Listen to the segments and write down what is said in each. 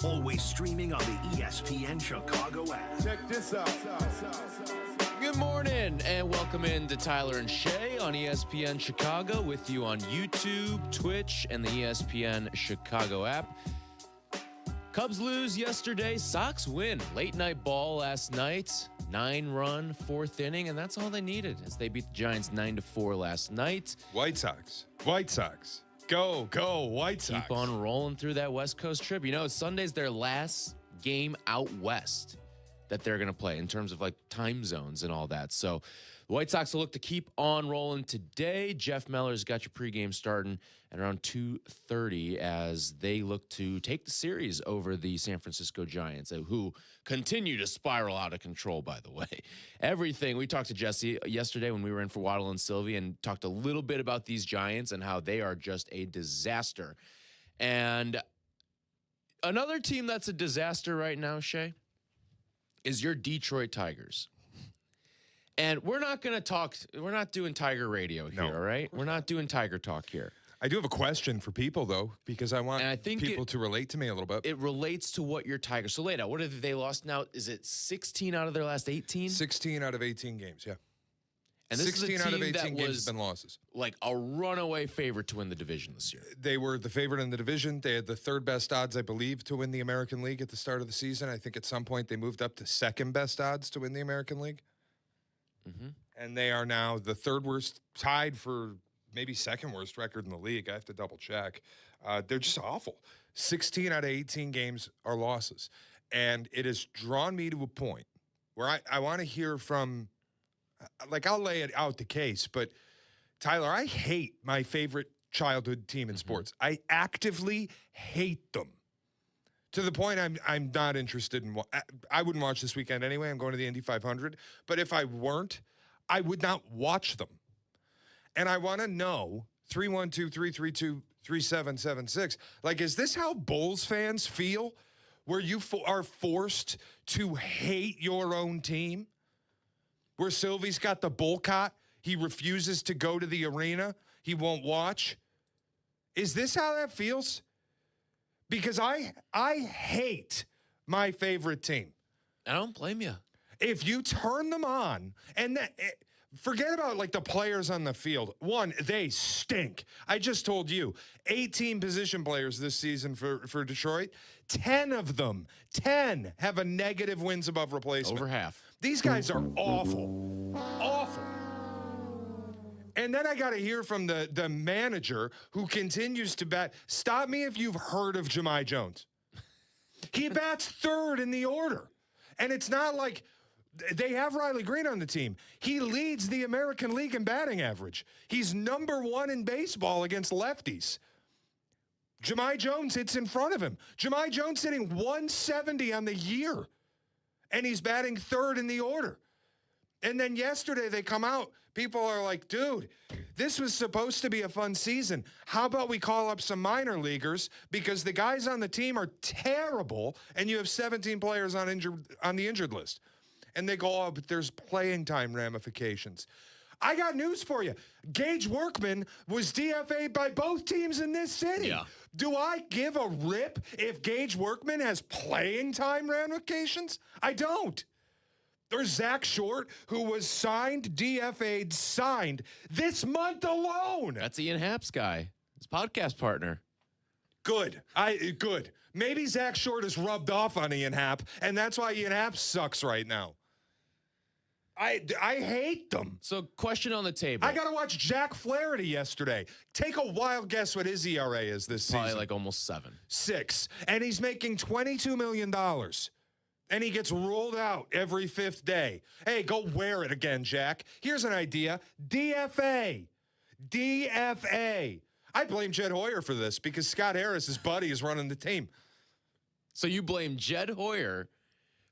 Always streaming on the ESPN Chicago app. Check this out. Good morning and welcome in to Tyler and Shea on ESPN Chicago with you on YouTube, Twitch, and the ESPN Chicago app. Cubs lose yesterday. Sox win. Late night ball last night. 9-run, fourth inning, and that's all they needed as they beat the Giants 9-4 last night. White Sox. Go, White Sox. Keep on rolling through that West Coast trip. You know, Sunday's their last game out west that they're going to play in terms of like time zones and all that. So the White Sox will look to keep on rolling today. Jeff Meller's got your pregame starting at around 2:30 as they look to take the series over the San Francisco Giants, who continue to spiral out of control, by the way. Everything. We talked to Jesse yesterday when we were in for Waddle and Sylvie and talked a little bit about these Giants and how they are just a disaster. And another team that's a disaster right now, Shea, is your Detroit Tigers. And we're not going to talk, we're not doing Tiger radio here, all right? We're not doing Tiger talk here. I do have a question for people, though, because I want people to relate to me a little bit. It relates to what your Tigers. So, lay out, what have they lost now? Is it 16 out of their last 18? 16 out of 18 games, yeah. And this 16 is a team out of 18 that games was have been losses. Like a runaway favorite to win the division this year. They were the favorite in the division. They had the third best odds, I believe, to win the American League at the start of the season. I think at some point they moved up to second best odds to win the American League. Mm-hmm. And they are now the third worst, tied for maybe second worst record in the league. I have to double check. They're just awful. 16 out of 18 games are losses. And it has drawn me to a point where I want to hear from, like, I'll lay it out the case, but Tyler, I hate my favorite childhood team in sports. I actively hate them to the point I'm not interested in. I wouldn't watch this weekend anyway. I'm going to the Indy 500. But if I weren't, I would not watch them. And I want to know, 312-332-3776, like, is this how Bulls fans feel, where you are forced to hate your own team? Where Sylvie's got the bull cot, he refuses to go to the arena, he won't watch? Is this how that feels? Because I hate my favorite team. I don't blame you. If you turn them on, and forget about like the players on the field. One, they stink. I just told you, 18 position players this season for Detroit. 10 of them, 10 have a negative wins above replacement. Over half. These guys are awful. Awful. And then I got to hear from the manager who continues to bat. Stop me if you've heard of Jahmai Jones. He bats third in the order. And it's not like they have Riley Green on the team. He leads the American League in batting average. He's number one in baseball against lefties. Jahmai Jones hits in front of him. Jahmai Jones hitting 170 on the year. And he's batting third in the order. And then yesterday they come out. People are like, dude, this was supposed to be a fun season. How about we call up some minor leaguers because the guys on the team are terrible and you have 17 players on the injured list. And they go, oh, but there's playing time ramifications. I got news for you. Gage Workman was DFA'd by both teams in this city. Yeah. Do I give a rip if Gage Workman has playing time ramifications? I don't. There's Zach Short, who was signed this month alone. That's Ian Happ's guy, his podcast partner. Good. Good. Maybe Zach Short is rubbed off on Ian Happ, and that's why Ian Happ sucks right now. I hate them. So, question on the table. I got to watch Jack Flaherty yesterday. Take a wild guess what his ERA is this season. Probably like almost 7. 6. And he's making $22 million. And he gets rolled out every 5th day. Hey, go wear it again, Jack. Here's an idea. DFA. I blame Jed Hoyer for this because Scott Harris, his buddy, is running the team. So you blame Jed Hoyer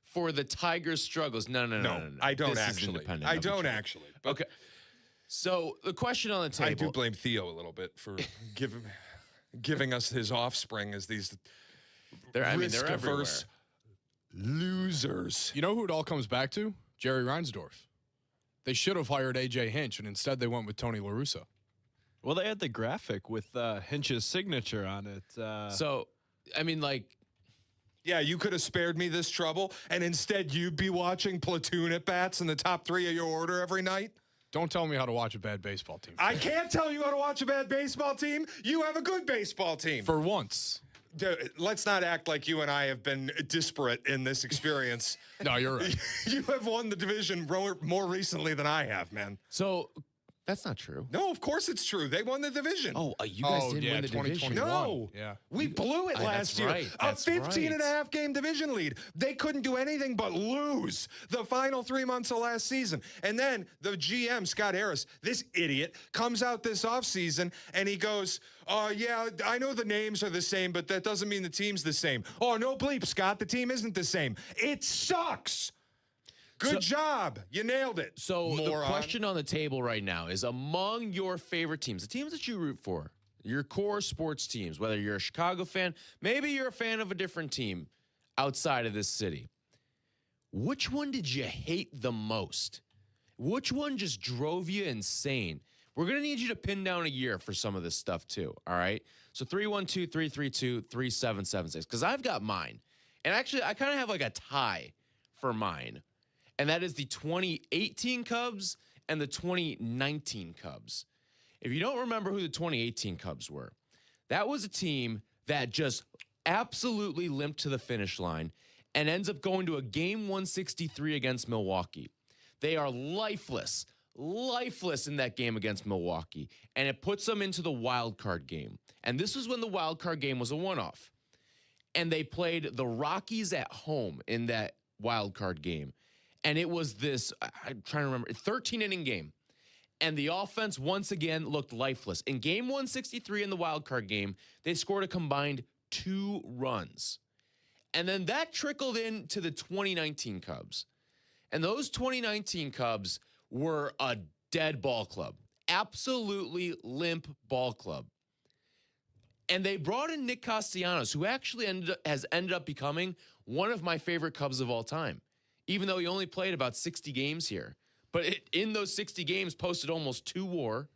for the Tigers' struggles? No. I don't This is actually. independent I of each don't other. actually. Okay. So the question on the table. I do blame Theo a little bit for giving us his offspring as these they're everywhere. risk-averse losers. You know who it all comes back to? Jerry Reinsdorf. They should have hired A.J. Hinch, and instead they went with Tony La Russa. Well, they had the graphic with Hinch's signature on it. So, I mean, like, Yeah, you could have spared me this trouble, and instead you'd be watching platoon at bats in the top 3 of your order every night. Don't tell me how to watch a bad baseball team. I can't tell you how to watch a bad baseball team. You have a good baseball team. For once. Let's not act like you and I have been disparate in this experience. No, you're right. You have won the division more recently than I have, man. So that's not true. No, of course it's true. They won the division. Oh, you guys didn't win the division. 2021. No. Yeah. We blew it last year. right. A That's 15 and a right. half game division lead. They couldn't do anything but lose the final 3 months of last season. And then the GM, Scott Harris, this idiot, comes out this offseason and he goes, yeah, I know the names are the same, but that doesn't mean the team's the same. Oh, no bleep, Scott. The team isn't the same. It sucks. Good job. You nailed it. So moron. the question on the table right now is, among your favorite teams, the teams that you root for, your core sports teams, whether you're a Chicago fan, maybe you're a fan of a different team outside of this city, which one did you hate the most? Which one just drove you insane? We're going to need you to pin down a year for some of this stuff too, all right? So 312-332-3776, because I've got mine. And actually, I kind of have like a tie for mine. And that is the 2018 Cubs and the 2019 Cubs. If you don't remember who the 2018 Cubs were, that was a team that just absolutely limped to the finish line and ends up going to a game 163 against Milwaukee. They are lifeless in that game against Milwaukee, and it puts them into the wild card game. And this was when the wild card game was a one-off. And they played the Rockies at home in that wild card game. And it was this, I'm trying to remember, 13-inning game. And the offense, once again, looked lifeless. In game 163 in the wild card game, they scored a combined 2 runs. And then that trickled into the 2019 Cubs. And those 2019 Cubs were a dead ball club. Absolutely limp ball club. And they brought in Nick Castellanos, who actually has ended up becoming one of my favorite Cubs of all time. Even though he only played about 60 games here. But in those 60 games, posted almost 2 WAR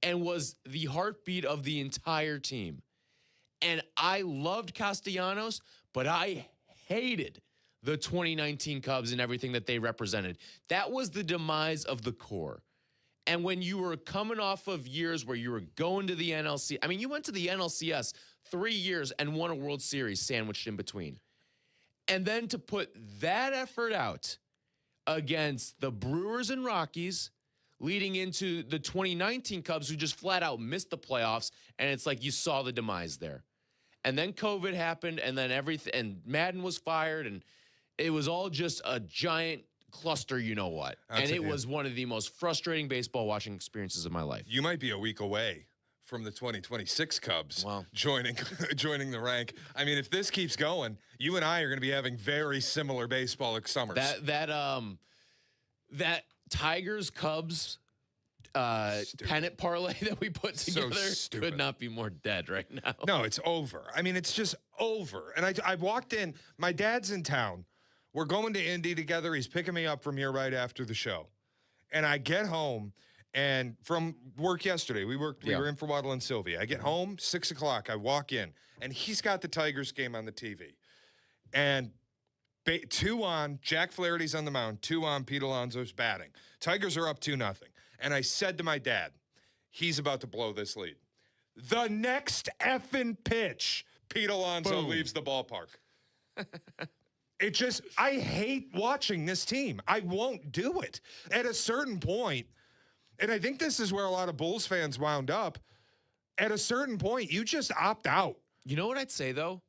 and was the heartbeat of the entire team. And I loved Castellanos, but I hated the 2019 Cubs and everything that they represented. That was the demise of the core. And when you were coming off of years where you were going to the NLC, I mean, you went to the NLCS 3 years and won a World Series sandwiched in between. And then to put that effort out against the Brewers and Rockies, leading into the 2019 Cubs, who just flat out missed the playoffs, and it's like you saw the demise there. And then COVID happened, and then everything, and Madden was fired, and it was all just a giant cluster, you know what. And it was one of the most frustrating baseball watching experiences of my life. You might be a week away from the 2026 Cubs joining the rank. I mean, if this keeps going, you and I are going to be having very similar baseball summers. That Tigers Cubs pennant parlay that we put together could not be more dead right now. No, it's over. I mean, it's just over. And I walked in. My dad's in town. We're going to Indy together. He's picking me up from here right after the show. And I get home. And from work yesterday, we were in for Waddle and Sylvia. I get home, 6 o'clock. I walk in, and he's got the Tigers game on the TV. And 2 on, Jack Flaherty's on the mound. 2 on, Pete Alonso's batting. Tigers are up 2-0. And I said to my dad, he's about to blow this lead. The next effing pitch, Pete Alonso leaves the ballpark. I hate watching this team. I won't do it. At a certain point, and I think this is where a lot of Bulls fans wound up. At a certain point, you just opt out. You know what I'd say, though?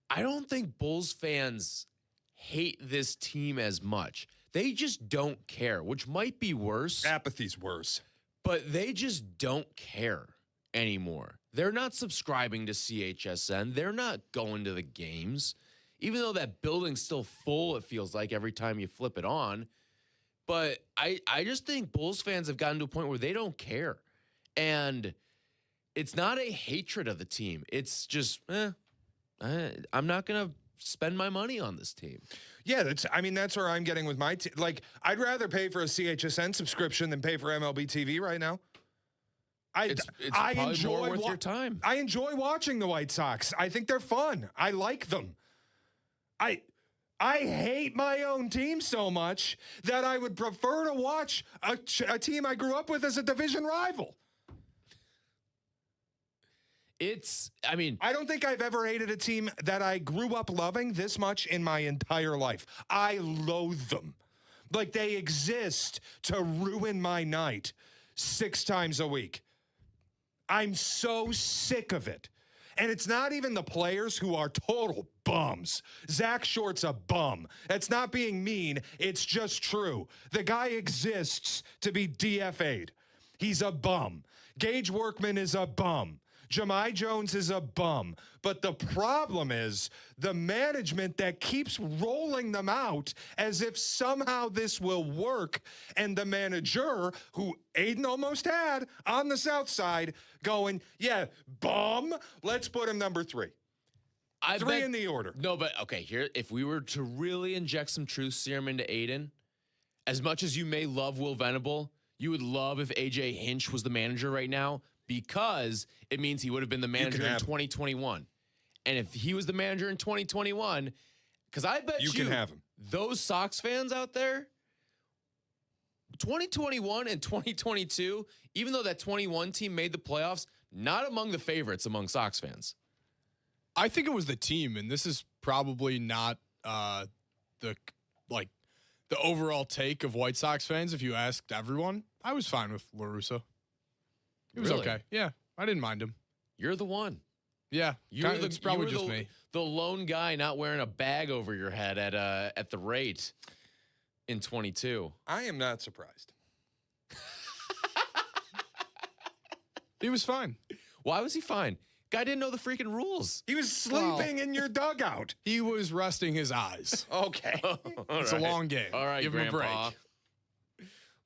I don't think Bulls fans hate this team as much. They just don't care, which might be worse. Apathy's worse. But they just don't care anymore. They're not subscribing to CHSN. They're not going to the games. Even though that building's still full, it feels like every time you flip it on. But I just think Bulls fans have gotten to a point where they don't care. And it's not a hatred of the team. It's just, I'm not going to spend my money on this team. Yeah, that's where I'm getting with my team. Like, I'd rather pay for a CHSN subscription than pay for MLB TV right now. It's probably more worth your time. I enjoy watching the White Sox. I think they're fun. I like them. I hate my own team so much that I would prefer to watch a team I grew up with as a division rival. I don't think I've ever hated a team that I grew up loving this much in my entire life. I loathe them. Like they exist to ruin my night 6 times a week. I'm so sick of it. And it's not even the players who are total bums. Zach Short's a bum. That's not being mean. It's just true. The guy exists to be DFA'd. He's a bum. Gage Workman is a bum. Jahmai Jones is a bum. But the problem is the management that keeps rolling them out as if somehow this will work. And the manager, who Aiden almost had on the South Side, going, yeah, bum, let's put him number 3. Three in the order. No, but okay, here, if we were to really inject some truth serum into Aiden, as much as you may love Will Venable, you would love if AJ Hinch was the manager right now, because it means he would have been the manager in 2021. And if he was the manager in 2021, because I bet you can have him. Those Sox fans out there, 2021 and 2022, even though that 21 team made the playoffs, not among the favorites among Sox fans. I think it was the team, and this is probably not the overall take of White Sox fans. If you asked everyone, I was fine with La Russa. It was Really? okay. Yeah, I didn't mind him. You're the one. Yeah, it's probably just me. The lone guy not wearing a bag over your head at the rate in 22. I am not surprised. He was fine. Why was he fine? Guy didn't know the freaking rules. He was sleeping in your dugout. He was resting his eyes. Okay. It's a long game. All right, give Grandpa. him a break.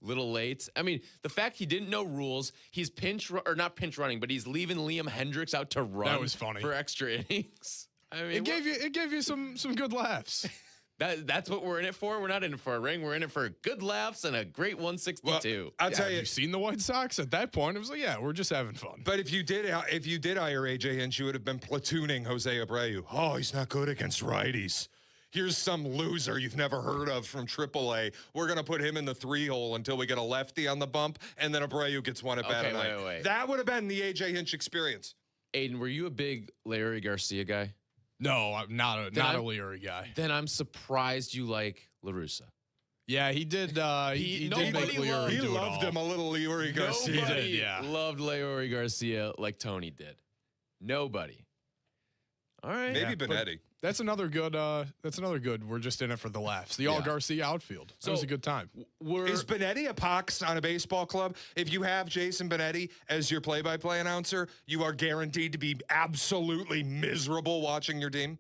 Little late. I mean, the fact he didn't know rules, he's not pinch running, but he's leaving Liam Hendricks out to run. That was funny. For extra innings. I mean, It gave you some good laughs. That's what we're in it for. We're not in it for a ring. We're in it for good laughs and a great 162. Well, I'll tell Have you. you seen the White Sox? At that point, it was like, yeah, we're just having fun. But if you did hire AJ Hinch, you would have been platooning Jose Abreu. Oh, he's not good against righties. Here's some loser you've never heard of from AAA. We're going to put him in the 3-hole until we get a lefty on the bump, and then Abreu gets one at bat a night. Wait. That would have been the AJ Hinch experience. Aiden, were you a big Larry Garcia guy? No, I'm not a Leary guy. Then I'm surprised you like La Russa. Yeah, he did. He did make Leary He do it loved all. him a little Leary Garcia. Nobody yeah. loved Larry Garcia like Tony did. Nobody. All right. Maybe Yeah, but Benetti. That's another good. We're just in it for the laughs. The all Garcia outfield. That was a good time. Is Benetti a pox on a baseball club? If you have Jason Benetti as your play-by-play announcer, you are guaranteed to be absolutely miserable watching your team.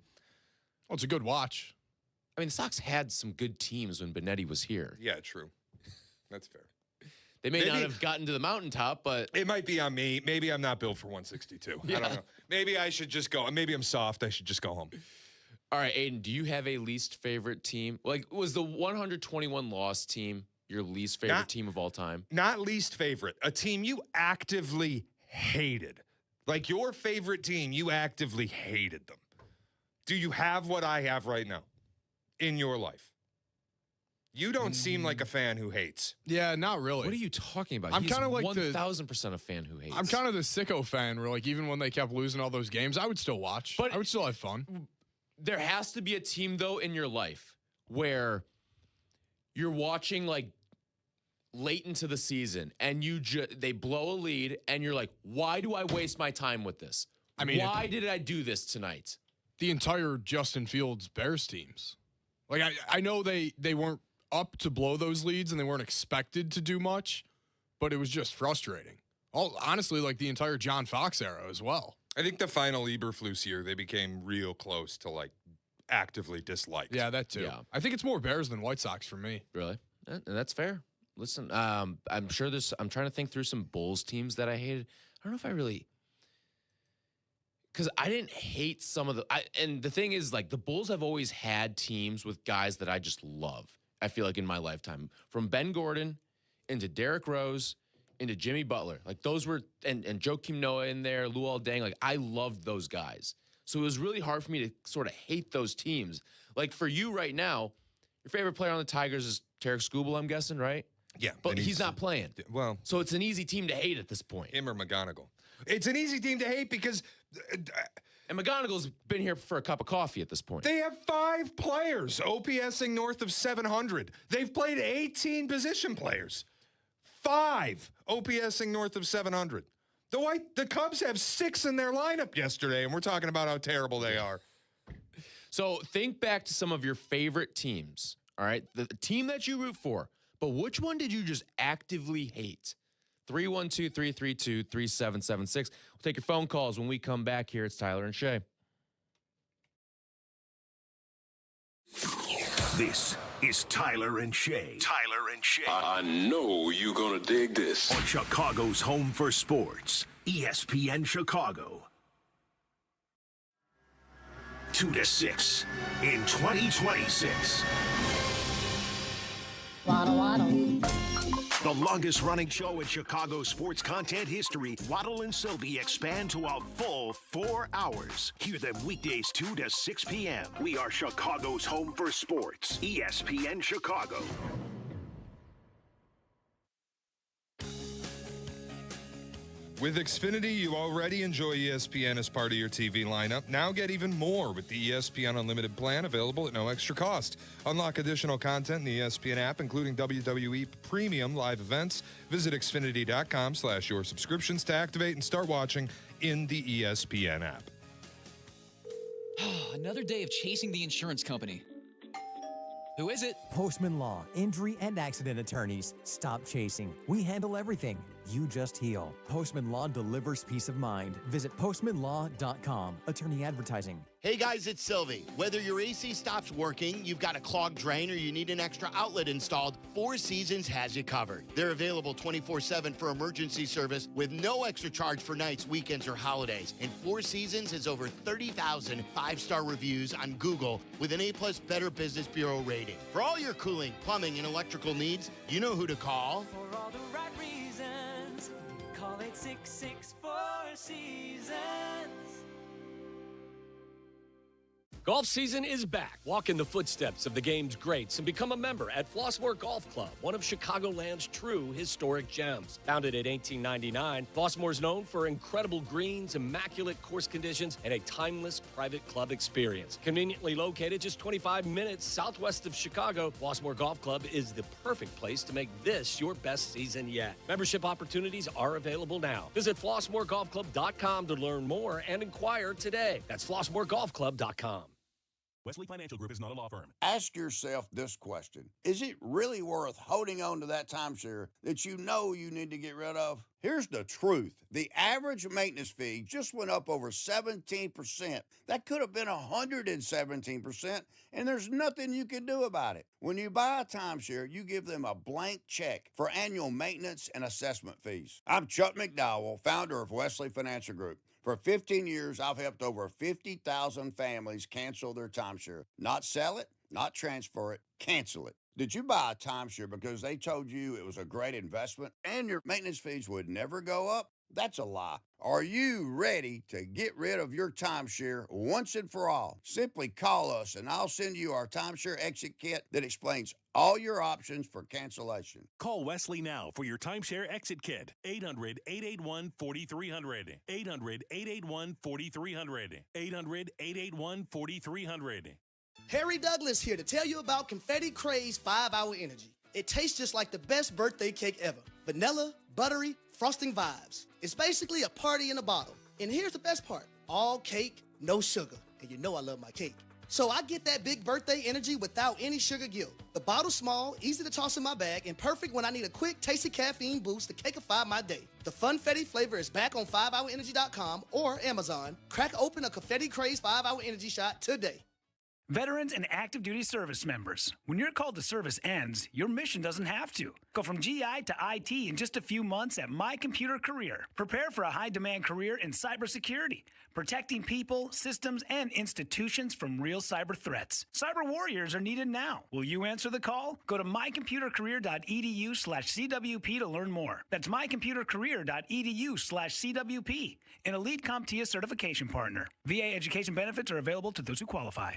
Well, it's a good watch. I mean, the Sox had some good teams when Benetti was here. Yeah, true. That's fair. They may not have gotten to the mountaintop, but It might be on me. Maybe I'm not built for 162. I don't know. Maybe I should just go. Maybe I'm soft. I should just go home. all right, Aiden, do you have a least favorite team? Like, was the 121 loss team your least favorite team of all time? Not least favorite. A team you actively hated. Like your favorite team, you actively hated them. Do you have what I have right now in your life? You don't seem like a fan who hates. Yeah, not really. What are you talking about? I'm He's kinda like 1,000% a fan who hates. I'm kind of the sicko fan where, like, even when they kept losing all those games, I would still watch. But- I would still have fun. There has to be a team, though, in your life where you're watching, like, late into the season and they blow a lead and you're like, why do I waste my time with this? I mean, why did I do this tonight? The entire Justin Fields Bears teams. Like, I know they weren't up to blow those leads and they weren't expected to do much, but it was just frustrating. Honestly, like the entire John Fox era as well. I think the final Eberflus year, they became real close to like actively disliked. Yeah, that too. Yeah. I think it's more Bears than White Sox for me. Really? And that's fair. Listen, I'm sure I'm trying to think through some Bulls teams that I hated. I don't know if I really, because I didn't hate some of and the thing is, like, the Bulls have always had teams with guys that I just love. I feel like in my lifetime, from Ben Gordon into Derrick Rose into Jimmy Butler, like those were, and Joakim Noah in there, Luol Deng, like I loved those guys. So it was really hard for me to sort of hate those teams. Like for you right now, your favorite player on the Tigers is Tarek Skubal, I'm guessing, right? Yeah. But he's not playing. Well, so it's an easy team to hate at this point. him or McGonigal. It's an easy team to hate because And McGonigal's been here for a cup of coffee at this point. they have 5 players OPSing north of 700. They've played 18 position players. 5 OPSing north of 700. The Cubs have 6 in their lineup yesterday, and we're talking about how terrible they are. So think back to some of your favorite teams, all right? The team that you root for, but which one did you just actively hate? 312-332-3776. We'll take your phone calls when we come back here. It's Tyler and Shea. This is Tyler and Shea. Tyler and Shea. I know you're gonna dig this. On Chicago's home for sports, ESPN Chicago. 2 to 6 in 2026. Waddle, waddle. The longest running show in Chicago sports content history, Waddle and Sylvie expand to a full 4 hours. Hear them weekdays 2 to 6 p.m. We are Chicago's home for sports, ESPN Chicago. With Xfinity, you already enjoy ESPN as part of your TV lineup. Now get even more with the ESPN Unlimited plan, available at no extra cost. Unlock additional content in the ESPN app, including WWE Premium live events. Visit Xfinity.com/your subscriptions to activate and start watching in the ESPN app. Another day of chasing the insurance company. Who is it? Postman Law, injury and accident attorneys. Stop chasing. We handle everything. You just heal. Postman Law delivers peace of mind. Visit postmanlaw.com. Attorney advertising. Hey guys, it's Sylvie. Whether your AC stops working, you've got a clogged drain, or you need an extra outlet installed, Four Seasons has you covered. They're available 24/7 for emergency service with no extra charge for nights, weekends, or holidays. And Four Seasons has over 30,000 5-star reviews on Google with an A+ Better Business Bureau rating. For all your cooling, plumbing, and electrical needs, you know who to call. For all the right reasons, call 866-4 Seasons. Golf season is back. Walk in the footsteps of the game's greats and become a member at Flossmoor Golf Club, one of Chicagoland's true historic gems. Founded in 1899, Flossmoor is known for incredible greens, immaculate course conditions, and a timeless private club experience. Conveniently located just 25 minutes southwest of Chicago, Flossmoor Golf Club is the perfect place to make this your best season yet. Membership opportunities are available now. Visit FlossmoorGolfClub.com to learn more and inquire today. That's FlossmoorGolfClub.com. Wesley Financial Group is not a law firm. Ask yourself this question. Is it really worth holding on to that timeshare that you know you need to get rid of? Here's the truth. The average maintenance fee just went up over 17%. That could have been 117%, and there's nothing you can do about it. When you buy a timeshare, you give them a blank check for annual maintenance and assessment fees. I'm Chuck McDowell, founder of Wesley Financial Group. For 15 years, I've helped over 50,000 families cancel their timeshare. Not sell it, not transfer it, cancel it. Did you buy a timeshare because they told you it was a great investment and your maintenance fees would never go up? That's a lie. Are you ready to get rid of your timeshare once and for all? Simply call us and I'll send you our timeshare exit kit that explains all your options for cancellation. Call Wesley now for your timeshare exit kit. 800-881-4300. 800-881-4300. 800-881-4300. Harry Douglas here to tell you about Confetti Craze 5-Hour Energy. It tastes just like the best birthday cake ever. Vanilla, buttery, frosting vibes. It's basically a party in a bottle. And here's the best part. All cake, no sugar. And you know I love my cake. So I get that big birthday energy without any sugar guilt. The bottle's small, easy to toss in my bag, and perfect when I need a quick, tasty caffeine boost to cakeify my day. The Funfetti flavor is back on 5hourenergy.com or Amazon. Crack open a Confetti Craze 5-Hour Energy shot today. Veterans and active duty service members, when your call to service ends, your mission doesn't have to. Go from GI to IT in just a few months at My Computer Career. Prepare for a high-demand career in cybersecurity, protecting people, systems, and institutions from real cyber threats. Cyber warriors are needed now. Will you answer the call? Go to mycomputercareer.edu/CWP to learn more. That's mycomputercareer.edu/CWP, an elite CompTIA certification partner. VA education benefits are available to those who qualify.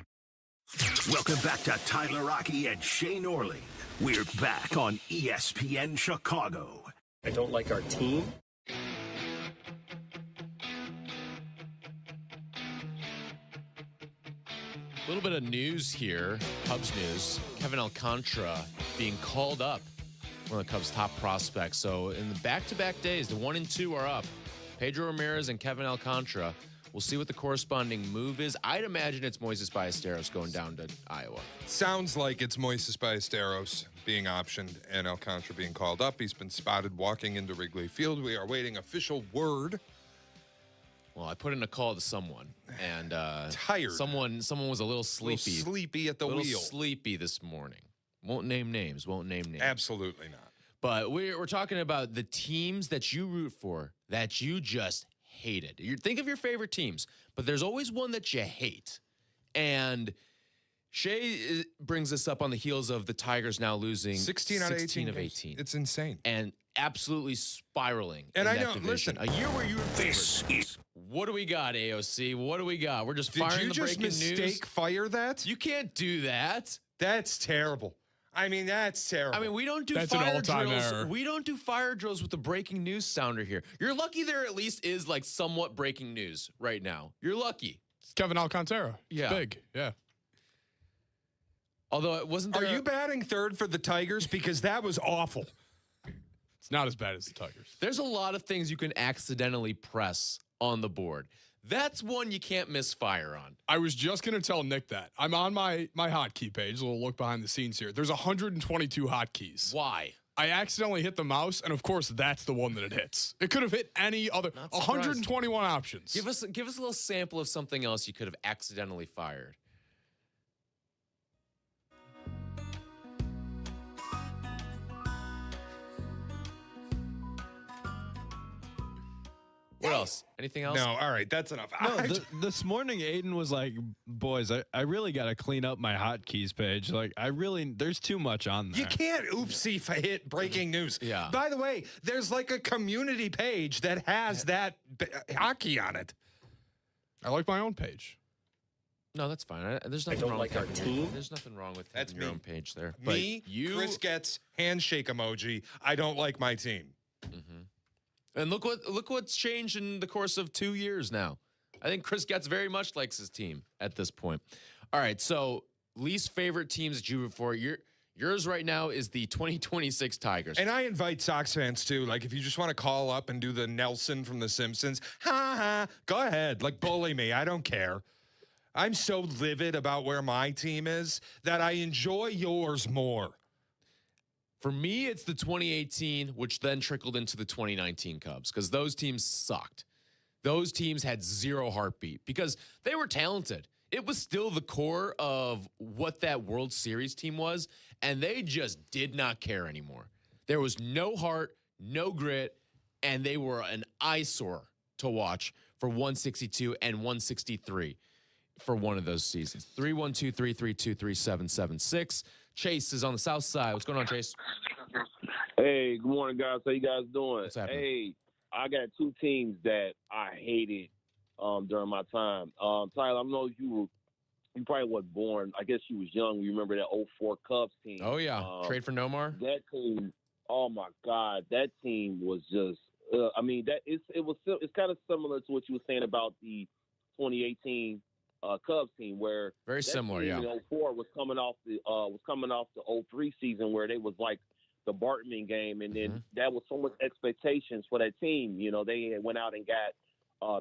Welcome back to Tyler Rocky and Shea Norling. We're back on ESPN Chicago. I don't like our team. A little bit of news here, Cubs news. Kevin Alcantara being called up, one of the Cubs' top prospects. So in the back-to-back days, the 1 and 2 are up. Pedro Ramirez and Kevin Alcantara. We'll see what the corresponding move is. I'd imagine it's Moises Ballesteros going down to Iowa. Sounds like it's Moises Ballesteros being optioned and Alcantara being called up. He's been spotted walking into Wrigley Field. We are waiting official word. Well, I put in a call to someone, and tired. Someone was a little sleepy. A little sleepy at the wheel. Sleepy this morning. Won't name names. Absolutely not. But we're talking about the teams that you root for, that you just hated. You think of your favorite teams, but there's always one that you hate. And Shea brings this up on the heels of the Tigers now losing 16 out of 18. It's insane. And absolutely spiraling. And in I that know, division. listen, a year where you were This is. What do we got, AOC? What do we got? We're just firing the breaking news. Did you just mistake fire that? You can't do that. That's terrible. I mean, that's terrible. I mean, we don't do That's an fire all-time drills. error. We don't do fire drills with the breaking news sounder here. You're lucky there at least is like somewhat breaking news right now. You're lucky. It's Kevin Alcantara. It's Yeah. big. Yeah. Although it wasn't there. Are you batting third for the Tigers? Because that was awful. It's not as bad as the Tigers. There's a lot of things you can accidentally press on the board. That's one you can't misfire on. I was just going to tell Nick that. I'm on my hotkey page, a little look behind the scenes here. There's 122 hotkeys. Why? I accidentally hit the mouse, and of course, that's the one that it hits. It could have hit any other. 121 options. Give us a little sample of something else you could have accidentally fired. What else? Anything else? No, all right, that's enough. No, this morning Aiden was like, boys, I really got to clean up my hotkeys page. Like, there's too much on there. You can't oopsie hit breaking news. Yeah. By the way, there's like a community page that has that hockey on it. I like my own page. No, that's fine. There's nothing don't wrong like with our having team. There's nothing wrong with That's having your me. own page there. Me, But you, Chris Getz, handshake emoji. I don't like my team. and look what's changed in the course of 2 years now. I think Chris Getz very much likes his team at this point. All right, so least favorite teams that you root for. Yours right now is the 2026 Tigers. And I invite Sox fans too. Like, if you just want to call up and do the Nelson from The Simpsons, go ahead. Like, bully me. I don't care. I'm so livid about where my team is that I enjoy yours more. For me, it's the 2018, which then trickled into the 2019 Cubs, because those teams sucked. Those teams had zero heartbeat because they were talented. It was still the core of what that World Series team was, and they just did not care anymore. There was no heart, no grit, and they were an eyesore to watch for 162 and 163 for one of those seasons. 312-332-3776. Chase is on the south side. What's going on, Chase? Hey, good morning, guys. How you guys doing? What's happening? Hey, I got two teams that I hated during my time. Tyler, I know you probably wasn't born. I guess you was young. You remember that 04 Cubs team? Oh, yeah. Trade for Nomar? That team, oh, my God. That team was just it's kind of similar to what you were saying about the 2018 Cubs team, where very similar, team in 04 was coming off the 03 season, where they was like the Bartman game, and then that was so much expectations for that team. You know, they went out and got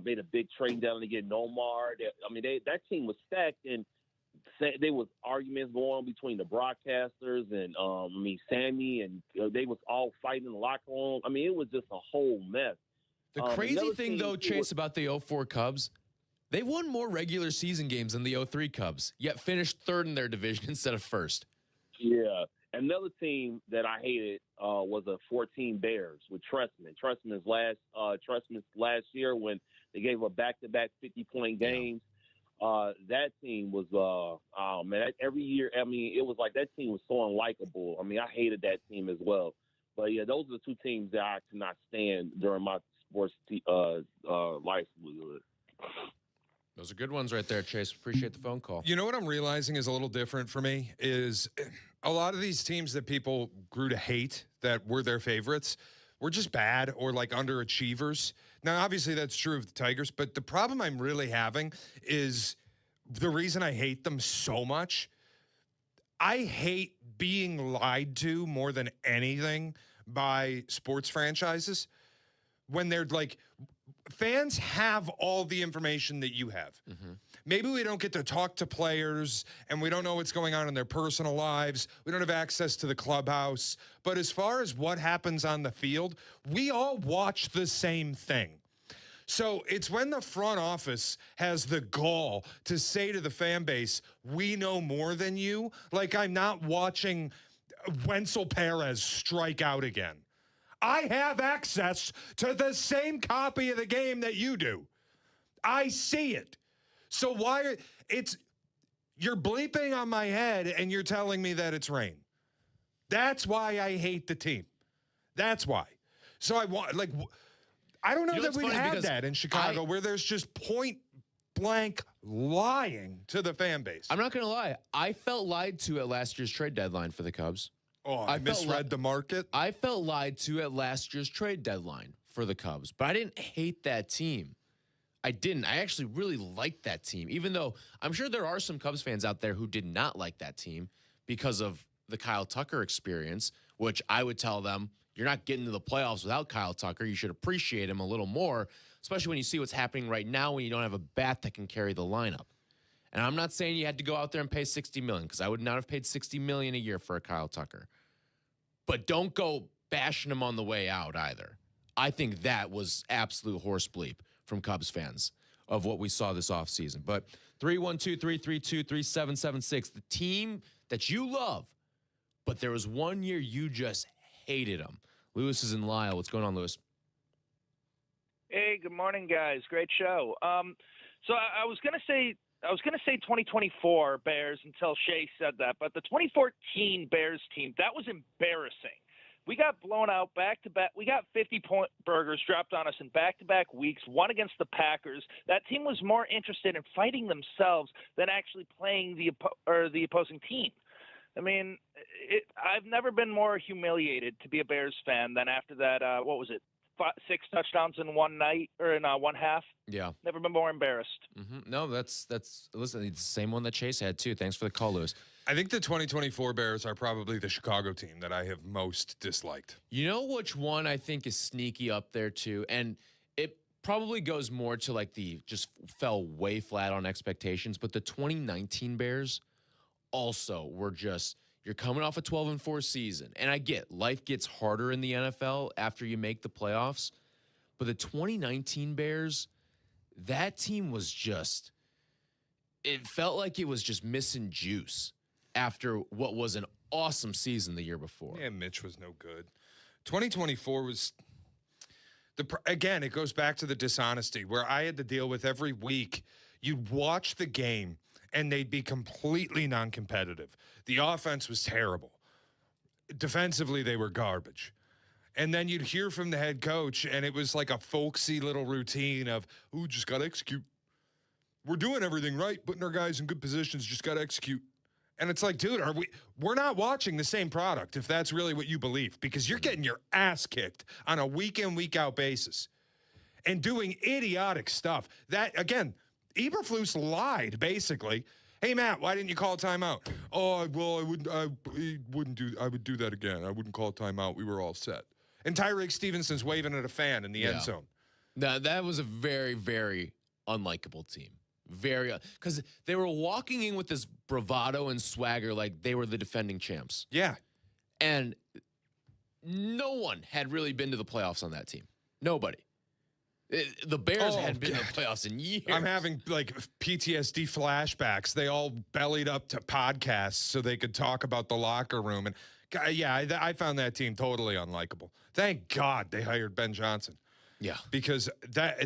made a big trade down to get Nomar. That team was stacked, and there was arguments going on between the broadcasters and Sammy, and they was all fighting in the locker room. I mean, it was just a whole mess. The crazy thing, though, Chase, about the 04 Cubs, They won more regular season games than the 03 Cubs, yet finished third in their division instead of first. Yeah. Another team that I hated was the 14 Bears with Trestman. Trestman's last year when they gave a back-to-back 50-point games. That team was, every year, it was like that team was so unlikable. I mean, I hated that team as well. But, yeah, those are the two teams that I could not stand during my sports life. Those are good ones right there, Chase. Appreciate the phone call. You know what I'm realizing is a little different for me is a lot of these teams that people grew to hate that were their favorites were just bad or like underachievers. Now, obviously that's true of the Tigers, but the problem I'm really having is the reason I hate them so much. I hate being lied to more than anything by sports franchises when they're like, fans have all the information that you have. Maybe we don't get to talk to players and we don't know what's going on in their personal lives. We don't have access to the clubhouse. But as far as what happens on the field, we all watch the same thing. So it's when the front office has the gall to say to the fan base, we know more than you. Like I'm not watching Wenzel Perez strike out again. I have access to the same copy of the game that you do. I see it. So you're bleeping on my head and you're telling me that it's rain. That's why I hate the team. That's why. So I don't know that we had that in Chicago where there's just point blank lying to the fan base. I'm not going to lie. I felt lied to at last year's trade deadline for the Cubs. Oh, I misread the market? I felt lied to at last year's trade deadline for the Cubs, but I didn't hate that team. I didn't. I actually really liked that team, even though I'm sure there are some Cubs fans out there who did not like that team because of the Kyle Tucker experience, which I would tell them, you're not getting to the playoffs without Kyle Tucker. You should appreciate him a little more, especially when you see what's happening right now when you don't have a bat that can carry the lineup. And I'm not saying you had to go out there and pay $60 million because I would not have paid $60 million a year for a Kyle Tucker. But don't go bashing him on the way out either. I think that was absolute horse bleep from Cubs fans of what we saw this offseason. But 312-332-3776, the team that you love, but there was one year you just hated them. Lewis is in Lyle. What's going on, Lewis? Hey, good morning, guys. Great show. So I was going to say 2024 Bears until Shea said that, but the 2014 Bears team, that was embarrassing. We got blown out back-to-back. We got 50-point burgers dropped on us in back-to-back weeks, one against the Packers. That team was more interested in fighting themselves than actually playing the opposing team. I mean, I've never been more humiliated to be a Bears fan than after that, 6 touchdowns in one night or in one half. Yeah. Never been more embarrassed. No, that's listen, it's the same one that Chase had too. Thanks for the call, Lewis. I think the 2024 Bears are probably the Chicago team that I have most disliked. You know which one I think is sneaky up there too? And it probably goes more to like the just fell way flat on expectations, but the 2019 Bears also were just, you're coming off a 12-4 season. And I get life gets harder in the NFL after you make the playoffs. But the 2019 Bears, that team was just, it felt like it was just missing juice after what was an awesome season the year before. Yeah, Mitch was no good. 2024 was, again, it goes back to the dishonesty where I had to deal with every week. You'd watch the game and they'd be completely non-competitive. The offense was terrible. Defensively, they were garbage. And then you'd hear from the head coach, and it was like a folksy little routine of, ooh, just got to execute. We're doing everything right, putting our guys in good positions, just got to execute. And it's like, dude, we're not watching the same product if that's really what you believe, because you're getting your ass kicked on a week-in, week-out basis and doing idiotic stuff. That, again, Eberflus lied, basically. Hey, Matt, why didn't you call a timeout? Oh, well, I would do that again. I wouldn't call a timeout. We were all set. And Tyreek Stevenson's waving at a fan in the end zone. That was a very, very unlikable team. Because they were walking in with this bravado and swagger like they were the defending champs. Yeah. And no one had really been to the playoffs on that team. Nobody. The Bears hadn't been in the playoffs in years. I'm having like PTSD flashbacks. They all bellied up to podcasts so they could talk about the locker room. And I found that team totally unlikable. Thank God they hired Ben Johnson. Yeah. Because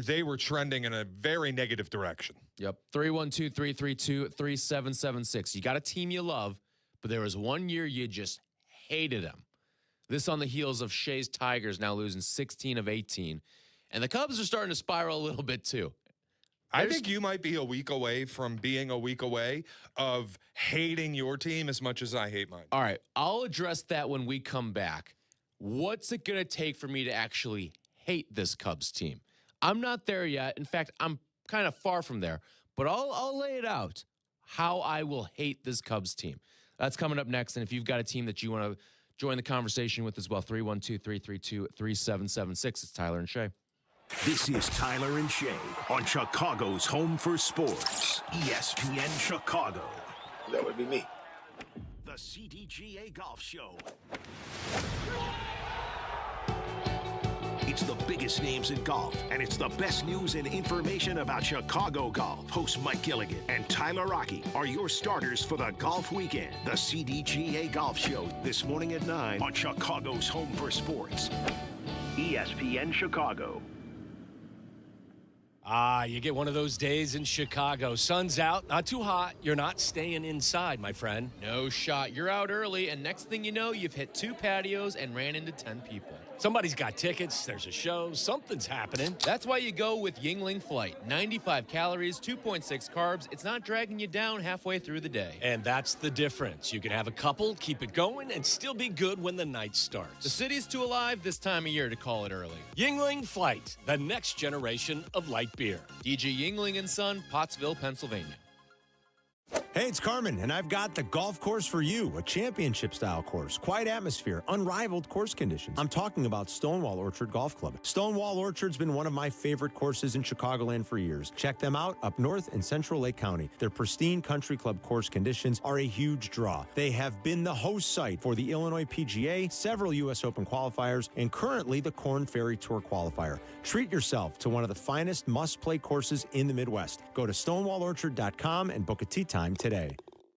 they were trending in a very negative direction. Yep. 312-332-3776. You got a team you love, but there was one year you just hated them. This on the heels of Shea's Tigers now losing 16 of 18. And the Cubs are starting to spiral a little bit too. I think you might be a week away from being a week away of hating your team as much as I hate mine. All right. I'll address that when we come back. What's it going to take for me to actually hate this Cubs team? I'm not there yet. In fact, I'm kind of far from there. But I'll lay it out how I will hate this Cubs team. That's coming up next. And if you've got a team that you want to join the conversation with as well, 312-332-3776. It's Tyler and Shea. This is Tyler and Shea on Chicago's Home for Sports, ESPN Chicago. That would be me. The CDGA Golf Show. It's the biggest names in golf, and it's the best news and information about Chicago golf. Host Mike Gilligan and Tyler Rocky are your starters for the golf weekend. The CDGA Golf Show this morning at 9 on Chicago's Home for Sports, ESPN Chicago. You get one of those days in Chicago. Sun's out, not too hot. You're not staying inside, my friend. No shot. You're out early, and next thing you know, you've hit 2 patios and ran into 10 people. Somebody's got tickets. There's a show. Something's happening. That's why you go with Yingling Flight. 95 calories, 2.6 carbs. It's not dragging you down halfway through the day. And that's the difference. You can have a couple, keep it going, and still be good when the night starts. The city's too alive this time of year to call it early. Yingling Flight, the next generation of light beer. DG Yingling and Son, Pottsville, Pennsylvania. Hey, it's Carmen, and I've got the golf course for you, a championship-style course, quiet atmosphere, unrivaled course conditions. I'm talking about Stonewall Orchard Golf Club. Stonewall Orchard's been one of my favorite courses in Chicagoland for years. Check them out up north in Central Lake County. Their pristine country club course conditions are a huge draw. They have been the host site for the Illinois PGA, several U.S. Open qualifiers, and currently the Korn Ferry Tour qualifier. Treat yourself to one of the finest must-play courses in the Midwest. Go to stonewallorchard.com and book a tee time today.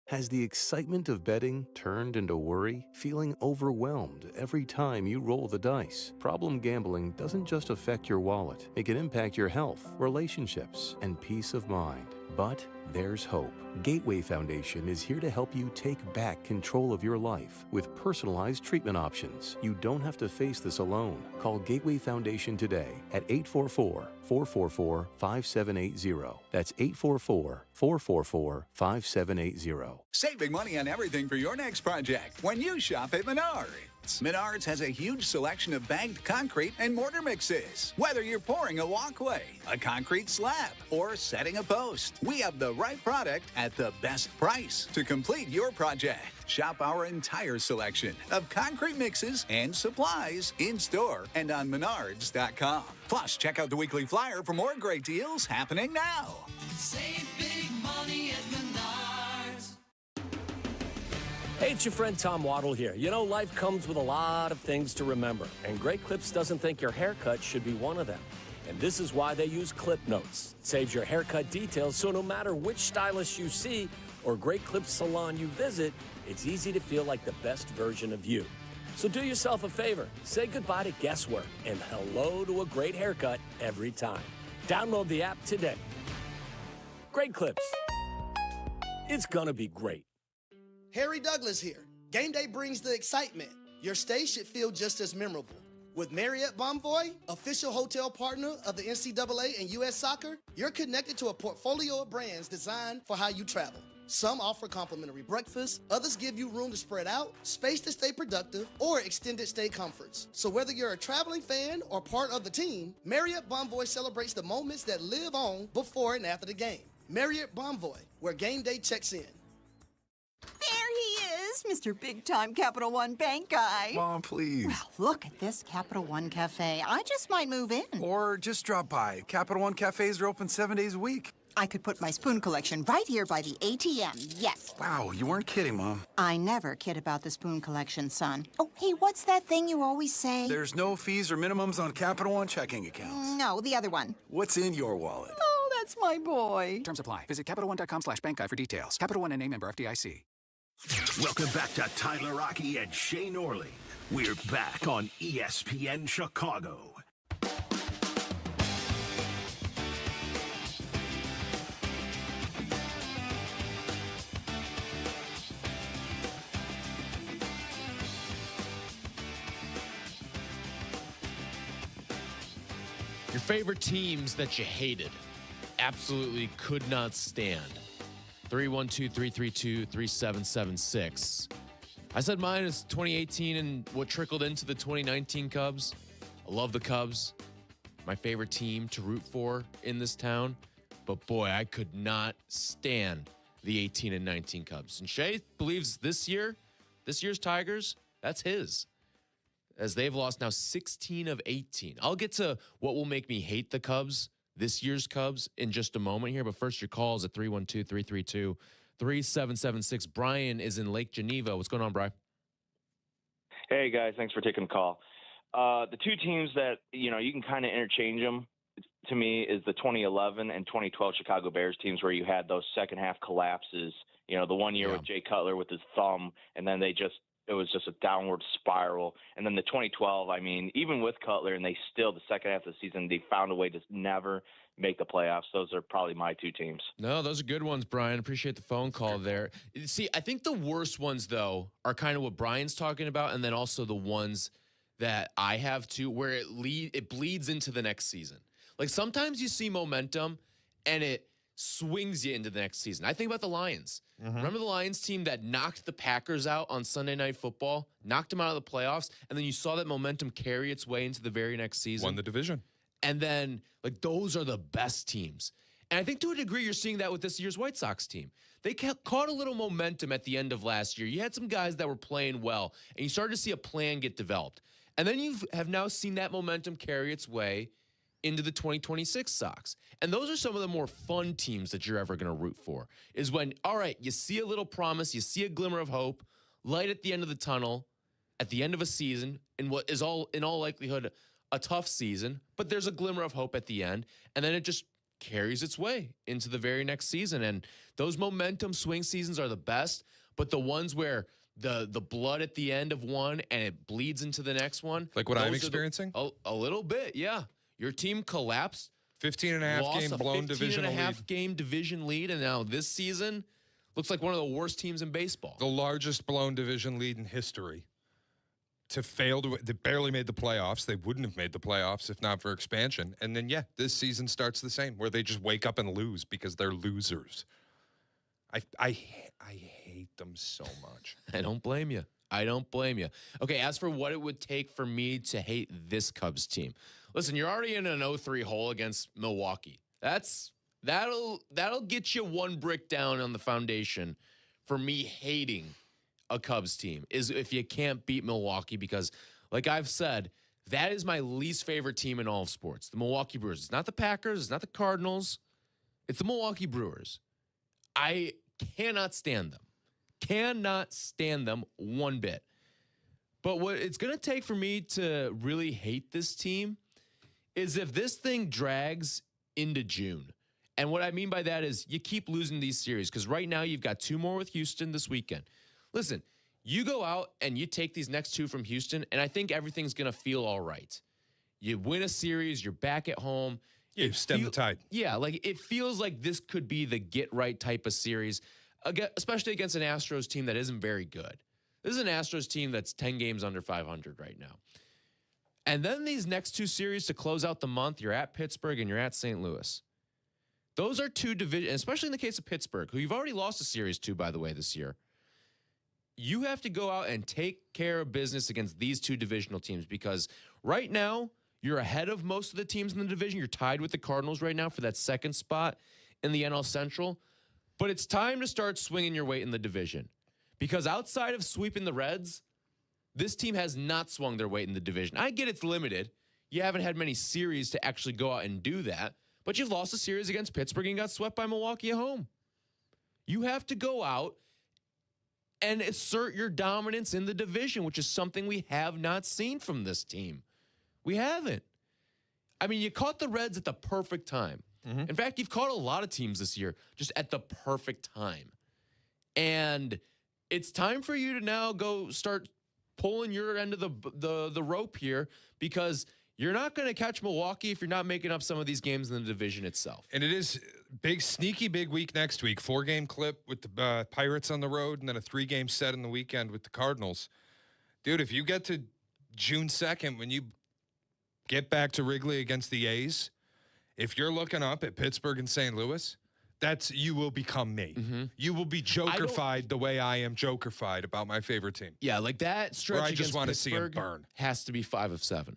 Has the excitement of betting turned into worry? Feeling overwhelmed every time you roll the dice? Problem gambling doesn't just affect your wallet. It can impact your health, relationships, and peace of mind. But there's hope. Gateway Foundation is here to help you take back control of your life with personalized treatment options. You don't have to face this alone. Call Gateway Foundation today at 844-444-5780. That's 844-444-5780. Save big money on everything for your next project when you shop at Menards. Menards has a huge selection of bagged concrete and mortar mixes. Whether you're pouring a walkway, a concrete slab, or setting a post, we have the right product at the best price to complete your project. Shop our entire selection of concrete mixes and supplies in-store and on Menards.com. Plus, check out the weekly flyer for more great deals happening now. Save big money at Menards. Hey, it's your friend Tom Waddle here. You know, life comes with a lot of things to remember, and Great Clips doesn't think your haircut should be one of them. And this is why they use Clip Notes. It saves your haircut details, so no matter which stylist you see or Great Clips salon you visit, it's easy to feel like the best version of you. So do yourself a favor. Say goodbye to guesswork and hello to a great haircut every time. Download the app today. Great Clips. It's gonna be great. Harry Douglas here. Game day brings the excitement. Your stay should feel just as memorable. With Marriott Bonvoy, official hotel partner of the NCAA and U.S. Soccer, you're connected to a portfolio of brands designed for how you travel. Some offer complimentary breakfast, others give you room to spread out, space to stay productive, or extended stay comforts. So whether you're a traveling fan or part of the team, Marriott Bonvoy celebrates the moments that live on before and after the game. Marriott Bonvoy, where game day checks in. There he is, Mr. Big-Time Capital One Bank guy. Mom, please. Well, look at this Capital One Cafe. I just might move in. Or just drop by. Capital One Cafes are open 7 days a week. I could put my spoon collection right here by the ATM, yes. Wow, you weren't kidding, Mom. I never kid about the spoon collection, son. Oh, hey, what's that thing you always say? There's no fees or minimums on Capital One checking accounts. No, the other one. What's in your wallet? Oh, that's my boy. Terms apply. Visit CapitalOne.com/bank guide for details. Capital One and a member FDIC. Welcome back to Tyler Rocky and Shea Norling. We're back on ESPN Chicago. Your favorite teams that you hated, absolutely could not stand. 312-332-3776. I said mine is 2018 and what trickled into the 2019 Cubs. I love the Cubs. My favorite team to root for in this town. But boy, I could not stand the 18 and 19 Cubs. And Shea believes this year's Tigers, that's his. As they've lost now 16 of 18. I'll get to what will make me hate the Cubs, this year's Cubs, in just a moment here. But first, your calls at 312-332-3776. Brian is in Lake Geneva. What's going on, Brian? Hey, guys. Thanks for taking the call. The two teams that, you can kind of interchange them, to me, is the 2011 and 2012 Chicago Bears teams where you had those second-half collapses. The one year with Jay Cutler with his thumb, and then it was just a downward spiral. And then the 2012, even with Cutler, and the second half of the season, they found a way to never make the playoffs. Those are probably my two teams. No, those are good ones, Brian. Appreciate the phone call there. See, I think the worst ones, though, are kind of what Brian's talking about, and then also the ones that I have, too, where it bleeds into the next season. Like, sometimes you see momentum, and it swings you into the next season. I think about the Lions. Remember the Lions team that knocked the Packers out on Sunday Night Football, knocked them out of the playoffs, and then you saw that momentum carry its way into the very next season. Won the division. And then, those are the best teams. And I think to a degree you're seeing that with this year's White Sox team. They caught a little momentum at the end of last year. You had some guys that were playing well, and you started to see a plan get developed. And then you have now seen that momentum carry its way into the 2026 Sox. And those are some of the more fun teams that you're ever going to root for, is when, all right, you see a little promise, you see a glimmer of hope, light at the end of the tunnel, at the end of a season, in what is in all likelihood a tough season, but there's a glimmer of hope at the end, and then it just carries its way into the very next season. And those momentum swing seasons are the best, but the ones where the blood at the end of one and it bleeds into the next one. Like what I'm experiencing? A little bit, yeah. Your team collapsed. 15.5 game blown divisional lead. 15.5 game division lead, and now this season looks like one of the worst teams in baseball. The largest blown division lead in history. They barely made the playoffs. They wouldn't have made the playoffs if not for expansion. And then, this season starts the same, where they just wake up and lose because they're losers. I hate them so much. I don't blame you. Okay, as for what it would take for me to hate this Cubs team. Listen, you're already in an 0-3 hole against Milwaukee. That'll get you one brick down on the foundation for me hating a Cubs team, is if you can't beat Milwaukee, because like I've said, that is my least favorite team in all of sports, the Milwaukee Brewers. It's not the Packers, it's not the Cardinals, it's the Milwaukee Brewers. I cannot stand them. Cannot stand them one bit. But what it's going to take for me to really hate this team is if this thing drags into June. And what I mean by that is you keep losing these series, because right now you've got 2 more with Houston this weekend. Listen, you go out and you take these next 2 from Houston, and I think everything's going to feel all right. You win a series, you're back at home. Yeah, you stem the tide. Yeah, it feels like this could be the get-right type of series, especially against an Astros team that isn't very good. This is an Astros team that's 10 games under 500 right now. And then these next 2 series to close out the month, you're at Pittsburgh and you're at St. Louis. Those are 2 divisions, especially in the case of Pittsburgh, who you've already lost a series to, by the way, this year. You have to go out and take care of business against these 2 divisional teams, because right now you're ahead of most of the teams in the division. You're tied with the Cardinals right now for that second spot in the NL Central. But it's time to start swinging your weight in the division, because outside of sweeping the Reds, this team has not swung their weight in the division. I get it's limited. You haven't had many series to actually go out and do that. but you've lost a series against Pittsburgh and got swept by Milwaukee at home. You have to go out and assert your dominance in the division, which is something we have not seen from this team. We haven't. I mean, you caught the Reds at the perfect time. Mm-hmm. In fact, you've caught a lot of teams this year just at the perfect time. And it's time for you to now go start pulling your end of the rope here, because you're not going to catch Milwaukee if you're not making up some of these games in the division itself. And it is big, sneaky big week next week. 4-game clip with the Pirates on the road, and then a 3-game set in the weekend with the Cardinals. Dude, if you get to June 2nd, when you get back to Wrigley against the A's, if you're looking up at Pittsburgh and St. Louis, you will become me. Mm-hmm. You will be Jokerfied the way I am Jokerfied about my favorite team. Yeah, like that stretch Where I against just want to see him Pittsburgh burn. has to be 5 of 7.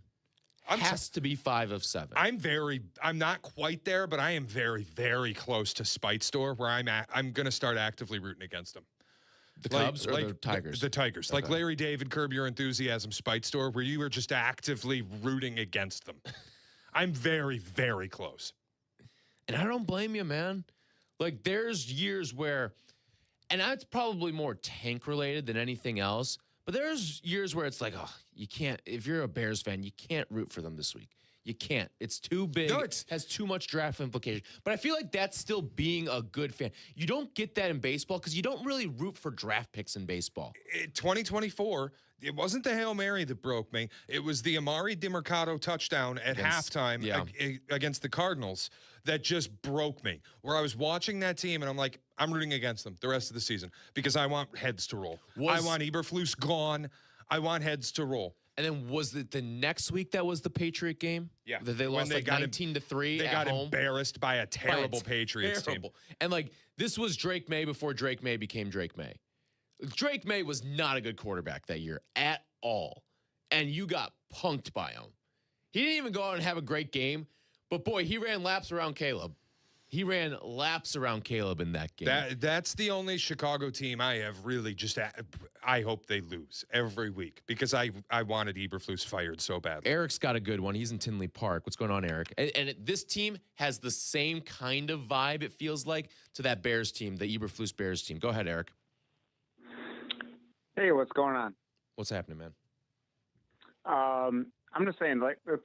Has to be 5 of 7. I'm not quite there, but I am very, very close to Spite Store, where I'm going to start actively rooting against them. The Cubs or the Tigers? The Tigers. Okay. Like Larry David, Curb Your Enthusiasm, Spite Store, where you were just actively rooting against them. I'm very, very close. And I don't blame you, man. Like, there's years where, and that's probably more tank related than anything else, but there's years where it's like, oh, you can't, if you're a Bears fan, you can't root for them this week. You can't. It's too big. No, it has too much draft implication. But I feel like that's still being a good fan. You don't get that in baseball because you don't really root for draft picks in baseball. 2024, it wasn't the Hail Mary that broke me. It was the Amari DiMercato touchdown at halftime against the Cardinals that just broke me, where I was watching that team and I'm like, I'm rooting against them the rest of the season because I want heads to roll. I want Eberflus gone. I want heads to roll. And then was it the next week that was the Patriot game? Yeah. That they lost like 19-3 They at got home? embarrassed by a terrible Patriots team. And like, this was Drake May before Drake May became Drake May. Drake May was not a good quarterback that year at all. And you got punked by him. He didn't even go out and have a great game. But boy, he ran laps around Caleb. He ran laps around Caleb in that game. That's the only Chicago team I have really just. I hope they lose every week because I wanted Eberflus fired so badly. Eric's got a good one. He's in Tinley Park. What's going on, Eric? And this team has the same kind of vibe, it feels like, to that Bears team, the Eberflus Bears team. Go ahead, Eric. Hey, what's going on? What's happening, man? I'm just saying, like, the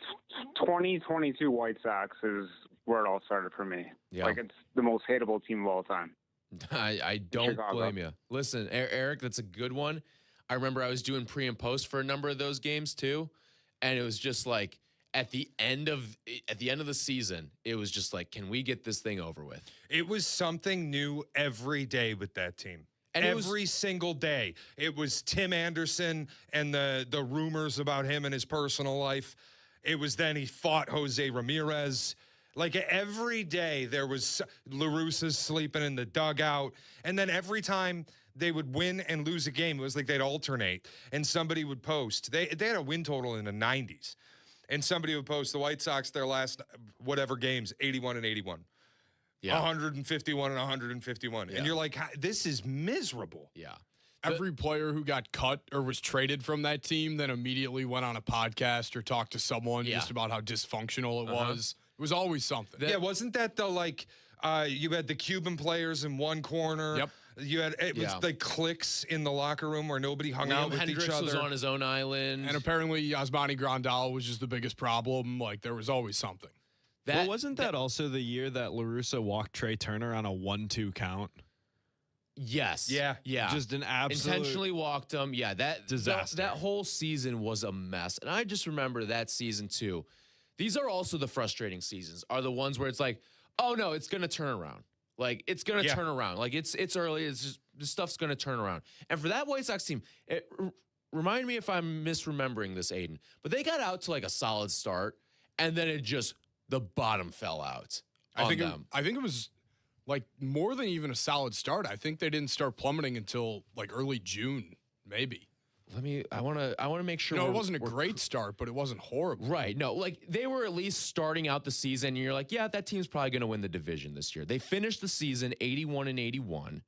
2022 White Sox is where it all started for me. Yeah. Like, it's the most hateable team of all time. I don't Chicago. blame you. Listen, Eric, that's a good one. I remember I was doing pre and post for a number of those games too, and it was just like at the end of the season, it was just like, can we get this thing over with? It was something new every day with that team. And every single day, it was Tim Anderson and the rumors about him and his personal life. It was then he fought Jose Ramirez. Like every day, there was La Russa's sleeping in the dugout. And then every time they would win and lose a game, it was like they'd alternate. And somebody would post. They had a win total in the 90s. And somebody would post the White Sox, their last whatever games, 81 and 81. Yeah. 151 and 151. Yeah. And you're like, this is miserable. Yeah. Every player who got cut or was traded from that team then immediately went on a podcast or talked to someone just about how dysfunctional it was. It was always something. Yeah, wasn't that the like you had the Cuban players in one corner. Yep. You had was like cliques in the locker room where nobody hung out with Hendricks each other. was on his own island. And apparently Yasmani Grandal was just the biggest problem. Like there was always something. Well, wasn't that also the year that La Russa walked Trey Turner on a 1-2 count? Yes. Yeah. Just an absolute intentionally walked him. Yeah, that disaster. That whole season was a mess. And I just remember that season too. These are also the frustrating seasons. Are the ones where it's like, oh no, it's gonna turn around. Like it's gonna turn around. Like it's early. It's just this stuff's gonna turn around. And for that White Sox team, remind me if I'm misremembering this, Aiden, but they got out to like a solid start, and then the bottom fell out. I think it was like more than even a solid start. I think they didn't start plummeting until like early June, maybe. I want to make sure. No, it wasn't a great start, but it wasn't horrible. Right. No, like they were at least starting out the season. And you're like, yeah, that team's probably going to win the division this year. They finished the season 81 and 81.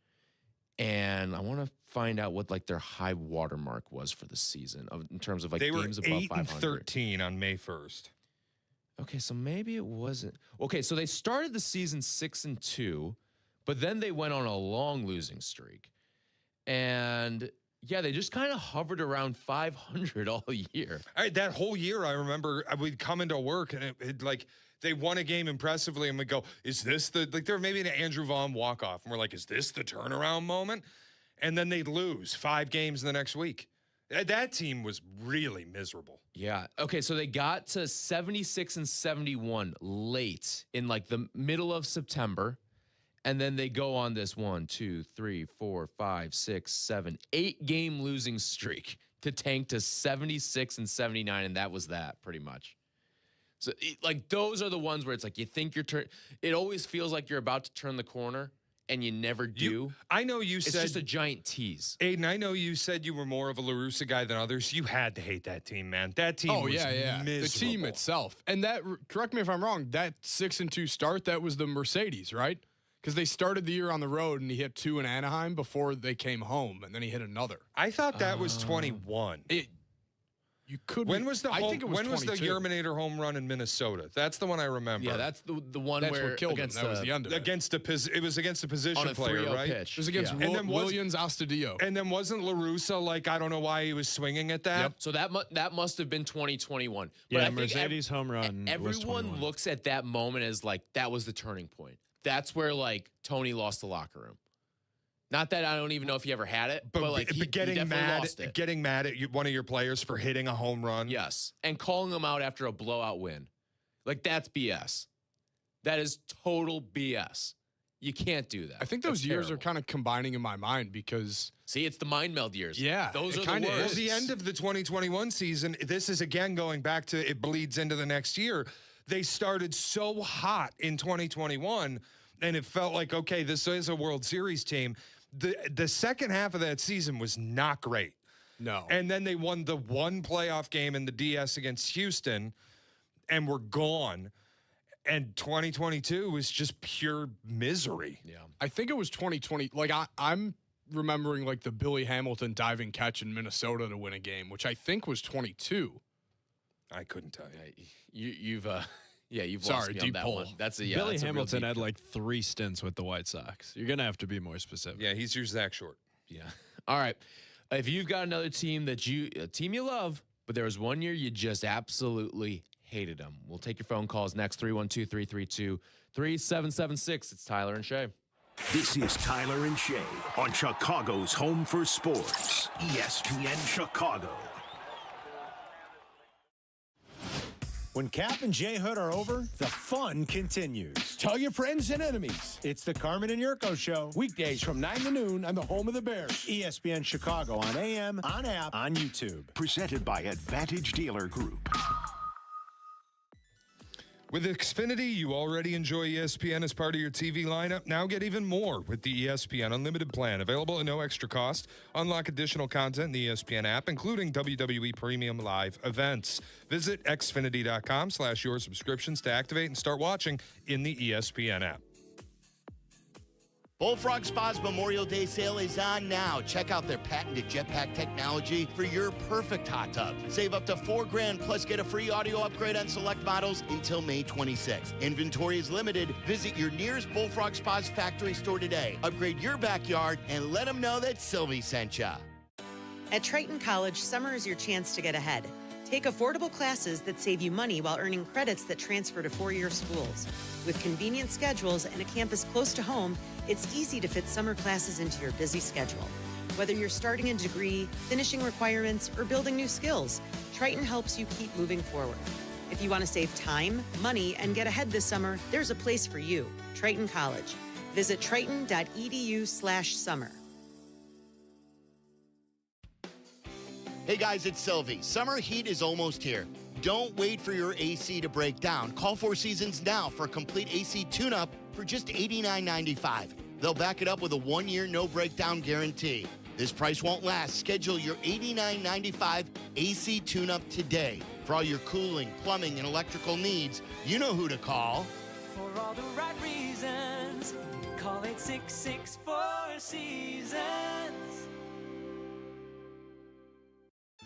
And I want to find out what like their high water mark was for the season in terms of like they games were above 8 500. and 13 on May 1st. Okay, so maybe it wasn't. Okay, so they started the season 6-2, but then they went on a long losing streak. And yeah, they just kind of hovered around 500 all year. That whole year, I remember we'd come into work and it like they won a game impressively, and we'd go, "Is this the like?" There maybe an Andrew Vaughn walk off, and we're like, "Is this the turnaround moment?" And then they'd lose 5 games the next week. That team was really miserable. Yeah. Okay, so they got to 76 and 71 late in like the middle of September. And then they go on this 1, 2, 3, 4, 5, 6, 7, 8 game losing streak to tank to 76 and 79. And that was that pretty much. So like those are the ones where it's like you think you're it always feels like you're about to turn the corner and you never do. I know you said. It's just a giant tease. Aiden, I know you said you were more of a La Russa guy than others. You had to hate that team, man. That team was miserable. The team itself. And that, correct me if I'm wrong, that 6-2 start, that was the Mercedes, right? Because they started the year on the road and he hit 2 in Anaheim before they came home, and then he hit another. I thought that was 21. You could. When was the I think it was when was the 22. Yerminator home run in Minnesota? That's the one I remember. Yeah, that's the one That's where what killed him. That was the end of it. It was against a position On a player, 3-0 right? pitch. It was against Williams Astudillo. And then wasn't La Russa like, I don't know why he was swinging at that? Yep. So that must have been 2021. Yeah, I think Mercedes home run. was Everyone 21. looks at that moment as like that was the turning point. That's where like Tony lost the locker room. Not that I don't even know if he ever had it, but like he getting definitely mad, lost it. getting mad at one of your players for hitting a home run. Yes, and calling him out after a blowout win, like that's BS. That is total BS. You can't do that. I think those years are kind of combining in my mind because see, it's the mind meld years. Yeah, those it are the kinda worst. is. The end of the 2021 season, this is again going back to it bleeds into the next year. They started so hot in 2021, and it felt like, okay, this is a World Series team. The second half of that season was not great. No. And then they won the one playoff game in the DS against Houston and were gone. And 2022 was just pure misery. Yeah. I think it was 2020. Like I'm remembering like the Billy Hamilton diving catch in Minnesota to win a game, which I think was 22. I couldn't tell you. You've lost me on deep that pull. one. That's a Billy that's a real Hamilton deep had cut. like 3 stints with the White Sox. You're gonna have to be more specific. Yeah, he's your Zach Short. Yeah. All right. If you've got another team a team you love, but there was one year you just absolutely hated them. We'll take your phone calls next. 312-332-3776. It's Tyler and Shea. This is Tyler and Shea on Chicago's Home for Sports, ESPN Chicago. When Cap and J Hood are over, the fun continues. Tell your friends and enemies. It's the Carmen and Yurko Show. Weekdays from 9 to noon on the home of the Bears. ESPN Chicago on AM, on app, on YouTube. Presented by Advantage Dealer Group. With Xfinity, you already enjoy ESPN as part of your TV lineup. Now get even more with the ESPN Unlimited plan. Available at no extra cost. Unlock additional content in the ESPN app, including WWE Premium Live events. Visit xfinity.com/your subscriptions to activate and start watching in the ESPN app. Bullfrog Spa's Memorial Day sale is on now. Check out their patented jetpack technology for your perfect hot tub. Save up to $4,000 plus get a free audio upgrade on select models until May 26th. Inventory is limited. Visit your nearest Bullfrog Spa's factory store today. Upgrade your backyard and let them know that Sylvie sent ya. At Triton College, summer is your chance to get ahead. Take affordable classes that save you money while earning credits that transfer to four-year schools. With convenient schedules and a campus close to home, it's easy to fit summer classes into your busy schedule. Whether you're starting a degree, finishing requirements, or building new skills, Triton helps you keep moving forward. If you want to save time, money, and get ahead this summer, there's a place for you, Triton College. Visit triton.edu/summer. Hey guys, it's Sylvie. Summer heat is almost here. Don't wait for your AC to break down. Call Four Seasons now for a complete AC tune-up for just $89.95. They'll back it up with a 1-year no-breakdown guarantee. This price won't last. Schedule your $89.95 AC tune-up today. For all your cooling, plumbing, and electrical needs, you know who to call. For all the right reasons, call 866-4-SEASONS.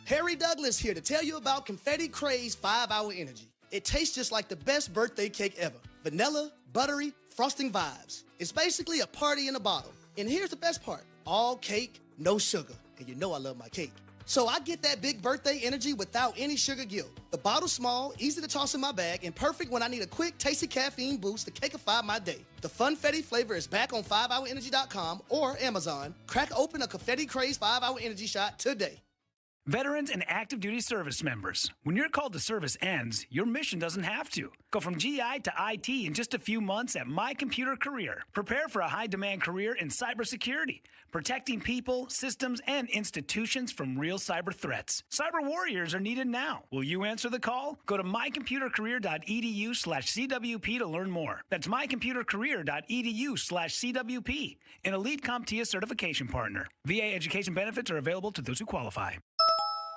Harry Douglas here to tell you about Confetti Craze 5-Hour Energy. It tastes just like the best birthday cake ever. Vanilla, buttery, frosting vibes. It's basically a party in a bottle. And here's the best part. All cake, no sugar. And you know I love my cake. So I get that big birthday energy without any sugar guilt. The bottle's small, easy to toss in my bag, and perfect when I need a quick, tasty caffeine boost to cakeify my day. The Funfetti flavor is back on 5hourenergy.com or Amazon. Crack open a Confetti Craze 5-Hour Energy shot today. Veterans and active duty service members, when your call to service ends, your mission doesn't have to. Go from GI to IT in just a few months at My Computer Career. Prepare for a high-demand career in cybersecurity, protecting people, systems, and institutions from real cyber threats. Cyber warriors are needed now. Will you answer the call? Go to mycomputercareer.edu/CWP to learn more. That's mycomputercareer.edu/CWP, an elite CompTIA certification partner. VA education benefits are available to those who qualify.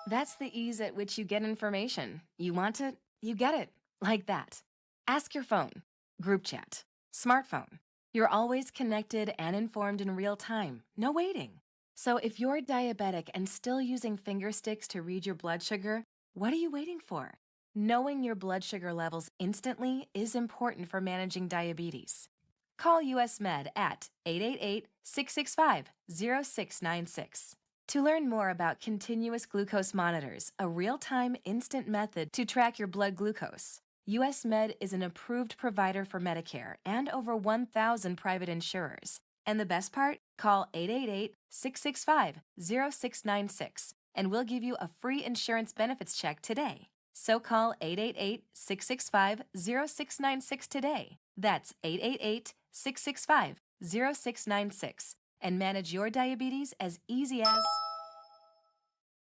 That's the ease at which you get information. You want it, you get it. Like that. Ask your phone. Group chat. Smartphone. You're always connected and informed in real time. No waiting. So if you're diabetic and still using finger sticks to read your blood sugar, what are you waiting for? Knowing your blood sugar levels instantly is important for managing diabetes. Call US Med at 888-665-0696. To learn more about continuous glucose monitors, a real-time instant method to track your blood glucose, US Med is an approved provider for Medicare and over 1,000 private insurers. And the best part? Call 888-665-0696 and we'll give you a free insurance benefits check today. So call 888-665-0696 today. That's 888-665-0696 and manage your diabetes as easy as...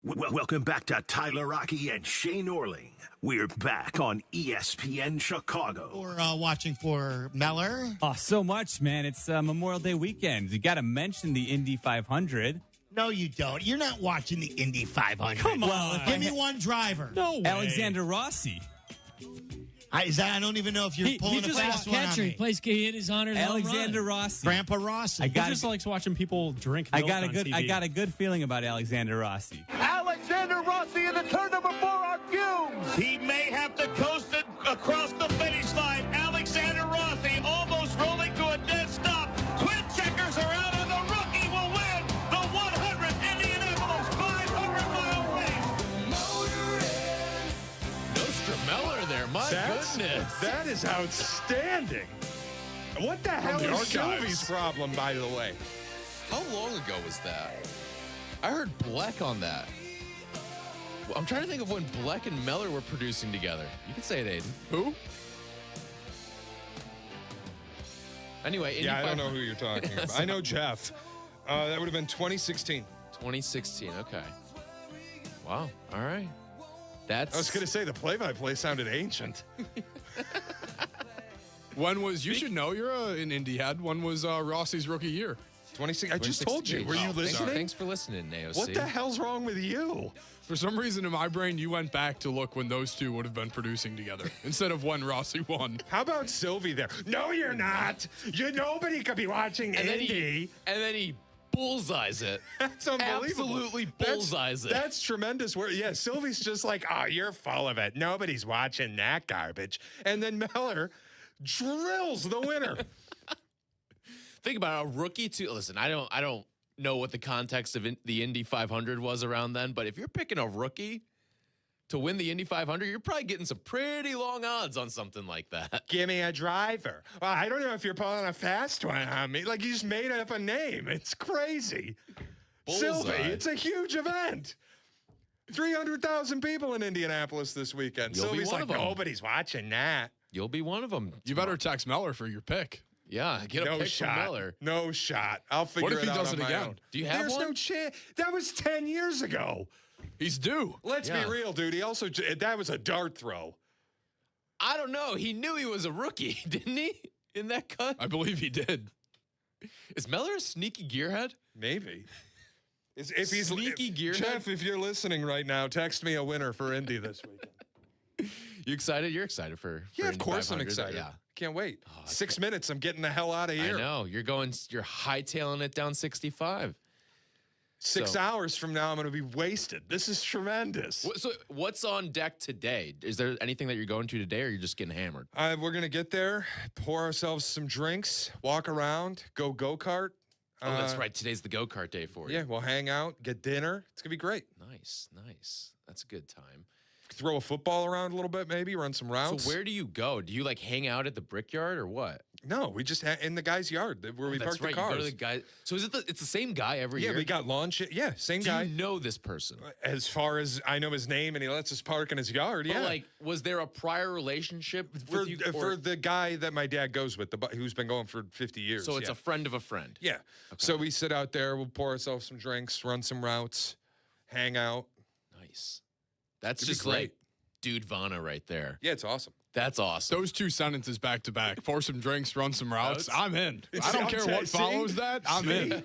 Welcome back to Tyler Rocky and Shea Norling. We're back on ESPN Chicago. We're watching for Meller. Oh, so much, man. It's Memorial Day weekend. You got to mention the Indy 500. No, you don't. You're not watching the Indy 500. Come on. Give me one driver. No way. Alexander Rossi. I don't even know if you're pulling a fast one on me. He hit his honors. Alexander Rossi. Grandpa Rossi. He just likes watching people drink milk on TV. I got a good feeling about Alexander Rossi. Alexander Rossi in the turn number 4 on fumes. He may have to coast it across the finish line. Alexander Rossi almost rolling to a dead stop. Twin checkers are out, and the rookie will win the 100 Indianapolis 500-mile race. Nostrameller there, my goodness. That is outstanding. What the hell is Sylvie's problem, by the way? How long ago was that? I heard Bleck on that. I'm trying to think of when Bleck and Meller were producing together. You can say it, Aiden. Who? Anyway, yeah, I don't know who you're talking about. I know Jeff. That would have been 2016. 2016, okay. Wow, all right. I was going to say the play-by-play sounded ancient. When was, you should know, you're an Indy head. When was Rossi's rookie year? 26. I just told you. Were you listening? Thanks for listening, AOC. What the hell's wrong with you? For some reason in my brain, you went back to look when those two would have been producing together instead of when Rossi won. How about Sylvie there? No, you're not. Nobody could be watching Indy. And then he bullseyes it. That's unbelievable. Absolutely bullseyes it. That's tremendous work. Yeah, Sylvie's just like, oh, you're full of it. Nobody's watching that garbage. And then Meller drills the winner. Think about a rookie too. Listen, I don't know what the context of the Indy 500 was around then, but if you're picking a rookie to win the Indy 500, you're probably getting some pretty long odds on something like that. Give me a driver. Well, I don't know if you're pulling a fast one on me. Like, you just made up a name. It's crazy. Bullseye. Sylvie, it's a huge event. 300,000 people in Indianapolis this weekend. You'll Sylvie's be one like, of them. Nobody's watching that. You'll be one of them. You better text Meller for your pick. Yeah, get a pick from Meller. No shot. I'll figure it out. What if he does on it my again? own. Do you have There's one? no chance. That was 10 years ago. He's due. Let's be real, dude. He also, that was a dart throw. I don't know. He knew he was a rookie, didn't he? In that cut? I believe he did. Is Meller a sneaky gearhead? Maybe. If he's sneaky gearhead? Jeff, if you're listening right now, text me a winner for Indy this weekend. You excited? You're excited for Yeah, of Indy course I'm 500. excited. Yeah. Can't wait. 6 minutes. I'm getting the hell out of here. I know. You're hightailing it down 65. 6 hours from now, I'm going to be wasted. This is tremendous. So what's on deck today? Is there anything that you're going to today, or you're just getting hammered? We're going to get there, pour ourselves some drinks, walk around, go-kart. Oh, that's right. Today's the go-kart day for you. Yeah, we'll hang out, get dinner. It's going to be great. Nice. That's a good time. Throw a football around a little bit, maybe, run some routes. So where do you go? Do you like hang out at the Brickyard or what? No, we just in the guy's yard where we park the cars. You go to the guy. So is it it's the same guy every year? Yeah, we got launch. Yeah, same guy. Do you know this person? As far as I know his name, and he lets us park in his yard. But yeah. like, was there a prior relationship for the guy that my dad goes with, who's been going for 50 years? So it's a friend of a friend. Yeah. Okay. So we sit out there. We'll pour ourselves some drinks, run some routes, hang out. Nice. That's It'd just like Dude Vana right there. Yeah, it's awesome. That's awesome. Those two sentences back to back. Pour some drinks, run some routes. I'm in. I don't care what follows that. I'm in.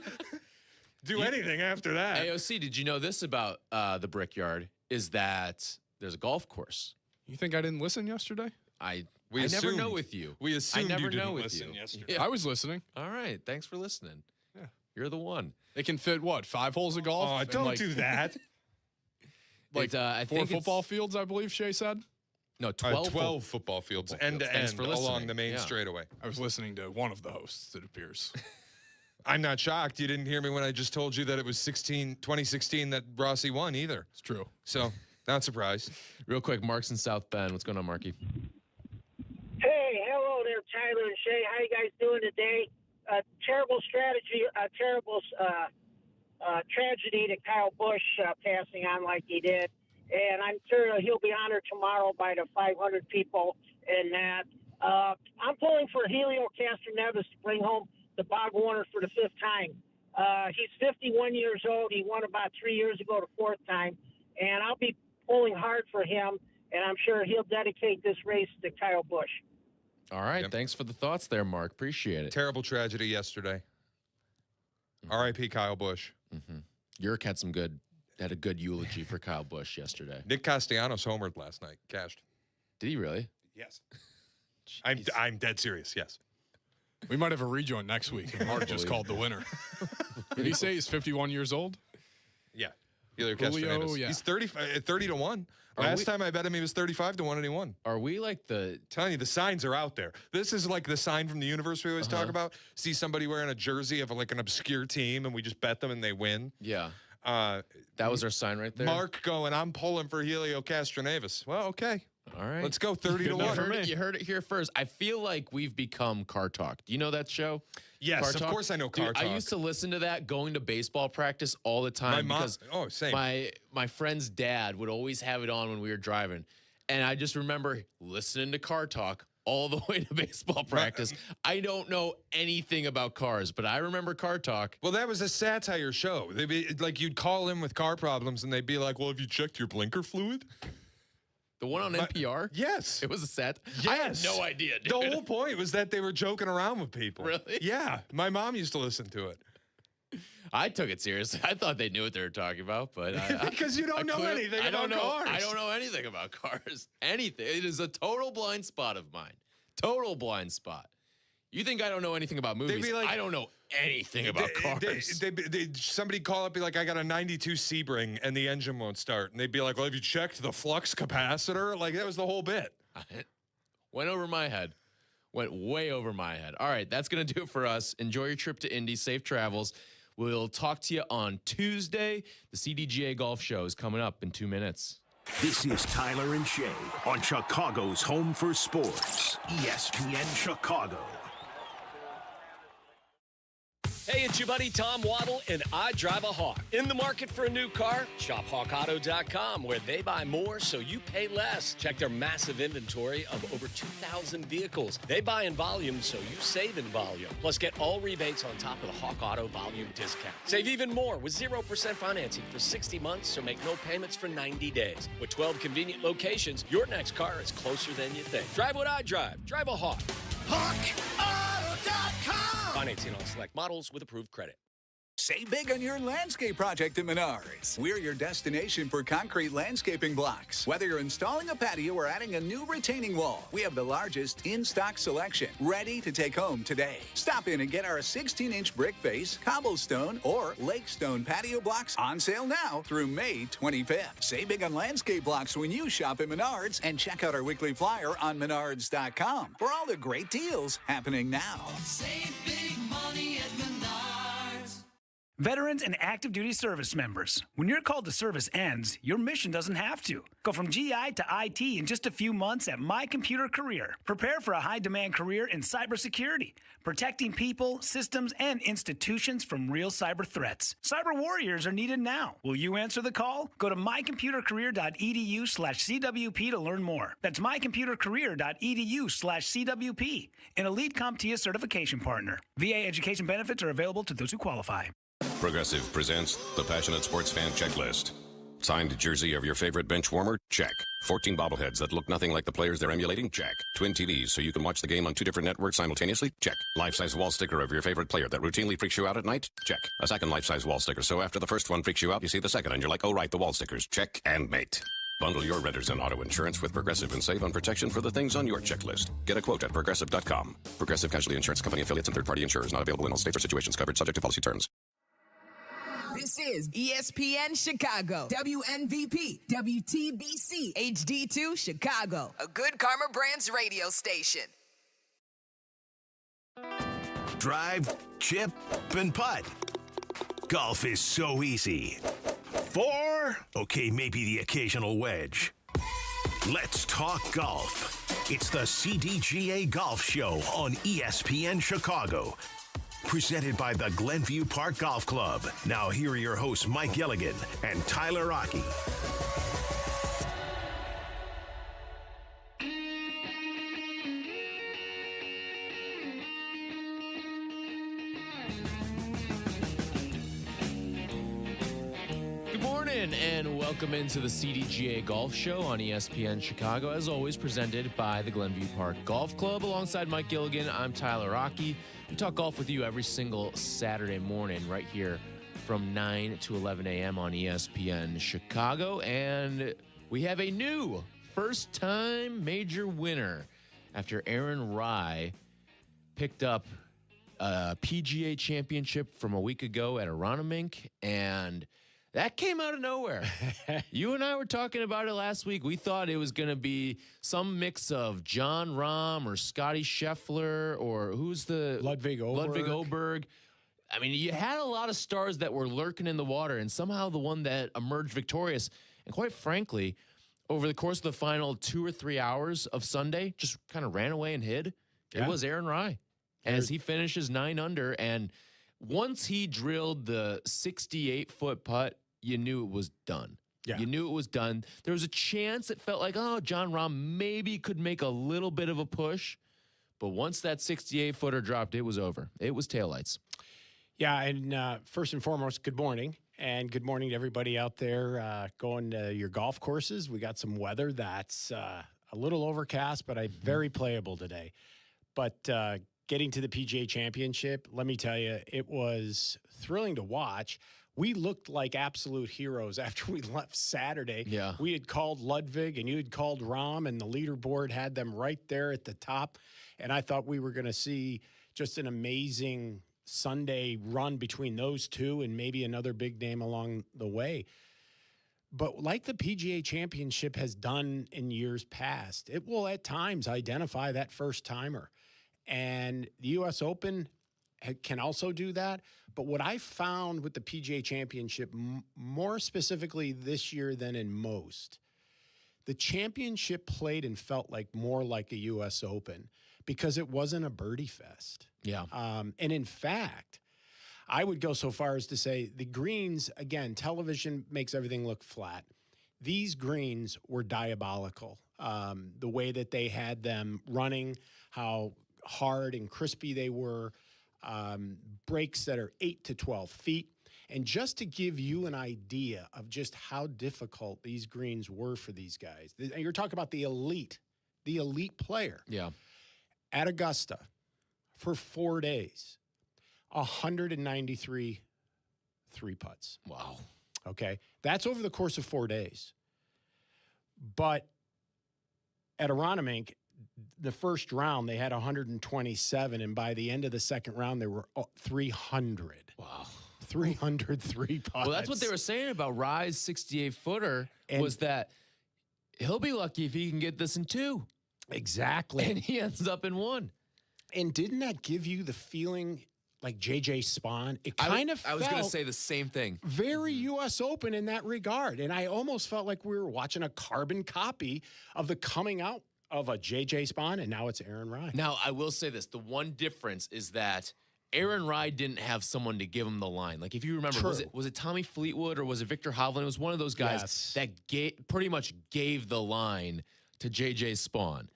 Do anything after that. AOC, did you know this about the Brickyard? Is that there's a golf course. You think I didn't listen yesterday? I never know with you. We assumed I never you didn't know with listen you. yesterday. Yeah. I was listening. All right. Thanks for listening. Yeah. You're the one. They can fit, 5 holes of golf? Oh, don't do that. Like I 4 think football fields, I believe Shea said. No, 12, 12 football fields, end to Thanks end, for listening. along the main straightaway. I was listening to one of the hosts, it appears. I'm not shocked. You didn't hear me when I just told you that it was 2016 that Rossi won either. It's true. So, not surprised. Real quick, Mark's in South Bend. What's going on, Marky? Hey, hello there, Tyler and Shea. How you guys doing today? Terrible strategy, terrible tragedy to Kyle Busch passing on like he did. And I'm sure he'll be honored tomorrow by the 500 people in that. I'm pulling for Helio Castroneves to bring home the Bob Warner for the 5th time. He's 51 years old. He won about 3 years ago the 4th time. And I'll be pulling hard for him, and I'm sure he'll dedicate this race to Kyle Busch. All right. Thanks for the thoughts there, Mark. Appreciate it. Terrible tragedy yesterday. R.I.P. Kyle Busch. Yerk had a good eulogy for Kyle Busch yesterday. Nick Castellanos homered last night. Cashed. Did he really? Yes. I'm dead serious. Yes. We might have a rejoin next week. And Mark just called the winner. Did he say he's 51 years old? Yeah. Julio, yeah. He's 30-1. Last time I bet him he was 35-1 and he won. Are we like telling you, the signs are out there. This is like the sign from the universe we always talk about. See somebody wearing a jersey of like an obscure team and we just bet them and they win. Yeah. That was our sign right there. Mark going, I'm pulling for Helio Castroneves. Well, okay. All right. Let's go 30-1. You heard it here first. I feel like we've become Car Talk. Do you know that show? Yes, Car of Talk? course I know Car Dude, Talk. I used to listen to that going to baseball practice all the time because same. my friend's dad would always have it on when we were driving. And I just remember listening to Car Talk all the way to baseball practice. I don't know anything about cars, but I remember Car Talk. Well, that was a satire show. They'd be like, you'd call in with car problems and they'd be like, well, have you checked your blinker fluid? The one on NPR? Yes. It was a set? Yes. I had no idea, dude. The whole point was that they were joking around with people. Really? Yeah. My mom used to listen to it. I took it seriously. I thought they knew what they were talking about, but because you don't know anything about cars. I don't know anything about cars. Anything. It is a total blind spot of mine. Total blind spot. You think I don't know anything about movies? Be like, I don't know anything about cars. Somebody call up, be like, I got a 92 Sebring and the engine won't start. And they'd be like, well, have you checked the flux capacitor? Like, that was the whole bit. Went over my head. Went way over my head. All right, that's going to do it for us. Enjoy your trip to Indy. Safe travels. We'll talk to you on Tuesday. The CDGA Golf Show is coming up in 2 minutes. This is Tyler and Shea on Chicago's Home for Sports, ESPN Chicago. Hey, it's your buddy Tom Waddle, and I drive a Hawk. In the market for a new car? Shop HawkAuto.com, where they buy more so you pay less. Check their massive inventory of over 2,000 vehicles. They buy in volume so you save in volume. Plus, get all rebates on top of the Hawk Auto volume discount. Save even more with 0% financing for 60 months or make no payments for 90 days. With 12 convenient locations, your next car is closer than you think. Drive what I drive. Drive a Hawk. HawkAuto.com. Financing on select models with approved credit. Save big on your landscape project at Menards. We're your destination for concrete landscaping blocks. Whether you're installing a patio or adding a new retaining wall, we have the largest in-stock selection, ready to take home today. Stop in and get our 16-inch brick face, cobblestone, or lake stone patio blocks on sale now through May 25th. Save big on landscape blocks when you shop at Menards, and check out our weekly flyer on menards.com for all the great deals happening now. Save big money at Menards. Veterans and active duty service members, when your call to service ends, your mission doesn't have to. Go from GI to IT in just a few months at My Computer Career. Prepare for a high-demand career in cybersecurity, protecting people, systems, and institutions from real cyber threats. Cyber warriors are needed now. Will you answer the call? Go to mycomputercareer.edu/CWP to learn more. That's mycomputercareer.edu/CWP, an elite CompTIA certification partner. VA education benefits are available to those who qualify. Progressive presents the Passionate Sports Fan Checklist. Signed jersey of your favorite bench warmer? Check. 14 bobbleheads that look nothing like the players they're emulating? Check. Twin TVs so you can watch the game on 2 different networks simultaneously? Check. Life-size wall sticker of your favorite player that routinely freaks you out at night? Check. A second life-size wall sticker so after the first one freaks you out, you see the second and you're like, oh right, the wall stickers. Check and mate. Bundle your renters and auto insurance with Progressive and save on protection for the things on your checklist. Get a quote at Progressive.com. Progressive Casualty Insurance Company affiliates and third-party insurers not available in all states or situations covered subject to policy terms. This is ESPN Chicago, WNVP, WTBC, HD2 Chicago, a Good Karma Brands radio station. Drive, chip, and putt. Golf is so easy. 4? Okay, maybe the occasional wedge. Let's talk golf. It's the CDGA Golf Show on ESPN Chicago. Presented by the Glenview Park Golf Club. Now here are your hosts, Mike Gilligan and Tyler Rocky. Good morning and welcome into the CDGA Golf Show on ESPN Chicago. As always, presented by the Glenview Park Golf Club. Alongside Mike Gilligan, I'm Tyler Rocky. We talk golf with you every single Saturday morning right here from 9 to 11 a.m. on ESPN Chicago. And we have a new first-time major winner after Aaron Rai picked up a PGA championship from a week ago at Aronimink, and that came out of nowhere. You and I were talking about it last week. We thought it was going to be some mix of John Rahm or Scotty Scheffler or who's the Ludwig Oberg. I mean, you had a lot of stars that were lurking in the water, and somehow the one that emerged victorious, and quite frankly, over the course of the final 2 or 3 hours of Sunday, just kind of ran away and hid. Yeah. It was Aaron Rai as he finishes 9 under, and once he drilled the 68-foot putt, you knew it was done. Yeah. You knew it was done. There was a chance it felt like, oh, John Rahm maybe could make a little bit of a push. But once that 68-footer dropped, it was over. It was taillights. Yeah, and first and foremost, good morning. And good morning to everybody out there going to your golf courses. We got some weather that's a little overcast, but very playable today. But getting to the PGA Championship, let me tell you, it was thrilling to watch. We looked like absolute heroes after we left Saturday. Yeah. We had called Ludwig and you had called Rahm, and the leaderboard had them right there at the top. And I thought we were going to see just an amazing Sunday run between those two and maybe another big name along the way. But like the PGA Championship has done in years past, it will at times identify that first timer. And the U.S. Open can also do that. But what I found with the PGA Championship, more specifically this year than in most, the championship played and felt like more like a U.S. Open because it wasn't a birdie fest. Yeah. And in fact, I would go so far as to say the greens, again, television makes everything look flat. These greens were diabolical. The way that they had them running, how hard and crispy they were, breaks that are 8 to 12 feet. And just to give you an idea of just how difficult these greens were for these guys, and you're talking about the elite player. Yeah. At Augusta for 4 days, 193 3 putts. Wow. Okay. That's over the course of 4 days. But at Aronimink, the first round, they had 127. And by the end of the second round, they were 300. Wow. 303 putts. Well, that's what they were saying about Rye's 68-footer was that he'll be lucky if he can get this in 2. Exactly. And he ends up in 1. And didn't that give you the feeling like J.J. Spawn? It kind of I was going to say the same thing. Very U.S. Open in that regard. And I almost felt like we were watching a carbon copy of the coming out of a J.J. Spawn, and now it's Aaron Rye. Now, I will say this. The one difference is that Aaron Rye didn't have someone to give him the line. Like, if you remember, was it Tommy Fleetwood or was it Victor Hovland? It was one of those guys that pretty much gave the line to J.J. Spawn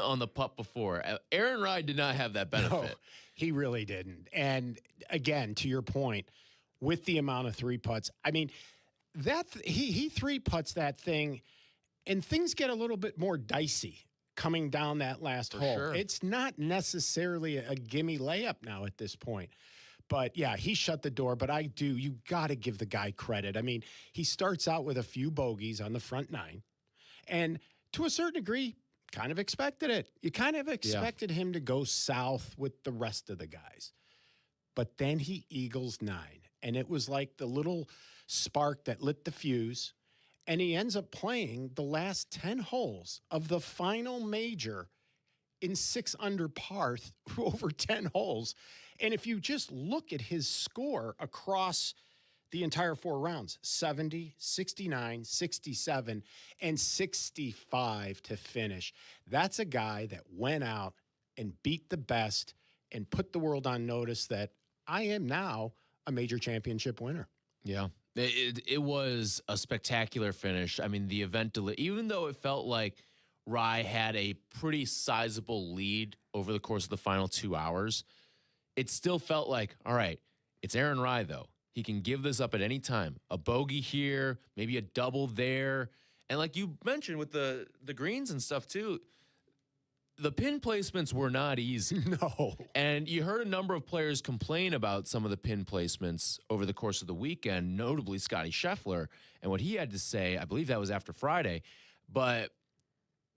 on the putt before. Aaron Rye did not have that benefit. No, he really didn't. And again, to your point, with the amount of 3 putts, I mean, he 3 putts that thing, and things get a little bit more dicey coming down that last hole. Sure. It's not necessarily a gimme layup now at this point. But yeah, he shut the door. But you got to give the guy credit. I mean, he starts out with a few bogeys on the front 9, and to a certain degree, kind of expected it. You kind of expected him to go south with the rest of the guys. But then he eagles 9, and it was like the little spark that lit the fuse, and he ends up playing the last 10 holes of the final major in 6 under par over 10 holes. And if you just look at his score across the entire 4 rounds, 70, 69, 67, and 65 to finish. That's a guy that went out and beat the best and put the world on notice that I am now a major championship winner. Yeah. It was a spectacular finish. I mean, the event, even though it felt like Rye had a pretty sizable lead over the course of the final 2 hours, it still felt like, all right, it's Aaron Rye, though. He can give this up at any time. A bogey here, maybe a double there. And like you mentioned with the greens and stuff too, the pin placements were not easy. No. And you heard a number of players complain about some of the pin placements over the course of the weekend, notably Scotty Scheffler, and what he had to say. I believe that was after Friday. But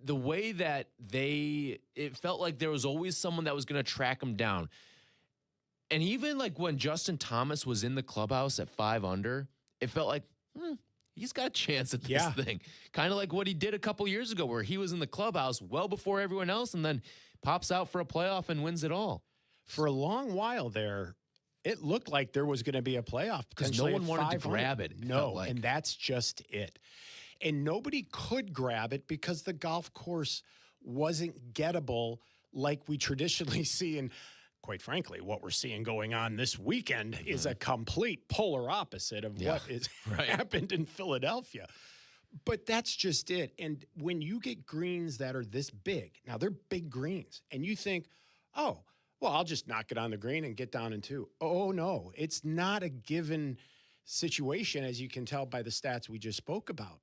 the way that it felt like there was always someone that was going to track him down. And even like when Justin Thomas was in the clubhouse at 5 under, it felt like, he's got a chance at this thing. Kind of like what he did a couple years ago where he was in the clubhouse well before everyone else and then pops out for a playoff and wins it all. For a long while there, it looked like there was going to be a playoff. Because no one wanted to grab it. No, and that's just it. And nobody could grab it because the golf course wasn't gettable like we traditionally see in, quite frankly, what we're seeing going on this weekend is a complete polar opposite of what is happened in Philadelphia. But that's just it. And when you get greens that are this big, now they're big greens, and you think, oh, well, I'll just knock it on the green and get down in 2. Oh, no, it's not a given situation, as you can tell by the stats we just spoke about.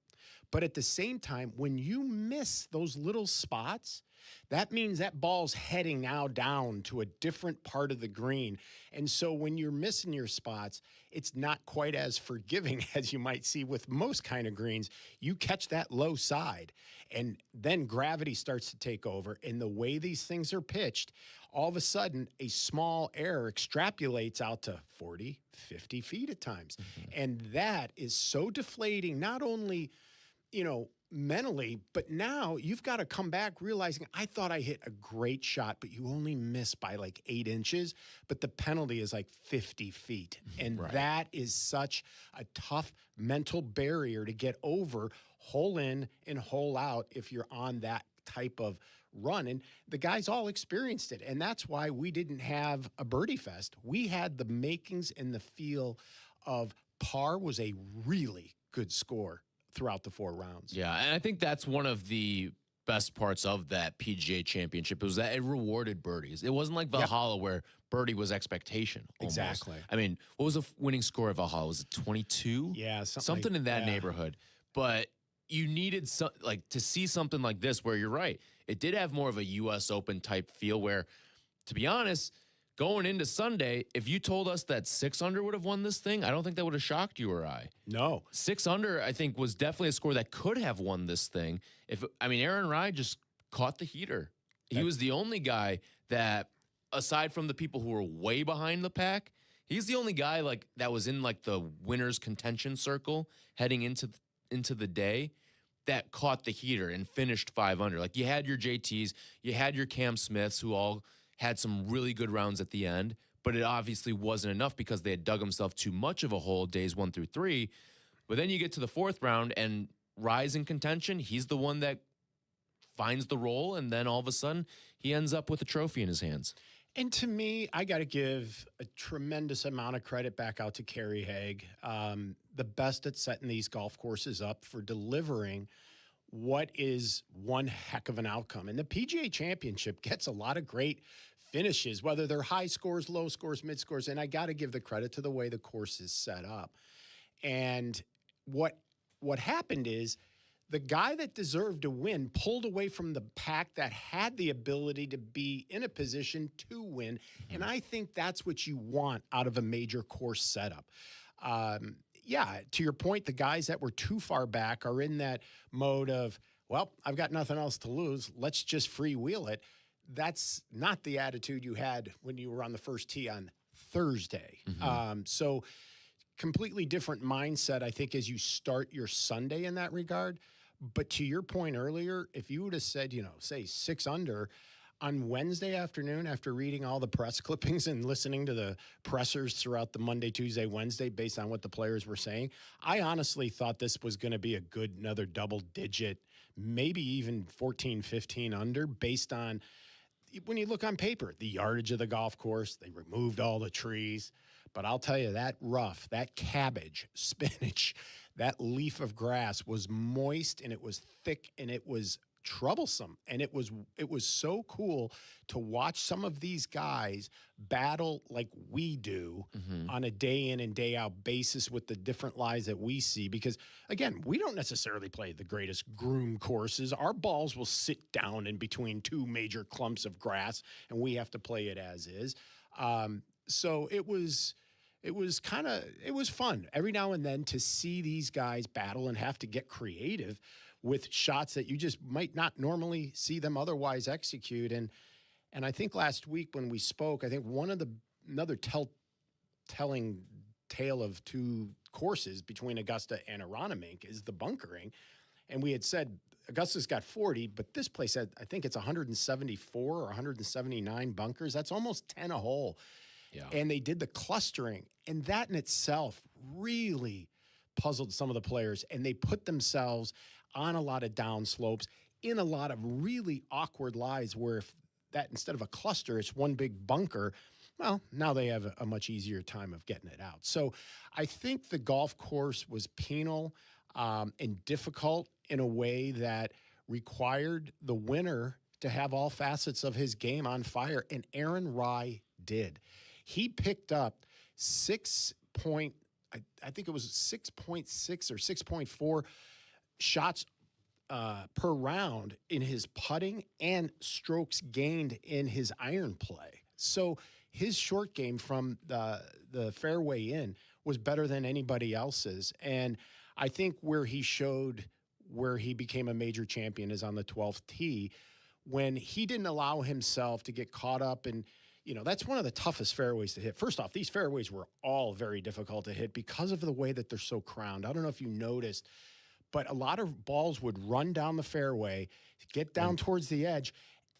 But at the same time, when you miss those little spots, that means that ball's heading now down to a different part of the green. And so when you're missing your spots, it's not quite as forgiving as you might see with most kind of greens. You catch that low side, and then gravity starts to take over. And the way these things are pitched, all of a sudden, a small error extrapolates out to 40, 50 feet at times. And that is so deflating, not only mentally, but now you've got to come back realizing I thought I hit a great shot, but you only missed by like 8 inches, but the penalty is like 50 feet. And that is such a tough mental barrier to get over, hole in and hole out if you're on that type of run. And the guys all experienced it. And that's why we didn't have a birdie fest. We had the makings and the feel of par was a really good score throughout the 4 rounds. Yeah, and I think that's one of the best parts of that PGA Championship was that it rewarded birdies. It wasn't like Valhalla where birdie was expectation. Almost. Exactly. I mean, what was the winning score of Valhalla? Was it 22? Yeah, something in that neighborhood. But you needed to see something like this where you're right. It did have more of a U.S. Open type feel where, to be honest, going into Sunday, if you told us that 6 under would have won this thing, I don't think that would have shocked you or I. No. 6 under, I think, was definitely a score that could have won this thing. Aaron Rye just caught the heater. He was the only guy that, aside from the people who were way behind the pack, he's the only guy like that was in like the winner's contention circle heading into the day that caught the heater and finished 5 under. Like you had your JTs, you had your Cam Smiths who all had some really good rounds at the end, but it obviously wasn't enough because they had dug themselves too much of a hole days 1 through 3. But then you get to the 4th round and Rye's in contention. He's the one that finds the roll, and then all of a sudden he ends up with a trophy in his hands. And to me, I got to give a tremendous amount of credit back out to Kerry Haig, the best at setting these golf courses up for delivering what is one heck of an outcome. And the PGA Championship gets a lot of great finishes, whether they're high scores, low scores, mid scores. And I got to give the credit to the way the course is set up. And what happened is the guy that deserved to win pulled away from the pack that had the ability to be in a position to win. And I think that's what you want out of a major course setup. Yeah, to your point, the guys that were too far back are in that mode of, well, I've got nothing else to lose. Let's just freewheel it. That's not the attitude you had when you were on the first tee on Thursday. So completely different mindset, I think, as you start your Sunday in that regard. But to your point earlier, if you would have said, say 6 under on Wednesday afternoon after reading all the press clippings and listening to the pressers throughout the Monday, Tuesday, Wednesday, based on what the players were saying, I honestly thought this was going to be another double digit, maybe even 14, 15 under based on, when you look on paper, the yardage of the golf course, they removed all the trees. But I'll tell you, that rough, that cabbage, spinach, that leaf of grass was moist and it was thick and it was troublesome. And it was so cool to watch some of these guys battle like we do on a day in and day out basis with the different lies that we see. Because again, we don't necessarily play the greatest groom courses. Our balls will sit down in between 2 major clumps of grass and we have to play it as is. So it was fun every now and then to see these guys battle and have to get creative with shots that you just might not normally see them otherwise execute. And I think last week when we spoke, I think another telling tale of 2 courses between Augusta and Aronimink is the bunkering. And we had said Augusta's got 40, but this place had, I think it's 174 or 179 bunkers. That's almost 10 a hole. Yeah. And they did the clustering, and that in itself really puzzled some of the players, and they put themselves on a lot of down slopes in a lot of really awkward lies where if that instead of a cluster, it's one big bunker, well, now they have a much easier time of getting it out. So I think the golf course was penal and difficult in a way that required the winner to have all facets of his game on fire, and Aaron Rye did. He picked up I think it was 6.6 or 6.4 shots per round in his putting and strokes gained in his iron play. So his short game from the fairway in was better than anybody else's. And I think where he became a major champion is on the 12th tee when he didn't allow himself to get caught up in, that's one of the toughest fairways to hit. First off, these fairways were all very difficult to hit because of the way that they're so crowned. I don't know if you noticed, but a lot of balls would run down the fairway, get down towards the edge,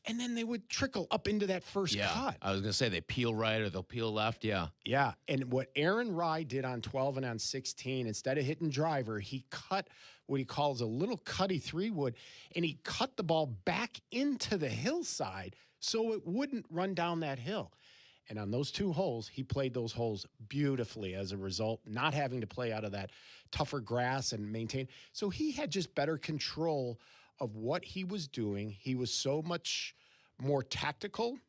and then they would trickle up into that first cut. I was going to say they peel right or they'll peel left. Yeah. Yeah. And what Aaron Rye did on 12 and on 16, instead of hitting driver, he cut what he calls a little cutty 3-wood, and he cut the ball back into the hillside so it wouldn't run down that hill. And on those 2 holes, he played those holes beautifully as a result, not having to play out of that tougher grass and maintain. So he had just better control of what he was doing. He was so much more tactical,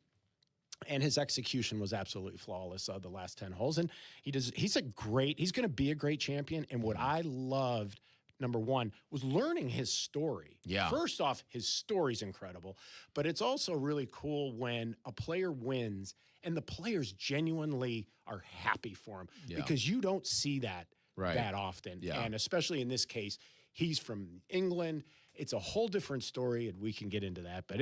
and his execution was absolutely flawless the last 10 holes. And he's going to be a great champion. And what I loved, number one, was learning his story. Yeah. First off, his story's incredible, but it's also really cool when a player wins and the players genuinely are happy for him because you don't see that that often. Yeah. And especially in this case, he's from England. It's a whole different story, and we can get into that. But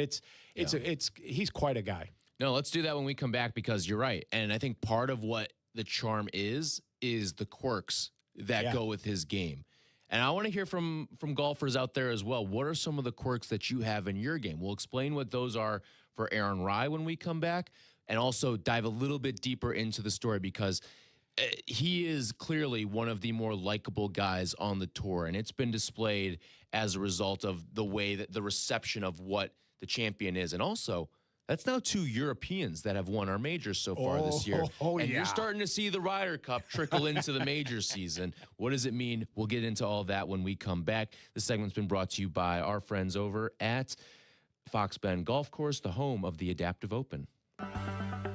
he's quite a guy. No, let's do that when we come back because you're right. And I think part of what the charm is the quirks that go with his game. And I want to hear from golfers out there as well. What are some of the quirks that you have in your game? We'll explain what those are for Aaron Rai when we come back, and also dive a little bit deeper into the story because he is clearly one of the more likable guys on the tour, and it's been displayed as a result of the way that the reception of what the champion is. And also, that's now 2 Europeans that have won our majors so far this year. And you're starting to see the Ryder Cup trickle into the major season. What does it mean? We'll get into all that when we come back. This segment's been brought to you by our friends over at Fox Bend Golf Course, the home of the Adaptive Open.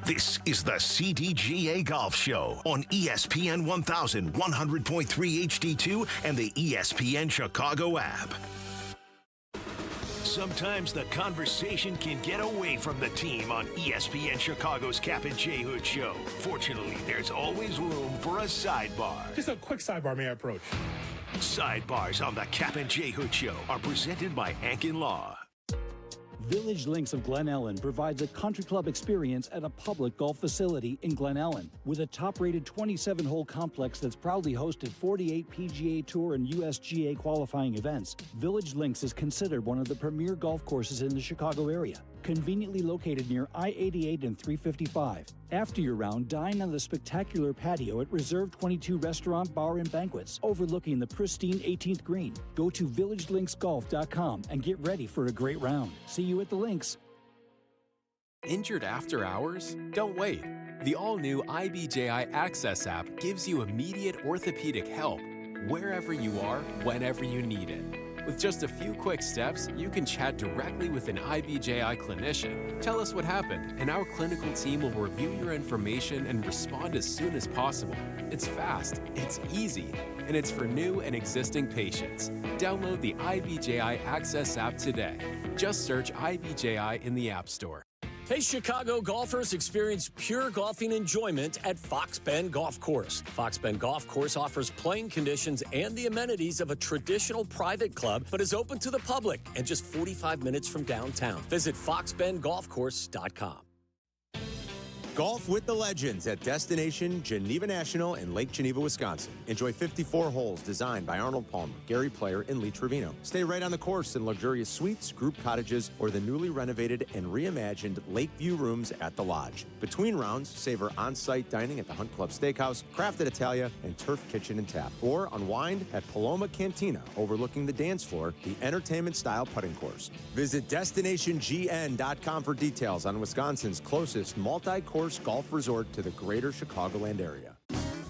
This is the CDGA Golf Show on ESPN 1100.3 HD2 and the ESPN Chicago app. Sometimes the conversation can get away from the team on ESPN Chicago's Cap and J Hood Show. Fortunately, there's always room for a sidebar. Just a quick sidebar, may I approach? Sidebars on the Cap and J Hood Show are presented by Ankin Law. Village Links of Glen Ellen provides a country club experience at a public golf facility in Glen Ellen. With a top-rated 27-hole complex that's proudly hosted 48 PGA Tour and USGA qualifying events, Village Links is considered one of the premier golf courses in the Chicago area. Conveniently located near I-88 and 355. After your round, dine on the spectacular patio at Reserve 22 Restaurant, Bar, and Banquets, overlooking the pristine 18th green. Go to villagelinksgolf.com and get ready for a great round. See you at the links. Injured after hours? Don't wait. The all-new IBJI Access app gives you immediate orthopedic help wherever you are, whenever you need it. With just a few quick steps, you can chat directly with an IBJI clinician. Tell us what happened, and our clinical team will review your information and respond as soon as possible. It's fast, it's easy, and it's for new and existing patients. Download the IBJI Access app today. Just search IBJI in the App Store. Hey, Chicago golfers, experience pure golfing enjoyment at Fox Bend Golf Course. Fox Bend Golf Course offers playing conditions and the amenities of a traditional private club, but is open to the public and just 45 minutes from downtown. Visit foxbendgolfcourse.com. Golf with the legends at Destination Geneva National in Lake Geneva, Wisconsin. Enjoy 54 holes designed by Arnold Palmer, Gary Player, and Lee Trevino. Stay right on the course in luxurious suites, group cottages, or the newly renovated and reimagined Lakeview rooms at the Lodge. Between rounds, savor on-site dining at the Hunt Club Steakhouse, Craft at Italia, and Turf Kitchen and Tap. Or unwind at Paloma Cantina, overlooking the dance floor, the entertainment-style putting course. Visit DestinationGN.com for details on Wisconsin's closest multi-course golf resort to the greater Chicagoland area.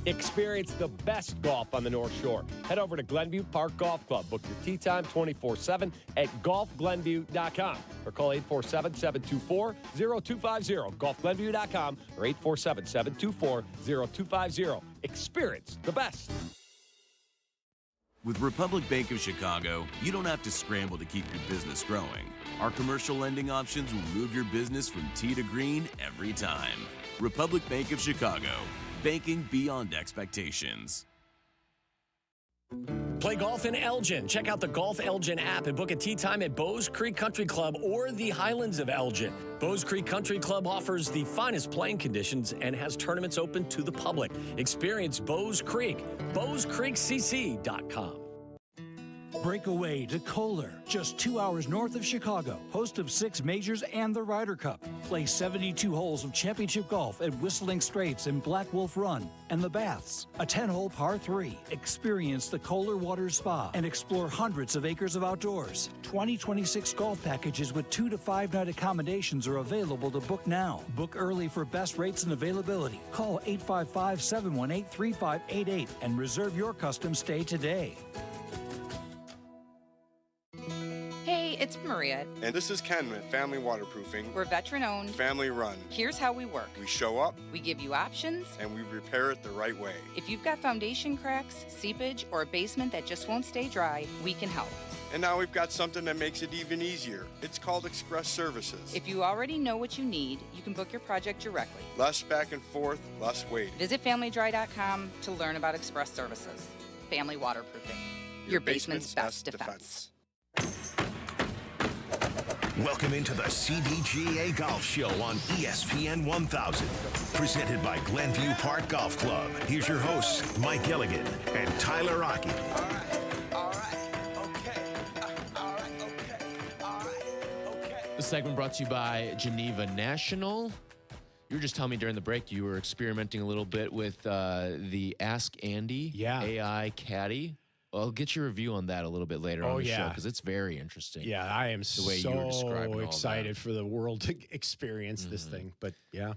Experience the best golf on the North Shore. Head over to Glenview Park Golf Club. Book your tee time 24/7 at golfglenview.com or call 847-724-0250. Golfglenview.com or 847-724-0250. Experience the best. With Republic Bank of Chicago, you don't have to scramble to keep your business growing. Our commercial lending options will move your business from tee to green every time. Republic Bank of Chicago, banking beyond expectations. Play golf in Elgin. Check out the Golf Elgin app and book a tee time at Bowes Creek Country Club or the Highlands of Elgin. Bowes Creek Country Club offers the finest playing conditions and has tournaments open to the public. Experience Bowes Creek. BowesCreekCC.com. Break away to Kohler, just 2 hours north of Chicago, host of 6 majors and the Ryder Cup. Play 72 holes of championship golf at Whistling Straits and Black Wolf Run and the Baths. A 10-hole par 3. Experience the Kohler Water Spa and explore hundreds of acres of outdoors. 2026 golf packages with 2 to 5 night accommodations are available to book now. Book early for best rates and availability. Call 855-718-3588 and reserve your custom stay today. It's Maria. And this is Ken at Family Waterproofing. We're veteran-owned. Family run. Here's how we work. We show up. We give you options. And we repair it the right way. If you've got foundation cracks, seepage, or a basement that just won't stay dry, we can help. And now we've got something that makes it even easier. It's called Express Services. If you already know what you need, you can book your project directly. Less back and forth, less waiting. Visit FamilyDry.com to learn about Express Services. Family Waterproofing. Your basement's best defense. Welcome into the CDGA Golf Show on ESPN 1000. Presented by Glenview Park Golf Club. Here's your hosts, Mike Gilligan and Tyler Rocky. This segment brought to you by Geneva National. You were just telling me during the break you were experimenting a little bit with the Ask Andy AI caddy. I'll get your review on that a little bit later on the show because it's very interesting. Yeah, I am the way you were describing excited for the world to experience this thing. But yeah,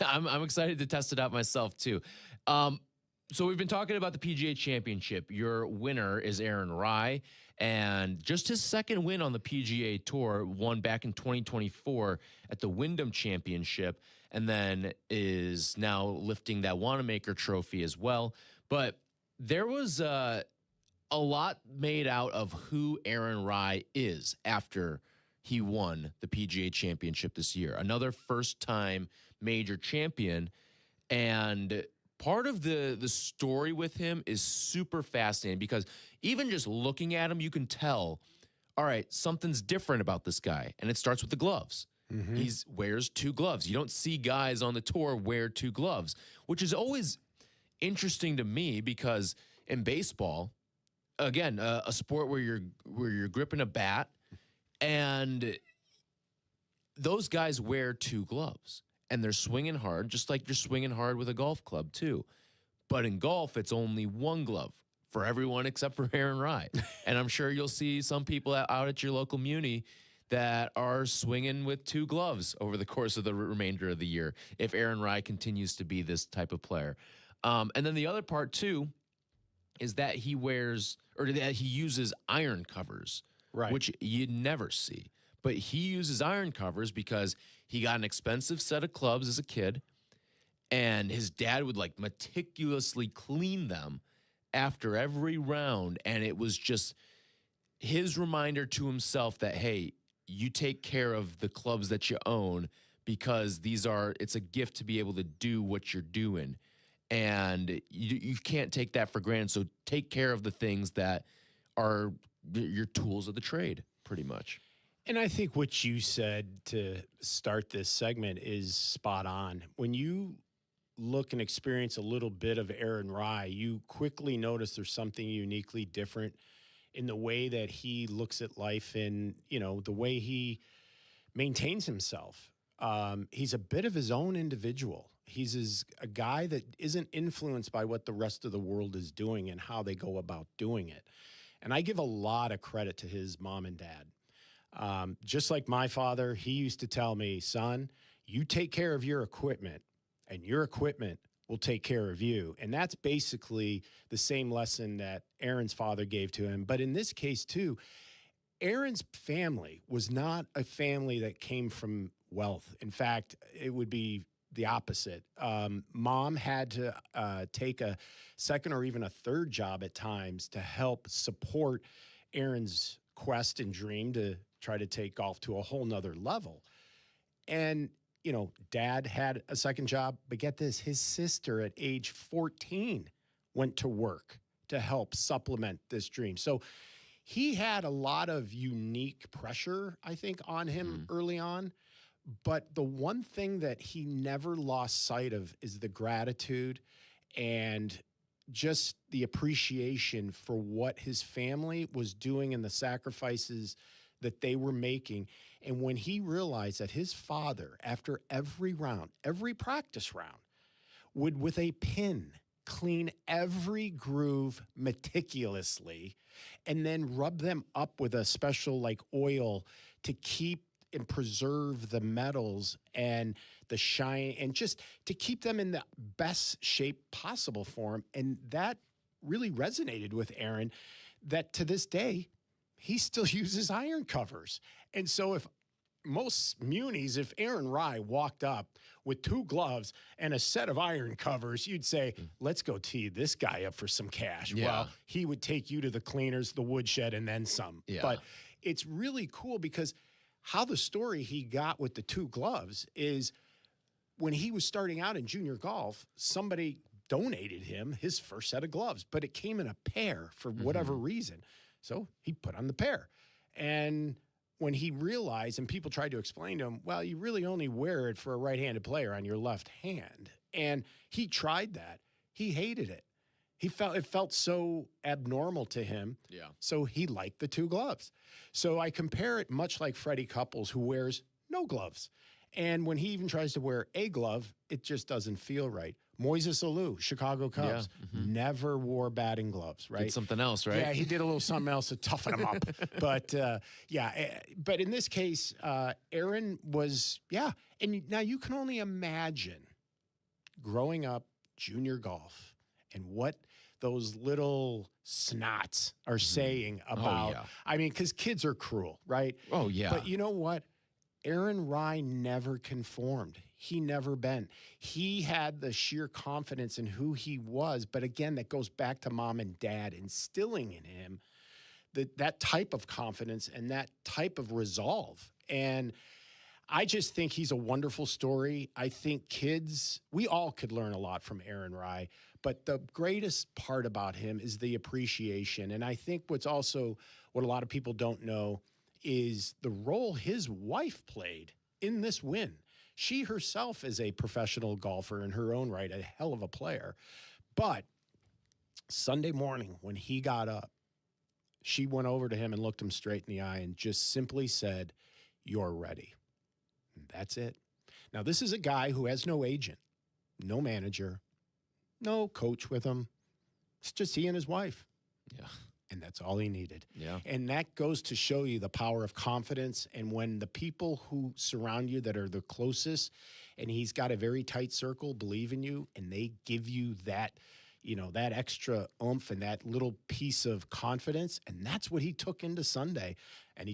I'm excited to test it out myself too. So we've been talking about the PGA Championship. Your winner is Aaron Rai, and just his second win on the PGA Tour, won back in 2024 at the Wyndham Championship, and then is now lifting that Wanamaker Trophy as well. But there was a lot made out of who Aaron Rai is after he won the PGA Championship this year. Another first-time major champion, and part of the story with him is super fascinating because even just looking at him, you can tell, all right, something's different about this guy. And it starts with the gloves. He wears two gloves. You don't see guys on the tour wear two gloves, which is always interesting to me because in baseball, again, a sport where you're gripping a bat, and those guys wear two gloves. And they're swinging hard, just like you're swinging hard with a golf club, too. But in golf, it's only one glove for everyone except for Aaron Rai. And I'm sure you'll see some people out at your local muni that are swinging with two gloves over the course of the remainder of the year if Aaron Rai continues to be this type of player. And then the other part, too, is that he uses iron covers, which you never see. But he uses iron covers because he got an expensive set of clubs as a kid, and his dad would like meticulously clean them after every round. And it was just his reminder to himself that, hey, you take care of the clubs that you own because it's a gift to be able to do what you're doing. And you can't take that for granted. So take care of the things that are your tools of the trade, pretty much. And I think what you said to start this segment is spot on. When you look and experience a little bit of Aaron Rai, you quickly notice there's something uniquely different in the way that he looks at life and, the way he maintains himself. He's a bit of his own individual. He's a guy that isn't influenced by what the rest of the world is doing and how they go about doing it. And I give a lot of credit to his mom and dad. Just like my father, he used to tell me, son, you take care of your equipment and your equipment will take care of you. And that's basically the same lesson that Aaron's father gave to him. But in this case, too, Aaron's family was not a family that came from wealth. In fact, it would be the opposite. Mom had to take a second or even a third job at times to help support Aaron's quest and dream to try to take golf to a whole nother level. And, dad had a second job, but get this, his sister at age 14 went to work to help supplement this dream. So he had a lot of unique pressure, I think, on him early on. But the one thing that he never lost sight of is the gratitude and just the appreciation for what his family was doing and the sacrifices that they were making. And when he realized that his father, after every round, every practice round, would with a pin clean every groove meticulously and then rub them up with a special oil to keep and preserve the metals and the shine and just to keep them in the best shape possible for him. And that really resonated with Aaron, that to this day, he still uses iron covers. And so if most munis, if Aaron Rye walked up with 2 gloves and a set of iron covers, you'd say, let's go tee this guy up for some cash. Yeah. Well, he would take you to the cleaners, the woodshed, and then some. Yeah. But it's really cool because how the story he got with the 2 gloves is when he was starting out in junior golf, somebody donated him his first set of gloves, but it came in a pair for whatever reason. So he put on the pair. And when he realized, and people tried to explain to him, well, you really only wear it for a right-handed player on your left hand. And he tried that. He hated it. It felt so abnormal to him. Yeah. So he liked the 2 gloves. So I compare it much like Freddie Couples, who wears no gloves. And when he even tries to wear a glove, it just doesn't feel right. Moises Alou, Chicago Cubs, never wore batting gloves, right? Did something else, right? Yeah, he did a little something else to toughen him up. But, but in this case, Aaron was, And now you can only imagine growing up junior golf and what those little snots are saying about, I mean, because kids are cruel, right? Oh, yeah. But you know what? Aaron Rye never conformed. He never bent. He had the sheer confidence in who he was. But again, that goes back to mom and dad instilling in him that type of confidence and that type of resolve. And I just think he's a wonderful story. I think kids, we all could learn a lot from Aaron Rye. But the greatest part about him is the appreciation. And I think what a lot of people don't know is the role his wife played in this win. She herself is a professional golfer in her own right, a hell of a player. But Sunday morning when he got up, she went over to him and looked him straight in the eye and just simply said, "You're ready." And that's it. Now, this is a guy who has no agent, no manager, no coach with him. It's just he and his wife. Yeah. And that's all he needed. Yeah. And that goes to show you the power of confidence. And when the people who surround you that are the closest, and he's got a very tight circle, believe in you, and they give you that, that extra oomph and that little piece of confidence. And that's what he took into Sunday. And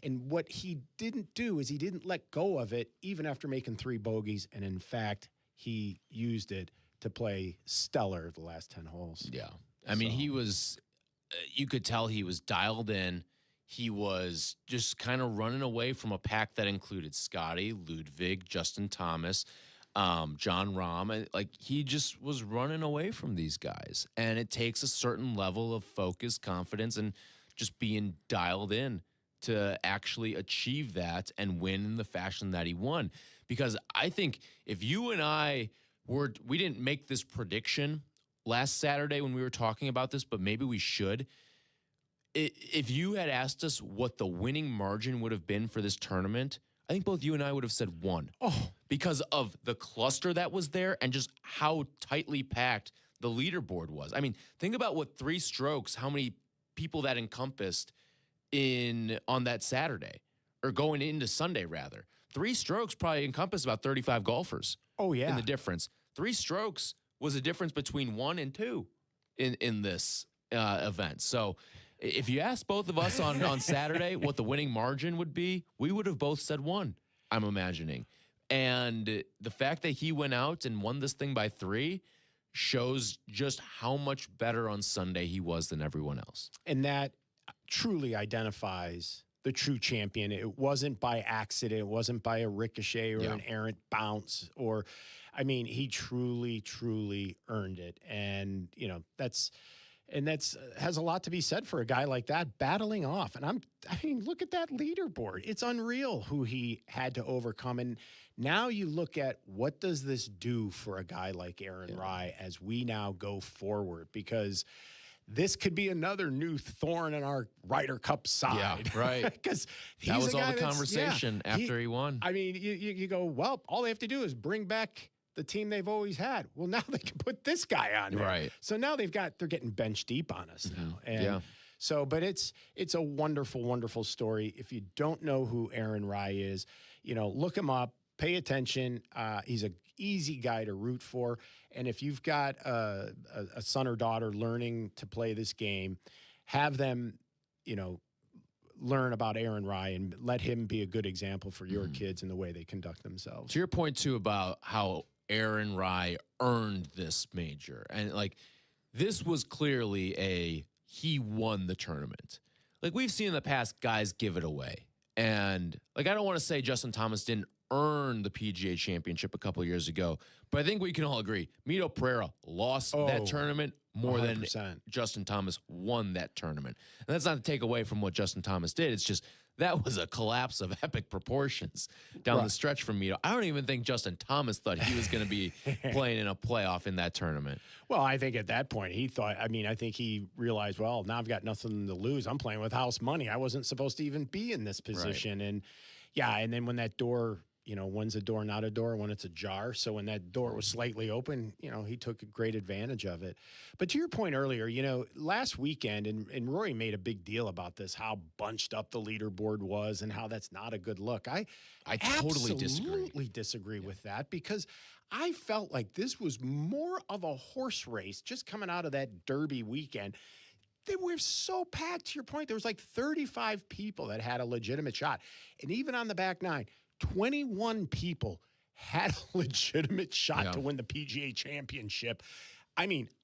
and what he didn't do is he didn't let go of it, even after making 3 bogeys. And in fact, he used it to play stellar the last 10 holes. Yeah. I mean, he was, you could tell he was dialed in. He was just kind of running away from a pack that included Scotty, Ludwig, Justin Thomas, John Rahm. And like, he just was running away from these guys. And it takes a certain level of focus, confidence, and just being dialed in to actually achieve that and win in the fashion that he won. Because I think if you and I we didn't make this prediction last Saturday when we were talking about this, but maybe we should. If you had asked us what the winning margin would have been for this tournament, I think both you and I would have said 1. Oh, because of the cluster that was there and just how tightly packed the leaderboard was. I mean, think about what 3 strokes, how many people that encompassed on that Saturday, or going into Sunday rather. 3 strokes probably encompassed about 35 golfers. Oh, yeah. In the difference. 3 strokes was a difference between 1 and 2 in this event. So if you asked both of us on Saturday what the winning margin would be, we would have both said 1, I'm imagining. And the fact that he went out and won this thing by 3 shows just how much better on Sunday he was than everyone else. And that truly identifies the true champion. It wasn't by accident. It wasn't by a ricochet or an errant bounce he truly, truly earned it. And, that's has a lot to be said for a guy like that battling off. And look at that leaderboard. It's unreal who he had to overcome. And now you look at what does this do for a guy like Aaron Rye as we now go forward, because this could be another new thorn in our Ryder Cup side. Yeah, right. Because that was all the conversation after he won. I mean, you go, well, all they have to do is bring back the team they've always had. Well, now they can put this guy on there. Right. So now they're getting bench deep on us now. And but it's a wonderful, wonderful story. If you don't know who Aaron Rye is, look him up, pay attention. He's an easy guy to root for. And if you've got a son or daughter learning to play this game, have them, learn about Aaron Rye and let him be a good example for your kids in the way they conduct themselves. To your point, too, about how Aaron Rye earned this major. And, this was clearly he won the tournament. We've seen in the past guys give it away. And, I don't want to say Justin Thomas didn't earn the PGA championship a couple years ago, but I think we can all agree Mito Pereira lost that tournament more 100%. Than Justin Thomas won that tournament. And that's not to take away from what Justin Thomas did. It's just that was a collapse of epic proportions down the stretch from Mito. I don't even think Justin Thomas thought he was going to be playing in a playoff in that tournament. Well, I think at that point he thought, I think he realized, well, now I've got nothing to lose. I'm playing with house money. I wasn't supposed to even be in this position. Right. And then when that door, when's a door not a door, when it's ajar. So when that door was slightly open, he took a great advantage of it. But to your point earlier, last weekend, and Rory made a big deal about this, how bunched up the leaderboard was and how that's not a good look. I totally disagree with that, because I felt like this was more of a horse race just coming out of that Derby weekend. They were so packed. To your point, there was 35 people that had a legitimate shot. And even on the back nine, 21 people had a legitimate shot to win the PGA championship.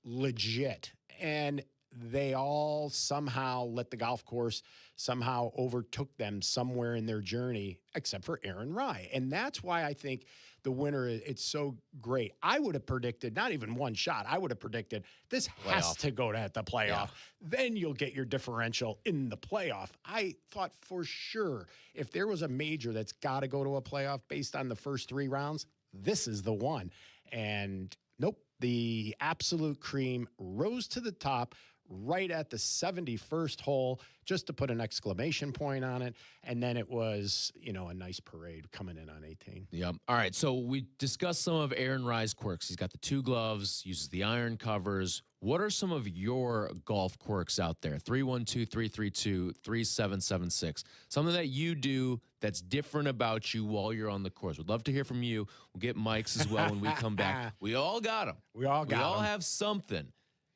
Legit. And they all somehow let the golf course somehow overtook them somewhere in their journey, except for Aaron Rye. And that's why I think the winner, it's so great. I would have predicted not even one shot. I would have predicted this has to go to the playoff. Yeah. Then you'll get your differential in the playoff. I thought for sure if there was a major that's got to go to a playoff based on the first 3 rounds, this is the one. And nope, the absolute cream rose to the top right at the 71st hole, just to put an exclamation point on it. And then it was, a nice parade coming in on 18. Yep. All right. So we discussed some of Aaron Rye's quirks. He's got the 2 gloves, uses the iron covers. What are some of your golf quirks out there? 312-332-3776. Something that you do that's different about you while you're on the course. We'd love to hear from you. We'll get Mike's as well when we come back. We all got them. We all have something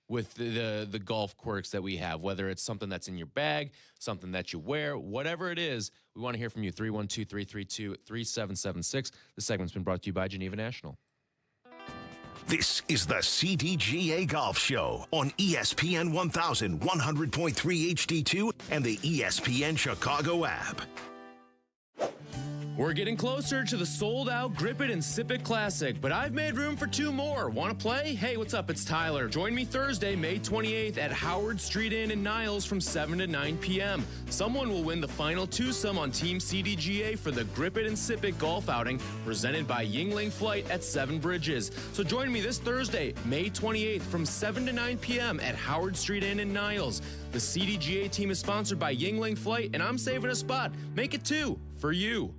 with the golf quirks that we have, whether it's something that's in your bag, something that you wear, whatever it is. We want to hear from you. 312-332-3776. This segment's been brought to you by Geneva National. This is the CDGA Golf Show on ESPN 1100.3 HD2 and the ESPN Chicago app. We're getting closer to the sold-out Grip It and Sip It Classic, but I've made room for 2 more. Want to play? Hey, what's up? It's Tyler. Join me Thursday, May 28th at Howard Street Inn in Niles from 7 to 9 p.m. Someone will win the final twosome on Team CDGA for the Grip It and Sip It golf outing presented by Yingling Flight at 7 Bridges. So join me this Thursday, May 28th from 7 to 9 p.m. at Howard Street Inn in Niles. The CDGA team is sponsored by Yingling Flight, and I'm saving a spot. Make it 2 for you.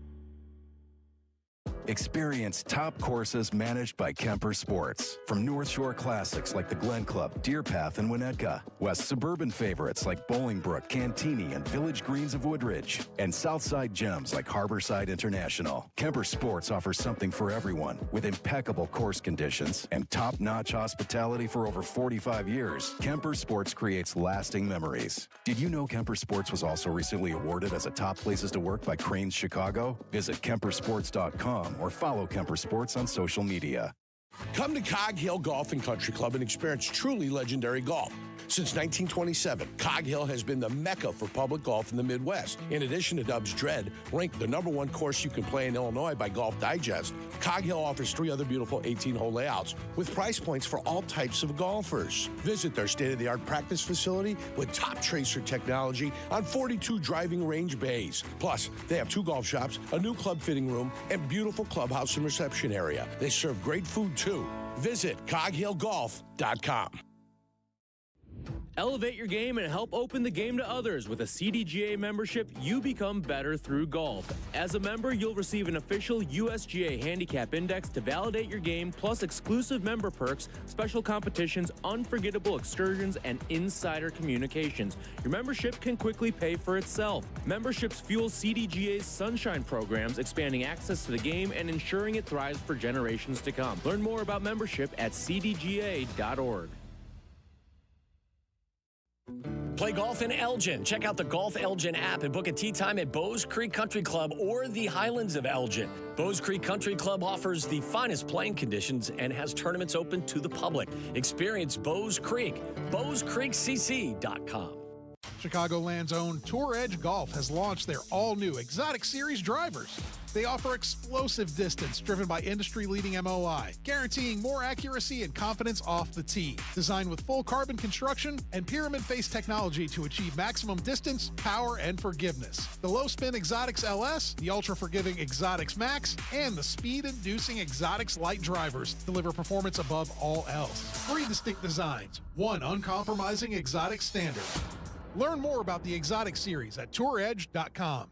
Experience top courses managed by Kemper Sports. From North Shore classics like the Glen Club, Deer Path, and Winnetka, west suburban favorites like Bolingbrook, Cantini, and Village Greens of Woodridge, and Southside gems like Harborside International. Kemper Sports offers something for everyone with impeccable course conditions and top-notch hospitality for over 45 years. Kemper Sports creates lasting memories. Did you know Kemper Sports was also recently awarded as a top places to work by Cranes Chicago? Visit KemperSports.com or follow Kemper Sports on social media. Come to Cog Hill Golf and Country Club and experience truly legendary golf. Since 1927, Cog Hill has been the mecca for public golf in the Midwest. In addition to Dub's Dread, ranked the #1 course you can play in Illinois by Golf Digest, Cog Hill offers 3 other beautiful 18-hole layouts with price points for all types of golfers. Visit their state-of-the-art practice facility with top tracer technology on 42 driving range bays. Plus, they have 2 golf shops, a new club fitting room, and beautiful clubhouse and reception area. They serve great food, too. Visit coghillgolf.com. Elevate your game and help open the game to others. With a CDGA membership, you become better through golf. As a member, you'll receive an official USGA handicap index to validate your game, plus exclusive member perks, special competitions, unforgettable excursions, and insider communications. Your membership can quickly pay for itself. Memberships fuel CDGA's Sunshine programs, expanding access to the game and ensuring it thrives for generations to come. Learn more about membership at cdga.org. Play Play golf in Elgin. Check out the Golf Elgin app and book a tee time at Bowes Creek Country Club or the Highlands of Elgin. Bowes Creek Country Club offers the finest playing conditions and has tournaments open to the public. Experience Bowes Creek. BowesCreekCC.com. Chicagoland's own Tour Edge Golf has launched their all-new Exotic Series drivers. They offer explosive distance driven by industry-leading MOI, guaranteeing more accuracy and confidence off the tee. Designed with full carbon construction and pyramid face technology to achieve maximum distance, power, and forgiveness. The low-spin Exotics LS, the ultra-forgiving Exotics Max, and the speed-inducing Exotics Light drivers deliver performance above all else. 3 distinct designs, 1 uncompromising Exotic standard. Learn more about the Exotic Series at touredge.com.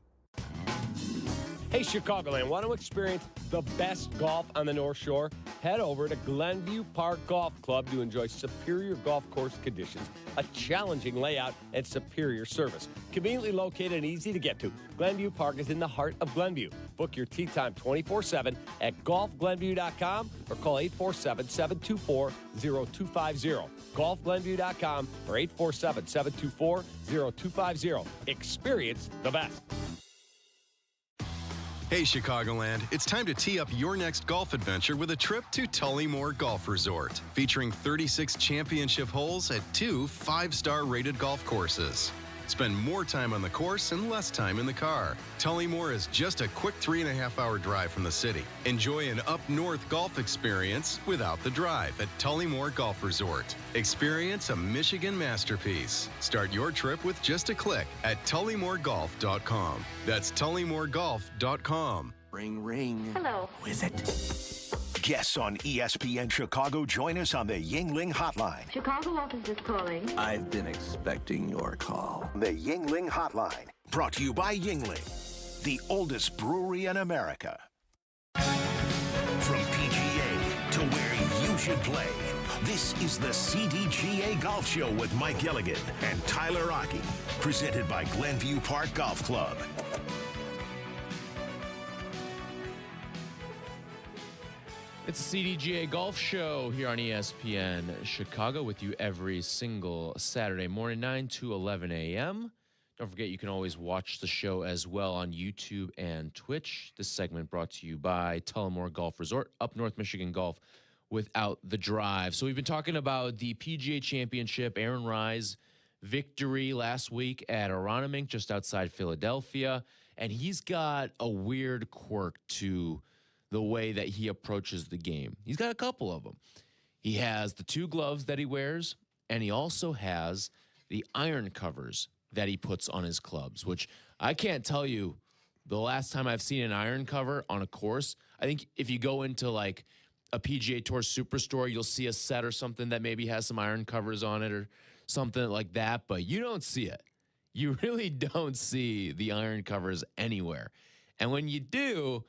Hey, Chicagoland, want to experience the best golf on the North Shore? Head over to Glenview Park Golf Club to enjoy superior golf course conditions, a challenging layout, and superior service. Conveniently located and easy to get to, Glenview Park is in the heart of Glenview. Book your tee time 24/7 at golfglenview.com or call 847-724-0250. golfglenview.com or 847-724-0250. Experience the best. Hey, Chicagoland, it's time to tee up your next golf adventure with a trip to Tullymore Golf Resort, featuring 36 championship holes at 2 5-star rated golf courses. Spend more time on the course and less time in the car. Tullymore is just a quick 3.5-hour drive from the city. Enjoy an up-north golf experience without the drive at Tullymore Golf Resort. Experience a Michigan masterpiece. Start your trip with just a click at tullymoregolf.com. That's tullymoregolf.com. Ring, ring. Hello. Who is it? Guests on ESPN Chicago join us on the Yingling Hotline. Chicago office is calling. I've been expecting your call. The Yingling Hotline, brought to you by Yingling, the oldest brewery in America. From PGA to where you should play, this is the CDGA Golf Show with Mike Gilligan and Tyler Aki, presented by Glenview Park Golf Club. It's the CDGA Golf Show here on ESPN Chicago with you every single Saturday morning, 9 to 11 a.m. Don't forget, you can always watch the show as well on YouTube and Twitch. This segment brought to you by Tullamore Golf Resort, up North Michigan golf without the drive. So we've been talking about the PGA Championship, Aaron Rise victory last week at Aronimink just outside Philadelphia. And he's got a weird quirk to the way that he approaches the game. He's got a couple of them. He has the 2 gloves that he wears, and he also has the iron covers that he puts on his clubs, which I can't tell you the last time I've seen an iron cover on a course. I think if you go into like a PGA Tour Superstore, you'll see a set or something that maybe has some iron covers on it or something like that, but you don't see it. You really don't see the iron covers anywhere. And when you do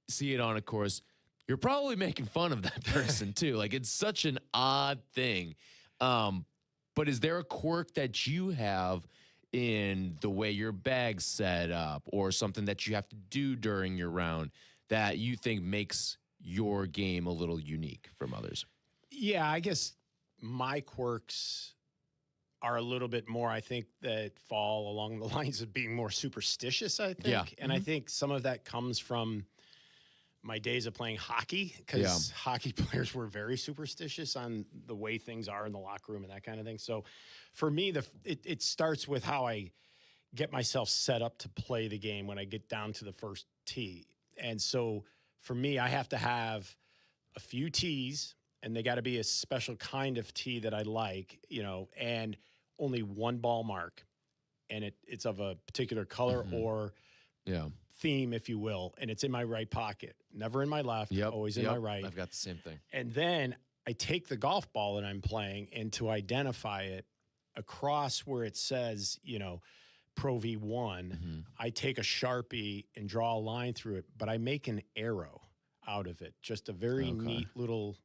see it on a course, you're probably making fun of that person too. Like, it's such an odd thing. But is there a quirk that you have in the way your bag's set up or something that you have to do during your round that you think makes your game a little unique from others? Yeah, I guess my quirks are a little bit more, I think, that fall along the lines of being more superstitious, I think. Yeah. And I think some of that comes from my days of playing hockey, because hockey players were very superstitious on the way things are in the locker room and that kind of thing. So for me, it starts with how I get myself set up to play the game when I get down to the first tee. And so for me, I have to have a few tees, and they got to be a special kind of tee that I like, and only one ball mark. And it's of a particular color or theme, if you will, and it's in my right pocket, never in my left, always in my right. I've got the same thing. And then I take the golf ball that I'm playing, and to identify it across where it says, Pro V1, I take a Sharpie and draw a line through it, but I make an arrow out of it, just a very neat little,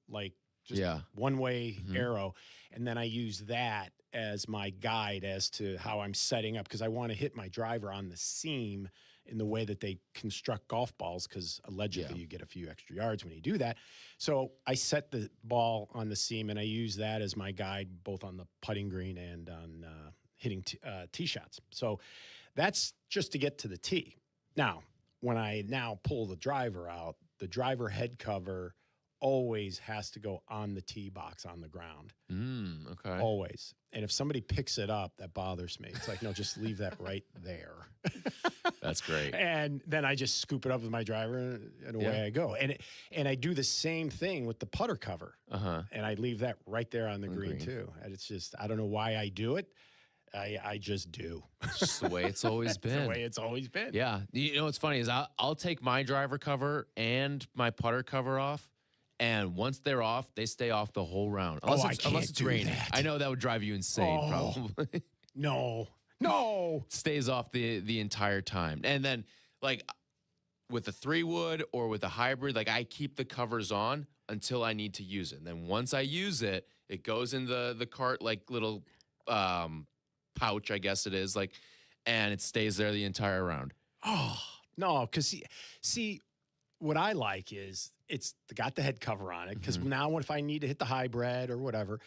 one-way arrow. And then I use that as my guide as to how I'm setting up, because I want to hit my driver on the seam in the way that they construct golf balls, because allegedly you get a few extra yards when you do that. So I set the ball on the seam, and I use that as my guide both on the putting green and on hitting tee shots. So that's just to get to the tee. Now, when I now pull the driver out, the driver head cover always has to go on the tee box on the ground. Okay. Always. And if somebody picks it up, that bothers me. It's like, no, just leave that right there. That's great. And then I just scoop it up with my driver and away I go. And I do the same thing with the putter cover. And I leave that right there on the green too. And it's just, I don't know why I do it. I just do. It's just the way it's always been. It's the way it's always been. Yeah. You know what's funny is I'll take my driver cover and my putter cover off. And once they're off, they stay off the whole round. Unless it's raining. That. I know that would drive you insane, probably. No. It stays off the entire time. And then, like, with a 3-wood or with a hybrid, like, I keep the covers on until I need to use it. And then once I use it, it goes in the cart, like, little pouch, I guess it is, like, and it stays there the entire round. Oh, no, because see, what I like is it's got the head cover on it, because now if I need to hit the hybrid or whatever,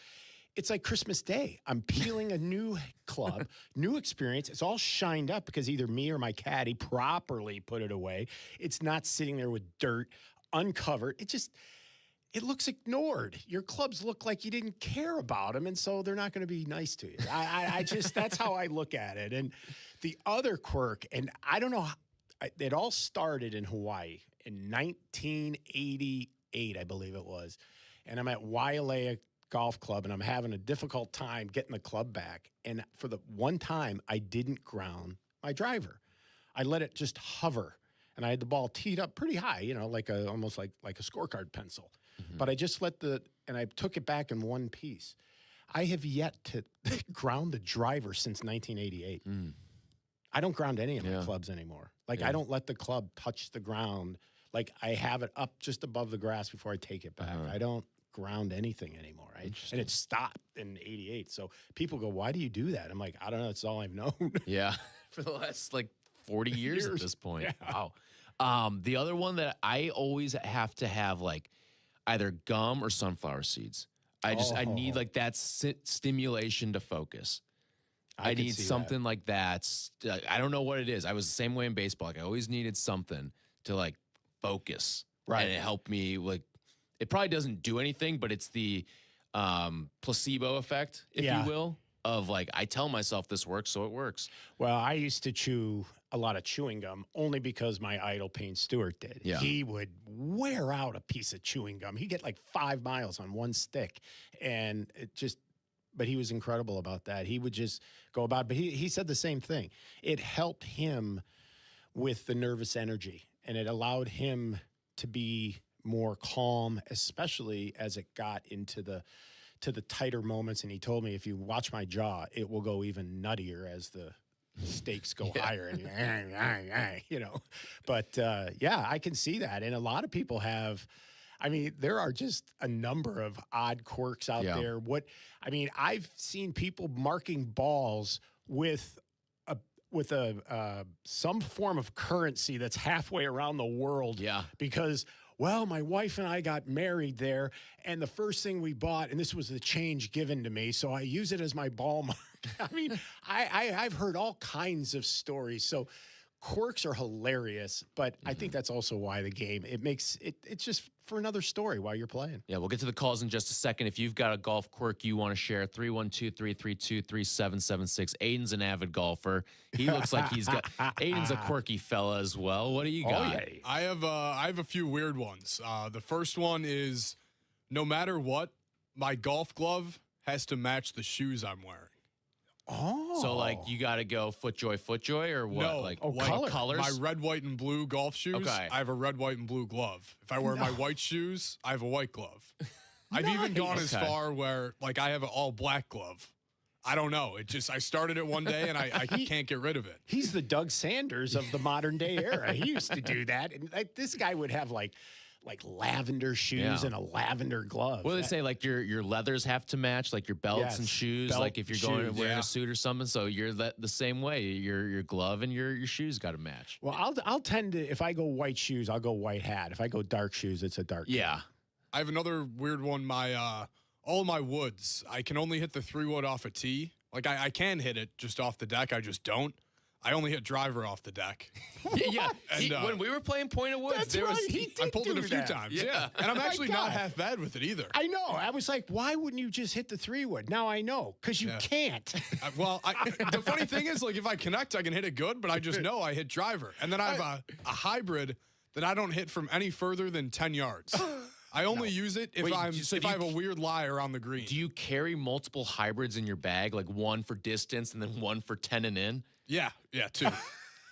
it's like Christmas Day. I'm peeling a new club, new experience. It's all shined up because either me or my caddy properly put it away. It's not sitting there with dirt, uncovered. It looks ignored. Your clubs look like you didn't care about them, and so they're not going to be nice to you. I just, that's how I look at it. And the other quirk, and I don't know, it all started in Hawaii in 1988, I believe it was. And I'm at Wailea Golf Club, and I'm having a difficult time getting the club back. And for the one time, I didn't ground my driver. I let it just hover, and I had the ball teed up pretty high, you know, almost like a scorecard pencil. But I just and I took it back in one piece. I have yet to ground the driver since 1988. I don't ground any of my clubs anymore. Like, I don't let the club touch the ground. Like, I have it up just above the grass before I take it back. I don't ground anything anymore. And it stopped in 88. So people go, why do you do that? I'm like, I don't know. It's all I've known. Yeah. For the last, 40 years at this point. Yeah. Wow. The other one that I always have to have, either gum or sunflower seeds. I need, that stimulation to focus. I need something like that. I don't know what it is. I was the same way in baseball. I always needed something to focus. Right. And it helped me it probably doesn't do anything, but it's the placebo effect, if you will, of I tell myself this works, so it works. Well, I used to chew a lot of chewing gum only because my idol Payne Stewart did. Yeah. He would wear out a piece of chewing gum. He'd get 5 miles on one stick, and but he was incredible about that. He would just go about, but he said the same thing. It helped him with the nervous energy, and it allowed him to be more calm, especially as it got into the tighter moments. And he told me, if you watch my jaw, it will go even nuttier as the stakes go higher, and But I can see that, and a lot of people have. I mean, there are just a number of odd quirks out there. I've seen people marking balls with some form of currency that's halfway around the world. Yeah. Because, well, my wife and I got married there, and the first thing we bought, and this was the change given to me, so I use it as my ball mark. I've heard all kinds of stories. So quirks are hilarious, but I think that's also why the game, it's just for another story while you're playing. Yeah, we'll get to the calls in just a second. If you've got a golf quirk you want to share, 312-332-3776. Aiden's an avid golfer. He looks like he's got, Aiden's a quirky fella as well. What do you got? Oh, yeah. I have a few weird ones. The first one is, no matter what, my golf glove has to match the shoes I'm wearing. Oh. So, you got to go FootJoy, or what? No, colors? My red, white, and blue golf shoes, okay. I have a red, white, and blue glove. If I wear my white shoes, I have a white glove. I've even gone as far where, I have an all-black glove. I don't know. I started it one day, and I can't get rid of it. He's the Doug Sanders of the modern day era. He used to do that. And this guy would have, lavender shoes and a lavender glove. What do they say? Your leathers have to match, your belts and shoes. If you're going and wearing a suit or something, so you're the same way. Your glove and your shoes got to match. Well, I'll tend to, if I go white shoes, I'll go white hat. If I go dark shoes, it's a dark hat. I have another weird one. All my woods, I can only hit the 3-wood off a tee, Like, I can hit it just off the deck. I just don't. I only hit driver off the deck. Yeah. And, when we were playing Point of Woods, I pulled it a few times. Yeah. And I'm actually not half bad with it either. I know. I was like, why wouldn't you just hit the 3-wood? Now I know, because you can't. The funny thing is, like, if I connect, I can hit it good, but I just know I hit driver. And then I have a hybrid that I don't hit from any further than 10 yards. I only use it if I have a weird lie around the green. Do you carry multiple hybrids in your bag, like one for distance and then one for 10 and in? Yeah, 2.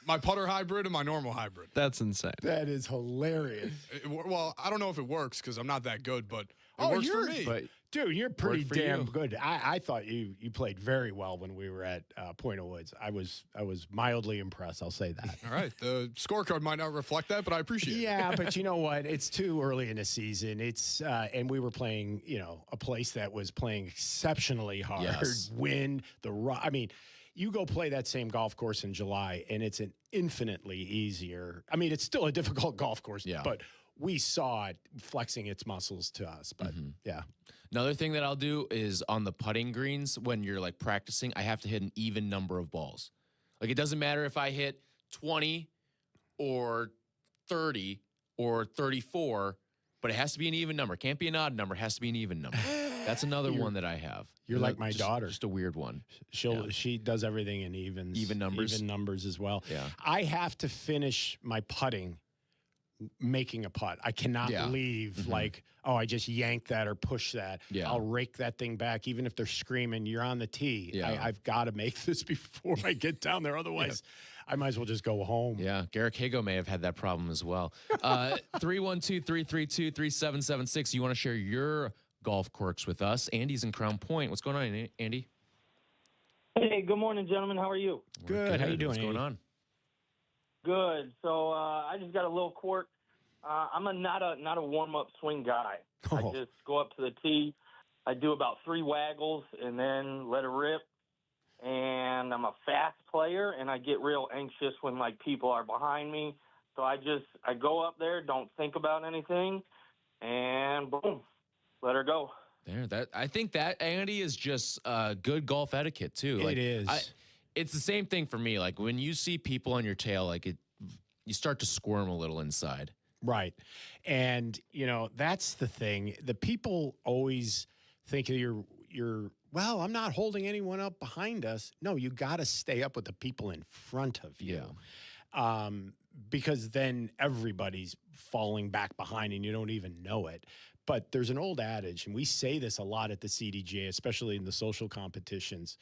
My putter hybrid and my normal hybrid. That's insane. That is hilarious. Well, I don't know if it works because I'm not that good, but it works for me. Dude, you're pretty damn good. I thought you played very well when we were at Point of Woods. I was mildly impressed. I'll say that. All right. The scorecard might not reflect that, but I appreciate it. Yeah, but you know what? It's too early in the season. It's and we were playing, a place that was playing exceptionally hard. Yes. Wind, I mean, you go play that same golf course in July, and it's an infinitely easier. I mean, it's still a difficult golf course, but we saw it flexing its muscles to us. But yeah. Another thing that I'll do is on the putting greens, when you're like practicing, I have to hit an even number of balls. Like, it doesn't matter if I hit 20 or 30 or 34, but it has to be an even number. It can't be an odd number. It has to be an even number. That's another one that I have. You're like my daughter. Just a weird one. She does everything in evens. Even numbers. Even numbers as well. Yeah. I have to finish my putting making a putt. I cannot leave like, I just yanked that or push that. Yeah. I'll rake that thing back, even if they're screaming, you're on the tee. Yeah. I've got to make this before I get down there. Otherwise, I might as well just go home. Yeah, Garrick Hago may have had that problem as well. 312-332-3776. You want to share your golf quirks with us? Andy's in Crown Point. What's going on, Andy? Hey, good morning, gentlemen. How are you? Good. How you doing, What's going on? Good. So I just got a little quirk. I'm not a warm-up swing guy. I just go up to the tee. I do about 3 waggles and then let it rip. And I'm a fast player, and I get real anxious when like people are behind me. So I go up there, don't think about anything, and boom, let her go. I think that, Andy, is just good golf etiquette too. Like, it is. It's the same thing for me. Like, when you see people on your tail, like you start to squirm a little inside. Right. And, that's the thing. The people always think you're well, I'm not holding anyone up behind us. No, you got to stay up with the people in front of you. Yeah. Because then everybody's falling back behind and you don't even know it. But there's an old adage, and we say this a lot at the CDGA, especially in the social competitions.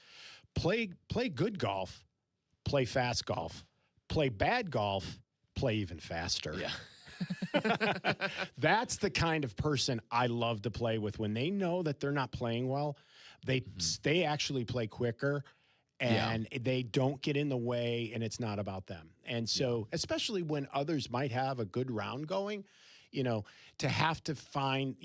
Play good golf, play fast golf. Play bad golf, play even faster. Yeah. That's the kind of person I love to play with. When they know that they're not playing well, they actually play quicker, and they don't get in the way, and it's not about them. And so, especially when others might have a good round going, to have to find,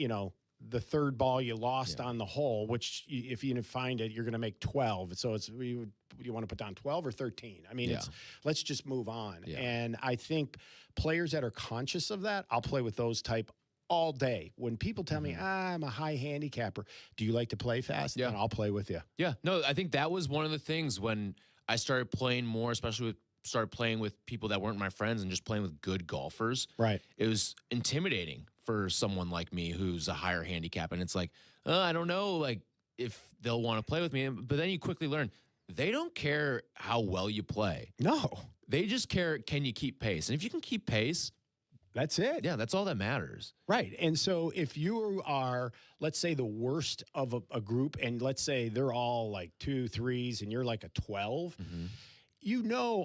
the third ball you lost on the hole, which if you find it, you're going to make 12. So you want to put down 12 or 13. I mean, let's just move on. Yeah. And I think players that are conscious of that, I'll play with those type all day. When people tell me, I'm a high handicapper, do you like to play fast? Yeah. Then I'll play with you. Yeah. No, I think that was one of the things when I started playing more, especially started playing with people that weren't my friends and just playing with good golfers. Right. It was intimidating for someone like me who's a higher handicap. And it's like, I don't know, like, if they'll want to play with me. But then you quickly learn they don't care how well you play. No. They just care, can you keep pace? And if you can keep pace, that's it. Yeah, that's all that matters. Right. And so if you are, let's say, the worst of a group, and let's say they're all like 2 3s and you're like a 12,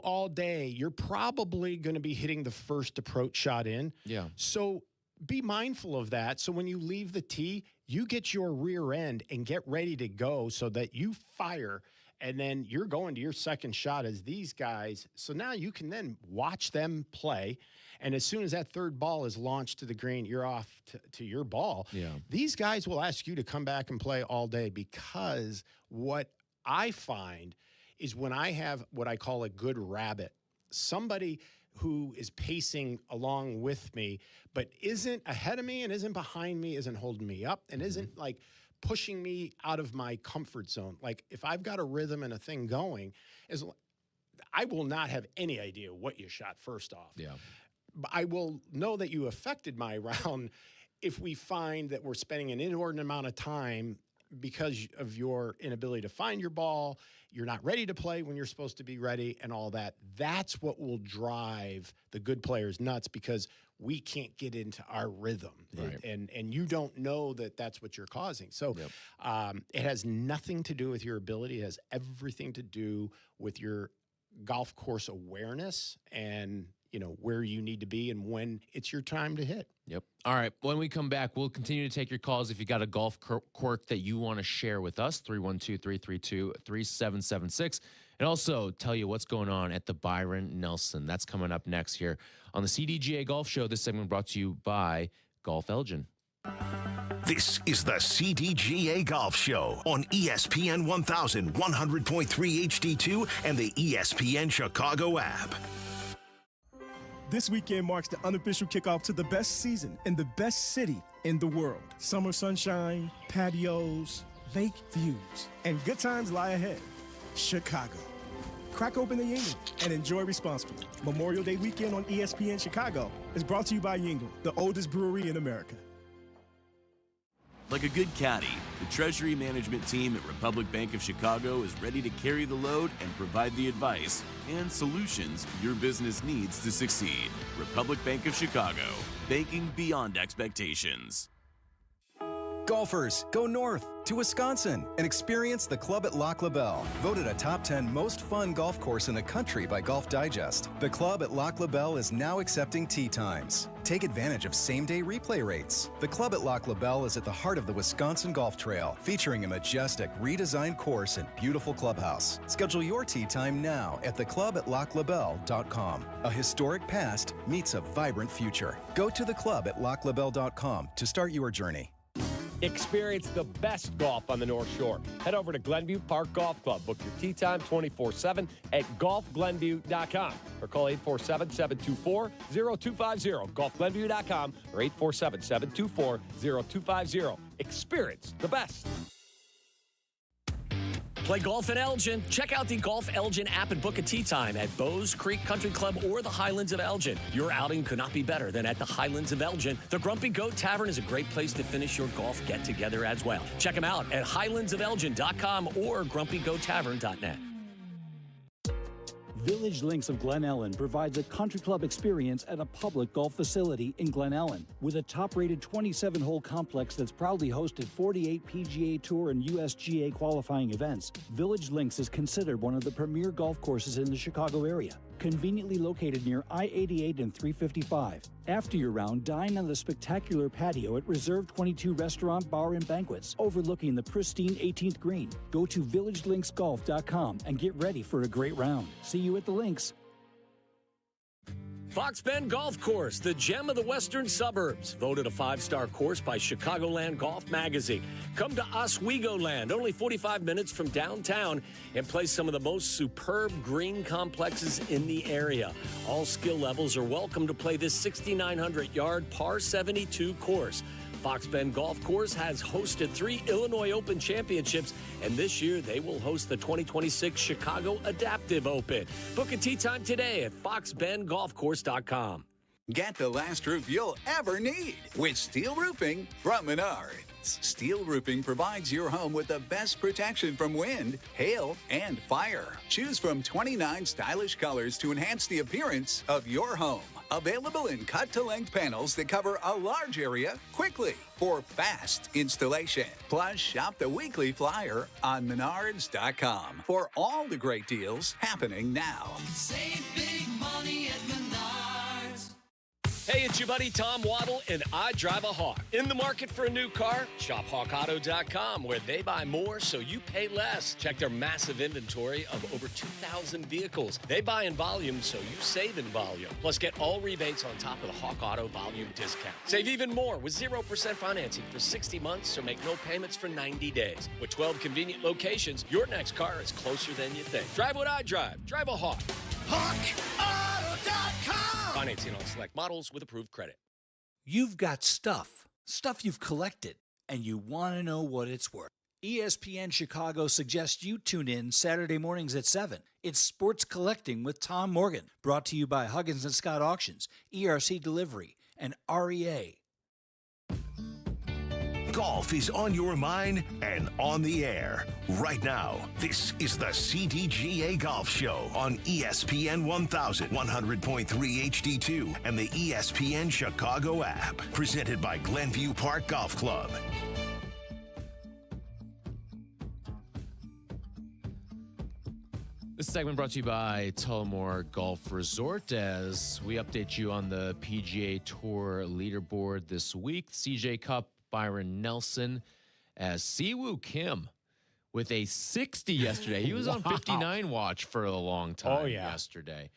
all day you're probably going to be hitting the first approach shot in. Yeah. So be mindful of that. So when you leave the tee, you get your rear end and get ready to go so that you fire, and then you're going to your second shot as these guys. So now you can then watch them play. And as soon as that third ball is launched to the green, you're off to your ball. Yeah. These guys will ask you to come back and play all day, because what I find is when I have what I call a good rabbit, somebody who is pacing along with me, but isn't ahead of me and isn't behind me, isn't holding me up, and isn't like pushing me out of my comfort zone. Like if I've got a rhythm and a thing going, I will not have any idea what you shot first off. Yeah. But I will know that you affected my round if we find that we're spending an inordinate amount of time because of your inability to find your ball, you're not ready to play when you're supposed to be ready and all that. That's what will drive the good players nuts because we can't get into our rhythm. Right. And you don't know that that's what you're causing. So it has nothing to do with your ability. It has everything to do with your golf course awareness and, you know, where you need to be and when it's your time to hit. Yep. All right. When we come back, we'll continue to take your calls. If you got a golf quirk that you want to share with us, 312-332-3776. And also tell you what's going on at the Byron Nelson. That's coming up next here on the CDGA Golf Show. This segment brought to you by Golf Elgin. This is the CDGA Golf Show on ESPN 1100.3 HD2 and the ESPN Chicago app. This weekend marks the unofficial kickoff to the best season in the best city in the world. Summer sunshine, patios, lake views, and good times lie ahead. Chicago. Crack open the Yingle and enjoy responsibly. Memorial Day weekend on ESPN Chicago is brought to you by Yingle, the oldest brewery in America. Like a good caddy, the Treasury Management team at Republic Bank of Chicago is ready to carry the load and provide the advice and solutions your business needs to succeed. Republic Bank of Chicago, banking beyond expectations. Golfers, go north to Wisconsin and experience the Club at Lac La Belle, voted a top 10 most fun golf course in the country by Golf Digest. The Club at Lac La Belle is now accepting tee times. Take advantage of same-day replay rates. The Club at Lac La Belle is at the heart of the Wisconsin Golf Trail, featuring a majestic, redesigned course and beautiful clubhouse. Schedule your tee time now at theclubatlaclabelle.com. A historic past meets a vibrant future. Go to theclubatlaclabelle.com to start your journey. Experience the best golf on the North Shore. Head over to Glenview Park Golf Club. Book your tee time 24/7 at golfglenview.com or call 847-724-0250. golfglenview.com or 847-724-0250. Experience the best. Play golf in Elgin. Check out the Golf Elgin app and book a tee time at Bowes Creek Country Club or the Highlands of Elgin. Your outing could not be better than at the Highlands of Elgin. The Grumpy Goat Tavern is a great place to finish your golf get-together as well. Check them out at highlandsofelgin.com or grumpygoattavern.net. Village Links of Glen Ellen provides a country club experience at a public golf facility in Glen Ellen. With a top-rated 27-hole complex that's proudly hosted 48 PGA Tour and USGA qualifying events, Village Links is considered one of the premier golf courses in the Chicago area. Conveniently located near I-88 and 355. After your round, dine on the spectacular patio at Reserve 22 Restaurant, Bar, and Banquets, overlooking the pristine 18th green. Go to villagelinksgolf.com and get ready for a great round. See you at the links. Fox Bend Golf Course, the gem of the western suburbs. Voted a 5-star course by Chicagoland Golf Magazine. Come to Oswego Land, only 45 minutes from downtown, and play some of the most superb green complexes in the area. All skill levels are welcome to play this 6,900-yard par 72 course. Fox Bend Golf Course has hosted 3 Illinois Open championships, and this year they will host the 2026 Chicago Adaptive Open. Book a tee time today at foxbendgolfcourse.com. Get the last roof you'll ever need with steel roofing from Menards. Steel roofing provides your home with the best protection from wind, hail, and fire. Choose from 29 stylish colors to enhance the appearance of your home. Available in cut-to-length panels that cover a large area quickly for fast installation. Plus, shop the weekly flyer on Menards.com for all the great deals happening now. Save big money at Menards. Hey, it's your buddy Tom Waddle, and I drive a Hawk. In the market for a new car? Shop HawkAuto.com, where they buy more so you pay less. Check their massive inventory of over 2,000 vehicles. They buy in volume so you save in volume. Plus, get all rebates on top of the Hawk Auto volume discount. Save even more with 0% financing for 60 months or make no payments for 90 days. With 12 convenient locations, your next car is closer than you think. Drive what I drive. Drive a Hawk. HawkAuto.com. Financing on select models with approved credit. You've got stuff you've collected. and you want to know what it's worth. ESPN Chicago suggests you tune in Saturday mornings at 7. It's Sports Collecting with Tom Morgan, brought to you by Huggins & Scott Auctions, ERC Delivery, and REA. Golf is on your mind and on the air. Right now, this is the CDGA Golf Show on ESPN 1000, 100.3 HD2, and the ESPN Chicago app. Presented by Glenview Park Golf Club. This segment brought to you by Tullamore Golf Resort as we update you on the PGA Tour leaderboard this week. CJ Cup, Byron Nelson, as Siwoo Kim with a 60 yesterday. He was on 59 watch for a long time yesterday.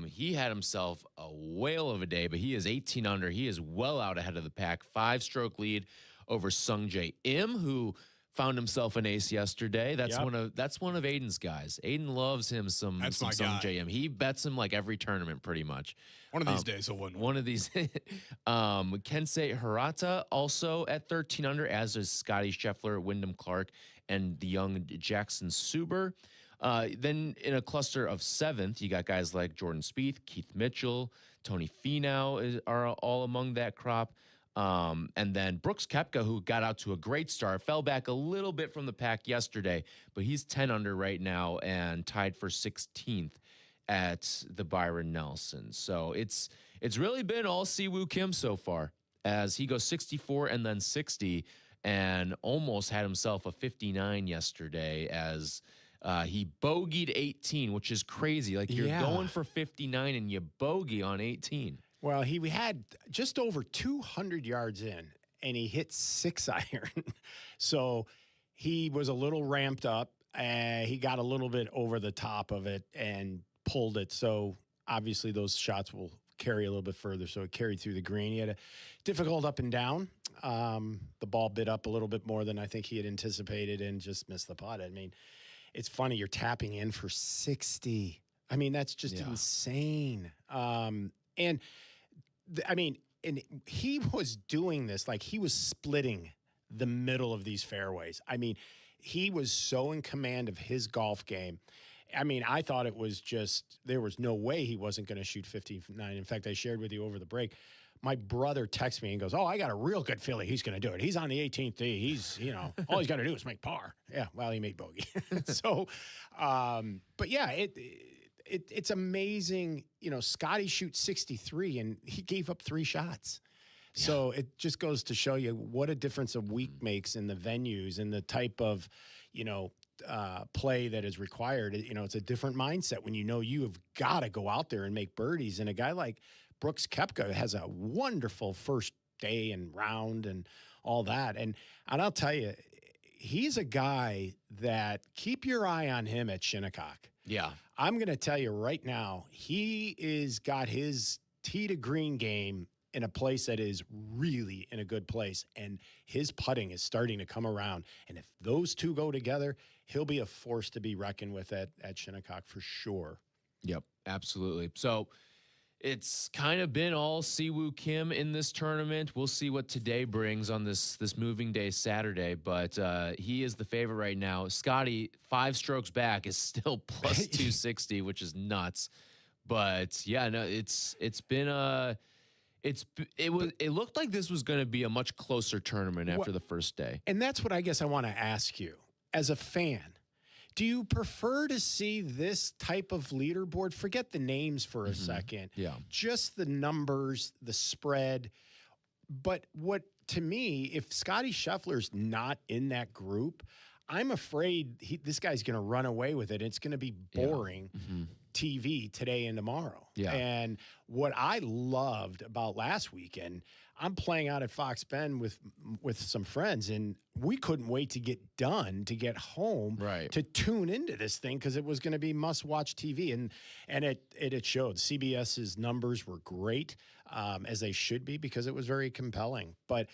He had himself a whale of a day, but he is 18 under. He is well out ahead of the pack. 5-stroke lead over Sungjae Im, who found himself an ace yesterday. That's one of Aiden's guys. Aiden loves him some Sungjae Im. He bets him like every tournament pretty much. One of these days he'll win. One of these. Kensei Hirata also at 13 under, as is Scotty Scheffler, Wyndham Clark, and the young Jackson Suber. Then in a cluster of 7th, you got guys like Jordan Spieth, Keith Mitchell, Tony Finau are all among that crop. And then Brooks Koepka, who got out to a great start, fell back a little bit from the pack yesterday, but he's 10 under right now and tied for 16th at the Byron Nelson. So it's really been all Siwoo Kim so far, as he goes 64 and then 60 and almost had himself a 59 yesterday as he bogeyed 18, which is crazy. Like you're going for 59 and you bogey on 18. Well, he had just over 200 yards in, and he hit 6-iron. So he was a little ramped up. He got a little bit over the top of it and pulled it. So obviously those shots will carry a little bit further. So it carried through the green. He had a difficult up and down. The ball bit up a little bit more than I think he had anticipated and just missed the putt. I mean, it's funny. You're tapping in for 60. I mean, that's just insane. And he was doing this like he was splitting the middle of these fairways. I mean, he was so in command of his golf game. I mean, I thought it was just, there was no way he wasn't going to shoot 59. In fact, I shared with you over the break. My brother texts me and goes, "Oh, I got a real good feeling he's going to do it. He's on the 18th tee. He's, all he's got to do is make par." Yeah, well, he made bogey. So, but yeah, it's amazing. Scotty shoots 63 and he gave up 3 shots. So it just goes to show you what a difference a week makes in the venues and the type of, play that is required. It's a different mindset when you have got to go out there and make birdies. And a guy like Brooks Koepka has a wonderful first day and round and all that. And I'll tell you, he's a guy that keep your eye on him at Shinnecock. Yeah. I'm going to tell you right now, he is got his tee to green game in a place that is really in a good place. And his putting is starting to come around. And if those two go together, he'll be a force to be reckoned with at Shinnecock for sure. Yep, absolutely. So it's kind of been all Siwoo Kim in this tournament. We'll see what today brings on this moving day Saturday, but he is the favorite right now. Scotty, 5 strokes back, is still plus 260, which is nuts. But yeah, no, it looked like this was going to be a much closer tournament after the first day. And that's what I guess I want to ask you as a fan. Do you prefer to see this type of leaderboard? Forget the names for a second. Yeah. Just the numbers, the spread. But to me, if Scotty Scheffler's not in that group, I'm afraid this guy's going to run away with it. It's going to be boring TV today and tomorrow. Yeah. And what I loved about last weekend, I'm playing out at Fox Bend with some friends, and we couldn't wait to get done, to get home, to tune into this thing because it was going to be must-watch TV, and it showed. CBS's numbers were great, as they should be, because it was very compelling. But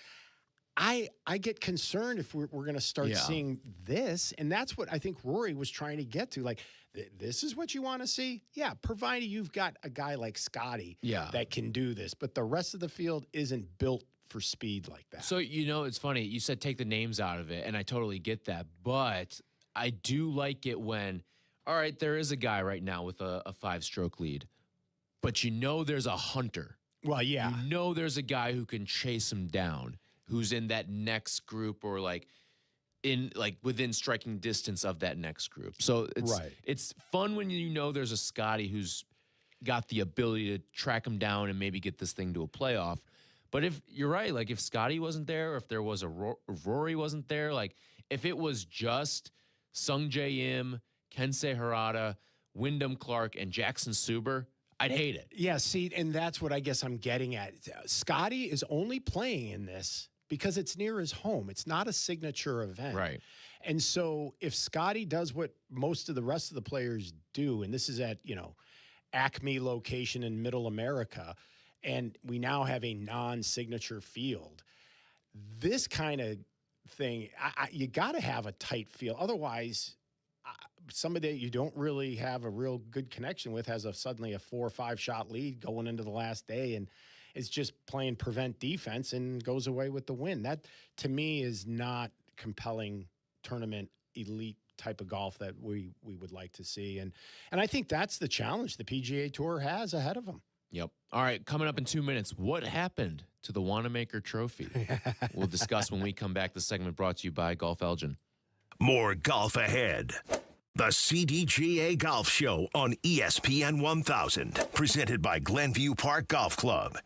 I get concerned if we're going to start seeing this, and that's what I think Rory was trying to get to. Like, this is what you want to see? Yeah, provided you've got a guy like Scotty that can do this. But the rest of the field isn't built for speed like that. So, it's funny. You said take the names out of it, and I totally get that. But I do like it when, all right, there is a guy right now with a 5-stroke lead, but there's a hunter. Well, yeah. There's a guy who can chase him down, who's in that next group or within striking distance of that next group. So it's fun when there's a Scotty who's got the ability to track him down and maybe get this thing to a playoff. But if you're right, like if Scotty wasn't there, or if there was Rory wasn't there, like if it was just Sung Jae Im, Kensei Harada, Wyndham Clark, and Jackson Suber, I'd hate it. Yeah, see, and that's what I guess I'm getting at. Scotty is only playing in this because it's near his home. It's not a signature event. Right. And so if Scotty does what most of the rest of the players do, and this is at, Acme location in Middle America, and we now have a non-signature field, this kind of thing, you got to have a tight field. Otherwise, somebody that you don't really have a real good connection with has suddenly a 4 or 5 shot lead going into the last day and is just playing prevent defense and goes away with the win. That, to me, is not compelling tournament elite type of golf that we would like to see. And I think that's the challenge the PGA Tour has ahead of them. Yep. All right, coming up in 2 minutes, what happened to the Wanamaker Trophy? We'll discuss when we come back. The segment brought to you by Golf Elgin. More golf ahead. The CDGA Golf Show on ESPN 1000, presented by Glenview Park Golf Club.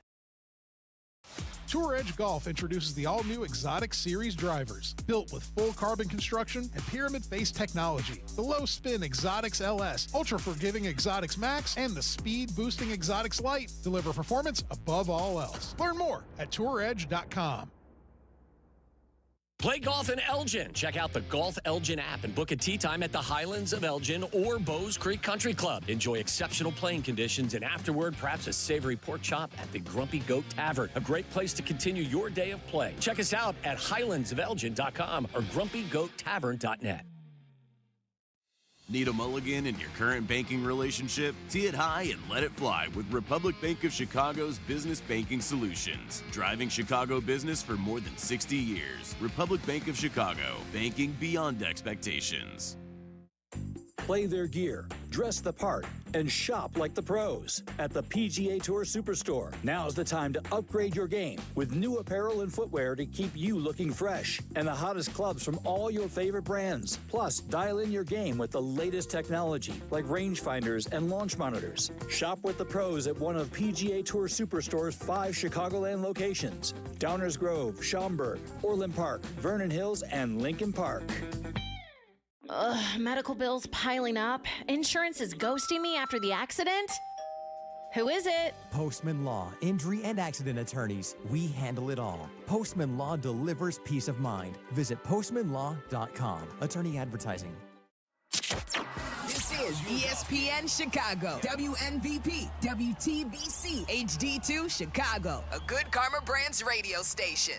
Tour Edge Golf introduces the all-new Exotic Series drivers, built with full carbon construction and pyramid-based technology. The low-spin Exotics LS, ultra-forgiving Exotics Max, and the speed-boosting Exotics Lite deliver performance above all else. Learn more at touredge.com. Play golf in Elgin. Check out the Golf Elgin app and book a tee time at the Highlands of Elgin or Bowes Creek Country Club. Enjoy exceptional playing conditions and afterward, perhaps a savory pork chop at the Grumpy Goat Tavern. A great place to continue your day of play. Check us out at highlandsofelgin.com or grumpygoattavern.net. Need a mulligan in your current banking relationship? Tee it high and let it fly with Republic Bank of Chicago's business banking solutions. Driving Chicago business for more than 60 years. Republic Bank of Chicago, banking beyond expectations. Play their gear, dress the part, and shop like the pros at the PGA Tour Superstore. Now's the time to upgrade your game with new apparel and footwear to keep you looking fresh, and the hottest clubs from all your favorite brands. Plus, dial in your game with the latest technology like rangefinders and launch monitors. Shop with the pros at one of PGA Tour Superstore's 5 Chicagoland locations: Downers Grove, Schaumburg, Orland Park, Vernon Hills, and Lincoln Park. Medical bills piling up. Insurance is ghosting me after the accident. Who is it? Postman Law, injury and accident attorneys. We handle it all. Postman Law delivers peace of mind. Visit postmanlaw.com. Attorney advertising. This is ESPN Chicago, WNVP, WTBC, HD2 Chicago, a Good Karma Brands radio station.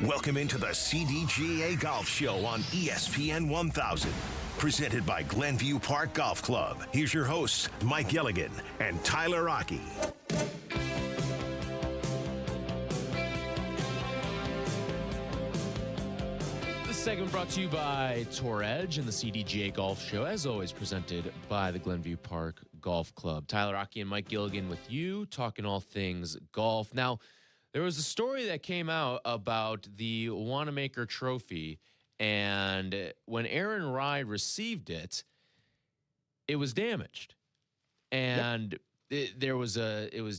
Welcome into the CDGA Golf Show on ESPN 1000, presented by Glenview Park Golf Club. Here's your hosts, Mike Gilligan and Tyler Rocky. This segment brought to you by Tour Edge and the CDGA Golf Show, as always presented by the Glenview Park Golf Club. Tyler Rocky and Mike Gilligan with you, talking all things golf. Now, there was a story that came out about the Wanamaker Trophy, and when Aaron Rai received it, it was damaged, and it was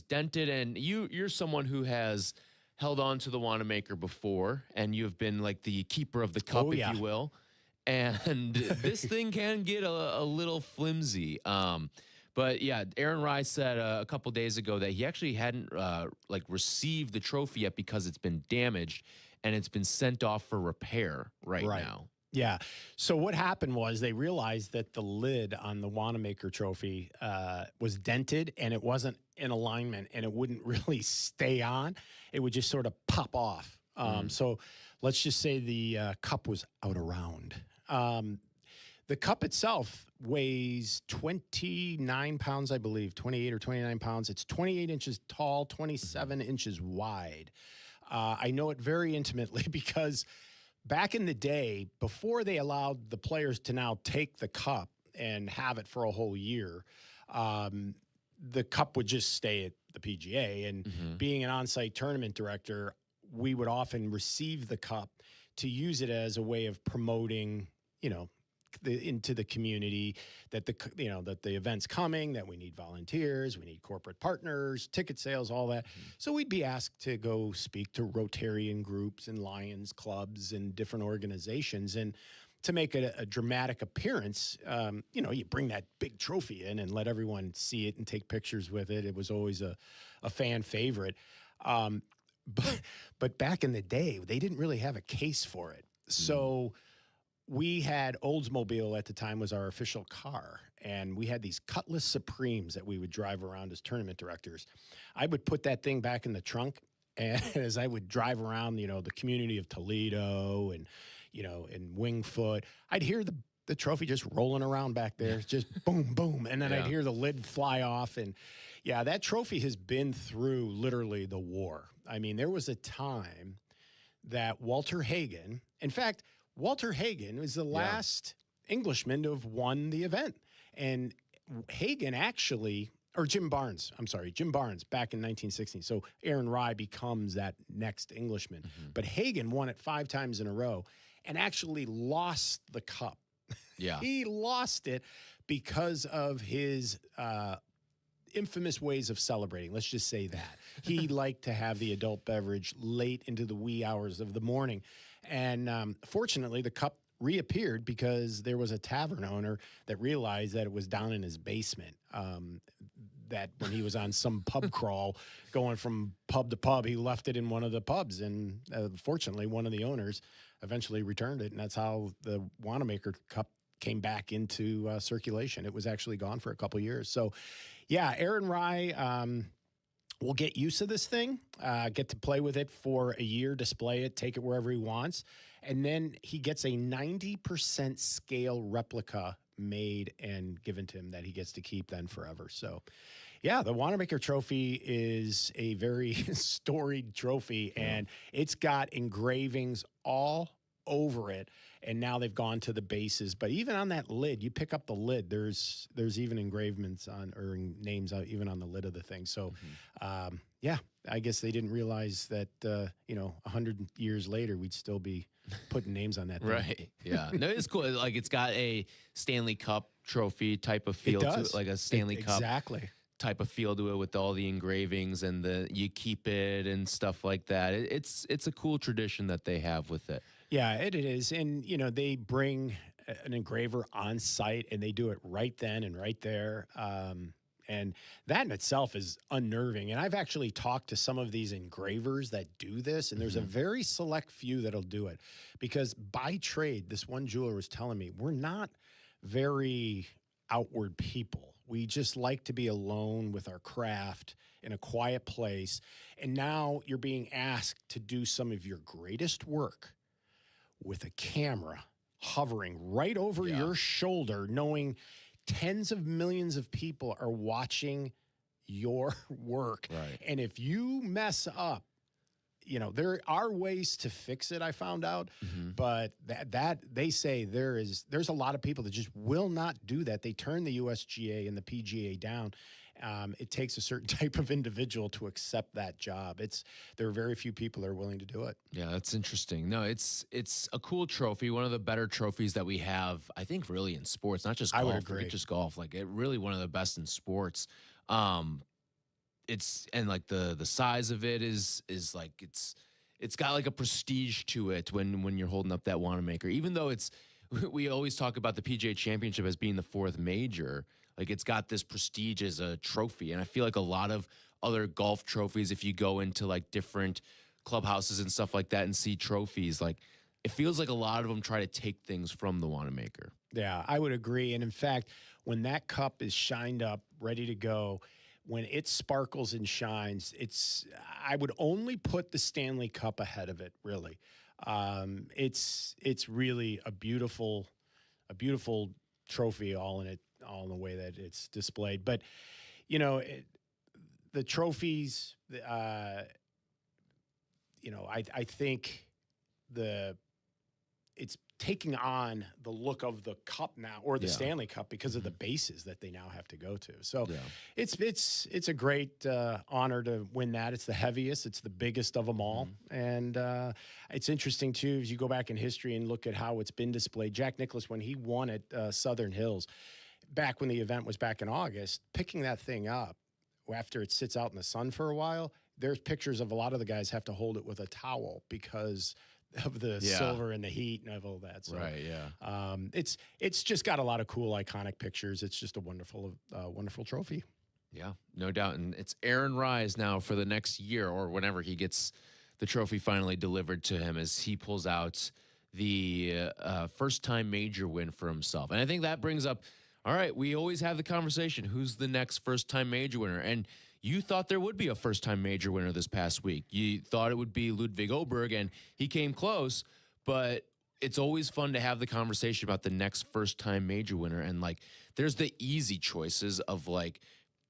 dented. And you're someone who has held on to the Wanamaker before, and you've been like the keeper of the cup, if you will. And this thing can get a little flimsy. But yeah, Aaron Rai said a couple days ago that he actually hadn't received the trophy yet because it's been damaged and it's been sent off for repair right now. Yeah. So what happened was they realized that the lid on the Wanamaker Trophy was dented and it wasn't in alignment and it wouldn't really stay on. It would just sort of pop off. So let's just say the cup was out of round. The cup itself weighs 29 pounds, I believe, 28 or 29 pounds. It's 28 inches tall, 27 inches wide. I know it very intimately because back in the day, before they allowed the players to now take the cup and have it for a whole year, the cup would just stay at the PGA. And being an on-site tournament director, we would often receive the cup to use it as a way of promoting, into the community that that the event's coming, that we need volunteers, we need corporate partners, ticket sales, all that. So we'd be asked to go speak to Rotarian groups and Lions clubs and different organizations. And to make a dramatic appearance, you bring that big trophy in and let everyone see it and take pictures with it. It was always a fan favorite. But back in the day, they didn't really have a case for it. So we had Oldsmobile at the time was our official car, and we had these Cutlass Supremes that we would drive around as tournament directors. I would put that thing back in the trunk, and as I would drive around, the community of Toledo and, and Wingfoot, I'd hear the trophy just rolling around back there, just boom, boom, and then I'd hear the lid fly off. And yeah, that trophy has been through literally the war. I mean, there was a time that Walter Hagen, in fact, Walter Hagen was the last Englishman to have won the event. And Hagen Jim Barnes back in 1916. So Aaron Rye becomes that next Englishman. But Hagen won it 5 times in a row and actually lost the cup. Yeah. He lost it because of his infamous ways of celebrating. Let's just say that. He liked to have the adult beverage late into the wee hours of the morning. And fortunately, the cup reappeared because there was a tavern owner that realized that it was down in his basement. That when he was on some pub crawl going from pub to pub, he left it in one of the pubs. And fortunately, one of the owners eventually returned it. And that's how the Wanamaker Cup came back into circulation. It was actually gone for a couple of years. So, yeah, Aaron Rye will get used to this thing, get to play with it for a year, display it, take it wherever he wants. And then he gets a 90% scale replica made and given to him that he gets to keep then forever. So, yeah, the Wanamaker Trophy is a very storied trophy, and it's got engravings all over it. And now they've gone to the bases. But even on that lid, you pick up the lid, there's even engravements on or names even on the lid of the thing. So, yeah, I guess they didn't realize that, 100 years later, we'd still be putting names on that thing. Right. Yeah. No, it's cool. Like, it's got a Stanley Cup trophy type of feel to it, like a Stanley Cup. Exactly. Type of feel to it with all the engravings and you keep it and stuff like that. It's a cool tradition that they have with it. Yeah, it is. And, they bring an engraver on site and they do it right then and right there. And that in itself is unnerving. And I've actually talked to some of these engravers that do this, and there's a very select few that'll do it. Because by trade, this one jeweler was telling me, we're not very outward people. We just like to be alone with our craft in a quiet place. And now you're being asked to do some of your greatest work with a camera hovering right over your shoulder, knowing tens of millions of people are watching your work. Right. And if you mess up, there are ways to fix it, I found out. But that they say there's a lot of people that just will not do that. They turn the USGA and the PGA down. It takes a certain type of individual to accept that job. There are very few people that are willing to do it. Yeah, that's interesting. No, it's a cool trophy. One of the better trophies that we have, I think, really in sports, not just golf. I would agree. Just golf. Like, it really one of the best in sports. It's and like the size of it is like it's got like a prestige to it when you're holding up that Wanamaker. Even though we always talk about the PGA Championship as being the 4th major. Like, it's got this prestige as a trophy. And I feel like a lot of other golf trophies, if you go into like different clubhouses and stuff like that and see trophies, like, it feels like a lot of them try to take things from the Wanamaker. Yeah, I would agree. And in fact, when that cup is shined up, ready to go, when it sparkles and shines, I would only put the Stanley Cup ahead of it, really. It's really a beautiful a beautiful trophy, all in the way that it's displayed. But the trophies, I think it's taking on the look of the cup now, or the Stanley Cup, because of the bases that they now have to go to. So it's a great honor to win that. It's the heaviest, it's the biggest of them all. And it's interesting too, as you go back in history and look at how it's been displayed. Jack Nicklaus, when he won at Southern Hills, back when the event was back in August, picking that thing up after it sits out in the sun for a while, there's pictures of a lot of the guys have to hold it with a towel because of the silver and the heat and of all that. So, right, yeah. It's just got a lot of cool, iconic pictures. It's just a wonderful trophy. Yeah, no doubt. And it's Aaron Rye's now for the next year, or whenever he gets the trophy finally delivered to him, as he pulls out the first-time major win for himself. And I think that brings up, all right, we always have the conversation, who's the next first-time major winner? And you thought there would be a first-time major winner this past week. You thought it would be Ludwig Åberg, and he came close, but it's always fun to have the conversation about the next first-time major winner. And, there's the easy choices of,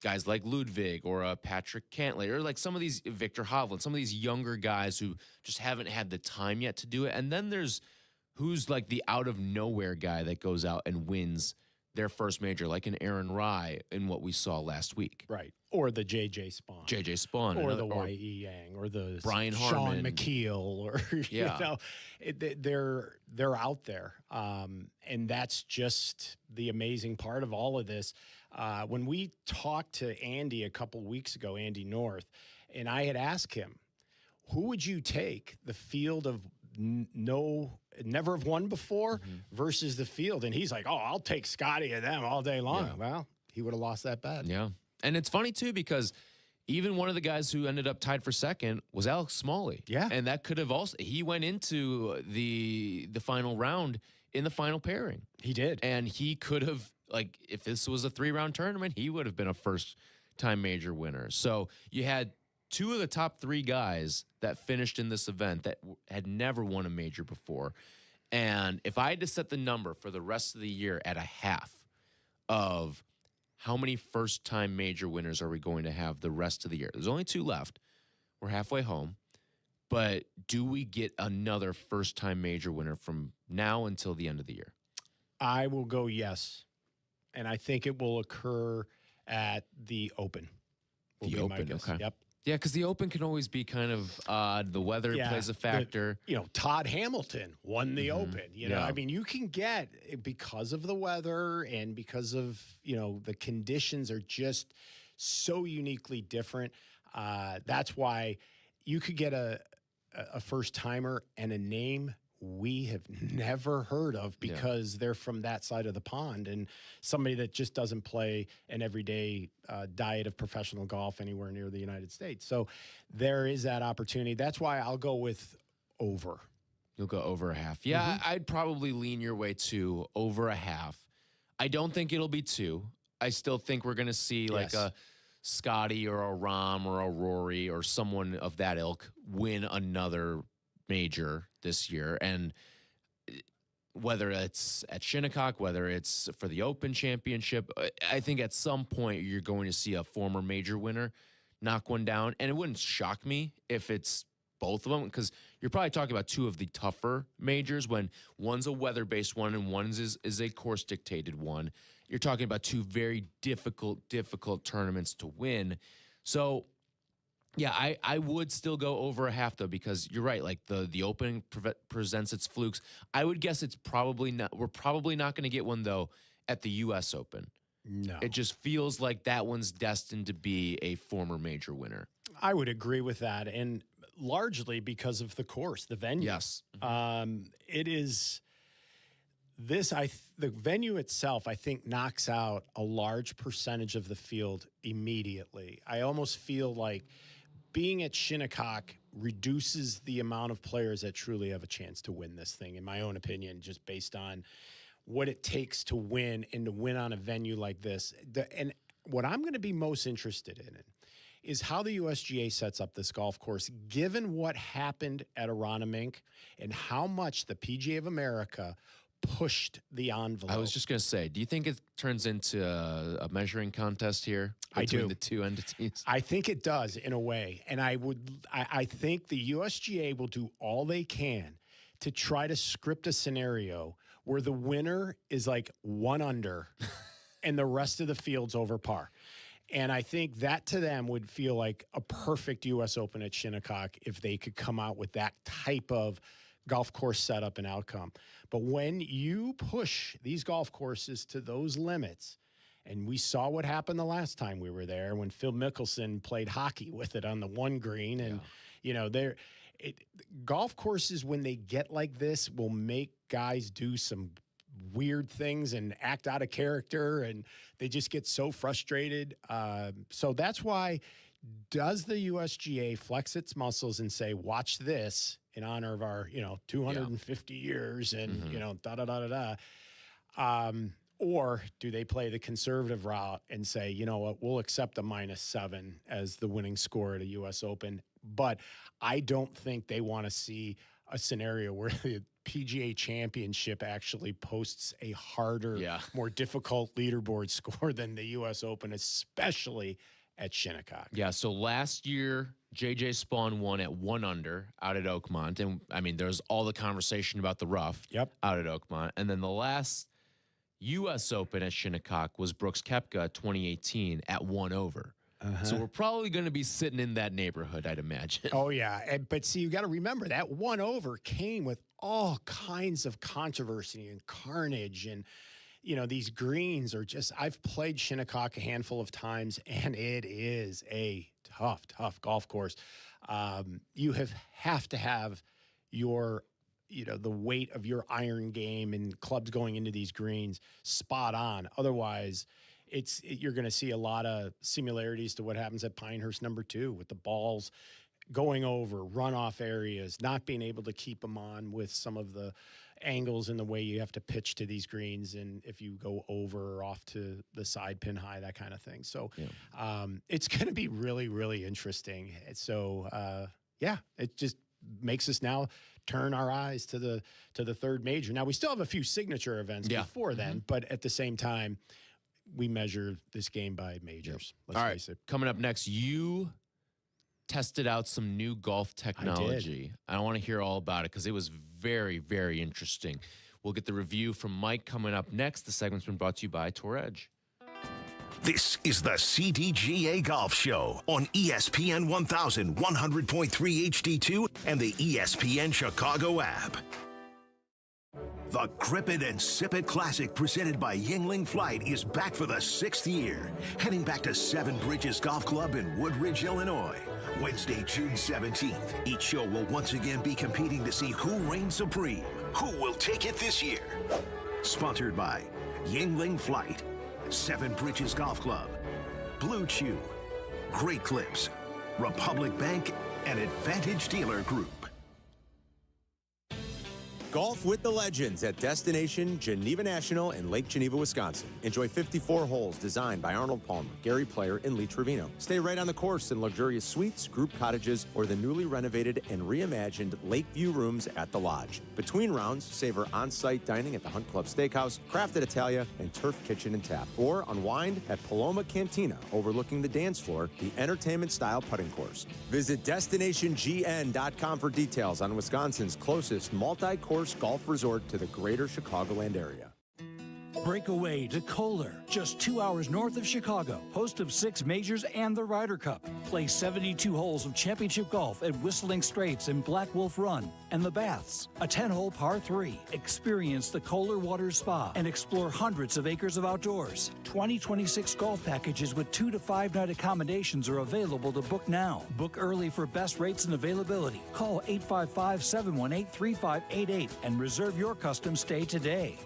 guys like Ludwig or Patrick Cantlay, or, some of these, Victor Hovland, some of these younger guys who just haven't had the time yet to do it. And then there's who's, the out-of-nowhere guy that goes out and wins their first major, like an Aaron Rye in what we saw last week. Right. Or the J.J. Spawn. Or the Y.E. Yang. Or the Brian Sean Harmon. McKeel. Or, they're out there. And that's just the amazing part of all of this. When we talked to Andy a couple weeks ago, Andy North, and I had asked him, who would you take, the field of never have won before versus the field? And he's like, I'll take Scotty and them all day long. Yeah. Well, he would have lost that bet. Yeah. And it's funny, too, because even one of the guys who ended up tied for second was Alex Smalley. Yeah. And that could have also, he went into the final round in the final pairing. He did. And he could have, if this was a 3-round tournament, he would have been a first-time major winner. So you had two of the top 3 guys that finished in this event that had never won a major before. And if I had to set the number for the rest of the year at a half of how many first-time major winners are we going to have the rest of the year? There's only 2 left. We're halfway home. But do we get another first-time major winner from now until the end of the year? I will go yes. And I think it will occur at the Open. The Open, okay. Yep. Yeah, because the Open can always be kind of odd. The weather plays a factor. Todd Hamilton won the Open. I mean, you can get, because of the weather and because of, the conditions are just so uniquely different. That's why you could get a first-timer and a name we have never heard of because they're from that side of the pond, and somebody that just doesn't play an everyday diet of professional golf anywhere near the United States. So there is that opportunity. That's why I'll go with over. You'll go over a half. Yeah, I'd probably lean your way to over a half. I don't think it'll be 2. I still think we're going to see like a Scotty or a Rahm or a Rory or someone of that ilk win another major this year. And whether it's at Shinnecock, whether it's for the Open Championship, I think at some point you're going to see a former major winner knock one down. And it wouldn't shock me if it's both of them, because you're probably talking about 2 of the tougher majors when one's a weather-based one and one's is a course-dictated one. You're talking about 2 very difficult tournaments to win. So, yeah, I would still go over a half, though, because you're right. Like, the Open presents its flukes. I would guess it's probably not. We're probably not going to get one, though, at the U.S. Open. No. It just feels like that one's destined to be a former major winner. I would agree with that, and largely because of the course, the venue. Yes. It is this. The venue itself, I think, knocks out a large percentage of the field immediately. I almost feel like being at Shinnecock reduces the amount of players that truly have a chance to win this thing, in my own opinion, just based on what it takes to win and to win on a venue like this. And what I'm going to be most interested in is how the USGA sets up this golf course, given what happened at Aronimink and how much the PGA of America pushed the envelope. I was just going to say, do you think it turns into a measuring contest here I between do. the two entities? I think it does in a way. And I think the USGA will do all they can to try to script a scenario where the winner is like 1 under and the rest of the field's over par. And I think that to them would feel like a perfect U.S. Open at Shinnecock if they could come out with that type of golf course setup and outcome. But when you push these golf courses to those limits, and we saw what happened the last time we were there when Phil Mickelson played hockey with it on the one green. And, golf courses, when they get like this, will make guys do some weird things and act out of character, and they just get so frustrated. So that's why, does the USGA flex its muscles and say, watch this in honor of our, 250 years and, or do they play the conservative route and say, you know what, we'll accept a -7 as the winning score at a U.S. Open. But I don't think they want to see a scenario where the PGA Championship actually posts a harder, more difficult leaderboard score than the U.S. Open, especially at Shinnecock. Yeah, so last year, J.J. Spawn won at 1 under out at Oakmont. And, I mean, there's all the conversation about the rough out at Oakmont. And then the last U.S. Open at Shinnecock was Brooks Koepka 2018 at 1 over. So we're probably going to be sitting in that neighborhood, I'd imagine. Oh, yeah. But see, you got to remember that 1 over came with all kinds of controversy and carnage. And, these greens are just, I've played Shinnecock a handful of times, and it is a tough golf course. You have to have your, the weight of your iron game and clubs going into these greens spot on. Otherwise, you're going to see a lot of similarities to what happens at Pinehurst number 2 with the balls going over runoff areas, not being able to keep them on with some of the angles in the way you have to pitch to these greens. And if you go over or off to the side pin high, that kind of thing. So it's going to be really, really interesting. So it just makes us now turn our eyes to the third major. Now we still have a few signature events before then, but at the same time, we measure this game by majors. Let's face it. Coming up next, you tested out some new golf technology. I want to hear all about it because it was very, very interesting. We'll get the review from Mike coming up next. The segment's been brought to you by Tour Edge. This is the CDGA Golf Show on ESPN 1000, 100.3 HD2, and the ESPN Chicago app. The Grip It and Sip It Classic presented by Yingling Flight is back for the 6th year. Heading back to Seven Bridges Golf Club in Woodridge, Illinois. Wednesday, June 17th. Each show will once again be competing to see who reigns supreme. Who will take it this year? Sponsored by Yingling Flight, Seven Bridges Golf Club, Blue Chew, Great Clips, Republic Bank, and Advantage Dealer Group. Golf with the Legends at Destination Geneva National in Lake Geneva, Wisconsin. Enjoy 54 holes designed by Arnold Palmer, Gary Player, and Lee Trevino. Stay right on the course in luxurious suites, group cottages, or the newly renovated and reimagined Lakeview rooms at the Lodge. Between rounds, savor on-site dining at the Hunt Club Steakhouse, Craft at Italia, and Turf Kitchen and Tap. Or unwind at Paloma Cantina, overlooking the dance floor, the entertainment-style putting course. Visit DestinationGN.com for details on Wisconsin's closest multi-course golf resort to the greater Chicagoland area. Break away to Kohler, just 2 hours north of Chicago, host of 6 majors and the Ryder Cup. Play 72 holes of championship golf at Whistling Straits and Black Wolf Run and the Baths, a 10-hole par 3. Experience the Kohler Waters Spa and explore hundreds of acres of outdoors. 2026 golf packages with 2 to 5 night accommodations are available to book now. Book early for best rates and availability. Call 855-718-3588 and reserve your custom stay today.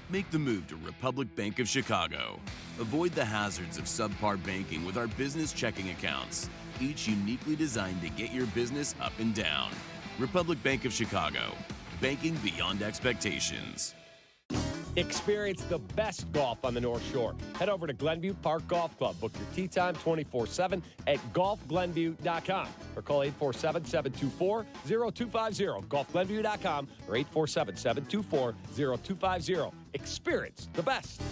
Make the move to Republic Bank of Chicago. Avoid the hazards of subpar banking with our business checking accounts, each uniquely designed to get your business up and down. Republic Bank of Chicago, banking beyond expectations. Experience the best golf on the North Shore. Head over to Glenview Park Golf Club. Book your tee time 24/7 at golfglenview.com or call 847-724-0250. Golfglenview.com or 847-724-0250. Experience the best.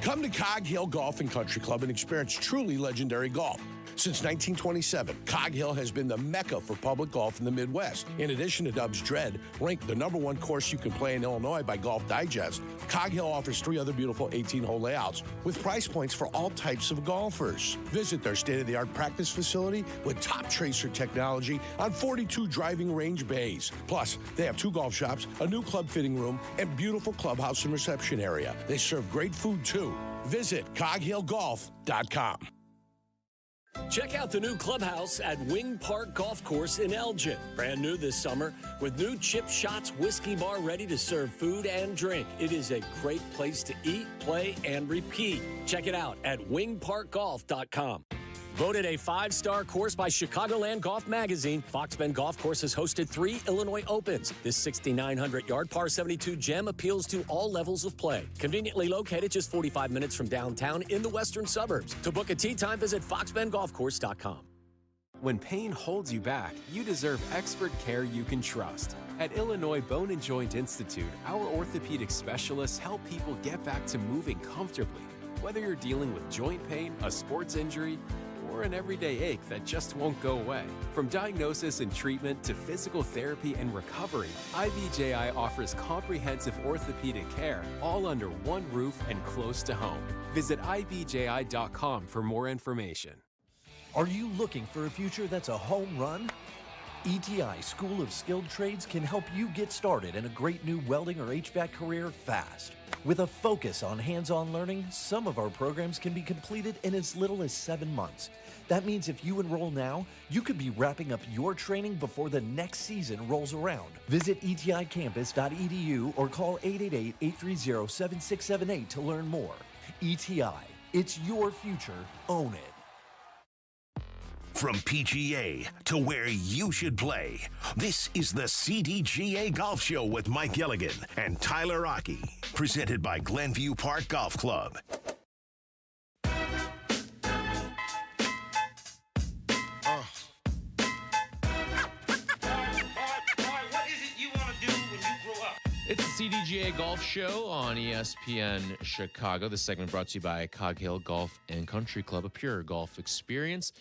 Come to Cog Hill Golf and Country Club and experience truly legendary golf. Since 1927, Cog Hill has been the mecca for public golf in the Midwest. In addition to Dub's Dread, ranked the #1 course you can play in Illinois by Golf Digest, Cog Hill offers 3 other beautiful 18-hole layouts with price points for all types of golfers. Visit their state-of-the-art practice facility with top tracer technology on 42 driving range bays. Plus, they have 2 golf shops, a new club fitting room, and beautiful clubhouse and reception area. They serve great food, too. Visit coghillgolf.com. Check out the new clubhouse at Wing Park Golf Course in Elgin. Brand new this summer with new Chip Shots Whiskey Bar ready to serve food and drink. It is a great place to eat, play, and repeat. Check it out at wingparkgolf.com. Voted a 5-star course by Chicagoland Golf Magazine, Fox Bend Golf Course has hosted 3 Illinois Opens. This 6,900-yard par 72 gem appeals to all levels of play. Conveniently located just 45 minutes from downtown in the western suburbs. To book a tee time, visit foxbendgolfcourse.com. When pain holds you back, you deserve expert care you can trust. At Illinois Bone and Joint Institute, our orthopedic specialists help people get back to moving comfortably. Whether you're dealing with joint pain, a sports injury, or an everyday ache that just won't go away. From diagnosis and treatment to physical therapy and recovery, IBJI offers comprehensive orthopedic care all under one roof and close to home. Visit IBJI.com for more information. Are you looking for a future that's a home run? ETI School of Skilled Trades can help you get started in a great new welding or HVAC career fast. With a focus on hands-on learning, some of our programs can be completed in as little as 7 months. That means if you enroll now, you could be wrapping up your training before the next season rolls around. Visit eticampus.edu or call 888-830-7678 to learn more. ETI, it's your future. Own it. From PGA to where you should play, this is the CDGA Golf Show with Mike Gilligan and Tyler Aki, presented by Glenview Park Golf Club. It's the CDGA Golf Show on ESPN Chicago. This segment brought to you by Cog Hill Golf and Country Club, a pure golf experience.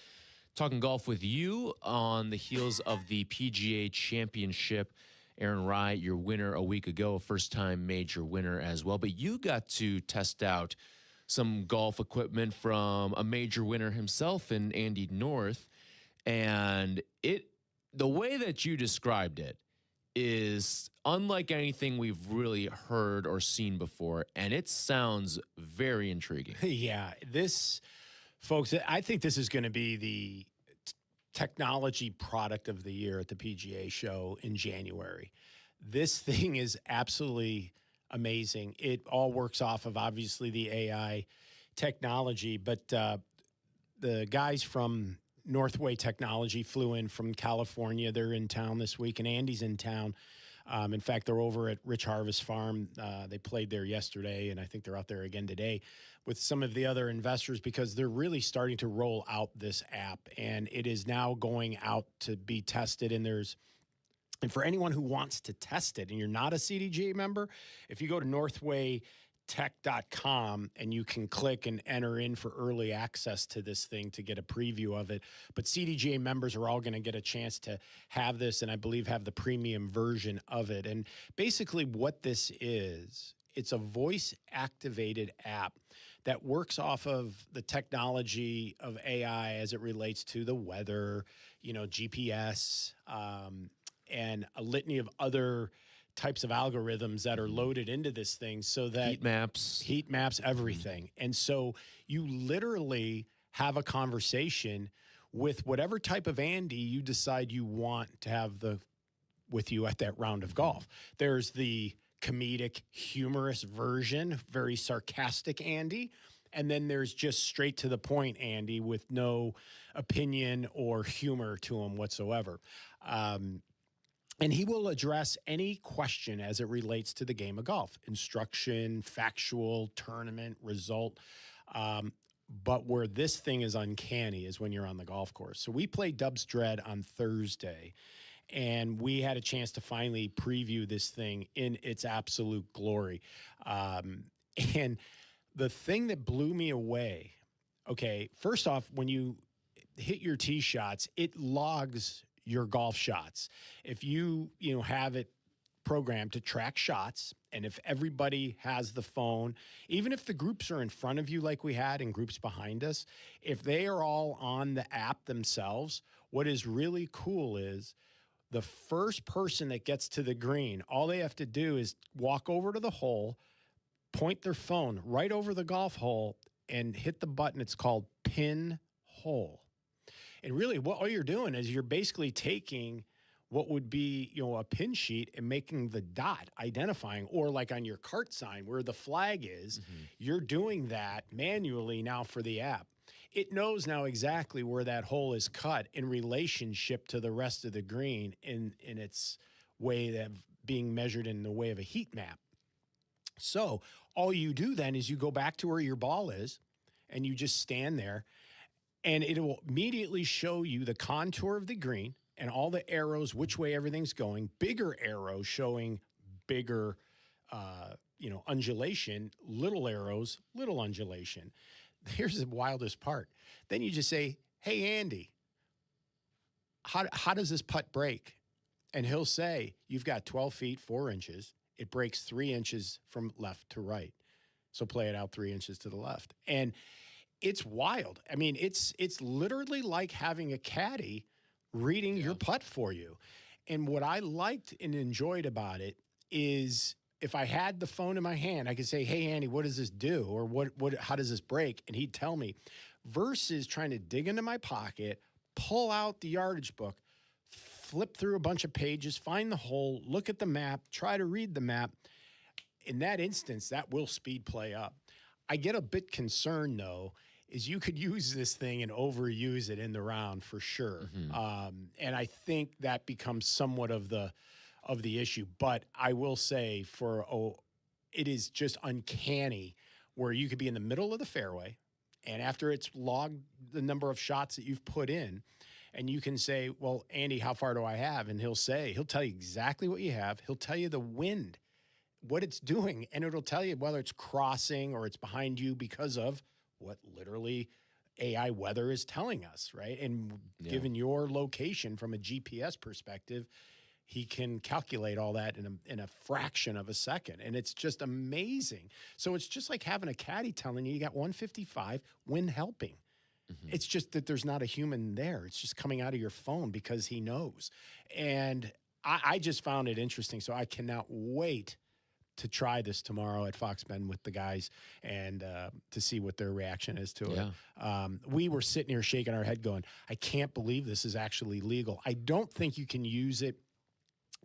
Talking golf with you on the heels of the PGA Championship. Aaron Rai, your winner a week ago, a first-time major winner as well. But you got to test out some golf equipment from a major winner himself in Andy North. And the way that you described it is unlike anything we've really heard or seen before. And it sounds very intriguing. Yeah, folks, I think this is going to be the technology product of the year at the PGA show in January. This thing is absolutely amazing. It all works off of, obviously, the AI technology, but the guys from Northway Technology flew in from California. They're in town this week, and Andy's in town. In fact, they're over at Rich Harvest Farm. They played there yesterday, and I think they're out there again today with some of the other investors because they're really starting to roll out this app, and it is now going out to be tested. And for anyone who wants to test it, and you're not a CDGA member, if you go to northwaytech.com and you can click and enter in for early access to this thing to get a preview of it. But CDGA members are all going to get a chance to have this, and I believe have the premium version of it. And basically what this is, it's a voice-activated app that works off of the technology of AI as it relates to the weather, GPS, and a litany of other types of algorithms that are loaded into this thing so that heat maps, everything. And so you literally have a conversation with whatever type of Andy you decide you want to have with you at that round of golf. There's the comedic, humorous version, very sarcastic Andy. And then there's just straight to the point Andy with no opinion or humor to him whatsoever. And he will address any question as it relates to the game of golf, instruction, factual, tournament, result. But where this thing is uncanny is when you're on the golf course. So we played Dubs Dread on Thursday, and we had a chance to finally preview this thing in its absolute glory. And the thing that blew me away, okay, first off, when you hit your tee shots, it logs your golf shots. If you have it programmed to track shots, and if everybody has the phone, even if the groups are in front of you like we had and groups behind us, if they are all on the app themselves, what is really cool is the first person that gets to the green, all they have to do is walk over to the hole, point their phone right over the golf hole, and hit the button. It's called Pin Hole. And really what all you're doing is you're basically taking what would be, a pin sheet and making the dot, identifying, or like on your cart sign where the flag is, you're doing that manually now for the app. It knows now exactly where that hole is cut in relationship to the rest of the green in its way of being measured in the way of a heat map. So all you do then is you go back to where your ball is and you just stand there, and it will immediately show you the contour of the green and all the arrows, which way everything's going, bigger arrows showing bigger, undulation, little arrows, little undulation. Here's the wildest part. Then you just say, hey, Andy, how does this putt break? And he'll say, you've got 12 feet, 4 inches. It breaks 3 inches from left to right. So play it out 3 inches to the left. And it's wild. I mean, it's literally like having a caddy reading your putt for you. And what I liked and enjoyed about it is if I had the phone in my hand, I could say, hey, Andy, what does this do? Or how does this break? And he'd tell me, versus trying to dig into my pocket, pull out the yardage book, flip through a bunch of pages, find the hole, look at the map, try to read the map. In that instance, that will speed play up. I get a bit concerned, though, is you could use this thing and overuse it in the round for sure. And I think that becomes somewhat of the issue. But I will say it is just uncanny where you could be in the middle of the fairway, and after it's logged the number of shots that you've put in, and you can say, well, Andy, how far do I have? And he'll tell you exactly what you have. He'll tell you the wind, what it's doing, and it'll tell you whether it's crossing or it's behind you because of what literally AI weather is telling us, right? And given your location from a GPS perspective, he can calculate all that in a fraction of a second. And it's just amazing. So it's just like having a caddy telling you got 155, wind helping. It's just that there's not a human there. It's just coming out of your phone because he knows. And I just found it interesting. So I cannot wait to try this tomorrow at Fox Bend with the guys and to see what their reaction is to it. We were sitting here shaking our head going, I can't believe this is actually legal. I don't think you can use it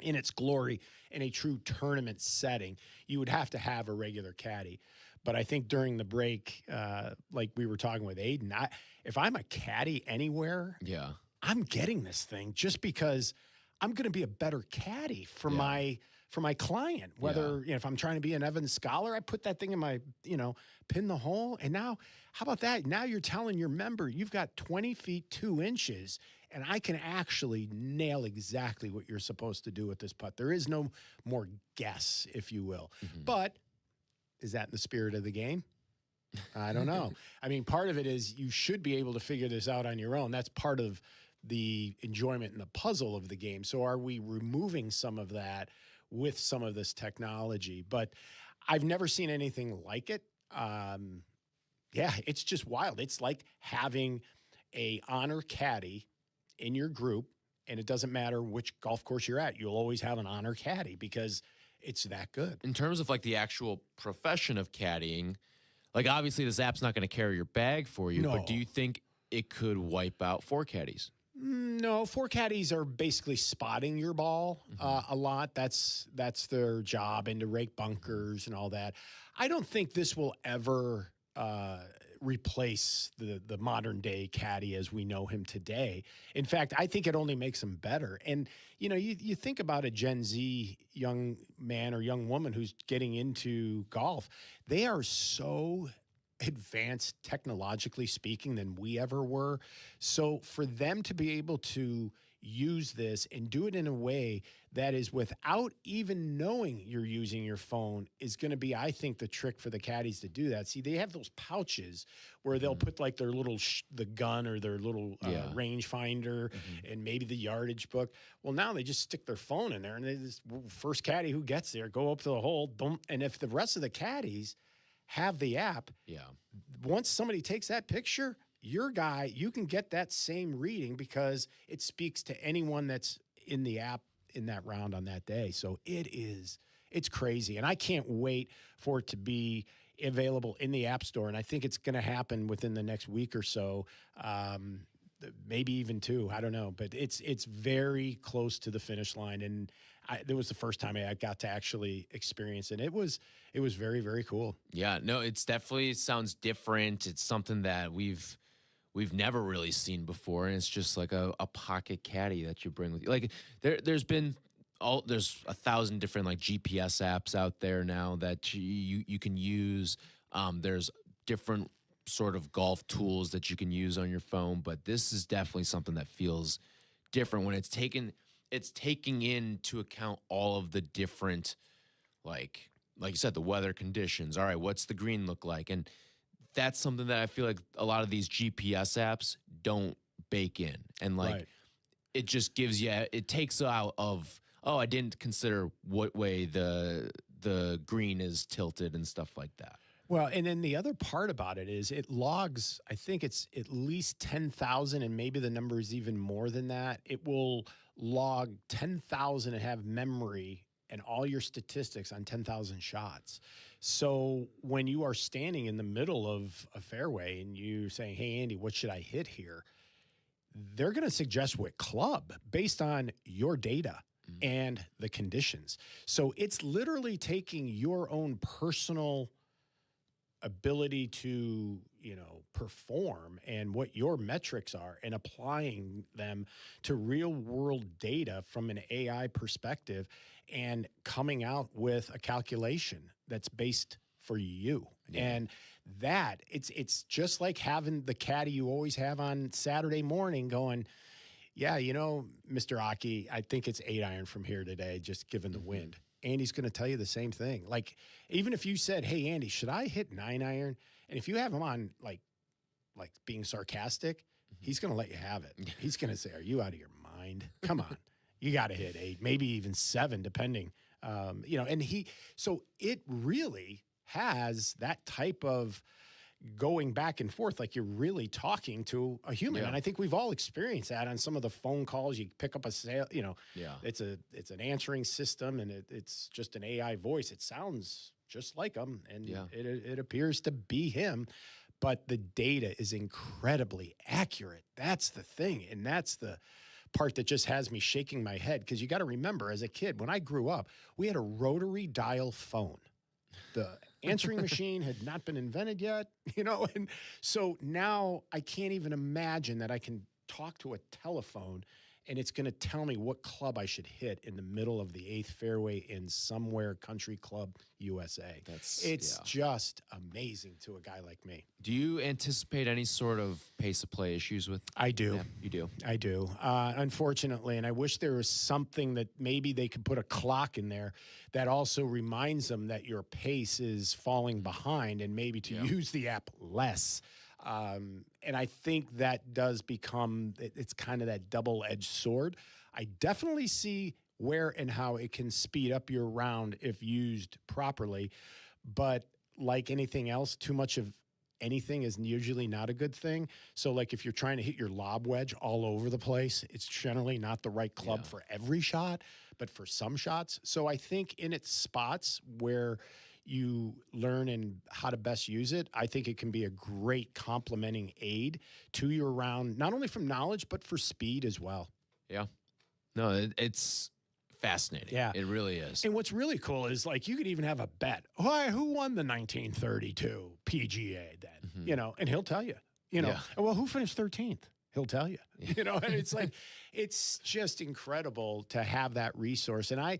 in its glory in a true tournament setting. You would have to have a regular caddy. But I think during the break, like we were talking with Aiden, if I'm a caddy anywhere, I'm getting this thing just because I'm going to be a better caddy for my client. Whether if I'm trying to be an Evans Scholar, I put that thing in my, pin the hole. And now, how about that? Now you're telling your member you've got 20 feet 2 inches, and I can actually nail exactly what you're supposed to do with this putt. There is no more guess, if you will. But is that in the spirit of the game? I don't know. I mean, part of it is you should be able to figure this out on your own. That's part of the enjoyment and the puzzle of the game. So are we removing some of that with some of this technology? But I've never seen anything like it. It's just wild. It's like having a honor caddy in your group, and it doesn't matter which golf course you're at. You'll always have an honor caddy because it's that good. In terms of like the actual profession of caddying, like obviously this app's not going to carry your bag for you, but do you think it could wipe out 4 caddies? No, 4 caddies are basically spotting your ball a lot. That's their job, and to rake bunkers and all that. I don't think this will ever replace the modern day caddy as we know him today. In fact, I think it only makes him better. And, you think about a Gen Z young man or young woman who's getting into golf. They are so advanced technologically speaking than we ever were. So for them to be able to use this and do it in a way that is without even knowing you're using your phone is going to be, I think, the trick for the caddies to do that. See, they have those pouches where they'll put like their little the gun or their little range finder and maybe the yardage book. Well, now they just stick their phone in there, and they just, first caddy who gets there, go up to the hole, and if the rest of the caddies have the app, once somebody takes that picture, your guy, you can get that same reading because it speaks to anyone that's in the app in that round on that day. So it's crazy. And I can't wait for it to be available in the App Store. And I think it's going to happen within the next week or so, maybe even 2. I don't know. But it's very close to the finish line. And it was the first time I got to actually experience it. It was very, very cool. Yeah, no, it's definitely sounds different. It's something that we've never really seen before, and it's just like a pocket caddy that you bring with you. Like there's 1,000 different like GPS apps out there now that you can use. There's different sort of golf tools that you can use on your phone, but this is definitely something that feels different when it's taking into account all of the different like you said, the weather conditions. All right, what's the green look like? And that's something that I feel like a lot of these GPS apps don't bake in. And it just gives you, it takes out of, I didn't consider what way the green is tilted and stuff like that. Well, and then the other part about it is it logs, I think it's at least 10,000, and maybe the number is even more than that. It will log 10,000 and have memory and all your statistics on 10,000 shots. So when you are standing in the middle of a fairway and you saying, hey, Andy, what should I hit here? They're going to suggest what club based on your data and the conditions. So it's literally taking your own personal ability to, perform and what your metrics are and applying them to real world data from an AI perspective and coming out with a calculation that's based for you. Yeah. And that it's just like having the caddy you always have on Saturday morning going, yeah, Mr. Aki, I think it's 8 iron from here today, just given the wind. Andy's going to tell you the same thing. Like, even if you said, hey, Andy, should I hit 9 iron? And if you have him on, like being sarcastic, he's going to let you have it. He's going to say, are you out of your mind? Come on. You got to hit 8, maybe even 7, depending. So it really has that type of going back and forth, like you're really talking to a human. And I think we've all experienced that on some of the phone calls. You pick up a sale, it's an answering system, and it's just an AI voice. It sounds just like him, and it appears to be him, but the data is incredibly accurate. That's the thing, and that's the part that just has me shaking my head, because you got to remember, as a kid, when I grew up, we had a rotary dial phone. The answering machine had not been invented yet, and so now I can't even imagine that I can talk to a telephone and it's going to tell me what club I should hit in the middle of the 8th fairway in somewhere country club USA. It's just amazing to a guy like me. Do you anticipate any sort of pace of play issues with? I do. Yeah, you do. I do. Unfortunately, and I wish there was something that maybe they could put a clock in there that also reminds them that your pace is falling behind and maybe to use the app less. And I think that does become, it's kind of that double-edged sword. I definitely see where and how it can speed up your round if used properly. But like anything else, too much of anything is usually not a good thing. So like if you're trying to hit your lob wedge all over the place, it's generally not the right club for every shot, but for some shots. So I think in its spots where you learn and how to best use it, I think it can be a great complementing aid to your round, not only from knowledge, but for speed as well. Yeah. No, it's fascinating. Yeah. It really is. And what's really cool is, like, you could even have a bet. Who won the 1932 PGA then? and he'll tell you, well, who finished 13th? He'll tell you, and it's like, it's just incredible to have that resource. And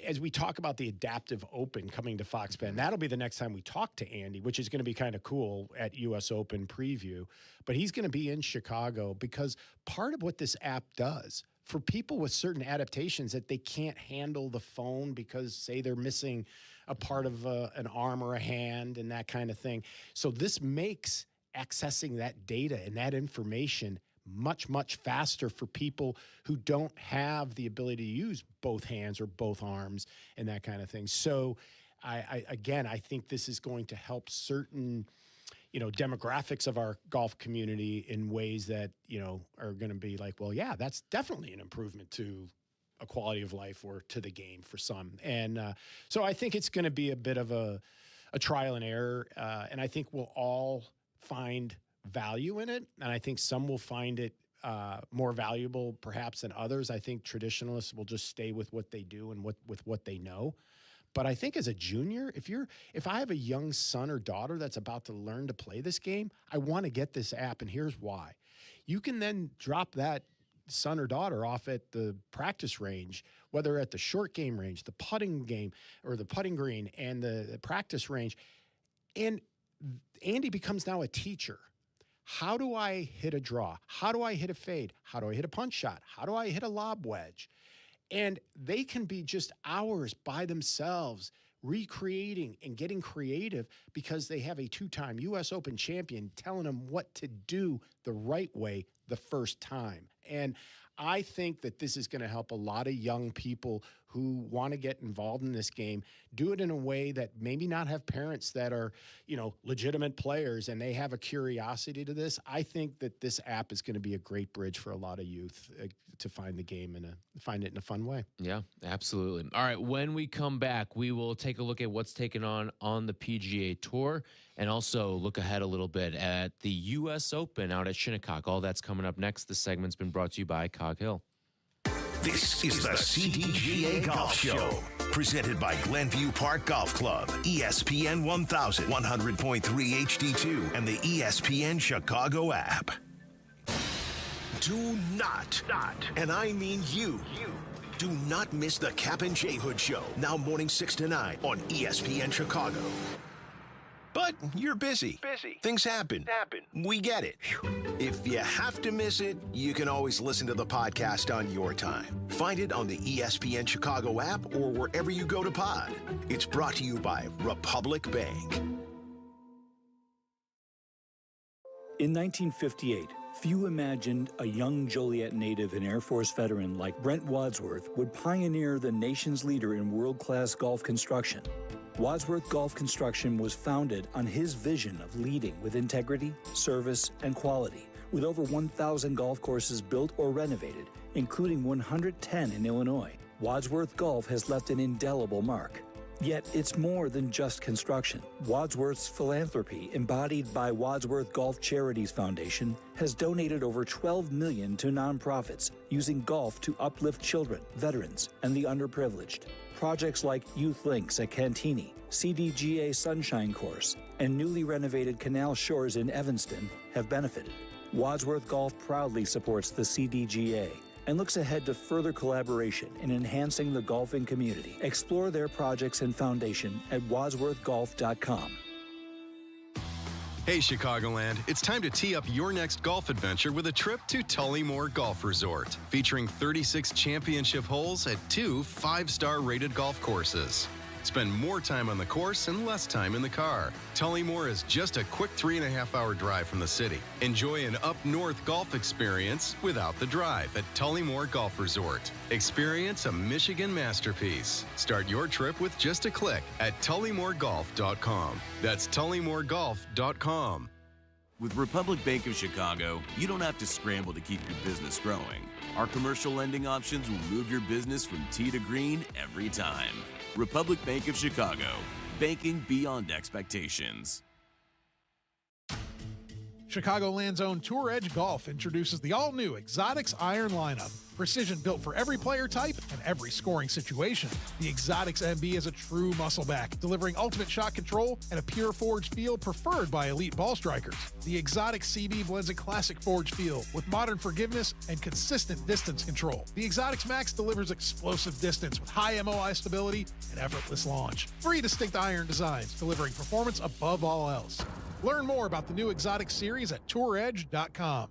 as we talk about the Adaptive Open coming to Fox Bend, that'll be the next time we talk to Andy, which is going to be kind of cool at US Open preview. But he's going to be in Chicago because part of what this app does for people with certain adaptations that they can't handle the phone because, say, they're missing a part of an arm or a hand and that kind of thing. So this makes accessing that data and that information much, much faster for people who don't have the ability to use both hands or both arms and that kind of thing. So I think this is going to help certain, demographics of our golf community in ways that, are going to be like, well, yeah, that's definitely an improvement to a quality of life or to the game for some. And so I think it's going to be a bit of a trial and error. And I think we'll all find value in it. And I think some will find it more valuable perhaps than others. I think traditionalists will just stay with what they do and with what they know. But I think as a junior, if I have a young son or daughter that's about to learn to play this game, I want to get this app, and here's why. You can then drop that son or daughter off at the practice range, whether at the short game range, the putting game, or the putting green, and the practice range, and Andy becomes now a teacher. How do I hit a draw? How do I hit a fade? How do I hit a punch shot? How do I hit a lob wedge? And they can be just hours by themselves recreating and getting creative because they have a 2-time U.S. Open champion telling them what to do the right way the first time. And I think that this is going to help a lot of young people who want to get involved in this game do it in a way that maybe not have parents that are, legitimate players and they have a curiosity to this. I think that this app is going to be a great bridge for a lot of youth to find the game and find it in a fun way. Yeah, absolutely. All right, when we come back, we will take a look at what's taken on the PGA Tour and also look ahead a little bit at the U.S. Open out at Shinnecock. All that's coming up next. This segment's been brought to you by Cog Hill. This is the CDGA Golf Show, presented by Glenview Park Golf Club, ESPN 1000, 100.3 HD2, and the ESPN Chicago app. Do not, and I mean you, do not miss the Cap and J Hood Show, now morning 6 to 9 on ESPN Chicago. But you're busy. Things happen. We get it. If you have to miss it, you can always listen to the podcast on your time. Find it on the ESPN Chicago app or wherever you go to pod. It's brought to you by Republic Bank. In 1958, few imagined a young Joliet native and Air Force veteran like Brent Wadsworth would pioneer the nation's leader in world-class golf construction. Wadsworth Golf Construction was founded on his vision of leading with integrity, service, and quality. With over 1,000 golf courses built or renovated, including 110 in Illinois, Wadsworth Golf has left an indelible mark. Yet it's more than just construction. Wadsworth's philanthropy, embodied by Wadsworth Golf Charities Foundation, has donated over $12 million to nonprofits using golf to uplift children, veterans, and the underprivileged. Projects like Youth Links at Cantini, CDGA Sunshine Course, and newly renovated Canal Shores in Evanston have benefited. Wadsworth Golf proudly supports the CDGA and looks ahead to further collaboration in enhancing the golfing community. Explore their projects and foundation at wadsworthgolf.com. Hey Chicagoland, it's time to tee up your next golf adventure with a trip to Tullymore Golf Resort, featuring 36 championship holes at 2 5-star rated golf courses. Spend more time on the course and less time in the car. Tullymore is just a quick 3.5-hour drive from the city. Enjoy an up-north golf experience without the drive at Tullymore Golf Resort. Experience a Michigan masterpiece. Start your trip with just a click at tullymoregolf.com. That's tullymoregolf.com. With Republic Bank of Chicago, you don't have to scramble to keep your business growing. Our commercial lending options will move your business from tee to green every time. Republic Bank of Chicago, banking beyond expectations. Chicagoland's own Tour Edge Golf introduces the all-new Exotics Iron lineup. Precision built for every player type and every scoring situation. The Exotics MB is a true muscle back, delivering ultimate shot control and a pure forged feel preferred by elite ball strikers. The Exotics CB blends a classic forged feel with modern forgiveness and consistent distance control. The Exotics Max delivers explosive distance with high MOI stability and effortless launch. 3 distinct iron designs, delivering performance above all else. Learn more about the new Exotic series at touredge.com.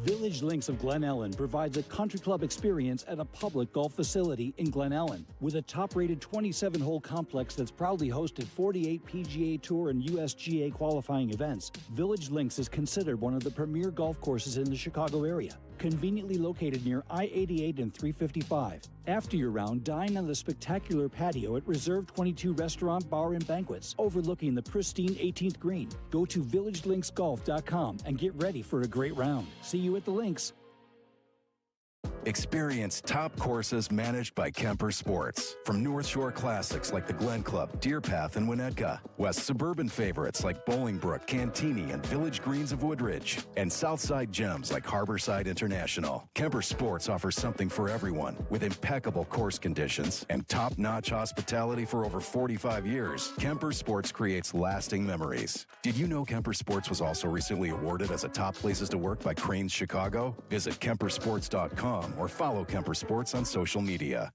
Village Links of Glen Ellen provides a country club experience at a public golf facility in Glen Ellen. With a top-rated 27-hole complex that's proudly hosted 48 PGA Tour and USGA qualifying events, Village Links is considered one of the premier golf courses in the Chicago area. Conveniently located near I-88 and 355. After your round, dine on the spectacular patio at Reserve 22 Restaurant, Bar, and Banquets, overlooking the pristine 18th green. Go to villagelinksgolf.com and get ready for a great round. See you at the links. Experience top courses managed by Kemper Sports. From North Shore classics like the Glen Club, Deer Path, and Winnetka, west suburban favorites like Bolingbrook, Cantini, and Village Greens of Woodridge, and Southside gems like Harborside International. Kemper Sports offers something for everyone with impeccable course conditions and top-notch hospitality for over 45 years. Kemper Sports creates lasting memories. Did you know Kemper Sports was also recently awarded as a top places to work by Cranes Chicago? Visit KemperSports.com or follow Kemper Sports on social media.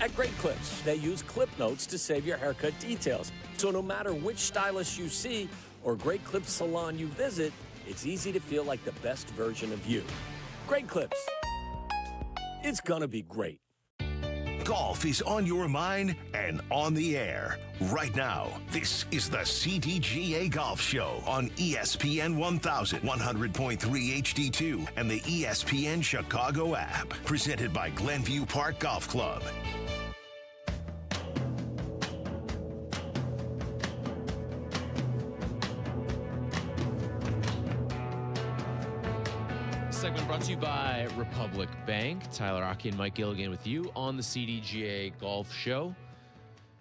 At Great Clips, they use clip notes to save your haircut details. So no matter which stylist you see or Great Clips salon you visit, it's easy to feel like the best version of you. Great Clips. It's gonna be great. Golf is on your mind and on the air. Right now, this is the CDGA Golf Show on ESPN 1000, 100.3 HD2, and the ESPN Chicago app. Presented by Glenview Park Golf Club. Segment brought to you by Republic Bank. Tyler Aki and Mike Gilligan with you on the CDGA Golf Show.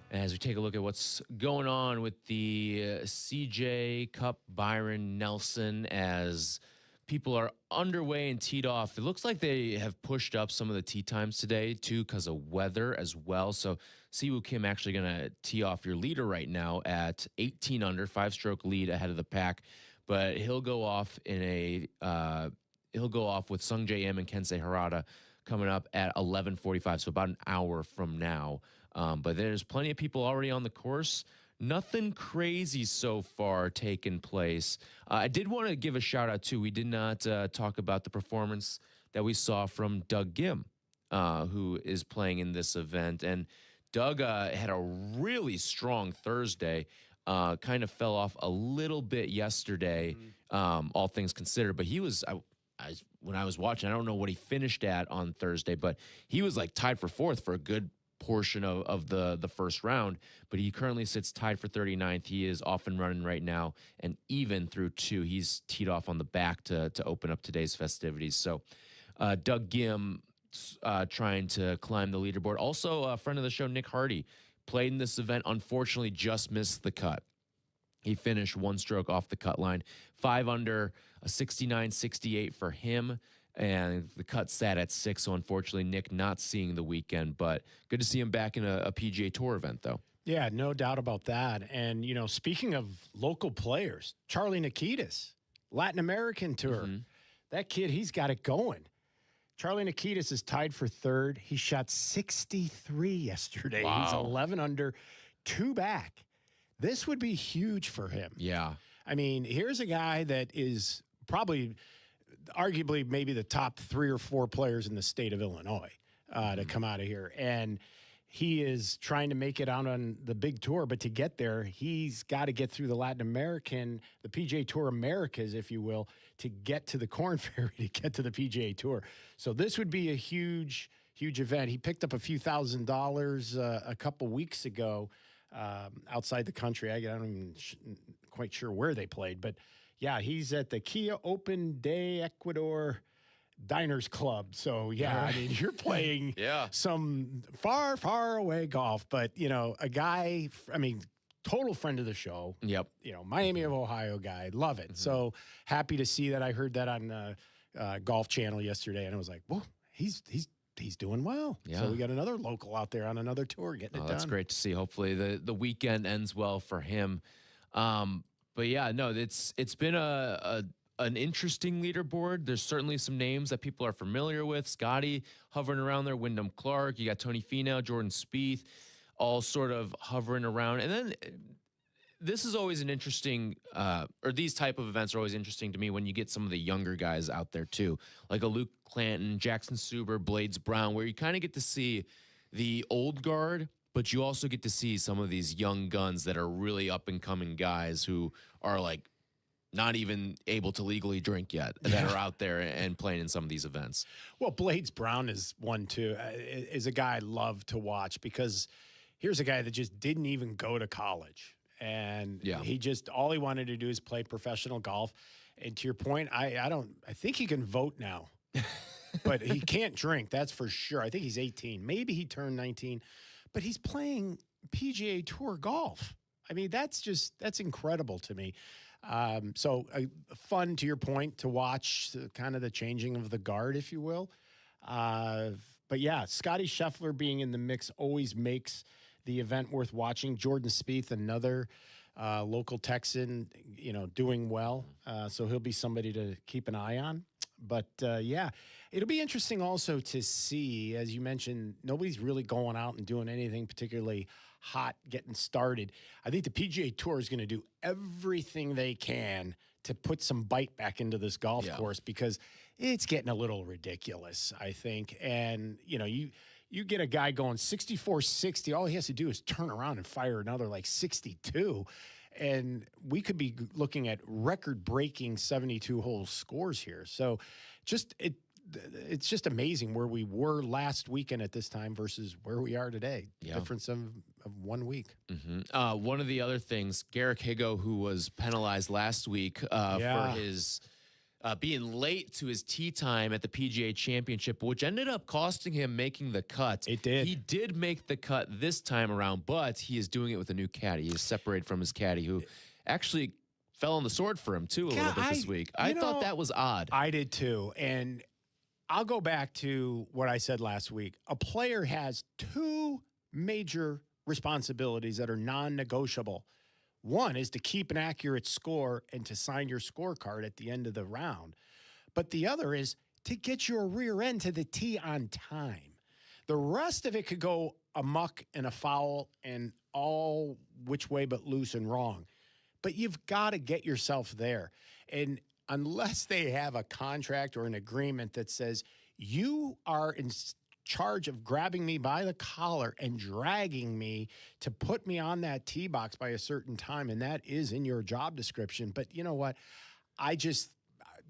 As we take a look at what's going on with the CJ Cup, Byron Nelson, as people are underway and teed off. It looks like they have pushed up some of the tee times today, too, because of weather as well. So Siwoo Kim actually going to tee off your leader right now at 18 under, 5-stroke lead ahead of the pack. But he'll go off in a... He'll go off with Sung J M and Kensei Harada coming up at 11:45, so about an hour from now. But there's plenty of people already on the course. Nothing crazy so far taking place. I did want to give a shout out too. We did not talk about the performance that we saw from Doug Gim, who is playing in this event. And Doug had a really strong Thursday. Kind of fell off a little bit yesterday, all things considered. But he was... when I was watching, I don't know what he finished at on Thursday, but he was like tied for 4th for a good portion of the first round. But he currently sits tied for 39th. He is off and running right now, and even through 2. He's teed off on the back to open up today's festivities. So Doug Gim trying to climb the leaderboard. Also, a friend of the show, Nick Hardy, played in this event, unfortunately just missed the cut. He finished 1 stroke off the cut line, 5 under, a 69-68 for him, and the cut sat at 6. So unfortunately, Nick not seeing the weekend, but good to see him back in a PGA Tour event, though. Yeah, no doubt about that. And, you know, speaking of local players, Charlie Nikitas, Latin American Tour. That kid, he's got it going. Charlie Nikitas is tied for 3rd. He shot 63 yesterday. Wow. He's 11 under, 2 back. This would be huge for him. Yeah. I mean, here's a guy that is probably, arguably, maybe the top 3 or 4 players in the state of Illinois to come out of here. And he is trying to make it out on the big tour. But to get there, he's got to get through the Latin American, the PGA Tour Americas, if you will, to get to the Corn Ferry, to get to the PGA Tour. So this would be a huge, huge event. He picked up a few $1,000s a couple weeks ago. Outside the country. I don't even quite sure where they played, but yeah, he's at the Kia Open Day Ecuador Diners Club. So yeah, I mean, you're playing some far, far away golf, but you know, a guy, I mean, total friend of the show. Yep. Miami of Ohio guy. Love it. So happy to see that. I heard that on Golf Channel yesterday, and I was like, whoa, he's doing well. Yeah. So we got another local out there on another tour getting it done. That's great to see. Hopefully the weekend ends well for him. But yeah, no, it's been an interesting leaderboard. There's certainly some names that people are familiar with. Scotty hovering around there, Wyndham Clark. You got Tony Finau, Jordan Spieth, all sort of hovering around. And then this is always an interesting, or these type of events are always interesting to me when you get some of the younger guys out there too, like a Luke Clanton, Jackson Suber, Blades Brown, where you kind of get to see the old guard, but you also get to see some of these young guns that are really up and coming guys who are like not even able to legally drink yet that are out there and playing in some of these events. Well, Blades Brown is one too, is a guy I love to watch because here's a guy that just didn't even go to college. And he just, all he wanted to do is play professional golf. And to your point, I think he can vote now, but he can't drink. That's for sure. I think he's 18. Maybe he turned 19, but he's playing PGA Tour golf. I mean, that's incredible to me. So fun, to your point, to watch kind of the changing of the guard, if you will. But yeah, Scotty Scheffler being in the mix always makes the event worth watching. Jordan Spieth, another local Texan, doing well. So he'll be somebody to keep an eye on. But yeah, it'll be interesting also to see, as you mentioned, nobody's really going out and doing anything particularly hot getting started. I think the PGA Tour is going to do everything they can to put some bite back into this golf course because it's getting a little ridiculous, I think. And, you get a guy going 64-60, all he has to do is turn around and fire another like 62. And we could be looking at record-breaking 72-hole scores here. So it's just amazing where we were last weekend at this time versus where we are today. Yeah. Difference of 1 week. One of the other things, Garrick Higo, who was penalized last week for his being late to his tee time at the PGA Championship, which ended up costing him making the cut. It did. He did make the cut this time around, but he is doing it with a new caddy. He is separated from his caddy, who actually fell on the sword for him, too, a little bit this week. I thought that was odd. I did, too. And I'll go back to what I said last week. A player has two major responsibilities that are non-negotiable. One is to keep an accurate score and to sign your scorecard at the end of the round. But the other is to get your rear end to the tee on time. The rest of it could go amok and a foul and all which way but loose and wrong. But you've got to get yourself there. And unless they have a contract or an agreement that says you are in charge of grabbing me by the collar and dragging me to put me on that tee box by a certain time, and that is in your job description. But you know what?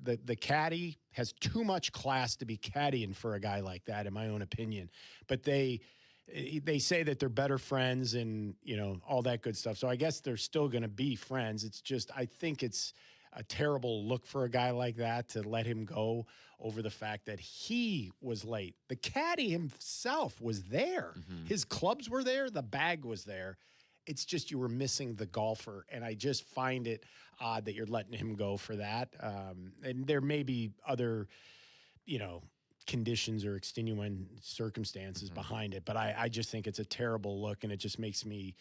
The caddy has too much class to be caddying for a guy like that, in my own opinion. But they say that they're better friends and, all that good stuff. So I guess they're still going to be friends. It's just, I think it's a terrible look for a guy like that to let him go over the fact that he was late. The caddy himself was there. His clubs were there. The bag was there. It's just you were missing the golfer, and I just find it odd that you're letting him go for that. And there may be other, conditions or extenuating circumstances behind it, but I just think it's a terrible look, and it just makes me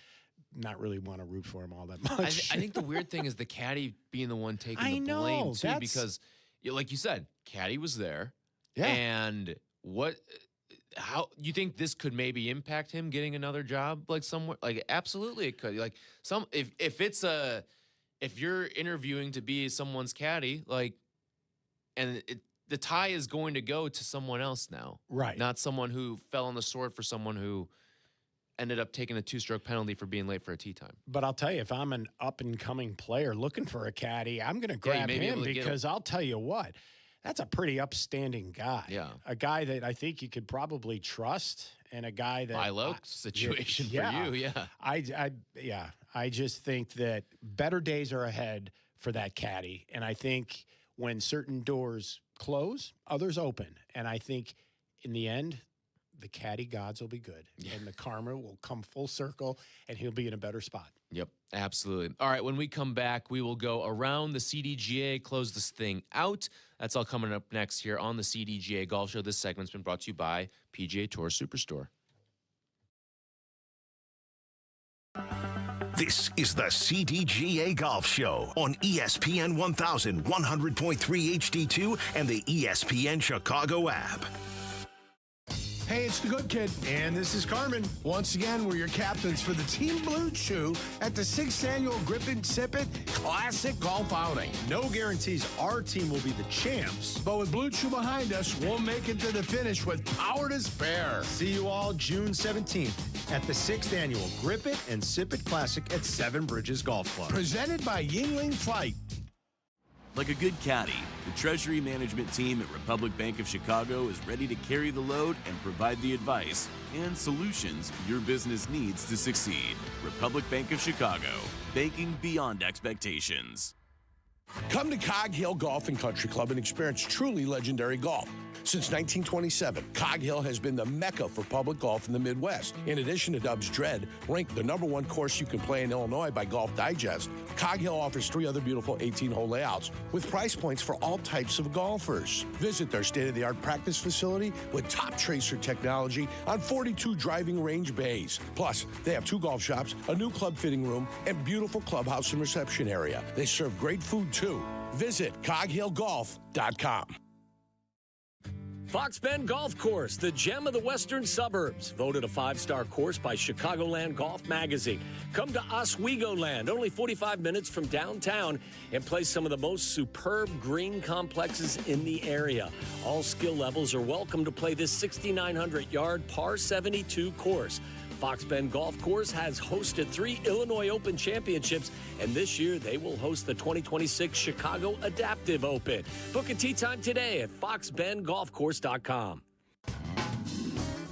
not really want to root for him all that much. I think the weird thing is the caddy being the one taking the blame, too, because, like you said, caddy was there. Yeah. And how you think this could maybe impact him getting another job, like somewhere? Like, absolutely it could. Like, if you're interviewing to be someone's caddy, like, and the tie is going to go to someone else now. Right. Not someone who fell on the sword for someone who ended up taking a 2-stroke penalty for being late for a tee time. But I'll tell you, if I'm an up-and-coming player looking for a caddy, I'm going to grab him because I'll tell you what, that's a pretty upstanding guy. Yeah. A guy that I think you could probably trust, and a guy that... Buy low situation for you, yeah. I just think that better days are ahead for that caddy, and I think when certain doors close, others open, and I think in the end, the caddy gods will be good, and the karma will come full circle, and he'll be in a better spot. Yep, absolutely. All right, when we come back, we will go around the CDGA, close this thing out. That's all coming up next here on the CDGA Golf Show. This segment's been brought to you by PGA Tour Superstore. This is the CDGA Golf Show on ESPN 1100.3 HD2 and the ESPN Chicago app. Hey, it's the Good Kid, and this is Carmen. Once again, we're your captains for the Team Blue Chew at the 6th Annual Grip and Sip It Classic Golf Outing. No guarantees our team will be the champs, but with Blue Chew behind us, we'll make it to the finish with power to spare. See you all June 17th at the 6th Annual Grip It and Sip It Classic at Seven Bridges Golf Club. Presented by Yingling Flight. Like a good caddy, the Treasury Management team at Republic Bank of Chicago is ready to carry the load and provide the advice and solutions your business needs to succeed. Republic Bank of Chicago, banking beyond expectations. Come to Cog Hill Golf and Country Club and experience truly legendary golf. Since 1927, Cog Hill has been the mecca for public golf in the Midwest. In addition to Dub's Dread, ranked the #1 course you can play in Illinois by Golf Digest, Cog Hill offers 3 other beautiful 18-hole layouts with price points for all types of golfers. Visit their state-of-the-art practice facility with top tracer technology on 42 driving range bays. Plus, they have 2 golf shops, a new club fitting room, and beautiful clubhouse and reception area. They serve great food, too. Visit coghillgolf.com. Fox Bend Golf Course, the gem of the western suburbs. Voted a 5-star course by Chicagoland Golf Magazine. Come to Oswego Land, only 45 minutes from downtown, and play some of the most superb green complexes in the area. All skill levels are welcome to play this 6,900-yard par 72 course. Fox Bend Golf Course has hosted 3 Illinois Open championships, and this year they will host the 2026 Chicago Adaptive Open. Book a tee time today at foxbendgolfcourse.com.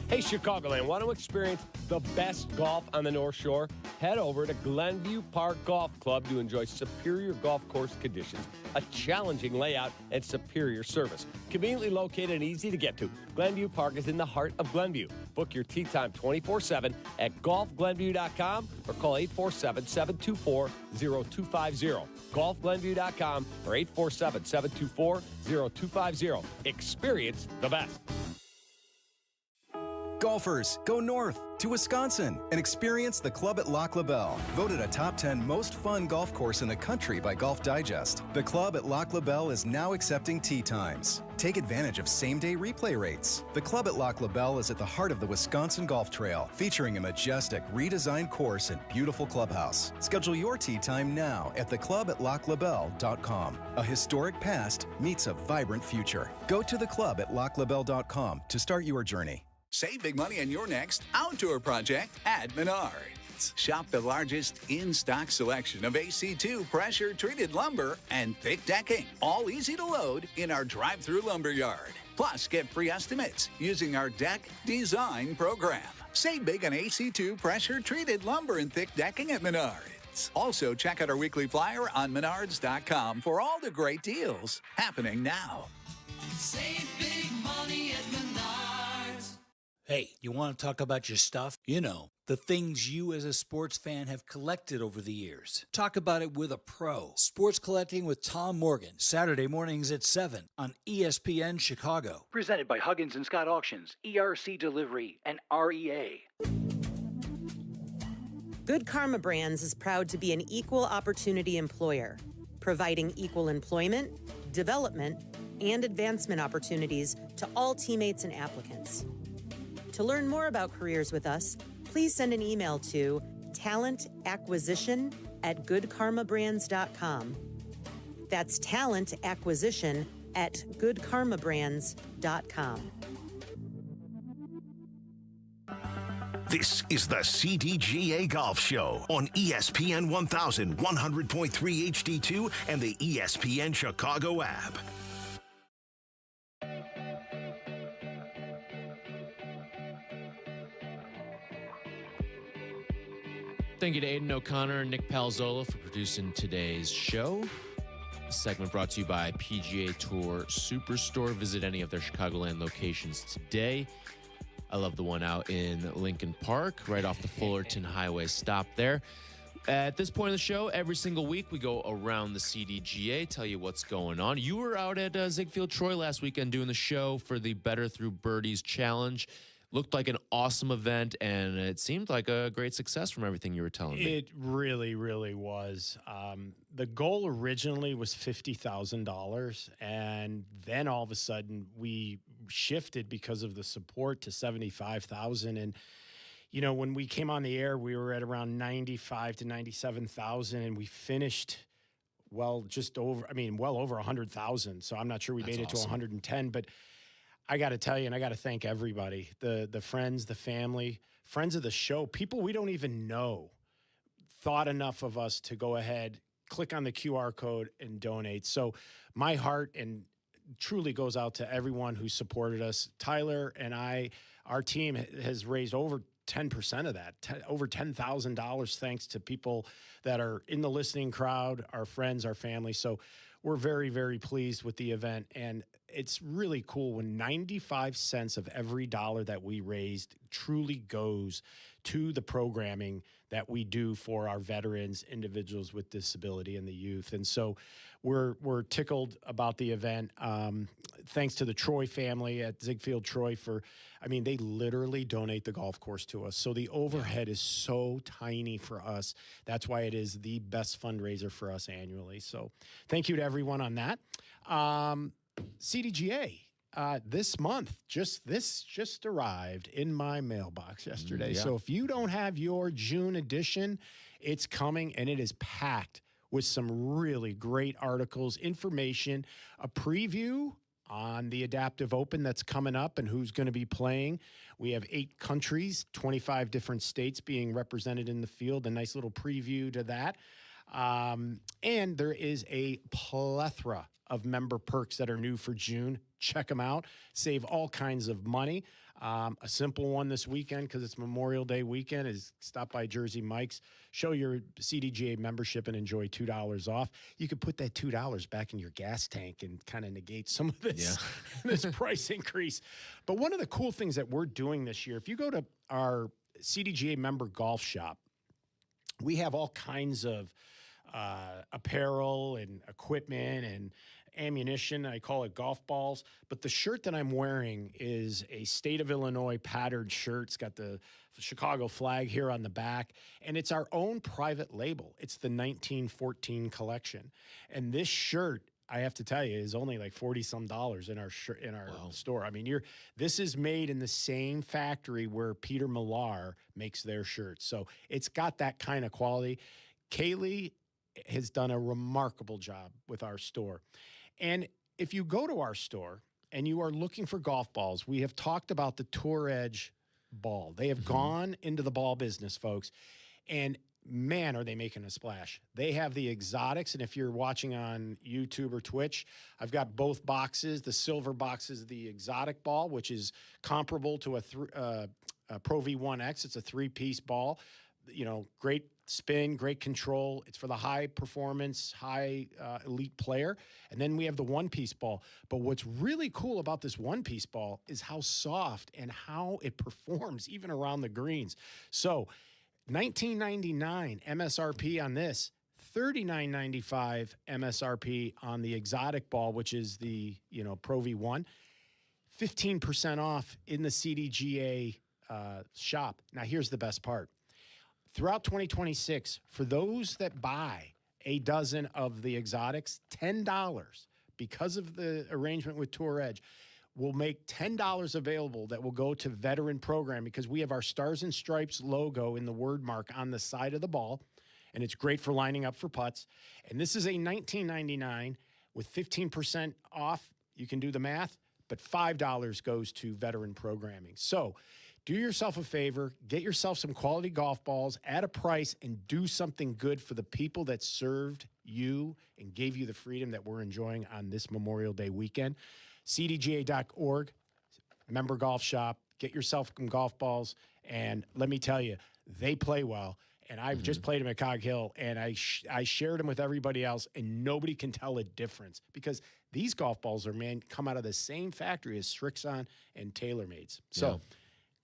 Hey, Chicagoland, want to experience the best golf on the North Shore? Head over to Glenview Park Golf Club to enjoy superior golf course conditions, a challenging layout, and superior service. Conveniently located and easy to get to, Glenview Park is in the heart of Glenview. Book your tee time 24/7 at golfglenview.com or call 847-724-0250. Golfglenview.com or 847-724-0250. Experience the best. Golfers, go north to Wisconsin and experience the Club at Lac La Belle, voted a top 10 most fun golf course in the country by Golf Digest. The Club at Lac La Belle is now accepting tee times. Take advantage of same-day replay rates. The Club at Lac La Belle is at the heart of the Wisconsin Golf Trail, featuring a majestic, redesigned course and beautiful clubhouse. Schedule your tee time now at theclubatlaclabelle.com. A historic past meets a vibrant future. Go to theclubatlaclabelle.com to start your journey. Save big money on your next outdoor project at Menards. Shop the largest in-stock selection of AC2 pressure-treated lumber and thick decking, all easy to load in our drive-through lumber yard. Plus, get free estimates using our deck design program. Save big on AC2 pressure-treated lumber and thick decking at Menards. Also, check out our weekly flyer on menards.com for all the great deals happening now. Save big money at Menards. Hey, you want to talk about your stuff? You know, the things you as a sports fan have collected over the years. Talk about it with a pro. Sports Collecting with Tom Morgan, Saturday mornings at 7 on ESPN Chicago. Presented by Huggins and Scott Auctions, ERC Delivery, and REA. Good Karma Brands is proud to be an equal opportunity employer, providing equal employment, development, and advancement opportunities to all teammates and applicants. To learn more about careers with us, please send an email to talentacquisition@goodkarmabrands.com. That's talentacquisition@goodkarmabrands.com. This is the CDGA Golf Show on ESPN 1100.3 HD2 and the ESPN Chicago app. Thank you to Aiden O'Connor and Nick Palzola for producing today's show. This segment brought to you by PGA Tour Superstore. Visit any of their Chicagoland locations today. I love the one out in Lincoln Park, right off the Fullerton Highway. Stop there. At this point of the show, every single week we go around the CDGA, tell you what's going on. You were out at Ziegfeld Troy last weekend doing the show for the Better Through Birdies Challenge. Looked like an awesome event, and it seemed like a great success from everything you were telling me. It really, really was. The goal originally was $50,000, and then all of a sudden we shifted because of the support to $75,000. And you know, when we came on the air, we were at around 95 to 97,000, and we finished well over 100,000. So I'm not sure we made it to 110, but I got to tell you, and I got to thank everybody, the friends, the family, friends of the show, people we don't even know, thought enough of us to go ahead, click on the QR code and donate. So my heart and truly goes out to everyone who supported us. Tyler and our team has raised over 10% of that, over $10,000, thanks to people that are in the listening crowd, our friends, our family. So we're very, very pleased with the event. And it's really cool when 95 cents of every dollar that we raised truly goes to the programming that we do for our veterans, individuals with disability, and the youth. And so we're tickled about the event. Thanks to the Troy family at Ziegfeld Troy they literally donate the golf course to us. So the overhead is so tiny for us. That's why it is the best fundraiser for us annually. So thank you to everyone on that. CDGA. This month, just arrived in my mailbox yesterday. Yeah. So if you don't have your June edition, it's coming, and it is packed with some really great articles, information, a preview on the Adaptive Open that's coming up and who's going to be playing. We have 8 countries, 25 different states being represented in the field, a nice little preview to that. And there is a plethora of member perks that are new for June. Check them out. Save all kinds of money. A simple one this weekend, because it's Memorial Day weekend, is stop by Jersey Mike's, show your CDGA membership, and enjoy $2 off. You could put that $2 back in your gas tank and kind of negate some of this, this price increase. But one of the cool things that we're doing this year, if you go to our CDGA member golf shop, we have all kinds of apparel and equipment and ammunition. I call it golf balls. But the shirt that I'm wearing is a State of Illinois patterned shirt. It's got the Chicago flag here on the back. And it's our own private label. It's the 1914 collection. And this shirt, I have to tell you, is only like $40-some in our store. I mean, this is made in the same factory where Peter Millar makes their shirts. So it's got that kind of quality. Kaylee has done a remarkable job with our store. And if you go to our store and you are looking for golf balls, we have talked about the Tour Edge ball. They have gone into the ball business, folks. And man, are they making a splash. They have the exotics, and if you're watching on YouTube or Twitch, I've got both boxes. The silver box is the exotic ball, which is comparable to a Pro V1X. It's a 3-piece ball. You know, great spin, great control. It's for the high performance, high elite player. And then we have the 1-piece ball. But what's really cool about this 1-piece ball is how soft and how it performs even around the greens. So $19.99 MSRP on this, $39.95 MSRP on the exotic ball, which is the Pro V1, 15% off in the CDGA shop. Now, here's the best part. Throughout 2026, for those that buy a dozen of the exotics, $10, because of the arrangement with Tour Edge, we'll make $10 available that will go to veteran program, because we have our Stars and Stripes logo in the word mark on the side of the ball, and it's great for lining up for putts. And this is a $19.99 with 15% off. You can do the math, but $5 goes to veteran programming. So do yourself a favor, get yourself some quality golf balls at a price, and do something good for the people that served you and gave you the freedom that we're enjoying on this Memorial Day weekend. CDGA.org, member golf shop, get yourself some golf balls, and let me tell you, they play well. And I've just played them at Cog Hill, and I shared them with everybody else, and nobody can tell a difference, because these golf balls come out of the same factory as Strixon and TaylorMade's. So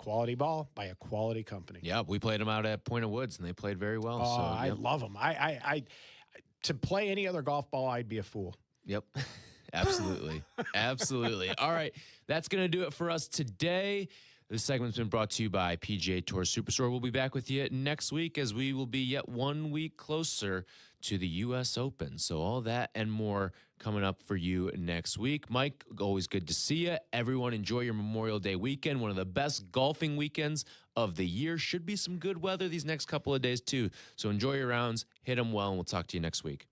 Quality ball by a quality company. Yeah, we played them out at Point of Woods, and they played very well. Oh, so, I love them. I to play any other golf ball, I'd be a fool. Yep. Absolutely. Absolutely. All right. That's going to do it for us today. This segment's been brought to you by PGA Tour Superstore. We'll be back with you next week as we will be yet 1 week closer to the U.S. Open. So all that and more coming up for you next week. Mike, always good to see you. Everyone enjoy your Memorial Day weekend, one of the best golfing weekends of the year. Should be some good weather these next couple of days too. So enjoy your rounds, hit them well, and we'll talk to you next week.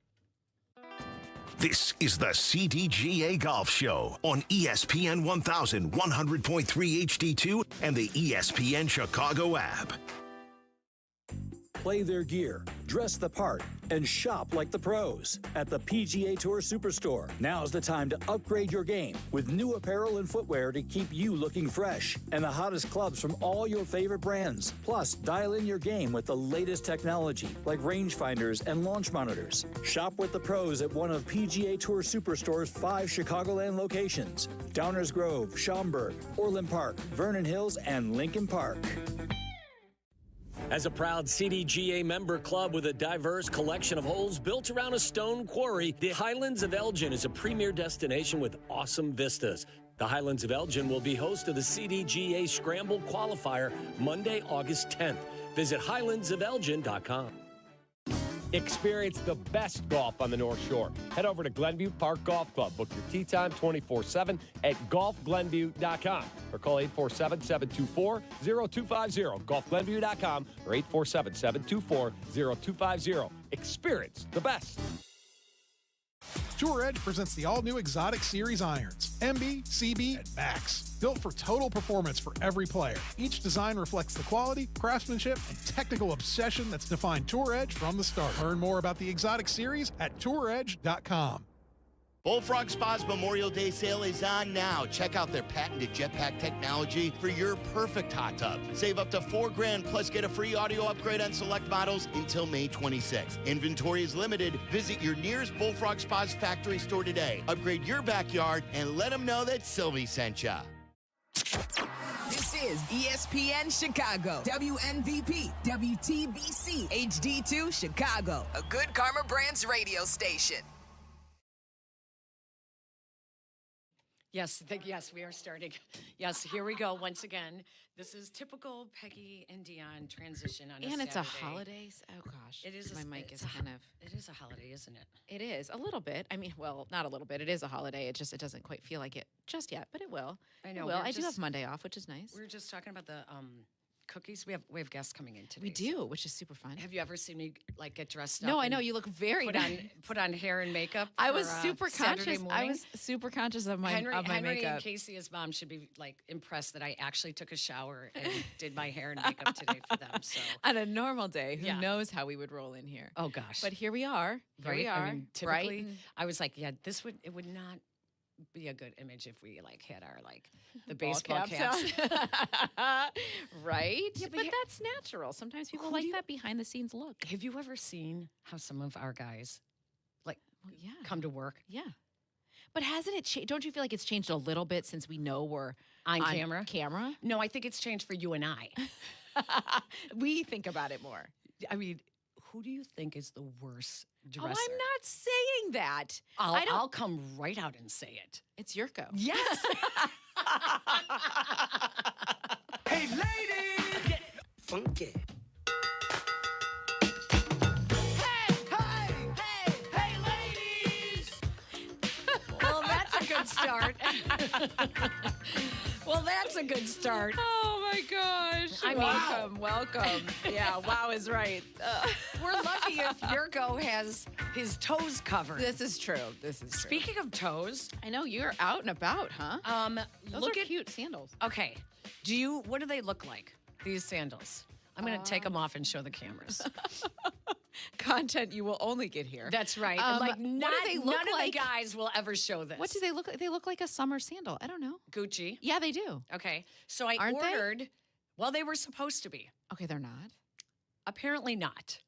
This is the CDGA Golf Show on ESPN 1100.3 HD2 and the ESPN Chicago app. Play their gear, dress the part, and shop like the pros at the PGA Tour Superstore. Now's the time to upgrade your game with new apparel and footwear to keep you looking fresh and the hottest clubs from all your favorite brands. Plus, dial in your game with the latest technology like rangefinders and launch monitors. Shop with the pros at one of PGA Tour Superstore's 5 Chicagoland locations: Downers Grove, Schaumburg, Orland Park, Vernon Hills, and Lincoln Park. As a proud CDGA member club with a diverse collection of holes built around a stone quarry, the Highlands of Elgin is a premier destination with awesome vistas. The Highlands of Elgin will be host of the CDGA Scramble Qualifier Monday, August 10th. Visit highlandsofelgin.com. Experience the best golf on the North Shore. Head over to Glenview Park Golf Club. Book your tee time 24/7 at golfglenview.com or call 847-724-0250. Golfglenview.com or 847-724-0250. Experience the best. Tour Edge presents the all-new Exotic Series irons, MB, CB, and Max. Built for total performance for every player. Each design reflects the quality, craftsmanship, and technical obsession that's defined Tour Edge from the start. Learn more about the Exotic Series at touredge.com. Bullfrog Spa's Memorial Day sale is on now. Check out their patented jetpack technology for your perfect hot tub. Save up to $4,000 plus get a free audio upgrade on select models until May 26th. Inventory is limited. Visit your nearest Bullfrog Spa's factory store today. Upgrade your backyard and let them know that Sylvie sent ya. This is ESPN Chicago, WNVP, WTBC, HD2 Chicago, a Good Karma Brands radio station. Yes, we are starting. Yes, here we go once again. This is typical Peggy and Dionne transition on a And it's Saturday. a holiday. Oh, gosh. It is. My mic is kind of... It is a holiday, isn't it? It is. A little bit. I mean, well, not a little bit. It is a holiday. It doesn't quite feel like it just yet, but it will. I know. It will. I do have Monday off, which is nice. We were just talking about the cookies. We have guests coming in today. We do, which is super fun. Have you ever seen me get dressed up? No, I know. You look very nice. Put on hair and makeup. I was for, super Saturday conscious. morning? I was super conscious of my Henry makeup. and Casey, his mom, should be impressed that I actually took a shower and did my hair and makeup today for them. So on a normal day, who knows how we would roll in here? Oh gosh! But here we are. Here we are. I mean, typically, bright and... I was like, yeah, it would not be a good image if we had our the Ball baseball caps. Right? Yeah, but that's natural. Sometimes people like that behind the scenes look. Have you ever seen how some of our guys come to work? Yeah. But hasn't it changed? Don't you feel like it's changed a little bit since we know we're on camera? Camera? No, I think it's changed for you and I. We think about it more. I mean, who do you think is the worst dresser? Oh, I'm not saying that. I'll come right out and say it. It's Yurko. Yes. Hey, ladies! Get funky. Hey, ladies! Well, that's a good start. Well, that's a good start. Oh, my gosh. Welcome. Yeah, wow is right. We're lucky if Yurko has his toes covered. This is true. Speaking of toes. I know you're out and about, huh? Those Look are at cute sandals. Okay. What do they look like, these sandals? I'm going to take them off and show the cameras. Content you will only get here. That's right. What do they look none like? of the guys will ever show this. What do they look like? They look like a summer sandal. I don't know. Gucci. Yeah, they do. Okay. So I Aren't they? ordered. Well, they were supposed to be. Okay, they're not. Apparently not.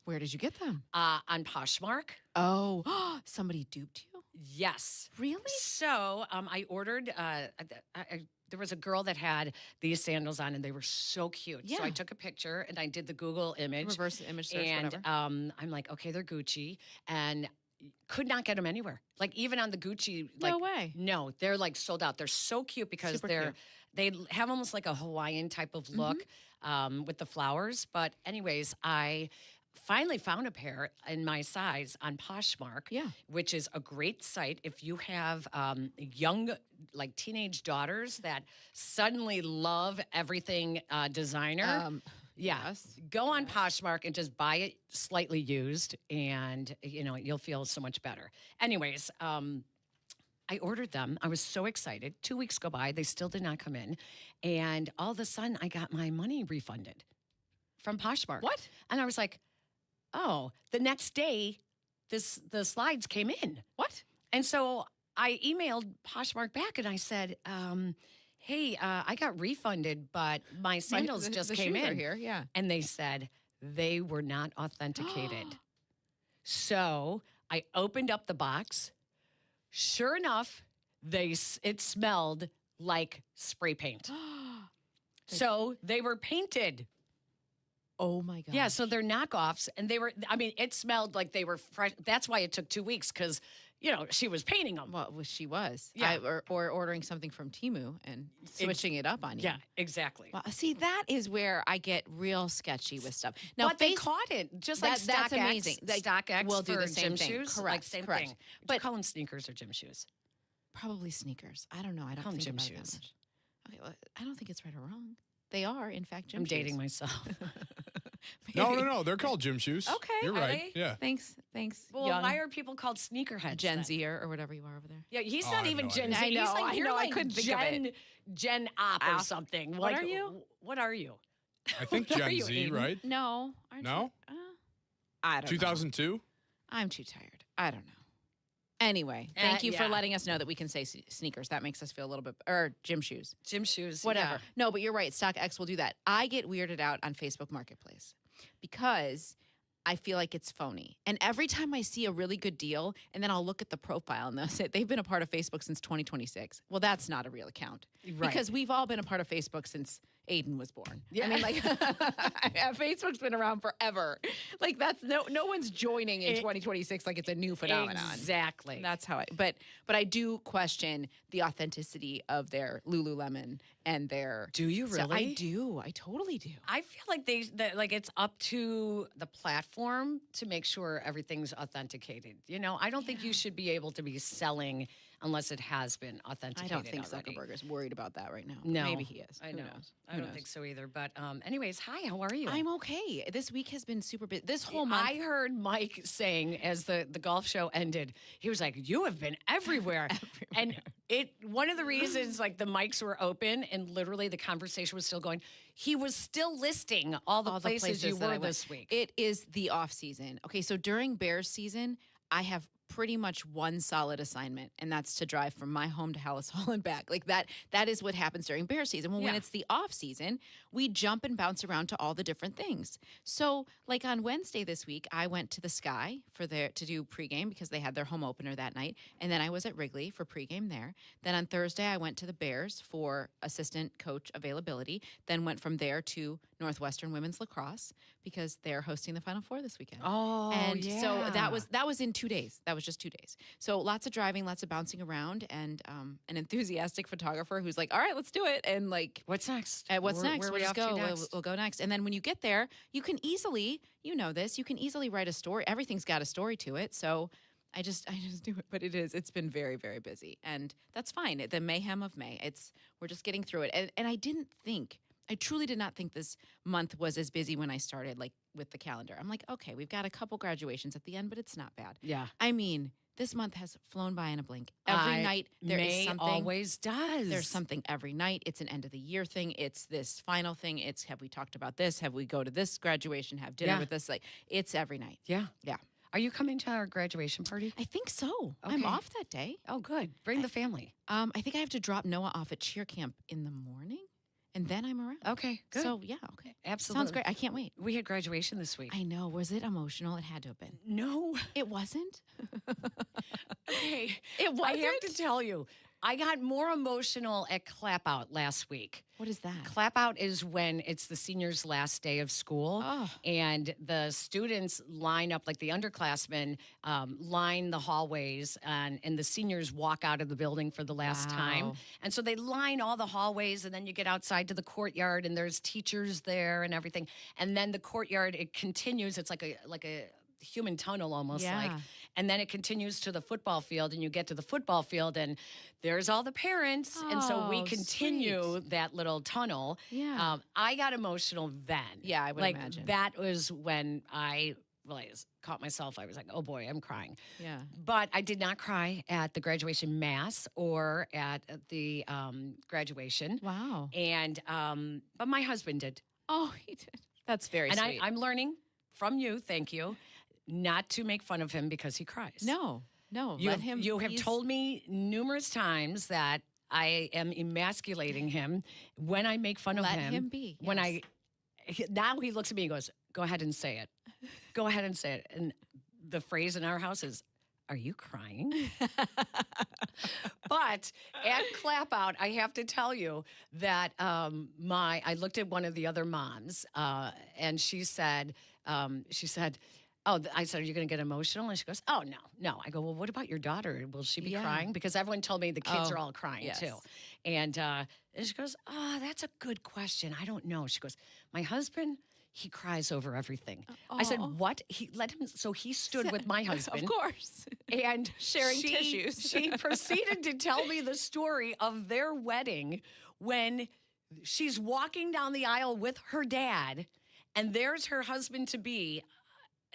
Where did you get them? On Poshmark. Oh, somebody duped you? Yes. Really? So I ordered. there was a girl that had these sandals on, and they were so cute. So Yeah. I took a picture, and I did the Google image. Reverse image search, and whatever. I'm like, okay, they're Gucci, and could not get them anywhere. Like even on the Gucci, like No way. no, they're like sold out. They're so cute because Super cute. they have almost like a Hawaiian type of look with the flowers. But anyways, I finally found a pair in my size on Poshmark, which is a great site if you have young, like teenage daughters that suddenly love everything designer. Go on Poshmark and just buy it slightly used, and you'll feel so much better. Anyways, I ordered them. I was so excited. 2 weeks go by, they still did not come in, and all of a sudden, I got my money refunded from Poshmark. What? And I was like, oh, the next day, the slides came in. What? And so I emailed Poshmark back, and I said, hey, I got refunded, but my sandals just the came shoes are in. here, yeah. And they said they were not authenticated. So I opened up the box. Sure enough, it smelled like spray paint. So they were painted. Oh my God. Yeah, so they're knockoffs, and it smelled like they were fresh. That's why it took 2 weeks, because, she was painting them. Well, she was. Yeah. Or ordering something from Temu and switching it up on you. Yeah, exactly. Well, see, that is where I get real sketchy with stuff. Now, But they caught it, just like that's StockX. amazing. StockX will do for the same gym thing. shoes. Correct. Like same correct. thing. But But call them sneakers or gym shoes. probably sneakers. I don't know. I don't Call them think gym about it that shoes. much. Okay, well, I don't think it's right or wrong. They are, in fact, gym I'm shoes. dating myself. No. They're called gym shoes. Okay. You're Are right. they? Yeah. Thanks. Well, young why are people called sneakerheads? Gen then? Z or whatever you are over there. Yeah, he's Oh, I not have even no Gen idea. Z. I He's know, like, I you're know, I like couldn't think of it. Gen Op or something. What Like, are you? What are you? I think What are Gen you, Z, Aiden? right? No. Aren't No? You? I don't know. 2002? I'm too tired. I don't know. Anyway, thank you for yeah. letting us know that we can say sneakers. That makes us feel a little bit, or gym shoes. Gym shoes. Whatever. yeah. No, but you're right. StockX will do that. I get weirded out on Facebook Marketplace because I feel like it's phony. And every time I see a really good deal, and then I'll look at the profile and they'll say they've been a part of Facebook since 2026. Well, that's not a real account. Right. Because we've all been a part of Facebook since Aiden was born. Yeah. I mean, like, Facebook's been around forever. Like, that's no one's joining in 2026 like it's a new phenomenon. Exactly. That's how but I do question the authenticity of their Lululemon and their. Do you So really? I do. I totally do. I feel like like it's up to the platform to make sure everything's authenticated. I don't think you should be able to be selling unless it has been I authenticated. don't think already. Zuckerberg is worried about that right now. No, Maybe he is. I Who know. knows? I don't think so either. But anyways, hi. How are you? I'm okay. This week has been super busy. This whole month. I heard Mike saying as the golf show ended, he was like, "You have been everywhere." And one of the reasons like the mics were open and literally the conversation was still going, he was still listing all the places you that I were went. this week. It is the off season. Okay, so during Bears season, I have pretty much one solid assignment, and that's to drive from my home to Hallis Hall and back. Like that is what happens during Bear season. Well, when Yeah. it's the off season, we jump and bounce around to all the different things. So, like on Wednesday this week, I went to the Sky to do pregame because they had their home opener that night, and then I was at Wrigley for pregame there. Then on Thursday, I went to the Bears for assistant coach availability. Then went from there to Northwestern Women's Lacrosse because they're hosting the Final Four this weekend. Oh, and so yeah. that was in 2 days. That was just 2 days. So lots of driving, lots of bouncing around, and an enthusiastic photographer who's like, "All right, let's do it." And like, what's next? What's Where next? are We'll we just off to go. next? We'll go next. And then when you get there, you can easily, you can easily write a story. Everything's got a story to it. So I just do it. But it's been very, very busy, and that's fine. The mayhem of May. We're just getting through it. And I truly did not think this month was as busy when I started, like with the calendar. I'm like, okay, we've got a couple graduations at the end, but it's not bad. Yeah. I mean, this month has flown by in a blink. Every night there is May something. always does. There's something every night. It's an end of the year thing. It's this final thing. It's have we talked about this? Have we go to this graduation? Have dinner Yeah. with this? Like it's every night. Yeah. Yeah. Are you coming to our graduation party? I think so. I'm Okay. off that day. Oh, good. Bring the family. I think I have to drop Noah off at cheer camp in the morning, and then I'm around. Okay, good. So yeah, okay. Absolutely. Sounds great. I can't wait. We had graduation this week. I know. Was it emotional? It had to have been. No. It wasn't. Okay. It wasn't. I have to tell you, I got more emotional at Clap Out last week. What is that? Clap Out is when it's the seniors' last day of school, and the students line up, like the underclassmen line the hallways, and the seniors walk out of the building for the last time. And so they line all the hallways, and then you get outside to the courtyard, and there's teachers there and everything. And then the courtyard, it continues. It's like a human tunnel almost like. And then it continues to the football field, and you get to the football field, and there's all the parents. And so we continue that little tunnel. Yeah. I got emotional then. Yeah, I would imagine. That was when I realized, caught myself. I was like, oh boy, I'm crying. Yeah. But I did not cry at the graduation mass or at the graduation. Wow. And, but my husband did. Oh, he did. That's very and sweet. I'm learning from you, thank you, not to make fun of him because he cries. No. You have told me numerous times that I am emasculating him when I make fun of him. Let him be. When now he looks at me and goes, go ahead and say it. Go ahead and say it. And the phrase in our house is, are you crying? But at Clap Out, I have to tell you that I looked at one of the other moms, and she said, I said, are you going to get emotional? And she goes, oh, no. I go, well, what about your daughter? Will she be crying? Because everyone told me the kids are all crying too. And she goes, oh, that's a good question. I don't know. She goes, my husband, he cries over everything. I said, what? So he stood with my husband. Of course. And sharing tissues. She proceeded to tell me the story of their wedding when she's walking down the aisle with her dad, and there's her husband-to-be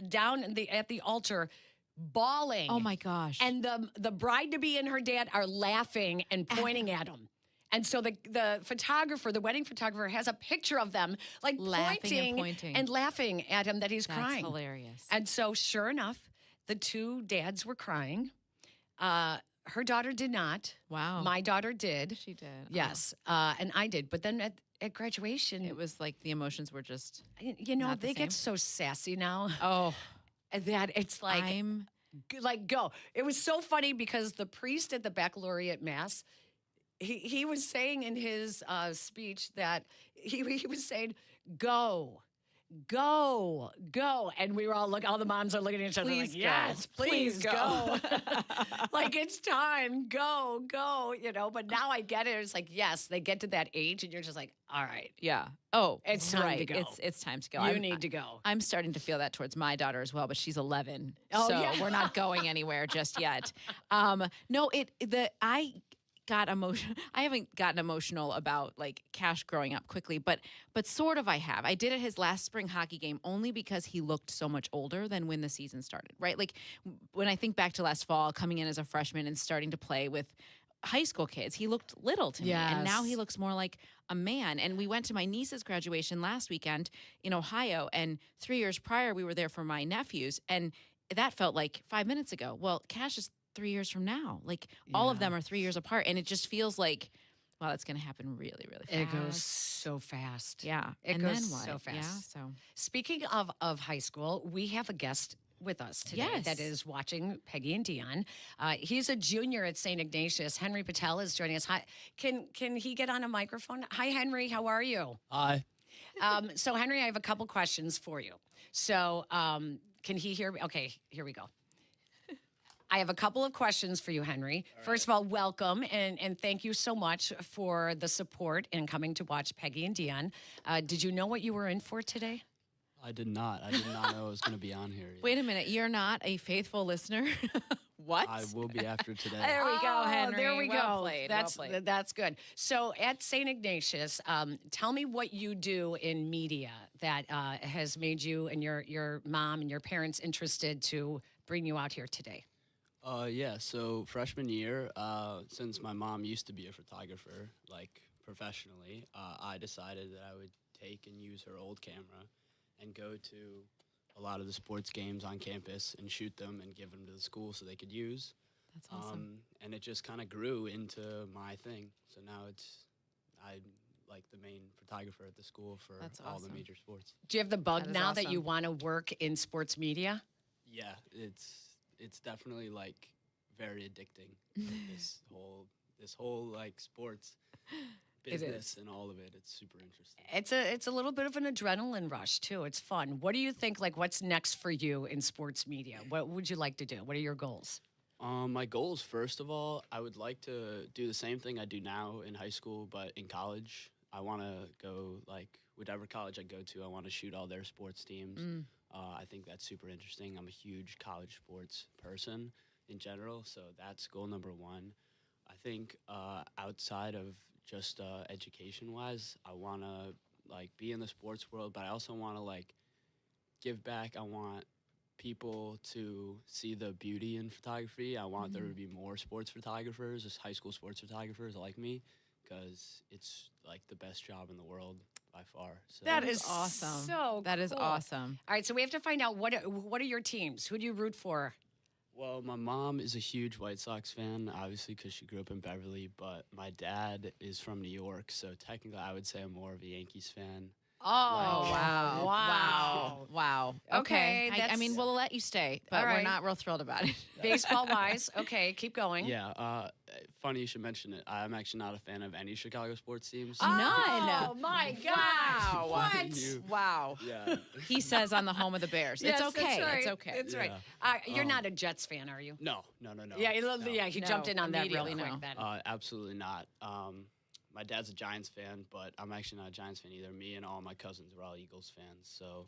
down at the altar bawling. Oh, my gosh. And the bride-to-be and her dad are laughing and pointing at him. And so the photographer, the wedding photographer, has a picture of them like Laughing pointing and laughing at him that he's crying. That's hilarious. And so sure enough, the two dads were crying. Her daughter did not. Wow. My daughter did. She did. Yes. And I did. But then at graduation, it was like the emotions were just, they get so sassy now. Oh. That it's like, go. It was so funny because the priest at the baccalaureate mass, he was saying in his speech that he was saying, go. And we were all all the moms are looking at each other like, yes, please go. Like, it's time, go, but now I get it. It's like, yes, they get to that age and you're just like, all right. Yeah. Oh, it's time to go. It's time to go. You need to go. I'm starting to feel that towards my daughter as well, but she's 11. Oh, so yeah. we're not going anywhere just yet. I got emotional. I haven't gotten emotional about like Cash growing up quickly, but sort of I have. I did at his last spring hockey game only because he looked so much older than when the season started, right? Like when I think back to last fall, coming in as a freshman and starting to play with high school kids, he looked little to me. And now he looks more like a man. And we went to my niece's graduation last weekend in Ohio, and 3 years prior we were there for my nephews, and that felt like 5 minutes ago. Well, Cash is 3 years from now. Like all of them are 3 years apart. And it just feels like, wow, that's going to happen really, really fast. It goes so fast. Yeah. It goes then what? so fast. Yeah. So speaking of high school, we have a guest with us today that is watching Peggy and Dionne. He's a junior at St. Ignatius. Henry Patel is joining us. Hi, can he get on a microphone? Hi, Henry. How are you? Hi. So, Henry, I have a couple questions for you. So, can he hear me? Okay, here we go. I have a couple of questions for you, Henry. First of all, welcome, and thank you so much for the support in coming to watch Peggy and Dionne. Did you know what you were in for today? I did not. I did not know I was going to be on here. Wait a minute. You're not a faithful listener? What? I will be after today. There we go, Henry. There we well go. Played. That's good. So at St. Ignatius, tell me what you do in media that has made you and your mom and your parents interested to bring you out here today. So freshman year, since my mom used to be a photographer, like professionally, I decided that I would take and use her old camera and go to a lot of the sports games on campus and shoot them and give them to the school so they could use. That's awesome. And it just kind of grew into my thing. So now I'm like the main photographer at the school for all the major sports. Do you have the bug now that you awesome. want to work in sports media? Yeah, it's definitely like very addicting, this whole this whole like sports business and all of it. It's super interesting. It's a little bit of an adrenaline rush too. It's fun. What do you think? Like, what's next for you in sports media? What would you like to do? What are your goals? My goals, first of all, I would like to do the same thing I do now in high school, but in college. I want to go, like, whatever college I go to, I want to shoot all their sports teams. I think that's super interesting. I'm a huge college sports person in general, so that's goal number one. I think outside of just education-wise, I want to, like, be in the sports world, but I also want to, like, give back. I want people to see the beauty in photography. I want there to be more sports photographers, just high school sports photographers like me, because it's like the best job in the world by far. So That is awesome. So That is cool. awesome. All right, so we have to find out what are your teams? Who do you root for? Well, my mom is a huge White Sox fan, obviously, because she grew up in Beverly, but my dad is from New York, so technically I would say I'm more of a Yankees fan. Oh, Wow. wow. Wow. Okay, I mean, we'll let you stay, but All we're right. not real thrilled about it. Baseball-wise, okay, keep going. Yeah, funny you should mention it. I'm actually not a fan of any Chicago sports teams. Oh, my gosh. Wow. What? Wow. Yeah. He says on the home of the Bears. Yes, It's okay. That's right. It's okay. That's right. You're not a Jets fan, are you? No. Yeah, he jumped in on that real Immediately, quick no. then. Absolutely not. My dad's a Giants fan, but I'm actually not a Giants fan either. Me and all my cousins were all Eagles fans, so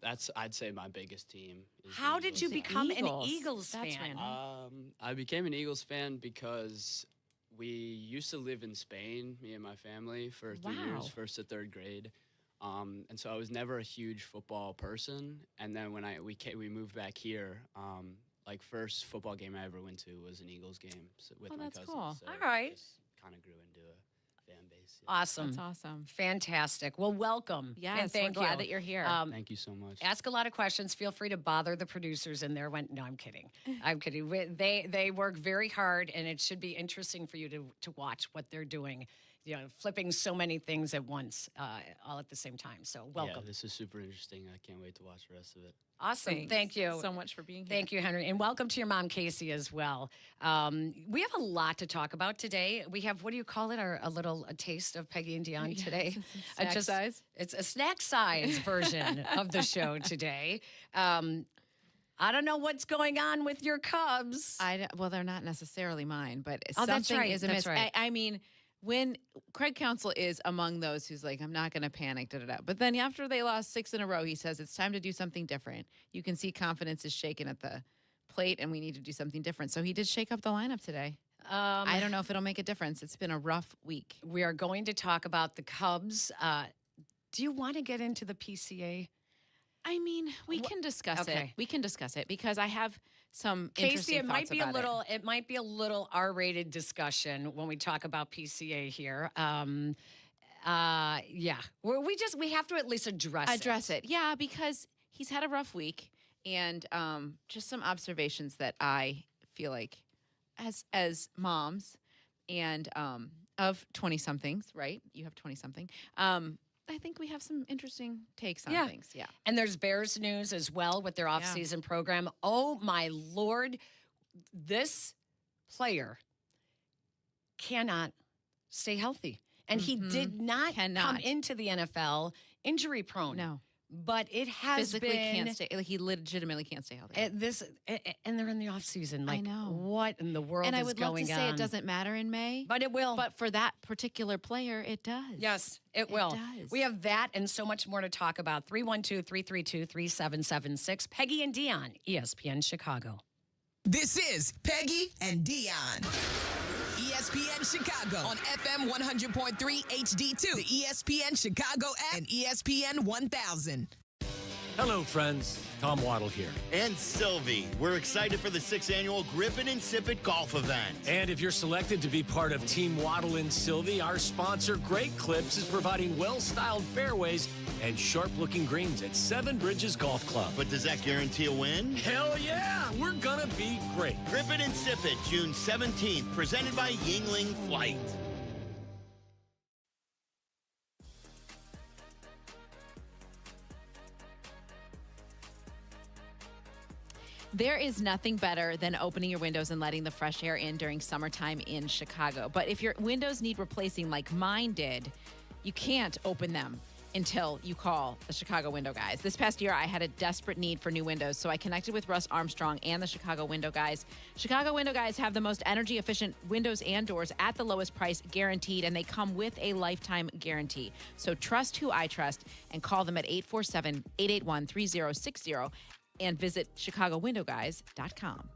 that's I'd say my biggest team. Is How the did you Eagles. become an Eagles That's fan? random. I became an Eagles fan because we used to live in Spain, me and my family, for 3 years, Wow. 1st to 3rd grade. And so I was never a huge football person. And then when we moved back here, like first football game I ever went to was an Eagles game with my that's cousins. cool. So All right. just kind of grew into a fan base. Yeah. Awesome. That's awesome. Fantastic. Well, welcome. Yes, and thank we're glad you. that you're here. Thank you so much. Ask a lot of questions. Feel free to bother the producers in there. No, I'm kidding. I'm kidding. They work very hard, and it should be interesting for you to watch what they're doing. You know, flipping so many things at once, all at the same time. So welcome. Yeah, this is super interesting. I can't wait to watch the rest of it. Awesome. Thanks Thank you so much for being here. Thank you, Henry. And welcome to your mom, Casey, as well. We have a lot to talk about today. We have, what do you call it? A little taste of Peggy and Dionne today. Snack size? It's a snack size version of the show today. I don't know what's going on with your Cubs. Well, they're not necessarily mine, but Oh, that's something right. is That's amiss. right. I mean, when Craig Counsell is among those who's like, I'm not going to panic, da-da-da. But then after they lost 6 in a row, he says it's time to do something different. You can see confidence is shaken at the plate, and we need to do something different. So he did shake up the lineup today. I don't know if it'll make a difference. It's been a rough week. We are going to talk about the Cubs. Do you want to get into the PCA? I mean, we can discuss it. Okay. We can discuss it because I have some Casey, interesting it might thoughts be a about little. It might be a little R-rated discussion when we talk about PCA here. Yeah, we have to at least address it. Yeah, because he's had a rough week, and just some observations that I feel like, as moms, and of 20-somethings, right? You have 20-something. I think we have some interesting takes on things. Yeah. And there's Bears news as well with their off-season program. Oh, my Lord. This player cannot stay healthy. And he did not come into the NFL injury prone. No. But it has Physically been... can't stay. Like, he legitimately can't stay healthy. And they're in the off-season. Like, I know. What in the world And is I would love going to say on? it doesn't matter in May. But it will. But for that particular player, it does. Yes, it will. does. We have that and so much more to talk about. 312-332-3776. Peggy and Dionne, ESPN Chicago. This is Peggy and Dionne. ESPN Chicago on FM 100.3 HD2, the ESPN Chicago app, and ESPN 1000. Hello, friends. Tom Waddle here. And Sylvie. We're excited for the 6th annual Grip It and Sip It golf event. And if you're selected to be part of Team Waddle and Sylvie, our sponsor, Great Clips, is providing well-styled fairways and sharp-looking greens at Seven Bridges Golf Club. But does that guarantee a win? Hell yeah! We're gonna be great. Grip It and Sip It, June 17th, presented by Yingling Flight. There is nothing better than opening your windows and letting the fresh air in during summertime in Chicago. But if your windows need replacing like mine did, you can't open them until you call the Chicago Window Guys. This past year, I had a desperate need for new windows, so I connected with Russ Armstrong and the Chicago Window Guys. Chicago Window Guys have the most energy-efficient windows and doors at the lowest price, guaranteed, and they come with a lifetime guarantee. So trust who I trust and call them at 847-881-3060 and visit ChicagoWindowGuys.com.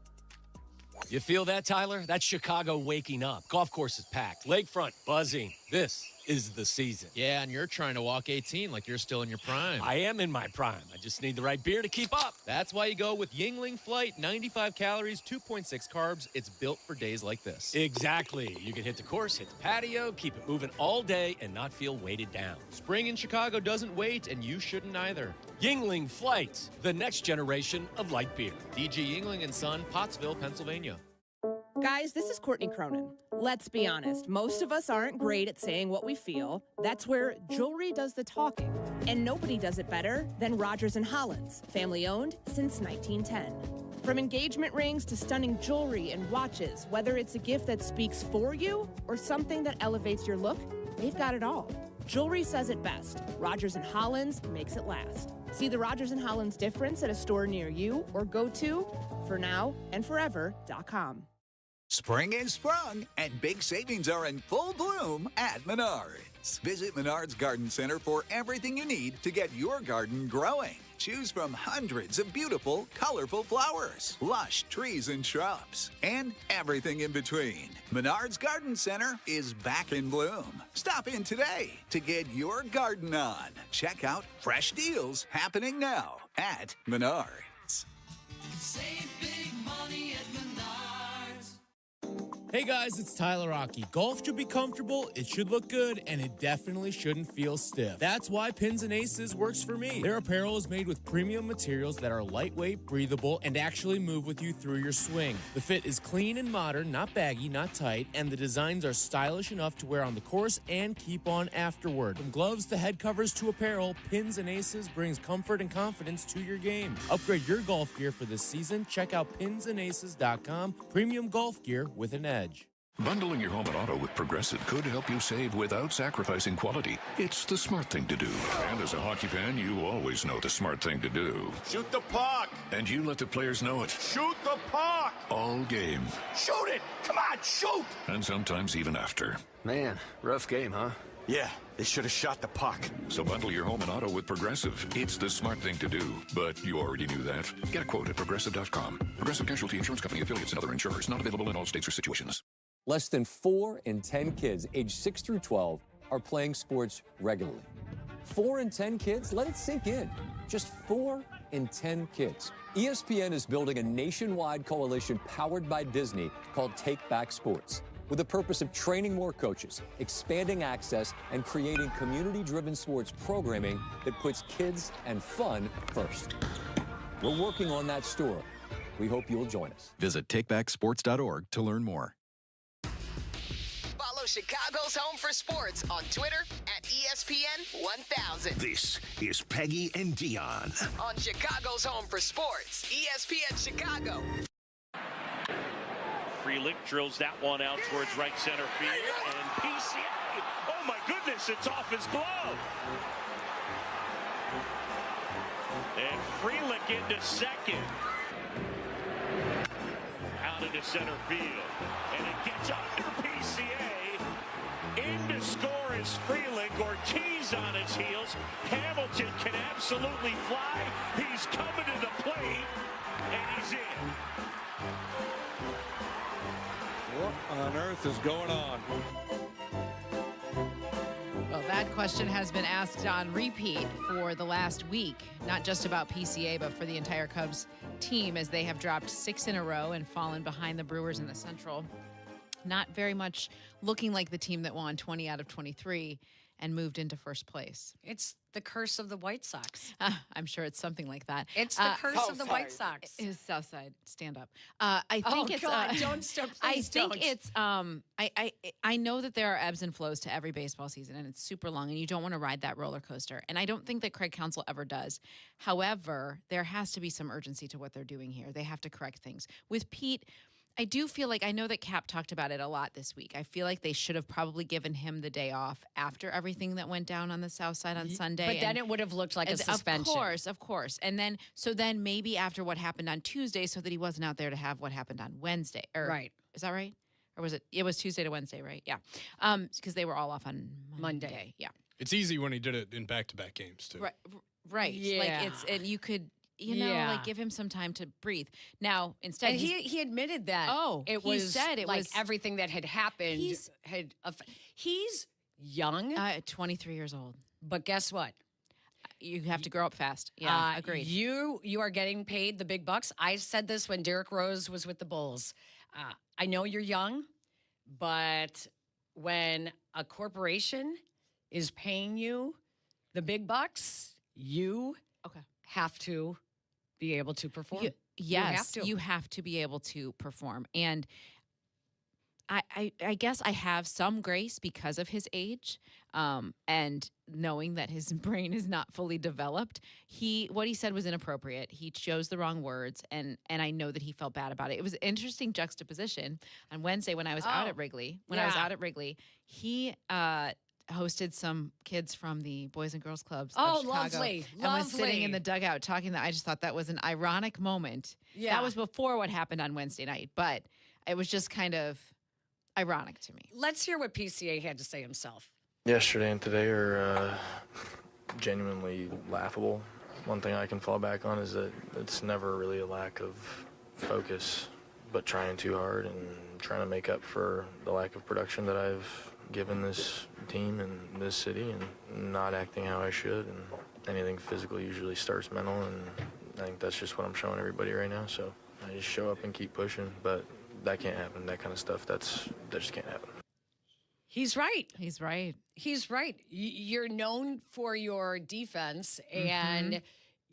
You feel that, Tyler? That's Chicago waking up. Golf course is packed. Lakefront buzzing. This is the season. Yeah, and you're trying to walk 18 like you're still in your prime. I am in my prime. I just need the right beer to keep up. That's why you go with Yingling Flight. 95 calories, 2.6 carbs. It's built for days like this. Exactly. You can hit the course, hit the patio, keep it moving all day, and not feel weighted down. Spring in Chicago doesn't wait, and you shouldn't either. Yingling Flight, the next generation of light beer. DG Yingling & Son, Pottsville, Pennsylvania. Guys, this is Courtney Cronin. Let's be honest, most of us aren't great at saying what we feel. That's where jewelry does the talking. And nobody does it better than Rogers & Hollins, family owned since 1910. From engagement rings to stunning jewelry and watches, whether it's a gift that speaks for you or something that elevates your look, they've got it all. Jewelry says it best. Rogers & Hollins makes it last. See the Rogers & Hollins difference at a store near you or go to fornowandforever.com. Spring is sprung, and big savings are in full bloom at Menards. Visit Menards Garden Center for everything you need to get your garden growing. Choose from hundreds of beautiful, colorful flowers, lush trees and shrubs, and everything in between. Menards Garden Center is back in bloom. Stop in today to get your garden on. Check out fresh deals happening now at Menards. Save big money at Menards. Hey guys, it's Tyler Rocky. Golf should be comfortable, it should look good, and it definitely shouldn't feel stiff. That's why Pins and Aces works for me. Their apparel is made with premium materials that are lightweight, breathable, and actually move with you through your swing. The fit is clean and modern, not baggy, not tight, and the designs are stylish enough to wear on the course and keep on afterward. From gloves to head covers to apparel, Pins and Aces brings comfort and confidence to your game. Upgrade your golf gear for this season. Check out pinsandaces.com. Premium golf gear with an edge. Bundling your home and auto with Progressive could help you save without sacrificing quality. It's the smart thing to do. And as a hockey fan, you always know the smart thing to do. Shoot the puck! And you let the players know it. Shoot the puck! All game. Shoot it! Come on, shoot! And sometimes even after. Man, rough game, huh? Yeah, they should have shot the puck. So bundle your home and auto with Progressive. It's the smart thing to do. But you already knew that. Get a quote at Progressive.com. Progressive Casualty Insurance Company affiliates and other insurers. Not available in all states or situations. Less than 4 in 10 kids aged 6 through 12 are playing sports regularly. 4 in 10 kids? Let it sink in. Just 4 in 10 kids. ESPN is building a nationwide coalition powered by Disney called Take Back Sports, with the purpose of training more coaches, expanding access, and creating community-driven sports programming that puts kids and fun first. We're working on that story. We hope you'll join us. Visit takebacksports.org to learn more. Follow Chicago's Home for Sports on Twitter at ESPN 1000. This is Peggy and Dionne. On Chicago's Home for Sports, ESPN Chicago. Freelick drills that one out towards right center field, and PCA, oh my goodness, it's off his glove. And Freelick into second. Out into center field, and it gets under PCA. In to score is Freelick. Ortiz on his heels. Hamilton can absolutely fly. He's coming to the plate, and he's in. What on earth is going on? Well, that question has been asked on repeat for the last week, not just about PCA, but for the entire Cubs team, as they have dropped 6 in a row and fallen behind the Brewers in the Central. Not very much looking like the team that won 20 out of 23 and moved into first place. It's the curse of the White Sox. I'm sure it's something like that. It's the curse of the White Sox. It is Southside. Stand up. I think it's. God, don't stop. I think it's. I know that there are ebbs and flows to every baseball season, and it's super long, and you don't want to ride that roller coaster. And I don't think that Craig Counsell ever does. However, there has to be some urgency to what they're doing here. They have to correct things. With Pete, I do feel like, I know that Cap talked about it a lot this week. I feel like they should have probably given him the day off after everything that went down on the South Side on Sunday. But then it would have looked like a suspension. Of course. And then, maybe after what happened on Tuesday, so that he wasn't out there to have what happened on Wednesday. Right. Is that right? Or was it? It was Tuesday to Wednesday, right? Yeah. Because they were all off on Monday. Yeah. It's easy when he did it in back-to-back games, too. Right. Yeah. And you could, like give him some time to breathe. Now, instead, and he admitted that. He said it like was everything that had happened. He's young, 23 years old. But guess what? You have to grow up fast. Yeah, agreed. You are getting paid the big bucks. I said this when Derrick Rose was with the Bulls. I know you're young, but when a corporation is paying you the big bucks, you have to be able to perform. Yes, you have to be able to perform. And I guess I have some grace because of his age, and knowing that his brain is not fully developed. What he said was inappropriate. He chose the wrong words, and I know that he felt bad about it. It was an interesting juxtaposition on Wednesday when I was out at Wrigley. I was out at Wrigley, he hosted some kids from the Boys and Girls Clubs of Chicago. Lovely. And was sitting in the dugout talking. I just thought that was an ironic moment. Yeah. That was before what happened on Wednesday night, but it was just kind of ironic to me. Let's hear what PCA had to say himself. Yesterday and today are genuinely laughable. One thing I can fall back on is that it's never really a lack of focus, but trying too hard and trying to make up for the lack of production that I've given this team and this city, and not acting how I should. And anything physical usually starts mental, and I think that's just what I'm showing everybody right now. So I just show up and keep pushing, but that can't happen. That kind of stuff, that just can't happen. He's right. He's right. He's right. You're known for your defense, and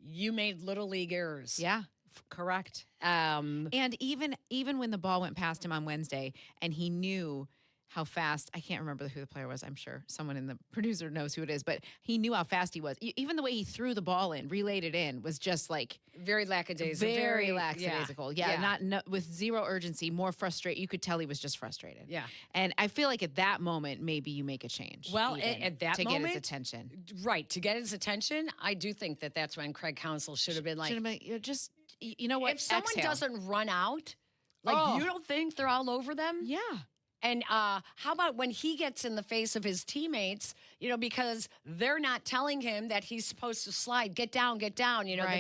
you made little league errors. Yeah, correct. And even when the ball went past him on Wednesday, and he knew how fast, I can't remember who the player was. I'm sure someone in the producer knows who it is, but he knew how fast he was. Even the way he threw the ball in, relayed it in, was just like very lackadaisical. Very lackadaisical. Yeah. Not with zero urgency, more frustrated. You could tell he was just frustrated. Yeah. And I feel like at that moment, maybe you make a change. Well, at that to moment, get his attention. Right. To get his attention, I do think that's when Craig Counsell should have been like, just, you know what? If someone exhale. doesn't run out, like you don't think they're all over them? Yeah. And how about when he gets in the face of his teammates, because they're not telling him that he's supposed to slide, get down, the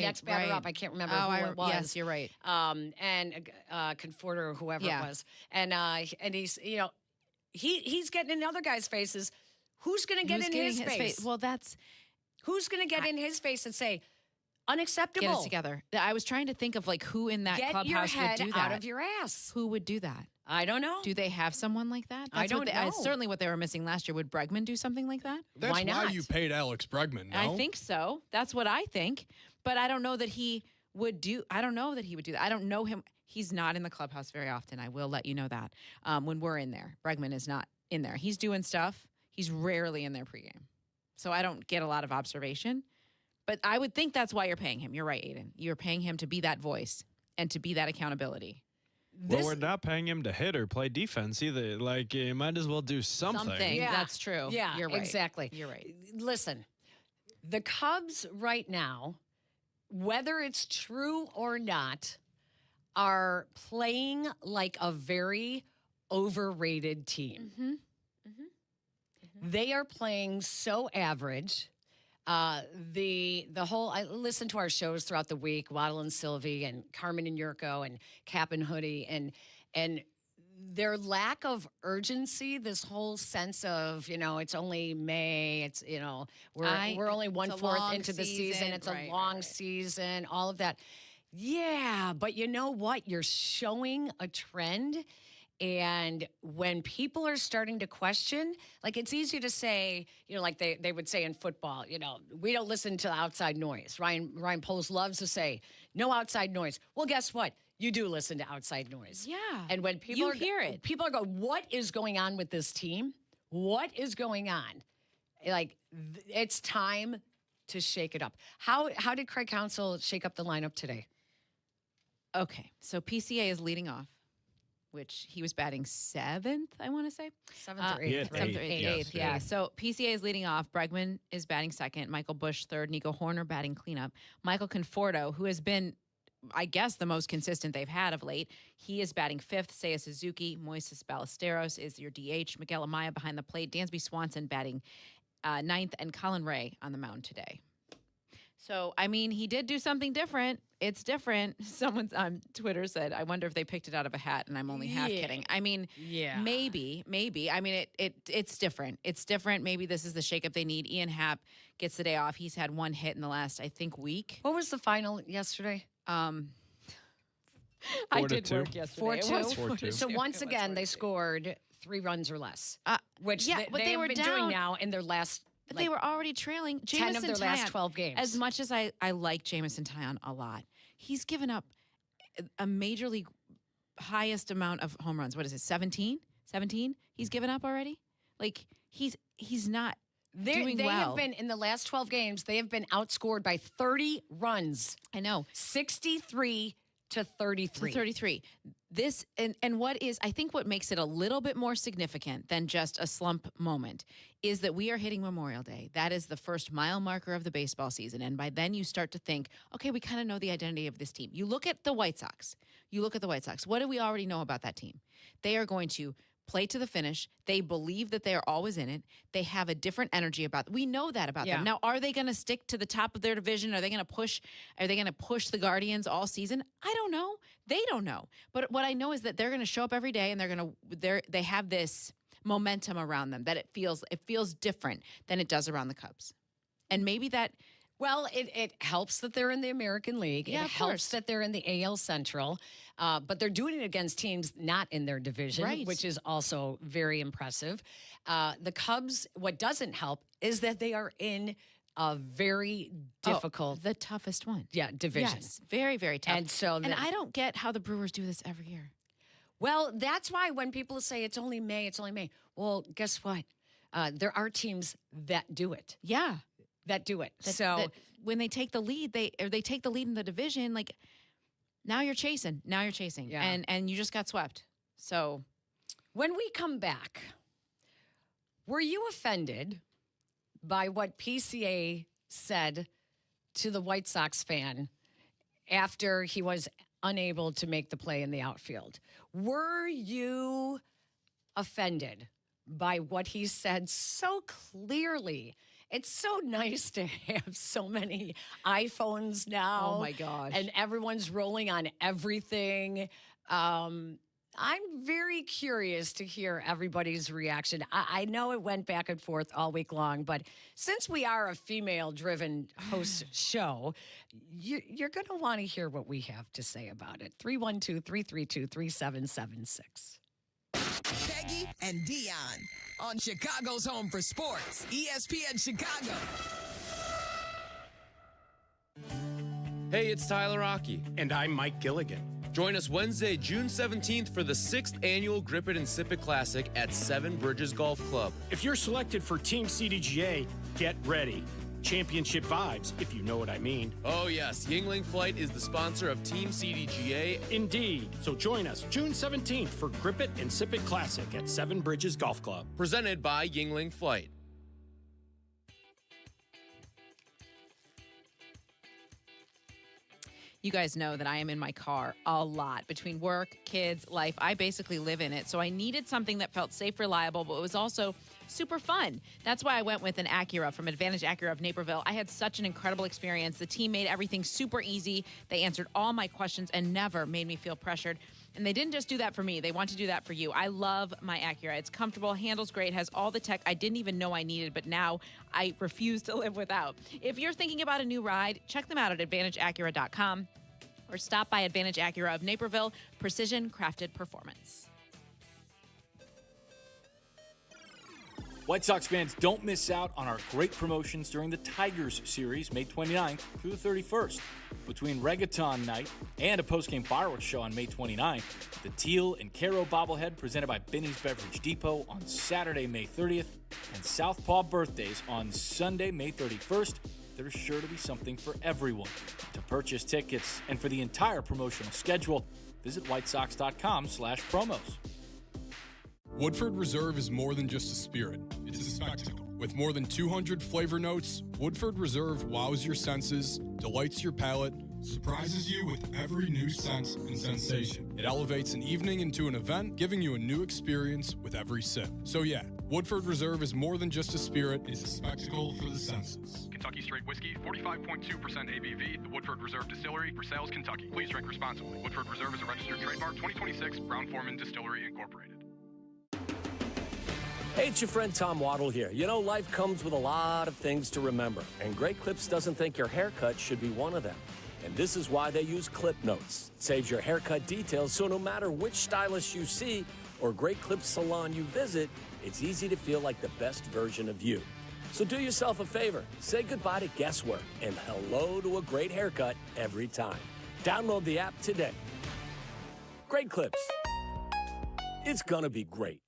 next batter up. I can't remember who it was. Yes, you're right. And Conforter or whoever it was. And he's, he's getting in other guys' faces. Who's going to get in his face? Well, who's going to get in his face and say, unacceptable. Get it together. I was trying to think of who in that clubhouse would do that. Out of your ass. Who would do that? I don't know. Do they have someone like that? I don't know. It's certainly what they were missing last year. Would Bregman do something like that? That's why not? Why you paid Alex Bregman, no? I think so. That's what I think. But I don't know that he would do. I don't know that he would do that. I don't know him. He's not in the clubhouse very often. I will let you know that. When we're in there, Bregman is not in there. He's doing stuff. He's rarely in there pregame. So I don't get a lot of observation. But I would think that's why you're paying him. You're right, Aiden. You're paying him to be that voice and to be that accountability. Well, we're not paying him to hit or play defense either. You might as well do something. Yeah. That's true. Yeah, you're right. Exactly. You're right. Listen, the Cubs right now, whether it's true or not, are playing like a very overrated team. They are playing so average. The whole, I listened to our shows throughout the week, Waddle and Sylvie and Carmen and Yurko and Cap and Hoodie, and their lack of urgency, this whole sense of, it's only May, it's, we're only 1/4 into the season. It's a long season, all of that. Yeah, but you know what? You're showing a trend. And when people are starting to question, like it's easy to say, like they would say in football, we don't listen to outside noise. Ryan Poles loves to say, no outside noise. Well, guess what? You do listen to outside noise. Yeah. And when people hear it, people are going, what is going on with this team? What is going on? Like, it's time to shake it up. How did Craig Counsell shake up the lineup today? Okay, so PCA is leading off, which he was batting 7th, I want to say. 7th or 8th. 7th or 8th, yeah. So PCA is leading off. Bregman is batting 2nd. Michael Busch 3rd. Nico Horner batting cleanup. Michael Conforto, who has been, I guess, the most consistent they've had of late, he is batting 5th. Seiya Suzuki. Moises Ballesteros is your DH. Miguel Amaya behind the plate. Dansby Swanson batting 9th. And Colin Ray on the mound today. So, I mean, he did do something different. It's different. Someone on Twitter said, I wonder if they picked it out of a hat, and I'm only half kidding. I mean, maybe. I mean, it's different. It's different. Maybe this is the shakeup they need. Ian Happ gets the day off. He's had 1 hit in the last, I think, week. What was the final yesterday? I did work yesterday. 4-2. So once again, they scored 3 runs or less, which but they were been down doing now in their last. But they were already trailing. 10 of their last 12 games. As much as I like Jamison Tyon a lot, he's given up a major league highest amount of home runs. What is it, 17? 17? He's given up already? Like, he's not doing well. They have been, in the last 12 games, they have been outscored by 30 runs. I know. 63 to 33. 33. This, and what is, I think what makes it a little bit more significant than just a slump moment is that we are hitting Memorial Day. That is the first mile marker of the baseball season. And by then you start to think, okay, we kind of know the identity of this team. You look at the White Sox. What do we already know about that team? They are going to play to the finish. They believe that they are always in it. They have a different energy about them. We know that about them. Now, are they going to stick to the top of their division? Are they going to push the Guardians all season? I don't know. They don't know. But what I know is that they're going to show up every day, and they have this momentum around them that it feels different than it does around the Cubs. And maybe that. Well, it helps that they're in the American League. Yeah, it helps that they're in the AL Central. But they're doing it against teams not in their division, which is also very impressive. The Cubs, what doesn't help is that they are in a very difficult. The toughest one. Yeah, division. Yes, very, very tough. And I don't get how the Brewers do this every year. Well, that's why when people say it's only May. Well, guess what? There are teams that do it. Yeah. That do it. That when they take the lead, they take the lead in the division. Like, now you're chasing. Yeah. And you just got swept. So when we come back, were you offended by what PCA said to the White Sox fan after he was unable to make the play in the outfield? Were you offended by what he said so clearly? It's so nice to have so many iPhones now. Oh, my gosh. And everyone's rolling on everything. I'm very curious to hear everybody's reaction. I know it went back and forth all week long, but since we are a female-driven host show, you're going to want to hear what we have to say about it. 312-332-3776. Peggy and Dionne on Chicago's Home for Sports, ESPN Chicago. Hey, it's Tyler Rocky. And I'm Mike Gilligan. Join us Wednesday, June 17th for the 6th annual Grip It and Sip It Classic at Seven Bridges Golf Club. If you're selected for Team CDGA, get ready. Championship vibes, if you know what I mean. Oh, yes. Yingling Flight is the sponsor of Team CDGA. Indeed. So join us June 17th for Grip It and Sip It Classic at Seven Bridges Golf Club. Presented by Yingling Flight. You guys know that I am in my car a lot between work, kids, life. I basically live in it. So I needed something that felt safe, reliable, but was also super fun. That's why I went with an Acura from Advantage Acura of Naperville. I had such an incredible experience. The team made everything super easy. They answered all my questions and never made me feel pressured. And they didn't just do that for me. They want to do that for you. I love my Acura. It's comfortable, handles great, has all the tech I didn't even know I needed, but now I refuse to live without. If you're thinking about a new ride, check them out at AdvantageAcura.com or stop by Advantage Acura of Naperville. Precision crafted performance. White Sox fans, don't miss out on our great promotions during the Tigers series, May 29th through the 31st. Between Reggaeton Night and a post-game fireworks show on May 29th, the Teal and Caro bobblehead presented by Binny's Beverage Depot on Saturday, May 30th, and Southpaw Birthdays on Sunday, May 31st. There's sure to be something for everyone. To purchase tickets and for the entire promotional schedule, visit whitesox.com/promos. Woodford Reserve is more than just a spirit. It's a spectacle. With more than 200 flavor notes, Woodford Reserve wows your senses, delights your palate, surprises you with every new sense and sensation. It elevates an evening into an event, giving you a new experience with every sip. So yeah, Woodford Reserve is more than just a spirit, it's a spectacle for the senses. Kentucky Straight Whiskey, 45.2% ABV, the Woodford Reserve Distillery, Versailles, Kentucky. Please drink responsibly. Woodford Reserve is a registered trademark, 2026, Brown-Forman Distillery, Incorporated. Hey, it's your friend Tom Waddle here. You know, life comes with a lot of things to remember, and Great Clips doesn't think your haircut should be one of them. And this is why they use Clip Notes. It saves your haircut details, so no matter which stylist you see or Great Clips salon you visit, it's easy to feel like the best version of you. So do yourself a favor. Say goodbye to guesswork and hello to a great haircut every time. Download the app today. Great Clips. It's gonna be great.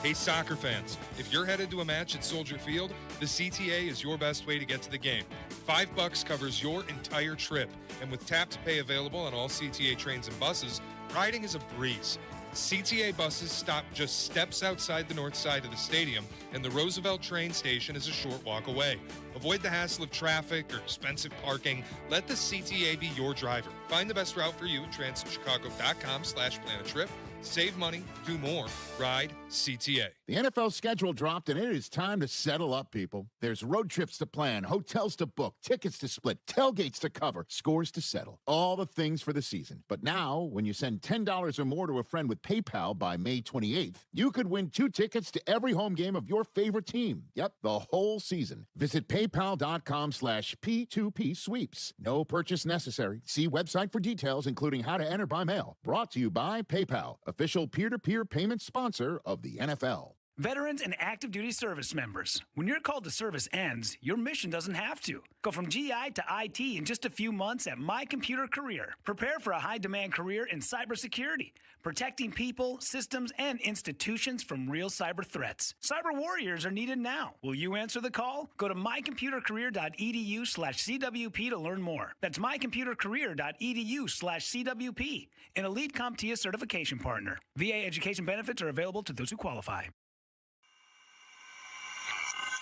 Hey, soccer fans, if you're headed to a match at Soldier Field, the CTA is your best way to get to the game. $5 covers your entire trip, and with tap to pay available on all CTA trains and buses, riding is a breeze. CTA buses stop just steps outside the north side of the stadium, and the Roosevelt train station is a short walk away. Avoid the hassle of traffic or expensive parking. Let the CTA be your driver. Find the best route for you at transitchicago.com/plan-a-trip. Save money, do more, ride CTA. The NFL schedule dropped, and it is time to settle up, people. There's road trips to plan, hotels to book, tickets to split, tailgates to cover, scores to settle. All the things for the season. But now, when you send $10 or more to a friend with PayPal by May 28th, you could win 2 tickets to every home game of your favorite team. Yep, the whole season. Visit paypal.com/P2P sweeps. No purchase necessary. See website for details, including how to enter by mail. Brought to you by PayPal, official peer-to-peer payment sponsor of the NFL. Veterans and active duty service members, when your call to service ends, your mission doesn't have to. Go from GI to IT in just a few months at My Computer Career. Prepare for a high-demand career in cybersecurity, protecting people, systems, and institutions from real cyber threats. Cyber warriors are needed now. Will you answer the call? Go to mycomputercareer.edu/CWP to learn more. That's mycomputercareer.edu/CWP, an elite CompTIA certification partner. VA education benefits are available to those who qualify.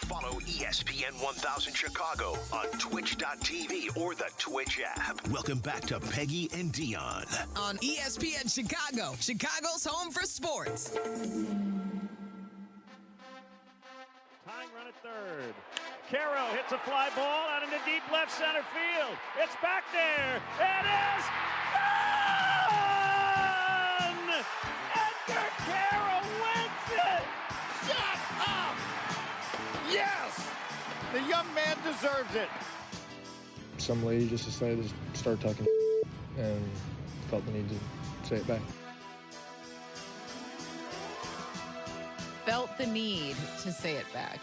Follow ESPN 1000 Chicago on twitch.tv or the Twitch app. Welcome back to Peggy and Dionne. On ESPN Chicago, Chicago's home for sports. Tying run at third. Caro hits a fly ball out into deep left center field. It's back there. It is gone! Edgar Caro wins it! Shut up! Yes! The young man deserves it. Some lady just decided to start talking and felt the need to say it back. Felt the need to say it back.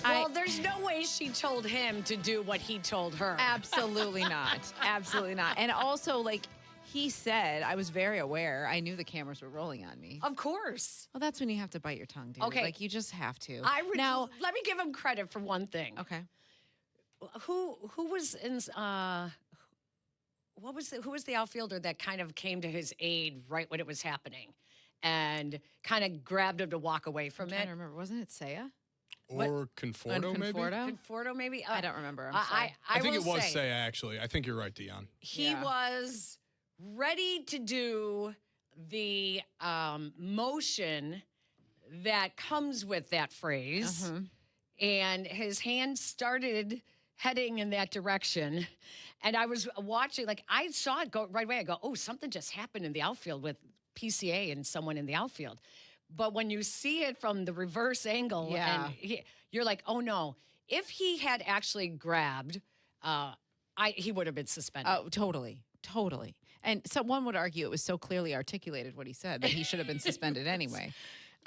Well, there's no way she told him to do what he told her. Absolutely not. Absolutely not. And also, like, he said, I was very aware. I knew the cameras were rolling on me. Of course. Well, that's when you have to bite your tongue, dude. Okay. Like, you just have to. Now, let me give him credit for one thing. Okay. Who was in who was the outfielder that kind of came to his aid right when it was happening and kind of grabbed him to walk away from it? I don't remember. Wasn't it Shea? Or Conforto, maybe? Conforto, maybe? I don't remember. I think it was say, Shea, actually. I think you're right, Dionne. He was ready to do the motion that comes with that phrase, and his hand started heading in that direction. And I was watching, like, I saw it go right away. I go, oh, something just happened in the outfield with PCA and someone in the outfield. But when you see it from the reverse angle, and you're like, oh, no. If he had actually grabbed, he would have been suspended. Oh, totally. And someone would argue it was so clearly articulated what he said that he should have been suspended anyway.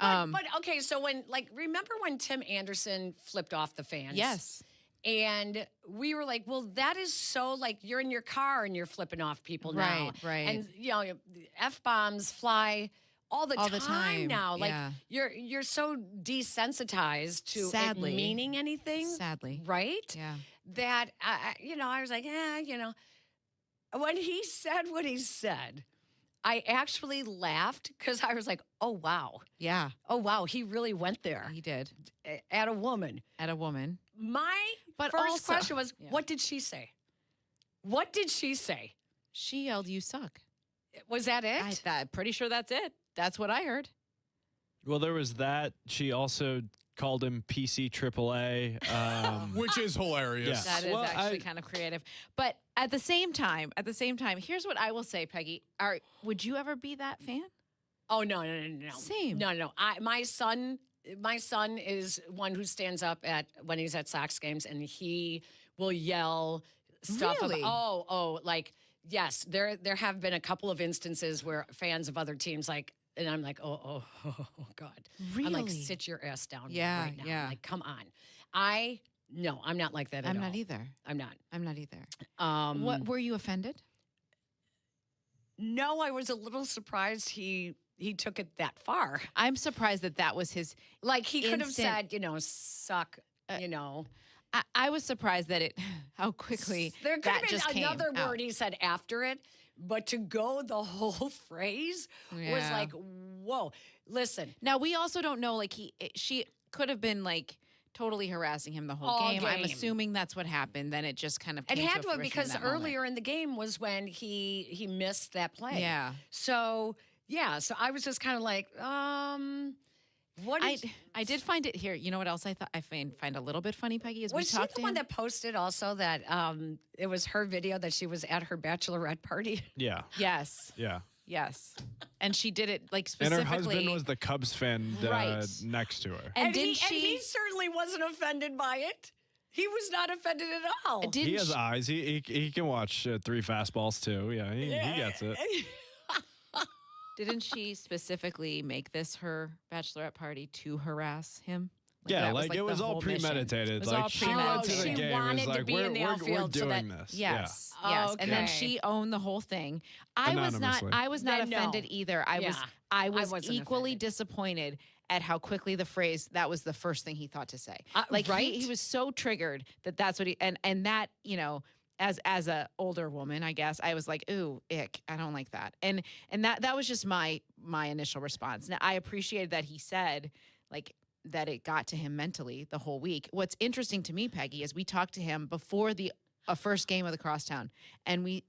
But okay, so remember when Tim Anderson flipped off the fans? Yes. And we were like, well, that is so you're in your car and you're flipping off people now. Right. And F-bombs fly all the time now. Yeah. You're so desensitized to it meaning anything. Sadly. Right? Yeah. That I was like, when he said what he said, I actually laughed because I was like, oh, wow. Yeah. Oh, wow. He really went there. He did. At a woman. My first question was, what did she say? What did she say? She yelled, "You suck." Was that it? I'm pretty sure that's it. That's what I heard. Well, there was that. She also called him PC AAA. Which is hilarious. That is actually kind of creative. But at the same time, here's what I will say, Peggy. Would you ever be that fan? Oh, no. Same. No. My son is one who stands up when he's at Sox games, and he will yell stuff. Really? Yes, there have been a couple of instances where fans of other teams and I'm like, oh God. Really? I'm like, sit your ass down right now. Yeah. Like, come on. No, I'm not like that at all. I'm not either. I'm not either. What were you offended? No, I was a little surprised he took it that far. I'm surprised that was his he could have said, suck, I was surprised that how quickly there could that have just been another came word out. he said after it, but to go the whole phrase was like, whoa. Listen. Now we also don't know she could have been totally harassing him the whole game. I'm assuming that's what happened. Then it just kind of came it had to have fruition because in that moment. earlier in the game was when he missed that play. Yeah. So I was just kind of like, what is, I did find it here. You know what else I thought I find a little bit funny, Peggy? Is was we she talked the to one him. that posted also that it was her video that she was at her bachelorette party? Yeah. Yes. Yeah. Yes. And she did it specifically. And her husband was the Cubs fan next to her. And he certainly wasn't offended by it. He was not offended at all. He has eyes. He can watch 3 fastballs too. Yeah, he gets it. Didn't she specifically make this her bachelorette party to harass him? Yeah, it was all premeditated. It was all she went to the she game. wanted It was to be in the we're outfield so doing that- this. Yes. Yeah. Yes. Okay. And then she owned the whole thing. I was not Then no. offended either. I was wasn't equally offended. disappointed at how quickly the phrase that was the first thing he thought to say. Right? He was so triggered that's what he and that, as a older woman, I guess, I was like, ooh, ick. I don't like that. And that was just my initial response. Now I appreciated that he said that it got to him mentally the whole week. What's interesting to me, Peggy, is we talked to him before the first game of the Crosstown, and we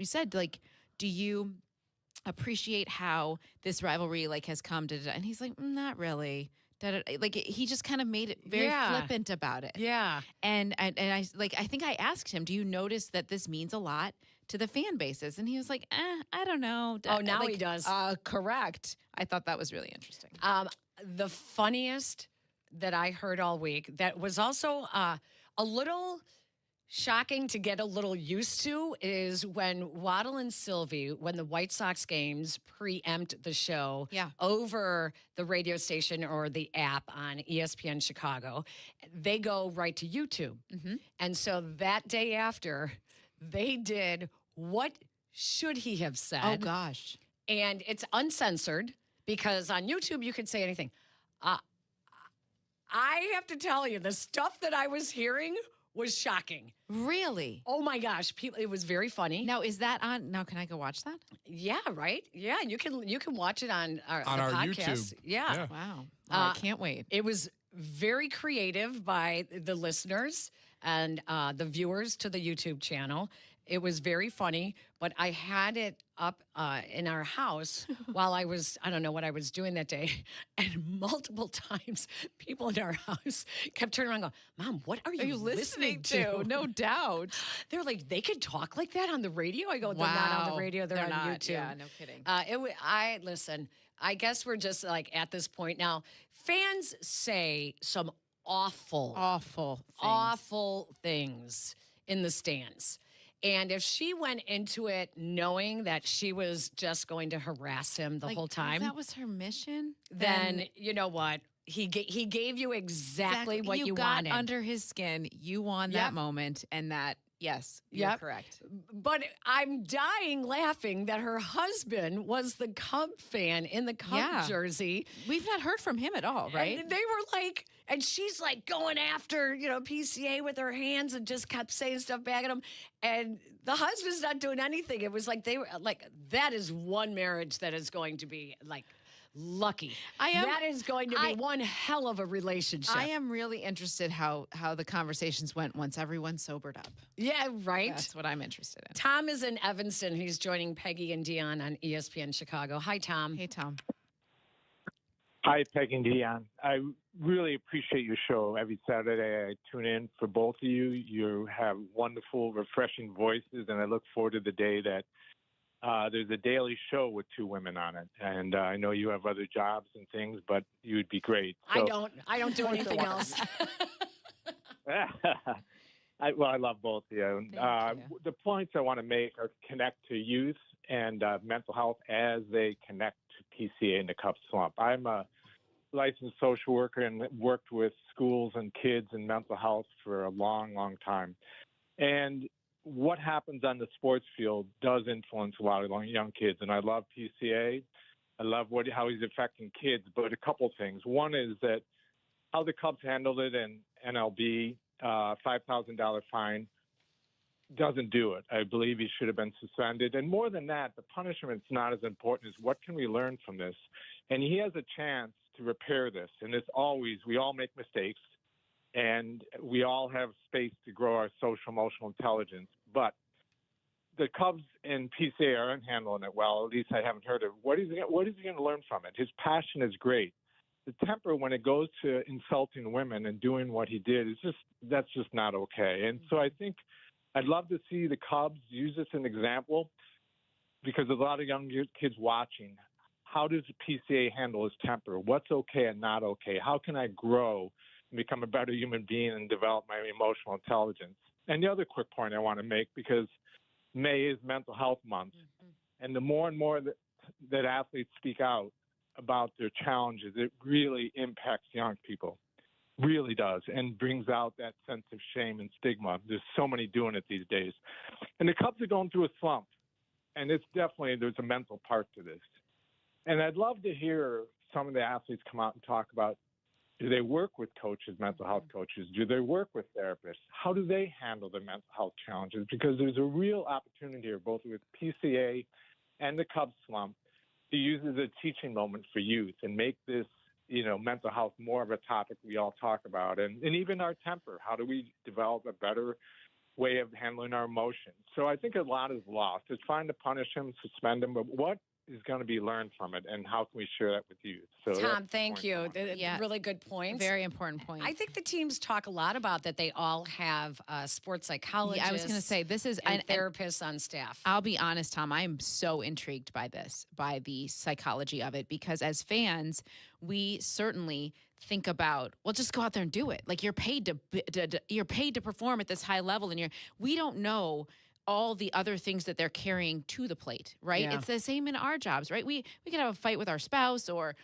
said, do you appreciate how this rivalry has come to, and he's like, not really. He just kind of made it very flippant about it. Yeah. And I think I asked him, do you notice that this means a lot to the fan bases? And he was like, I don't know. Oh, now he does. Correct. I thought that was really interesting. The funniest that I heard all week that was also a little shocking to get a little used to is when Waddle and Sylvie, when the White Sox games preempt the show over the radio station or the app on ESPN Chicago, they go right to YouTube. Mm-hmm. And so that day after, they did What Should He Have Said? Oh, gosh. And it's uncensored because on YouTube you can say anything. I have to tell you, the stuff that I was hearing was shocking. Really? Oh my gosh, it was very funny. Now is that on? Now can I go watch that? Yeah, right. Yeah, you can watch it on our podcast. YouTube. Yeah. Wow. I can't wait. It was very creative by the listeners and the viewers to the YouTube channel. It was very funny, but I had it up in our house while I don't know what I was doing that day. And multiple times people in our house kept turning around and going, Mom, what are you listening to? No doubt. They're like, they could talk like that on the radio? I go, they're not on the radio, they're on not. YouTube. Yeah, no kidding. Listen, I guess we're just at this point now. Fans say some awful things things in the stands. And if she went into it knowing that she was just going to harass him the whole time, if that was her mission, then you know what? He gave you exactly what you got wanted. under his skin. You won that moment, and that, yes, you're correct. But I'm dying laughing that her husband was the Cub fan in the Cub jersey. We've not heard from him at all, right? And they were like, and she's like going after, PCA with her hands and just kept saying stuff back at him. And the husband's not doing anything. It was like they were like, that is one marriage that is going to be like lucky. That is going to be one hell of a relationship. I am really interested how the conversations went once everyone sobered up. Yeah, right. That's what I'm interested in. Tom is in Evanston. He's joining Peggy and Dionne on ESPN Chicago. Hi, Tom. Hey, Tom. Hi, Peggy and Dionne. I really appreciate your show. Every Saturday I tune in for both of you. You have wonderful, refreshing voices, and I look forward to the day that there's a daily show with two women on it. And I know you have other jobs and things, but you would be great. So, I don't do anything else. I love both of you. The points I want to make are connect to youth and mental health as they connect to PCA and the Cup slump. I'm a licensed social worker and worked with schools and kids and mental health for a long, long time. And what happens on the sports field does influence a lot of young kids. And I love PCA. I love how he's affecting kids. But a couple things. One is that how the Cubs handled it in MLB, $5,000 fine, doesn't do it. I believe he should have been suspended. And more than that, the punishment's not as important as what can we learn from this? And he has a chance to repair this. And it's always, we all make mistakes, and we all have space to grow our social emotional intelligence. But the Cubs and PCA aren't handling it well. At least I haven't heard of it. What is he going to learn from it? His passion is great. The temper, when it goes to insulting women and doing what he did, that's just not okay. And so I think I'd love to see the Cubs use this as an example, because there's a lot of young kids watching. How does the PCA handle his temper? What's okay and not okay? How can I grow and become a better human being and develop my emotional intelligence? And the other quick point I want to make, because May is Mental Health Month, and the more and more that athletes speak out about their challenges, it really impacts young people. Really does, and brings out that sense of shame and stigma. There's so many doing it these days. And the Cubs are going through a slump, and there's a mental part to this. And I'd love to hear some of the athletes come out and talk about, do they work with coaches, mental health coaches? Do they work with therapists? How do they handle their mental health challenges? Because there's a real opportunity here, both with PCA and the Cubs slump, to use as a teaching moment for youth and make this, mental health more of a topic we all talk about. And even our temper. How do we develop a better way of handling our emotions? So I think a lot is lost. It's fine to punish him, suspend him, but what is going to be learned from it, and how can we share that with you? So Tom, thank you. Really good points. Very important point. I think the teams talk a lot about that they all have sports psychologists. I was going to say, this is and therapists on staff. I'll be honest, Tom, I am so intrigued by the psychology of it, because as fans, we certainly think about, well, just go out there and do it. Like, you're paid to perform at this high level, and we don't know all the other things that they're carrying to the plate, right? Yeah. It's the same in our jobs, right? We could have a fight with our spouse, or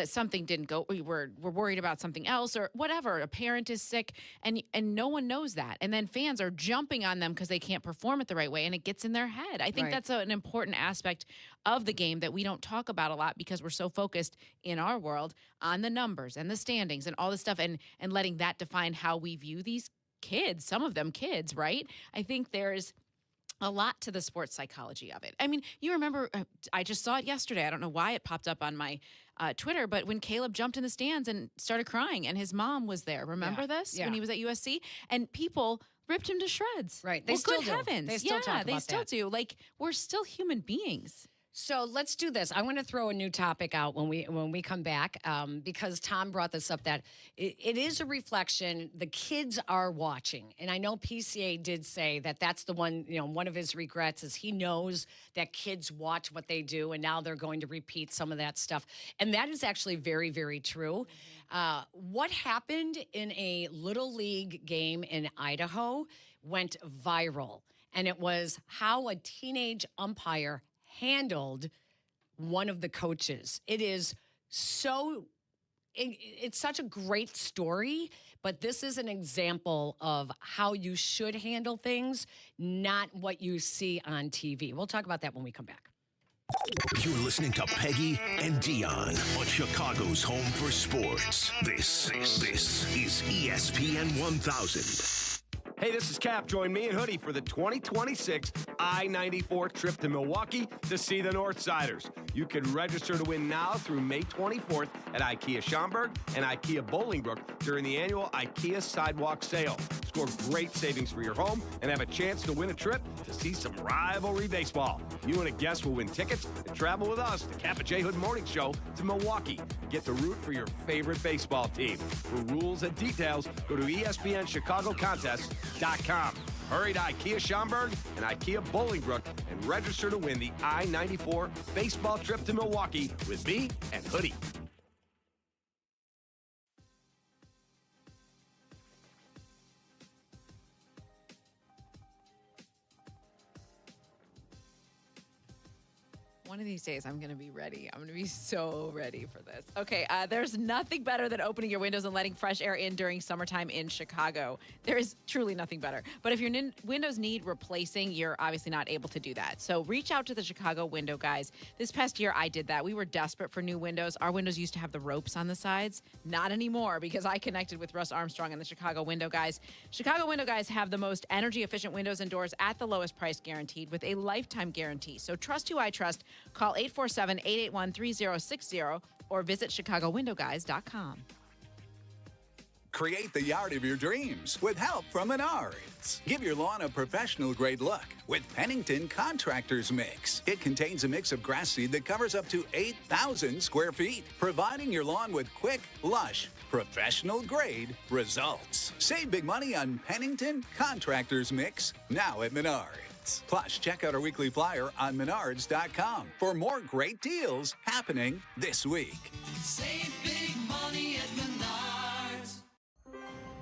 something didn't go, we're worried about something else, or whatever. A parent is sick, and no one knows that. And then fans are jumping on them because they can't perform it the right way, and it gets in their head. I think that's an important aspect of the game that we don't talk about a lot, because we're so focused in our world on the numbers and the standings and all this stuff, and letting that define how we view these kids, some of them kids, right? I think there's a lot to the sports psychology of it. I mean, you remember, I just saw it yesterday. I don't know why it popped up on my Twitter, but when Caleb jumped in the stands and started crying, and his mom was there. Remember this? When he was at USC? And people ripped him to shreds. Right. They still do. Heavens. They still talk about they still do. Like, we're still human beings. So let's do this. I want to throw a new topic out when we come back, because Tom brought this up, that it is a reflection. The kids are watching. And I know PCA did say that that's the one, one of his regrets is he knows that kids watch what they do, and now they're going to repeat some of that stuff. And that is actually very, very true. What happened in a Little League game in Idaho went viral. and it was how a teenage umpire handled one of the coaches. It is so, it's such a great story, but this is an example of how you should handle things, not what you see on TV. We'll talk about that when we come back. You're listening to Peggy and Dionne on Chicago's home for sports. This is ESPN 1000. Hey, this is Cap. Join me and Hoodie for the 2026 I-94 trip to Milwaukee to see the Northsiders. You can register to win now through May 24th at IKEA Schaumburg and IKEA Bolingbrook during the annual IKEA Sidewalk Sale. Score great savings for your home and have a chance to win a trip to see some rivalry baseball. You and a guest will win tickets and travel with us, the Cap and J Hood Morning Show, to Milwaukee. Get to root for your favorite baseball team. For rules and details, go to ESPNChicagoContest.com. Hurry to IKEA Schaumburg and IKEA Bolingbrook and register to win the I-94 baseball trip to Milwaukee with me and Hoodie. One of these days, I'm going to be ready. I'm going to be so ready for this. Okay, there's nothing better than opening your windows and letting fresh air in during summertime in Chicago. There is truly nothing better. But if your windows need replacing, you're obviously not able to do that. So reach out to the Chicago window guys. This past year, I did that. We were desperate for new windows. Our windows used to have the ropes on the sides. Not anymore, because I connected with Russ Armstrong and the Chicago window guys. Chicago window guys have the most energy-efficient windows and doors at the lowest price guaranteed with a lifetime guarantee. So trust who I trust. Call 847-881-3060 or visit ChicagoWindowGuys.com. Create the yard of your dreams with help from Menards. Give your lawn a professional-grade look with Pennington Contractors Mix. It contains a mix of grass seed that covers up to 8,000 square feet, providing your lawn with quick, lush, professional-grade results. Save big money on Pennington Contractors Mix now at Menards. Plus, check out our weekly flyer on Menards.com for more great deals happening this week. Save big money at Menards.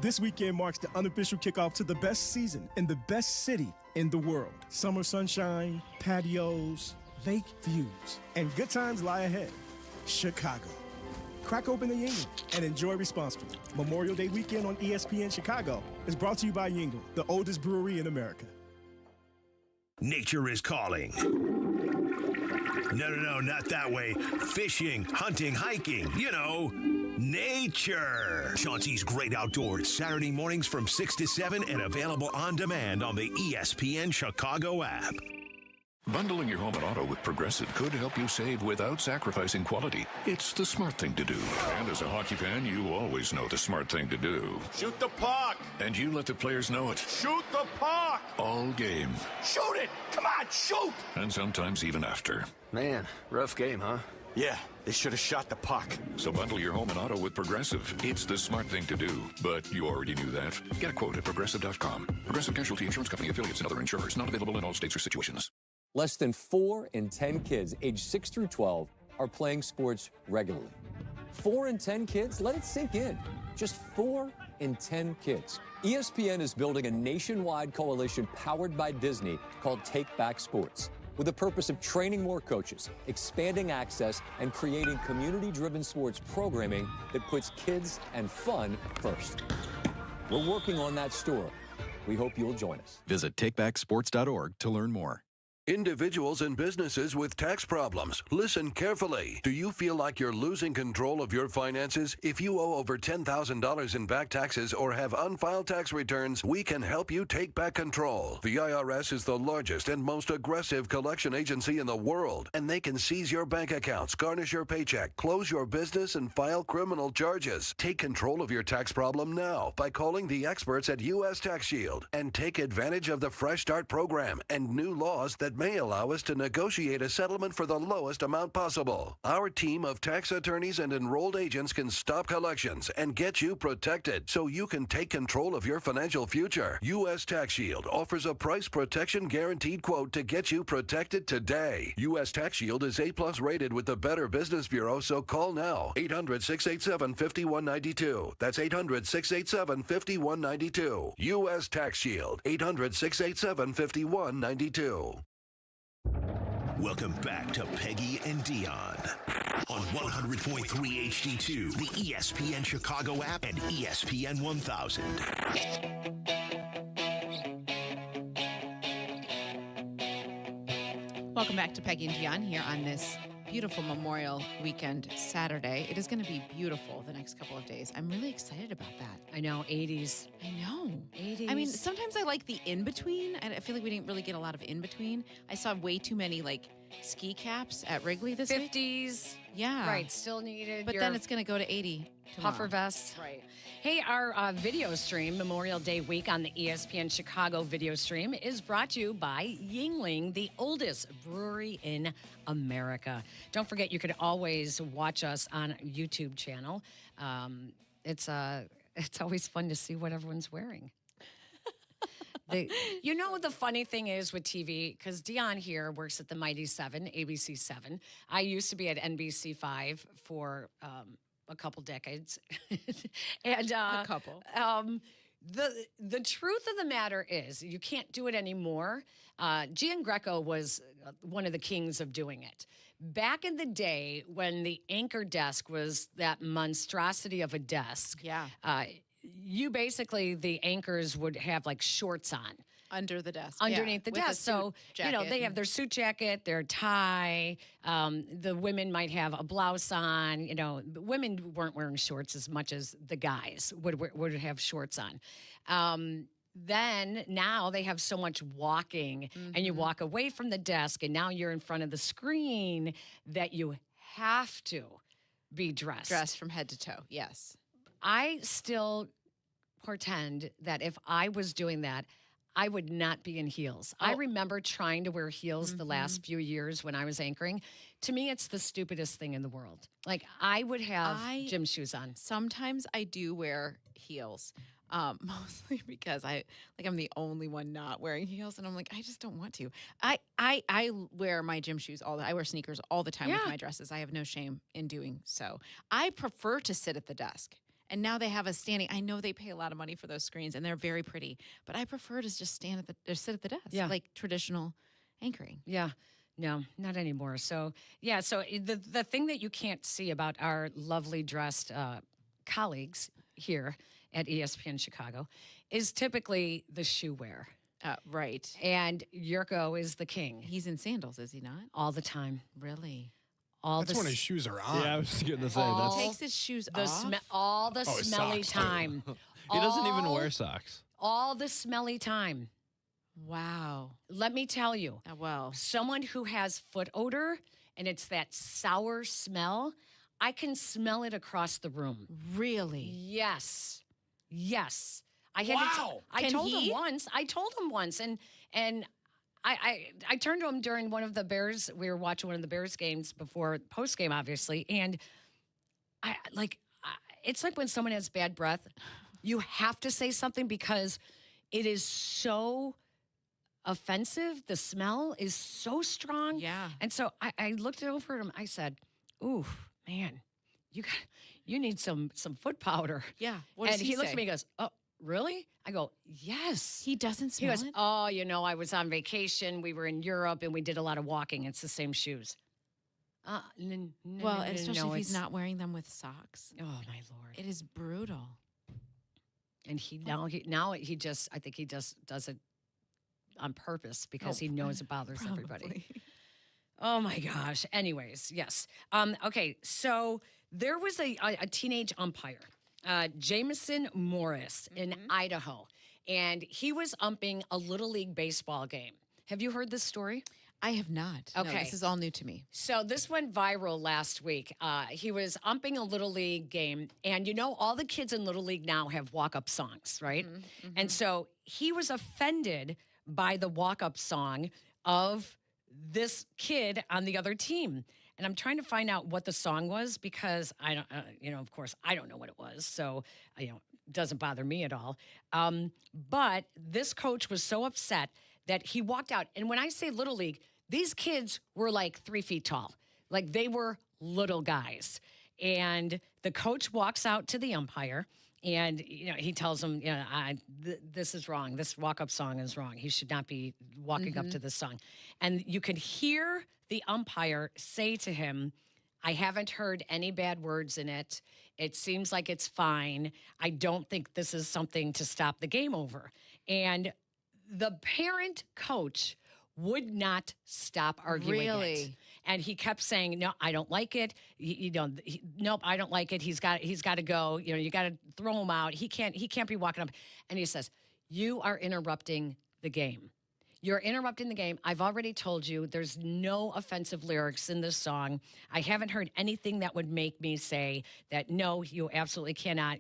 This weekend marks the unofficial kickoff to the best season in the best city in the world. Summer sunshine, patios, lake views, and good times lie ahead. Chicago. Crack open the Yingle and enjoy responsibly. Memorial Day weekend on ESPN Chicago is brought to you by Yingle, the oldest brewery in America. Nature is calling. No, not that way. Fishing, hunting, hiking, nature. Chauncey's Great Outdoors, Saturday mornings from 6 to 7 and available on demand on the ESPN Chicago app. Bundling your home and auto with Progressive could help you save without sacrificing quality. It's the smart thing to do. And as a hockey fan, you always know the smart thing to do. Shoot the puck! And you let the players know it. Shoot the puck! All game. Shoot it! Come on, shoot! And sometimes even after. Man, rough game, huh? Yeah, they should have shot the puck. So bundle your home and auto with Progressive. It's the smart thing to do. But you already knew that. Get a quote at Progressive.com. Progressive Casualty Insurance Company, affiliates, and other insurers. Not available in all states or situations. Less than 4 in 10 kids aged 6 through 12 are playing sports regularly. 4 in 10 kids? Let it sink in. Just 4 in 10 kids. ESPN is building a nationwide coalition powered by Disney called Take Back Sports, with the purpose of training more coaches, expanding access, and creating community-driven sports programming that puts kids and fun first. We're working on that story. We hope you'll join us. Visit takebacksports.org to learn more. Individuals and businesses with tax problems, listen carefully. Do you feel like you're losing control of your finances? If you owe over $10,000 in back taxes or have unfiled tax returns, we can help you take back control. The IRS is the largest and most aggressive collection agency in the world, and they can seize your bank accounts, garnish your paycheck, close your business, and file criminal charges. Take control of your tax problem now by calling the experts at U.S. Tax Shield and take advantage of the Fresh Start program and new laws that may allow us to negotiate a settlement for the lowest amount possible. Our team of tax attorneys and enrolled agents can stop collections and get you protected so you can take control of your financial future. U.S. Tax Shield offers a price protection guaranteed quote to get you protected today. U.S. Tax Shield is A+ rated with the Better Business Bureau, so call now. 800-687-5192. That's 800-687-5192. U.S. Tax Shield. 800-687-5192. Welcome back to Peggy and Dionne on 100.3 HD2, the ESPN Chicago app, and ESPN 1000. Welcome back to Peggy and Dionne here on this beautiful Memorial Weekend Saturday. It is going to be beautiful the next couple of days. I'm really excited about that. I know, 80s. I know. 80s. I mean, sometimes I like the in-between. I feel like we didn't really get a lot of in-between. I saw way too many, ski caps at Wrigley this week. 50s. Yeah. Right, still needed. But then it's going to go to 80 tomorrow. Puffer vests. Right. Hey, our video stream, Memorial Day week on the ESPN Chicago video stream, is brought to you by Yingling, the oldest brewery in America. Don't forget, you can always watch us on YouTube channel. It's always fun to see what everyone's wearing. The funny thing is with TV, because Dionne here works at the Mighty 7, ABC 7. I used to be at NBC 5 for a couple decades. And a couple. The truth of the matter is you can't do it anymore. Gian Greco was one of the kings of doing it. Back in the day when the anchor desk was that monstrosity of a desk, you basically, the anchors would have shorts on. Under the desk. Underneath the with a desk. suit So, jacket. they have their suit jacket, their tie. The women might have a blouse on. The women weren't wearing shorts as much as the guys would have shorts on. Then now they have so much walking, and you walk away from the desk, and now you're in front of the screen that you have to be dressed. Dressed from head to toe, yes. I still pretend that if I was doing that, I would not be in heels. I remember trying to wear heels the last few years when I was anchoring. To me, it's the stupidest thing in the world. I would have gym shoes on. Sometimes I do wear heels, mostly because I'm the only one not wearing heels, and I'm I just don't want to. I wear my gym shoes I wear sneakers all the time with my dresses. I have no shame in doing so. I prefer to sit at the desk. And now they have us standing. I know they pay a lot of money for those screens, and they're very pretty. But I prefer to just sit at the desk, like traditional anchoring. Yeah, no, not anymore. So so the thing that you can't see about our lovely dressed colleagues here at ESPN Chicago is typically the shoe wear. Right. And Yurko is the king. He's in sandals, is he not? All the time. Really? That's when his shoes are on. Yeah, I was going to say that. He takes his shoes off? All the smelly time. He doesn't even wear socks. All the smelly time. Wow. Let me tell you. Well, someone who has foot odor and it's that sour smell, I can smell it across the room. Really? Yes. Yes. I had I told him once and I turned to him during one of the Bears. We were watching one of the Bears games before post game, obviously, and it's like when someone has bad breath, you have to say something because it is so offensive. The smell is so strong. Yeah, and so I looked over at him. I said, "Ooh, man, you need some foot powder." Yeah, and he looked at me and goes, "Oh, really?" I go, yes. He doesn't smell it? Oh, I was on vacation. We were in Europe, and we did a lot of walking. It's the same shoes. Especially if he's not wearing them with socks. Oh, my Lord. It is brutal. And he just, I think he just does it on purpose because he knows it bothers everybody. Oh, my gosh. Anyways, yes. Okay, so there was a teenage umpire. Jameson Morris in Idaho, and he was umping a Little League baseball game. Have you heard this story? I have not. Okay. No, this is all new to me. So this went viral last week. He was umping a Little League game, and all the kids in Little League now have walk-up songs, right? And so he was offended by the walk-up song of this kid on the other team. And I'm trying to find out what the song was because I don't, of course, I don't know what it was. So, it doesn't bother me at all. But this coach was so upset that he walked out. And when I say Little League, these kids were like 3 feet tall. Like they were little guys. And the coach walks out to the umpire and, he tells him, this is wrong. This walk-up song is wrong. He should not be walking up to this song. And you could hear the umpire say to him, I haven't heard any bad words in it. It seems like it's fine. I don't think this is something to stop the game over. And the parent coach would not stop arguing it. And he kept saying, no, I don't like it. Nope, I don't like it. He's got to go. You got to throw him out. He can't be walking up. And he says, you are interrupting the game. You're interrupting the game. I've already told you there's no offensive lyrics in this song. I haven't heard anything that would make me say that, no, you absolutely cannot,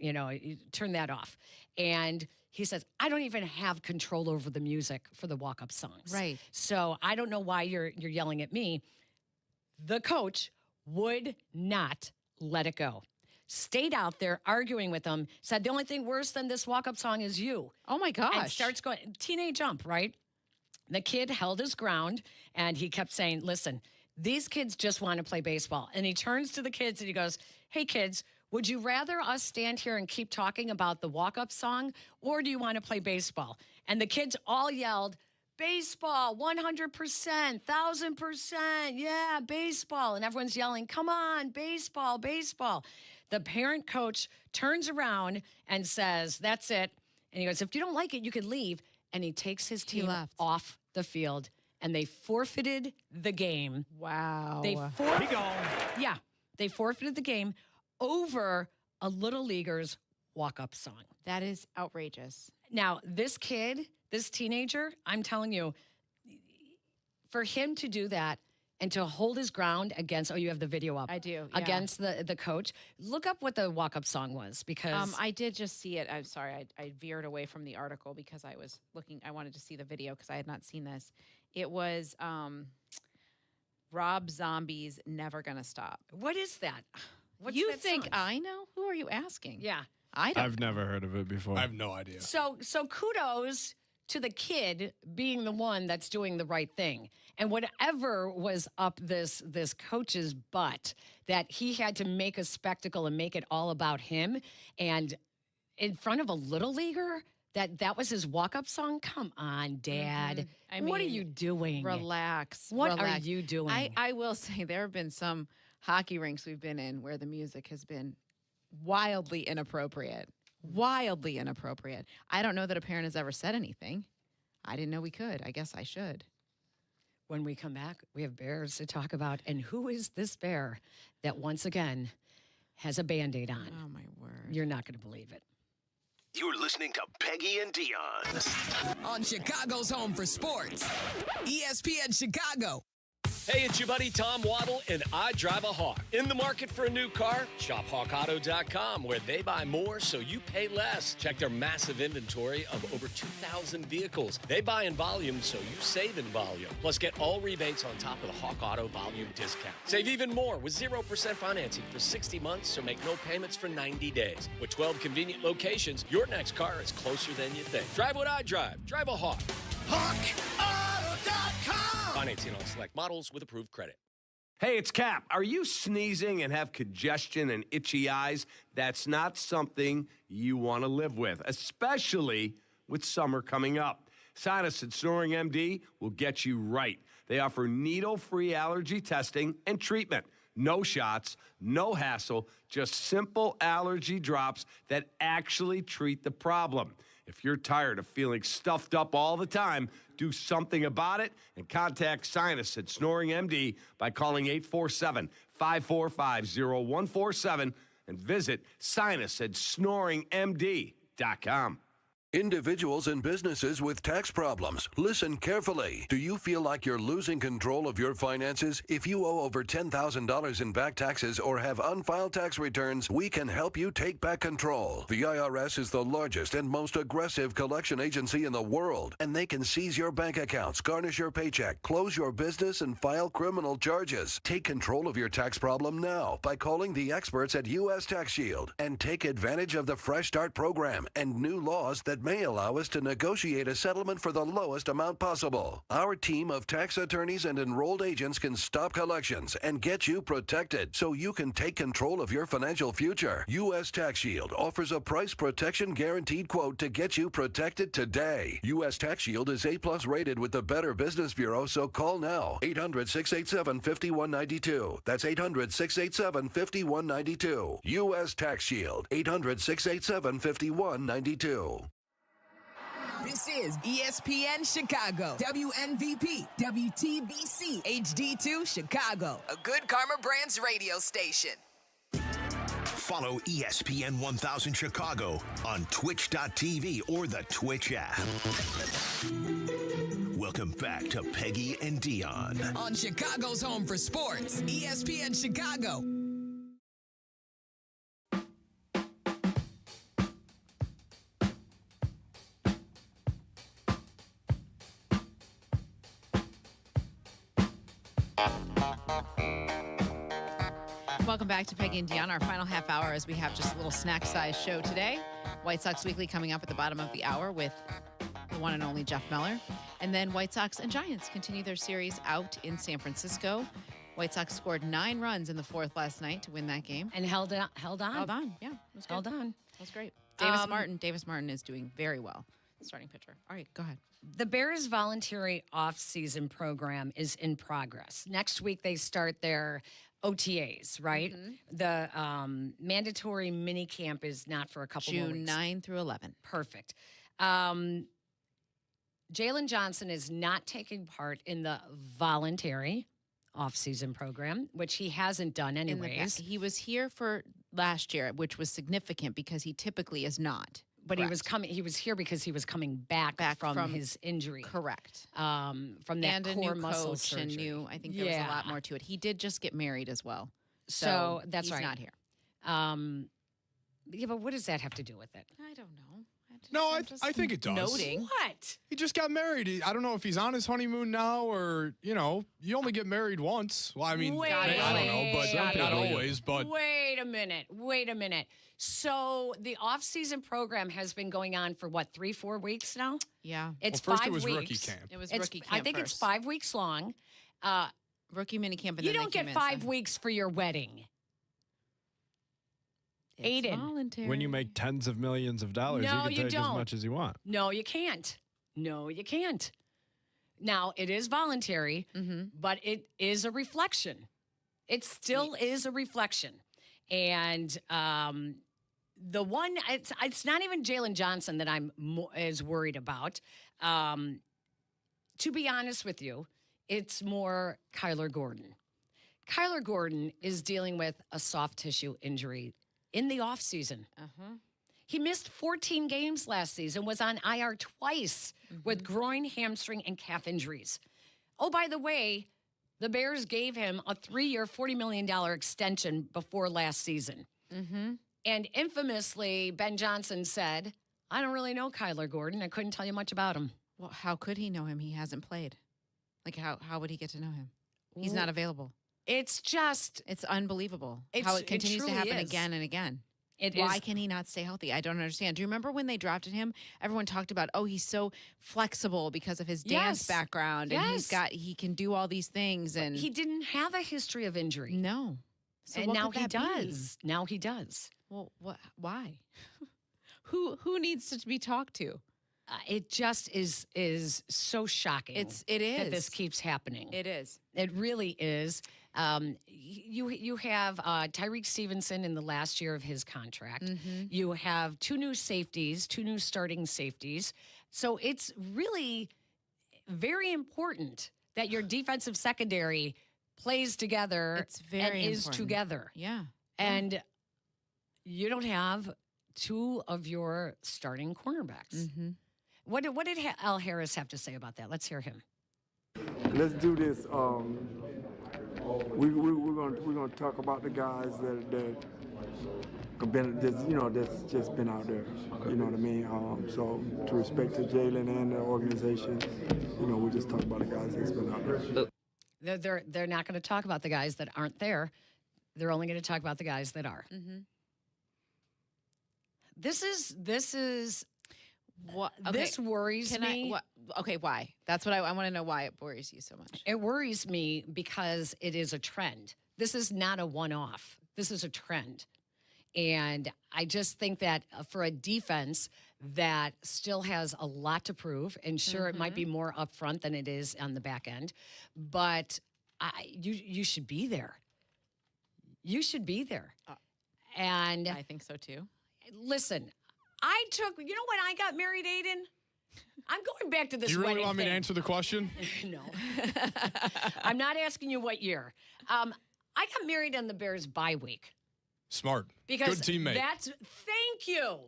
turn that off. And he says, I don't even have control over the music for the walk-up songs. Right. So I don't know why you're yelling at me. The coach would not let it go. Stayed out there arguing with him, said the only thing worse than this walk-up song is you. Oh, my gosh. And starts going, teenage jump, right? The kid held his ground, and he kept saying, listen, these kids just want to play baseball. And he turns to the kids, and he goes, hey, kids, would you rather us stand here and keep talking about the walk-up song, or do you want to play baseball? And the kids all yelled, baseball, 100%, 1,000%, yeah, baseball. And everyone's yelling, come on, baseball, baseball. The parent coach turns around and says, that's it. And he goes, if you don't like it, you can leave. And he takes his team off the field, and they forfeited the game. Wow. They forfeited the game over a Little Leaguer's walk-up song. That is outrageous. Now, this kid, this teenager, I'm telling you, for him to do that and to hold his ground against, you have the video up. I do, yeah. Against the coach. Look up what the walk-up song was because... I did just see it. I'm sorry. I veered away from the article because I was looking. I wanted to see the video because I had not seen this. It was Rob Zombie's Never Gonna Stop. What is that? What's you that think song? I know? Who are you asking? Yeah. I've never heard of it before. I have no idea. So kudos to the kid being the one that's doing the right thing. And whatever was up this coach's butt, that he had to make a spectacle and make it all about him. And in front of a Little Leaguer, that was his walk-up song? Come on, Dad. What are you doing? Relax. What are you doing? I will say there have been some hockey rinks we've been in where the music has been wildly inappropriate. Wildly inappropriate. I don't know that a parent has ever said anything. I didn't know we could. I guess I should. When we come back, we have bears to talk about. And who is this bear that once again has a Band-Aid on? Oh, my word. You're not going to believe it. You're listening to Peggy and Dionne. On Chicago's home for sports, ESPN Chicago. Hey, it's your buddy Tom Waddle, and I drive a Hawk. In the market for a new car? Shop HawkAuto.com, where they buy more so you pay less. Check their massive inventory of over 2,000 vehicles. They buy in volume so you save in volume. Plus, get all rebates on top of the Hawk Auto volume discount. Save even more with 0% financing for 60 months, so make no payments for 90 days. With 12 convenient locations, your next car is closer than you think. Drive what I drive. Drive a Hawk. HawkAuto.com. Financing on select models with approved credit. Hey, it's Cap. Are you sneezing and have congestion and itchy eyes? That's not something you want to live with, especially with summer coming up. Sinus and Snoring MD will get you right. They offer needle-free allergy testing and treatment. No shots, no hassle, just simple allergy drops that actually treat the problem. If you're tired of feeling stuffed up all the time, do something about it and contact Sinus and Snoring MD by calling 847-545-0147 and visit sinusandsnoringmd.com. Individuals and businesses with tax problems, listen carefully. Do you feel like you're losing control of your finances? If you owe over $10,000 in back taxes or have unfiled tax returns, we can help you take back control. The IRS is the largest and most aggressive collection agency in the world, and they can seize your bank accounts, garnish your paycheck, close your business, and file criminal charges. Take control of your tax problem now by calling the experts at U.S. Tax Shield and take advantage of the Fresh Start program and new laws that may allow us to negotiate a settlement for the lowest amount possible. Our team of tax attorneys and enrolled agents can stop collections and get you protected so you can take control of your financial future. U.S. Tax Shield offers a price protection guaranteed quote to get you protected today. U.S. Tax Shield is A+ rated with the Better Business Bureau, so call now. 800-687-5192. That's 800-687-5192. U.S. Tax Shield. 800-687-5192. This is ESPN Chicago, WNVP, WTBC, HD2 Chicago, a Good Karma Brands radio station. Follow ESPN 1000 Chicago on twitch.tv or the Twitch app. Welcome back to Peggy and Dionne. On Chicago's home for sports, ESPN Chicago. Welcome back to Peggy and Dionne, our final half hour as we have just a little snack-sized show today. White Sox Weekly coming up at the bottom of the hour with the one and only Jeff Meller. And then White Sox and Giants continue their series out in San Francisco. White Sox scored 9 runs in the fourth last night to win that game. And held on. Held on, yeah. It was Held good. on. That was great. Davis Martin is doing very well, starting pitcher. All right, go ahead. The Bears' voluntary off-season program is in progress. Next week, they start their OTAs, right? Mm-hmm. The mandatory mini camp is not for a couple more weeks. June 9 through 11. Perfect. Jalen Johnson is not taking part in the voluntary off-season program, which he hasn't done anyways. He was here for last year, which was significant because he typically is not. But Correct. he was here because he was coming back from his injury. Correct. From that and a core new muscle coach surgery. and new. I think there was a lot more to it. He did just get married as well, So that's he's right. not here. Yeah, but what does that have to do with it? I don't know. No, I think it does. Noting. What? He just got married. I don't know if he's on his honeymoon now or, you only get married once. Well, I mean, I don't know, but not always. But Wait a minute. So the off-season program has been going on for what, 3-4 weeks now? Yeah. It's first 5 it was weeks. rookie camp. It was It's- rookie camp I think it's first. 5 weeks long. Rookie minicamp. And You then don't they get came 5 weeks for your wedding. It's Aiden. voluntary. When you make tens of millions of dollars, No, you you can take as don't. much as you want. No, you can't. Now, it is voluntary, but it is a reflection. It still is a reflection. And the one, it's not even Jalen Johnson that I'm as worried about. To be honest with you, it's more Kyler Gordon. Kyler Gordon is dealing with a soft tissue injury in the offseason. He missed 14 games last season, was on IR twice with groin, hamstring, and calf injuries. Oh, by the way, the Bears gave him a 3-year, $40 million extension before last season. And infamously, Ben Johnson said, I don't really know Kyler Gordon. I couldn't tell you much about him. Well, how could he know him? He hasn't played. Like, how would he get to know him? He's not available. It's unbelievable how it continues to truly happen is. again and again. Why can he not stay healthy? I don't understand. Do you remember when they drafted him? Everyone talked about, he's so flexible because of his dance background. And he can do all these things. And he didn't have a history of injury. No. So and what now could he that be? does. Now he does. Well, why? Who needs to be talked to? It just is so shocking. It is that this keeps happening. It is. It really is. You have Tyreek Stevenson in the last year of his contract. You have 2 new safeties, 2 new starting safeties. So it's really very important that your defensive secondary plays together It's very and is important. together. Yeah. And you don't have two of your starting cornerbacks. Mm-hmm. What did Al Harris have to say about that? Let's hear him. Let's do this. We're gonna talk about the guys that that's just been out there. You know what I mean? So to respect to Jalen and the organization, we just talk about the guys that's been out there. They're not going to talk about the guys that aren't there. They're only going to talk about the guys that are. Mm-hmm. This is what this worries me. Okay, why? That's what I want to know. Why it worries you so much? It worries me because it is a trend. This is not a one-off. This is a trend. And I just think that for a defense that still has a lot to prove, and sure, it might be more upfront than it is on the back end, but you should be there. You should be there. And I think so too. Listen, I took, when I got married, Aiden, I'm going back to this Do you really wedding want me to thing. answer the question? No. I'm not asking you what year. I got married on the Bears bye week. Smart. Because good teammate. Thank you.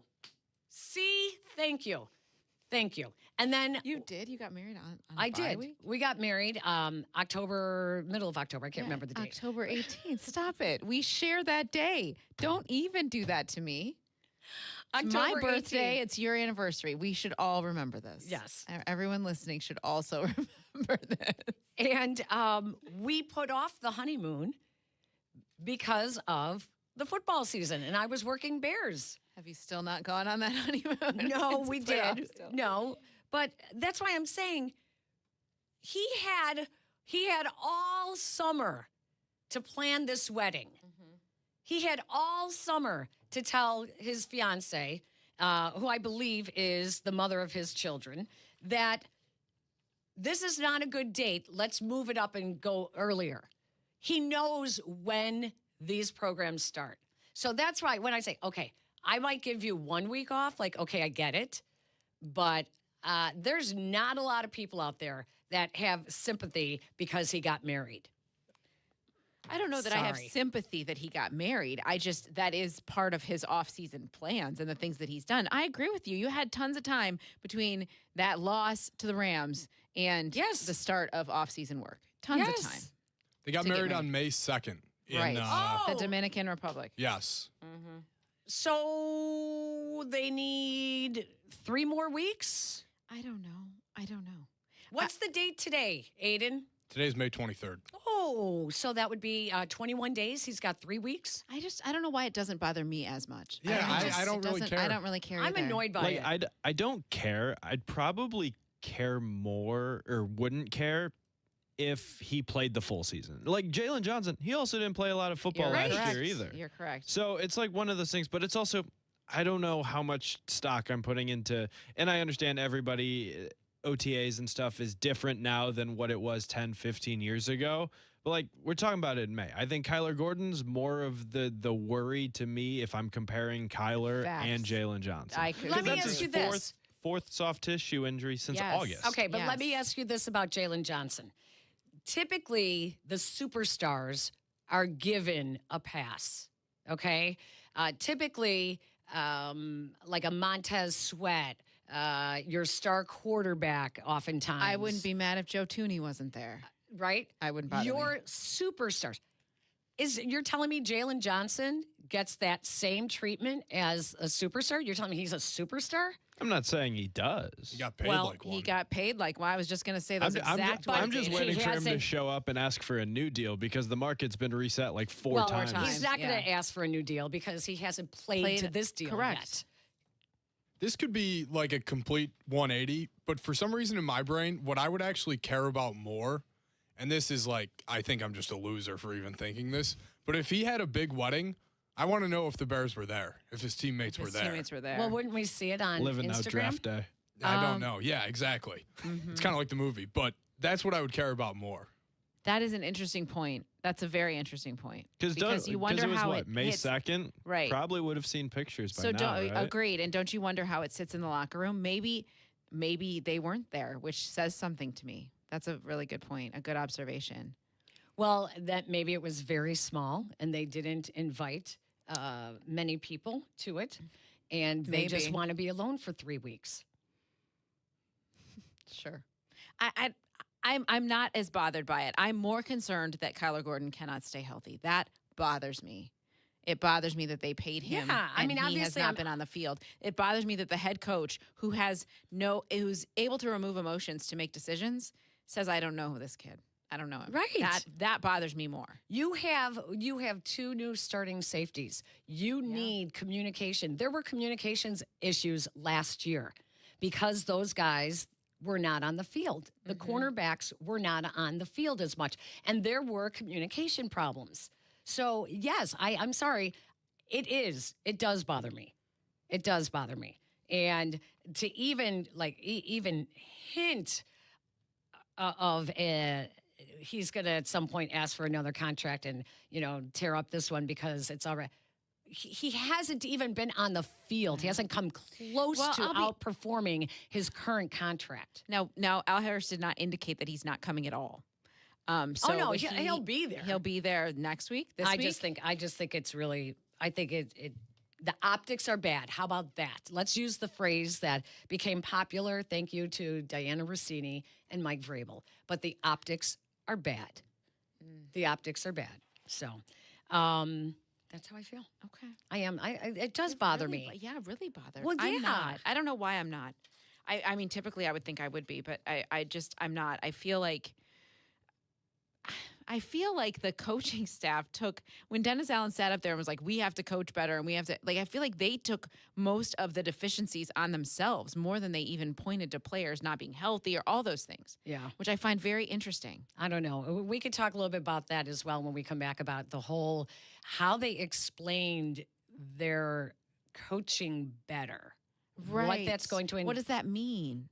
See, thank you. Thank you. And then you got married on I bye did. week? We got married middle of October. I can't remember the date. October 18th. Stop it. We share that day. Don't even do that to me. It's my October birthday. 18th. It's your anniversary. We should all remember this. Yes. Everyone listening should also remember this. And we put off the honeymoon because of the football season, and I was working Bears. Have you still not gone on that honeymoon? No, It's we put off did. still. No, but that's why I'm saying he had all summer to plan this wedding. He had all summer to tell his fiance, who I believe is the mother of his children, that this is not a good date. Let's move it up and go earlier. He knows when these programs start. So that's why when I say, okay, I might give you 1 week off, like, okay, I get it. But there's not a lot of people out there that have sympathy because he got married. I don't know that I have Sorry. sympathy that he got married. That is part of his off-season plans and the things that he's done. I agree with you. You had tons of time between that loss to the Rams and the start of off-season work. Tons of time. They got to get married married. on May 2nd. Right. The Dominican Republic. Yes. So they need 3 more weeks? I don't know. What's the date today, Aiden? Today's May 23rd. Oh, so that would be 21 days. He's got 3 weeks. I don't know why it doesn't bother me as much. Yeah, I don't really care. I don't really care. I'm either. annoyed by it. I don't care. I'd probably care more or wouldn't care if he played the full season. Like Jalen Johnson, he also didn't play a lot of football You're last correct. year either. You're correct. So it's like one of those things, but it's also, I don't know how much stock I'm putting into, and I understand everybody, OTAs and stuff is different now than what it was 10, 15 years ago. But like, we're talking about it in May. I think Kyler Gordon's more of the worry to me if I'm comparing Kyler Facts. and Jalen Johnson. I could Let me agree. ask you this. Fourth soft tissue injury since Yes. August. Okay, but Yes. let me ask you this about Jalen Johnson. Typically, the superstars are given a pass, okay? Typically, like a Montez Sweat, your star quarterback oftentimes. I wouldn't be mad if Joe Tooney wasn't there. Right? I wouldn't bother Your me. superstars. You're telling me Jalen Johnson gets that same treatment as a superstar? You're telling me he's a superstar? I'm not saying he does. He got paid Well, like one. he got paid like one. I was just going to say those exact I'm words. just He waiting for him to hasn't- show up and ask for a new deal because the market's been reset like four Well, times. he's not going to yeah. ask for a new deal because he hasn't played to this deal correct. yet. This could be like a complete 180, but for some reason in my brain, what I would actually care about more, and this is like, I think I'm just a loser for even thinking this, but if he had a big wedding, I want to know if the Bears were there, if his teammates were His there. teammates were there. Well, wouldn't we see it on Living out Instagram? draft day. I don't know. Yeah, exactly. It's kind of like the movie, but that's what I would care about more. That is an interesting point. That's a very interesting point. Because you wonder it was how what, it May hits. 2nd? Right. Probably would have seen pictures by So now, right? agreed. And don't you wonder how it sits in the locker room? Maybe they weren't there, which says something to me. That's a really good point, a good observation. Well, that maybe it was very small and they didn't invite many people to it. and they just Maybe. want to be alone for 3 weeks. Sure. I'm not as bothered by it. I'm more concerned that Kyler Gordon cannot stay healthy. That bothers me. It bothers me that they paid him. Yeah, I and mean, he has obviously, not been on the field. It bothers me that the head coach, who's able to remove emotions to make decisions, says, "I don't know this kid. I don't know him." Right. That bothers me more. You have 2 new starting safeties. You need communication. There were communications issues last year because those guys were not on the field. The cornerbacks were not on the field as much, and there were communication problems. So, yes, I'm sorry. It does bother me. It does bother me. And to even hint of he's going to at some point ask for another contract and, tear up this one because it's all right. He hasn't even been on the field. He hasn't come close to outperforming his current contract. Now, Al Harris did not indicate that he's not coming at all. He'll be there. He'll be there next week. This week. I just think it's really. I think the optics are bad. How about that? Let's use the phrase that became popular. Thank you to Diana Rossini and Mike Vrabel. But the optics are bad. The optics are bad. So, that's how I feel. Okay. I am. It does bother me. Yeah, really bothered. Well, I'm yeah. not. I don't know why I'm not. I mean, typically I would think I would be, but I'm not. I feel like the coaching staff when Dennis Allen sat up there and was like, we have to coach better and we have to, I feel like they took most of the deficiencies on themselves more than they even pointed to players not being healthy or all those things. Yeah. Which I find very interesting. I don't know. We could talk a little bit about that as well when we come back about the whole, how they explained their coaching better. Right. What that's going to. What does that mean?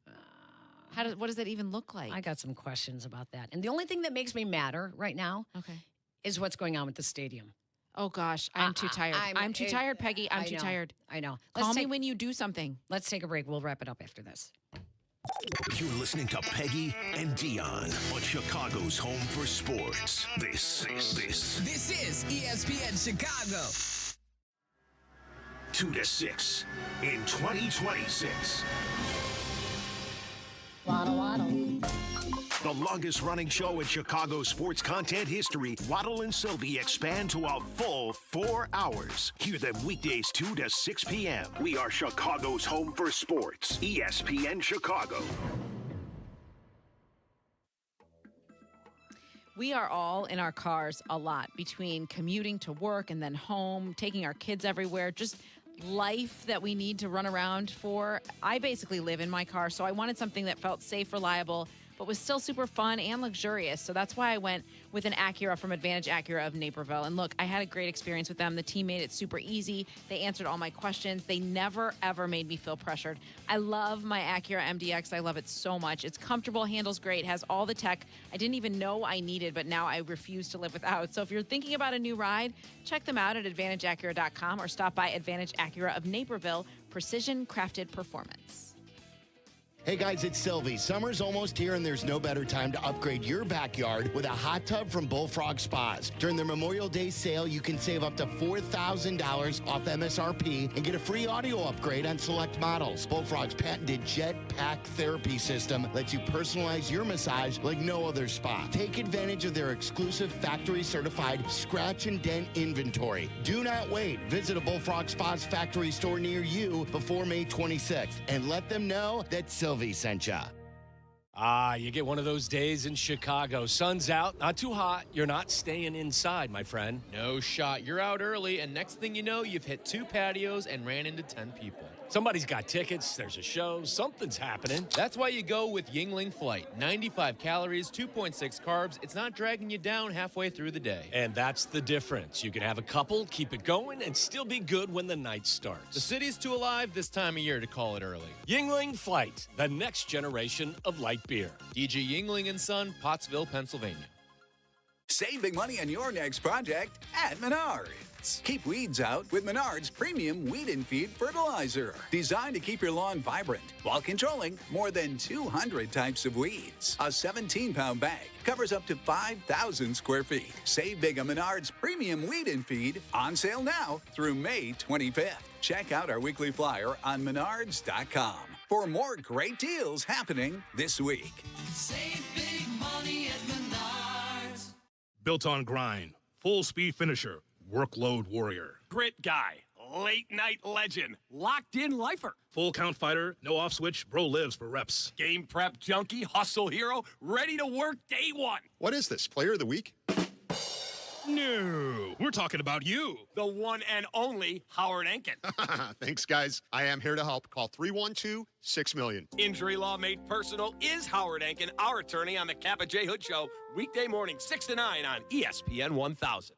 What does that even look like? I got some questions about that. And the only thing that makes me madder right now is what's going on with the stadium. Oh, gosh. I'm too tired. I'm too tired, Peggy. I'm too tired. I know. Call me when you do something. Let's take a break. We'll wrap it up after this. You're listening to Peggy and Dionne on Chicago's home for sports. This is ESPN Chicago. 2 to 6 in 2026. Waddle, waddle. The longest running show in Chicago sports content history, Waddle and Sylvie expand to a full 4 hours. Hear them weekdays 2 to 6 p.m. We are Chicago's home for sports. ESPN Chicago. We are all in our cars a lot between commuting to work and then home, taking our kids everywhere, just life that we need to run around for. I basically live in my car, so I wanted something that felt safe, reliable, but was still super fun and luxurious. So that's why I went with an Acura from Advantage Acura of Naperville. And look, I had a great experience with them. The team made it super easy. They answered all my questions. They never, ever made me feel pressured. I love my Acura MDX. I love it so much. It's comfortable, handles great, has all the tech I didn't even know I needed, but now I refuse to live without. So if you're thinking about a new ride, check them out at AdvantageAcura.com or stop by Advantage Acura of Naperville. Precision crafted performance. Hey guys, it's Sylvie. Summer's almost here and there's no better time to upgrade your backyard with a hot tub from Bullfrog Spas. During their Memorial Day sale, you can save up to $4,000 off MSRP and get a free audio upgrade on select models. Bullfrog's patented Jet Pack therapy system lets you personalize your massage like no other spa. Take advantage of their exclusive factory certified scratch and dent inventory. Do not wait. Visit a Bullfrog Spas factory store near you before May 26th and let them know that Sylvie sent ya. You get one of those days in Chicago. Sun's out, not too hot. You're not staying inside, my friend. No shot. You're out early, and next thing you know, you've hit 2 patios and ran into 10 people. Somebody's got tickets, there's a show, something's happening. That's why you go with Yingling Flight. 95 calories, 2.6 carbs. It's not dragging you down halfway through the day. And that's the difference. You can have a couple, keep it going, and still be good when the night starts. The city's too alive this time of year to call it early. Yingling Flight, the next generation of light beer. DG Yingling & Son, Pottsville, Pennsylvania. Save big money on your next project at Menards. Keep weeds out with Menards Premium Weed and Feed Fertilizer. Designed to keep your lawn vibrant while controlling more than 200 types of weeds. A 17-pound bag covers up to 5,000 square feet. Save big on Menards Premium Weed and Feed, on sale now through May 25th. Check out our weekly flyer on menards.com for more great deals happening this week. Save big money at Menards. Built on grind, full speed finisher, workload warrior. Grit guy, late night legend, locked in lifer. Full count fighter, no off switch, bro lives for reps. Game prep junkie, hustle hero, ready to work day one. What is this, player of the week? No, we're talking about you. The one and only Howard Enkin. Thanks, guys. I am here to help. Call 312-6-million. Injury law made personal is Howard Enkin, our attorney on the Kappa J. Hood Show, weekday morning 6 to 9 on ESPN 1000.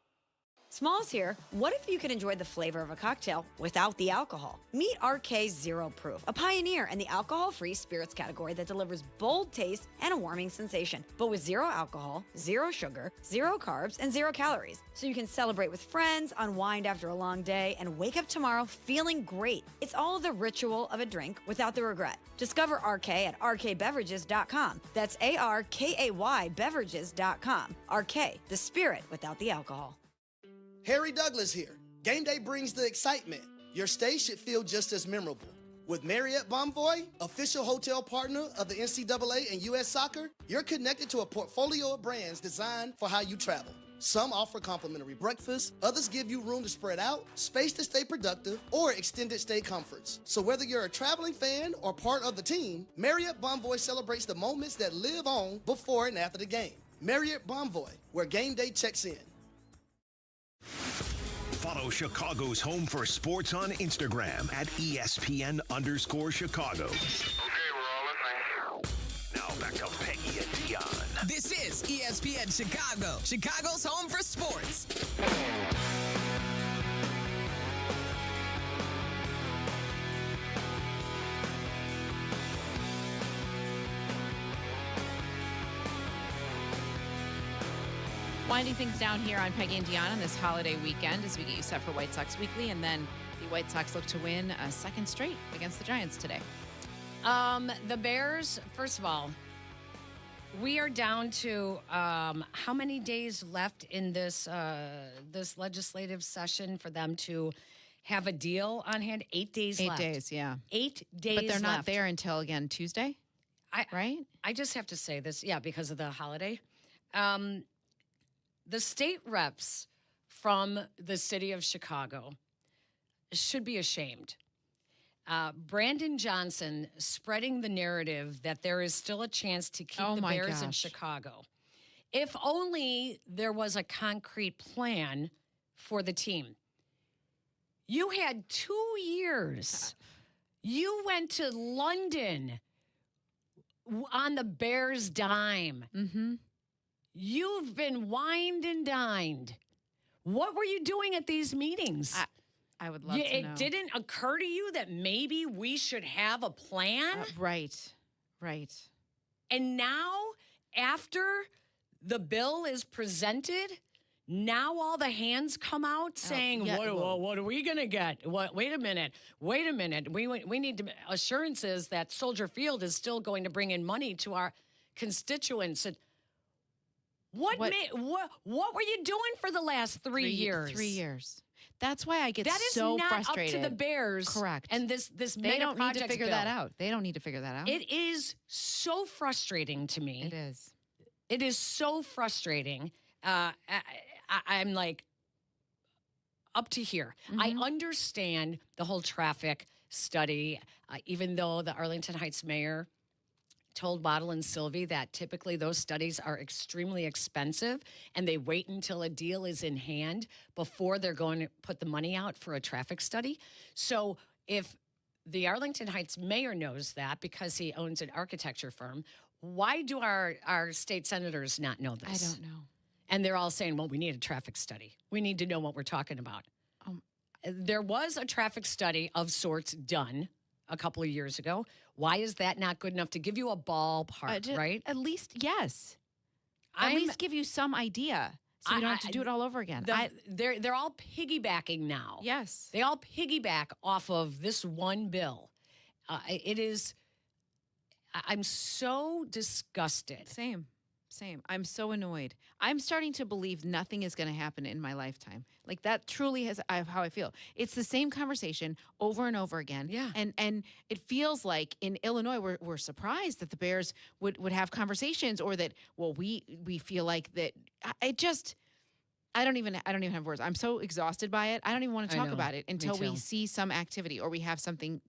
Smalls here. What if you could enjoy the flavor of a cocktail without the alcohol? Meet RK Zero Proof, a pioneer in the alcohol-free spirits category that delivers bold taste and a warming sensation, but with zero alcohol, zero sugar, zero carbs, and zero calories. So you can celebrate with friends, unwind after a long day, and wake up tomorrow feeling great. It's all the ritual of a drink without the regret. Discover RK at rkbeverages.com. That's ARKAY beverages.com. RK, the spirit without the alcohol. Harry Douglas here. Game day brings the excitement. Your stay should feel just as memorable. With Marriott Bonvoy, official hotel partner of the NCAA and U.S. Soccer, you're connected to a portfolio of brands designed for how you travel. Some offer complimentary breakfast, others give you room to spread out, space to stay productive, or extended stay comforts. So whether you're a traveling fan or part of the team, Marriott Bonvoy celebrates the moments that live on before and after the game. Marriott Bonvoy, where game day checks in. Follow Chicago's Home for Sports on Instagram at ESPN_Chicago. Okay, we're all listening. Now back to Peggy and Dionne. This is ESPN Chicago, Chicago's home for sports. Winding things down here on Peggy and Dionne on this holiday weekend as we get you set for White Sox Weekly, and then the White Sox look to win a second straight against the Giants today. The Bears, first of all, we are down to how many days left in this this legislative session for them to have a deal on hand? 8 days left. 8 days, yeah. 8 days But they're not left. there until, again, Tuesday, right? I just have to say this, yeah, because of the holiday. The state reps from the city of Chicago should be ashamed. Brandon Johnson spreading the narrative that there is still a chance to keep the Bears in Chicago. If only there was a concrete plan for the team. You had 2 years. You went to London on the Bears' dime. Mm-hmm. You've been wined and dined. What were you doing at these meetings? I would love to know. It didn't occur to you that maybe we should have a plan? Right. And now, after the bill is presented, now all the hands come out saying, what are we going to get? Wait a minute. We need assurances that Soldier Field is still going to bring in money to our constituents. What were you doing for the last 3 years? 3 years. That's why I get that is so not frustrated. up to the Bears. Correct. And this they don't need to figure that out. They don't need to figure that out. It is so frustrating to me. It is. It is so frustrating. I'm like up to here. Mm-hmm. I understand the whole traffic study, even though the Arlington Heights mayor told Waddle and Sylvie that typically those studies are extremely expensive and they wait until a deal is in hand before they're going to put the money out for a traffic study. So if the Arlington Heights mayor knows that because he owns an architecture firm, why do our state senators not know this? I don't know. And they're all saying, well, we need a traffic study. We need to know what we're talking about. There was a traffic study of sorts done a couple of years ago. Why is that not good enough to give you a ballpark, right? At least, yes. At least give you some idea. So you don't have to do it all over again. They're all piggybacking now. Yes. They all piggyback off of this one bill. It is. I'm so disgusted. Same. I'm so annoyed. I'm starting to believe nothing is going to happen in my lifetime. Like that truly is how I feel. It's the same conversation over and over again. Yeah. And it feels like in Illinois, we're surprised that the Bears would have conversations, or that, well, we feel like that. I don't even have words. I'm so exhausted by it. I don't even want to talk about it until we see some activity or we have something.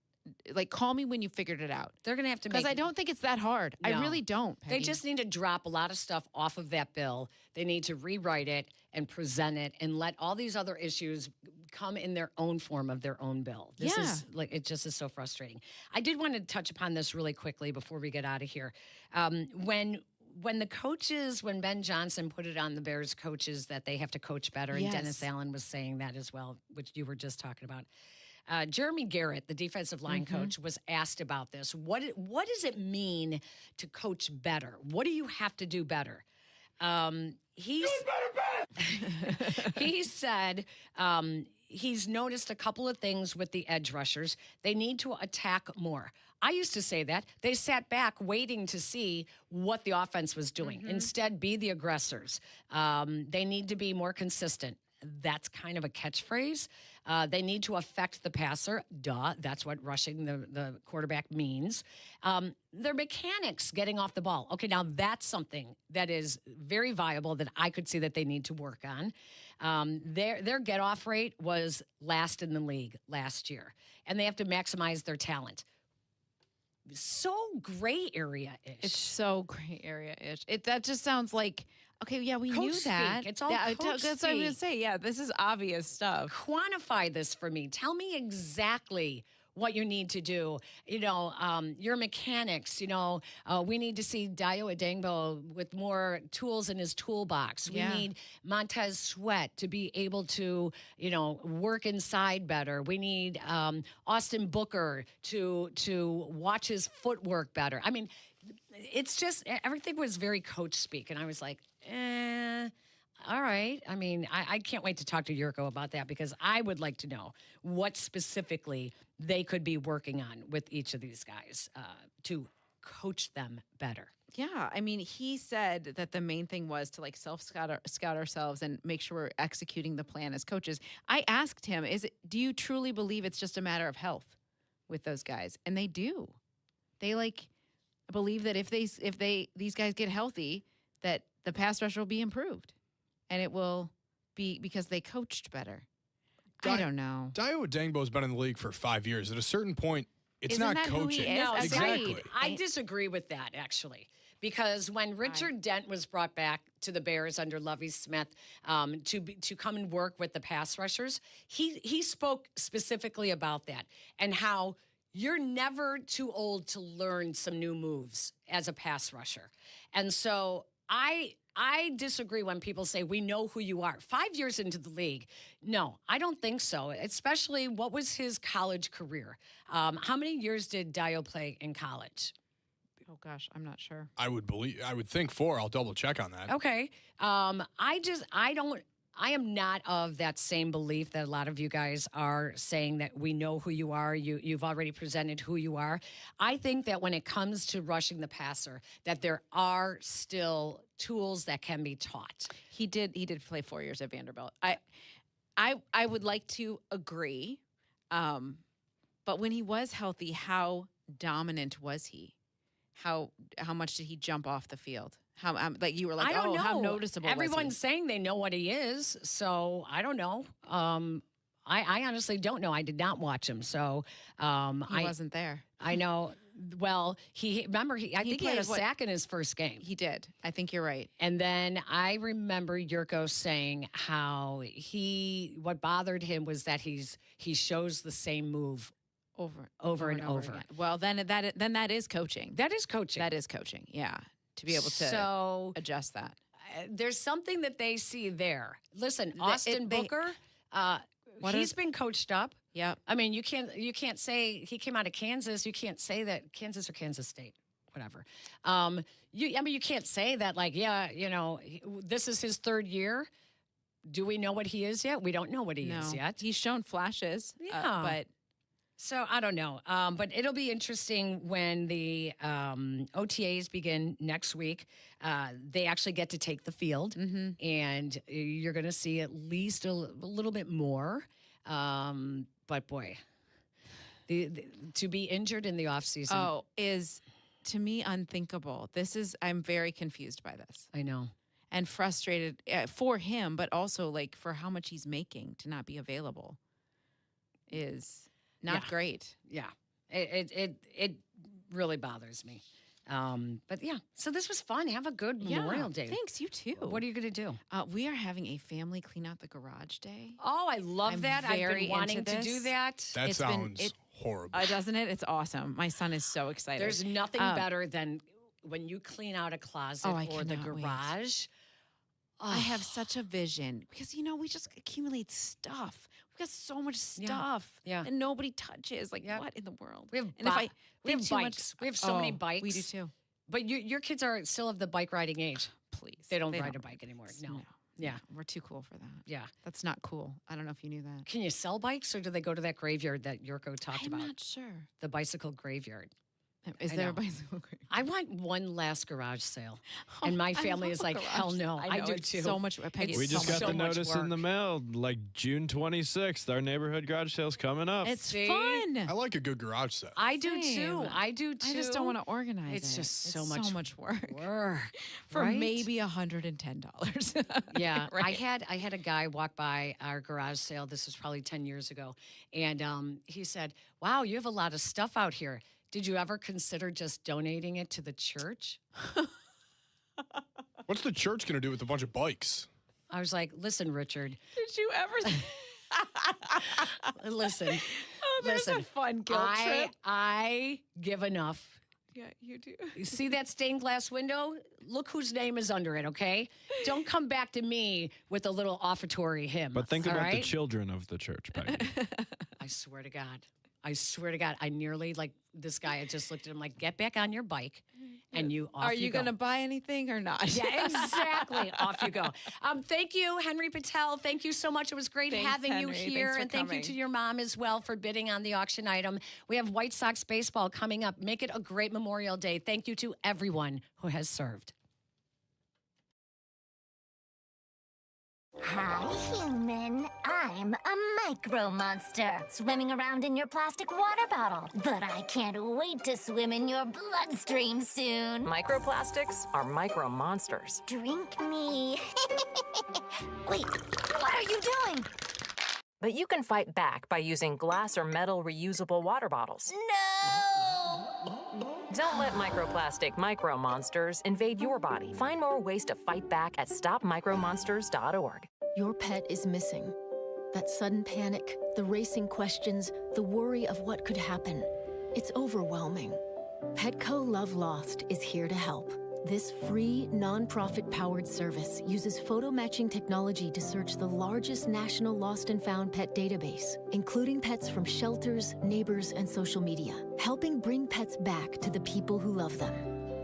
Like, call me when you figured it out. They're going to have to because I don't think it's that hard. No. I really don't. Peggy. They just need to drop a lot of stuff off of that bill. They need to rewrite it and present it and let all these other issues come in their own form of their own bill. This is like, it just is so frustrating. I did want to touch upon this really quickly before we get out of here. When the coaches, when Ben Johnson put it on the Bears coaches that they have to coach better, and Dennis Allen was saying that as well, which you were just talking about. Jeremy Garrett, the defensive line coach, was asked about this. What does it mean to coach better? What do you have to do better? He said he's noticed a couple of things with the edge rushers. They need to attack more. I used to say that. They sat back waiting to see what the offense was doing. Instead, be the aggressors. They need to be more consistent. That's kind of a catchphrase. They need to affect the passer. Duh. That's what rushing the quarterback means. Their mechanics getting off the ball. Okay, now that's something that is very viable that I could see that they need to work on. Their get-off rate was last in the league last year, and they have to maximize their talent. So gray area-ish. It's so gray area-ish. That just sounds like, okay, yeah, we knew that. It's all That's coach what I'm going to speak. say. Yeah, this is obvious stuff. Quantify this for me. Tell me exactly what you need to do. Your mechanics. We need to see Dio Adengbo with more tools in his toolbox. We need Montez Sweat to be able to, work inside better. We need Austin Booker to watch his footwork better. I mean, it's just everything was very coach speak, and I was like, all right. I mean, I can't wait to talk to Yurko about that, because I would like to know what specifically they could be working on with each of these guys to coach them better. Yeah, I mean, he said that the main thing was to scout ourselves and make sure we're executing the plan as coaches. I asked him, do you truly believe it's just a matter of health with those guys? And they do. They believe that if these guys get healthy, that the pass rush will be improved, and it will be because they coached better. I don't know. Dio Adengbo's been in the league for 5 years. At a certain point, it's Isn't not that who he coaching. is? No, exactly. I disagree with that, actually. Because when Richard Dent was brought back to the Bears under Lovie Smith to come and work with the pass rushers, he spoke specifically about that and how you're never too old to learn some new moves as a pass rusher. And so I disagree when people say we know who you are. 5 years into the league, no, I don't think so. Especially, what was his college career? How many years did Dio play in college? Oh gosh, I'm not sure. I would think 4. I'll double check on that. Okay. I am not of that same belief that a lot of you guys are saying that we know who you are. You've already presented who you are. I think that when it comes to rushing the passer, that there are still tools that can be taught. He did play 4 years at Vanderbilt. I would like to agree. But when he was healthy, how dominant was he? How much did he jump off the field? How you were like, I don't know. How noticeable Everyone's was he? saying they know what he is, so I don't know. I honestly don't know. I did not watch him, so He wasn't there. I know. Well, I think he had a sack in his first game. He did. I think you're right. And then I remember Yurko saying how what bothered him was that he shows the same move over and over again. Well, then that is coaching. That is coaching. That is coaching. Yeah, to be able to adjust that. There's something that they see there. Listen, Austin Booker, he's been coached up. Yeah. I mean, you can't say he came out of Kansas. You can't say that Kansas or Kansas State, whatever. You can't say that this is his third year. do we know what he is yet? We don't know what he is yet. He's shown flashes. Yeah. But so I don't know. But it'll be interesting when the OTAs begin next week. They actually get to take the field, and you're going to see at least a little bit more. But boy, to be injured in the offseason is to me unthinkable. I'm very confused by this. I know. And frustrated for him, but also like for how much he's making to not be available is not great. Yeah, it really bothers me. But yeah, so this was fun. Have a good Memorial Day. Thanks, you too. What are you going to do? We are having a family clean out the garage day. Oh, I love that. I've been wanting to do that. That sounds horrible. Doesn't it? It's awesome. My son is so excited. There's nothing better than when you clean out a closet or the garage. I have such a vision because, we just accumulate stuff. We've got so much stuff that nobody touches. Like, what in the world? We have, we have bikes. We have so many bikes. We do too. But your kids are still of the bike riding age. Please. They don't ride a bike anymore. No. Yeah. We're too cool for that. Yeah. That's not cool. I don't know if you knew that. Can you sell bikes or do they go to that graveyard that Yurko talked about? I'm not sure. The bicycle graveyard. Is there a bicycle graveyard? I want one last garage sale. And my family is like, hell no. I do too. So much. Peggy, we just got the notice in the mail, like June 26th. Our neighborhood garage sale's coming up. It's fun. I like a good garage sale. I do too. I just don't want to organize it. It's just so much work. For right? maybe $110. Yeah. Right. I had a guy walk by our garage sale. This was probably 10 years ago. And he said, wow, you have a lot of stuff out here. Did you ever consider just donating it to the church? What's the church going to do with a bunch of bikes? I was like, listen, Richard. Did you ever? Listen. Oh, there's a fun guilt trip. I give enough. Yeah, you do. You see that stained glass window? Look whose name is under it, okay? Don't come back to me with a little offertory hymn. But think about the children of the church, Peggy. I swear to God. I nearly, this guy, I just looked at him like, get back on your bike and you off you go. Are you going to buy anything or not? Yeah, exactly. Off you go. Thank you, Henry Patel. Thank you so much. It was great having you here. And thank you to your mom as well for bidding on the auction item. We have White Sox baseball coming up. Make it a great Memorial Day. Thank you to everyone who has served. Hi, human. I'm a micro monster swimming around in your plastic water bottle. But I can't wait to swim in your bloodstream soon. Microplastics are micro monsters. Drink me. Wait, what are you doing? But you can fight back by using glass or metal reusable water bottles. No! Don't let microplastic micro monsters invade your body. Find more ways to fight back at stopmicromonsters.org. Your pet is missing. That sudden panic, the racing questions, the worry of what could happen. It's overwhelming. Petco Love Lost is here to help. This free, non-profit-powered service uses photo matching technology to search the largest national lost and found pet database, including pets from shelters, neighbors, and social media, helping bring pets back to the people who love them.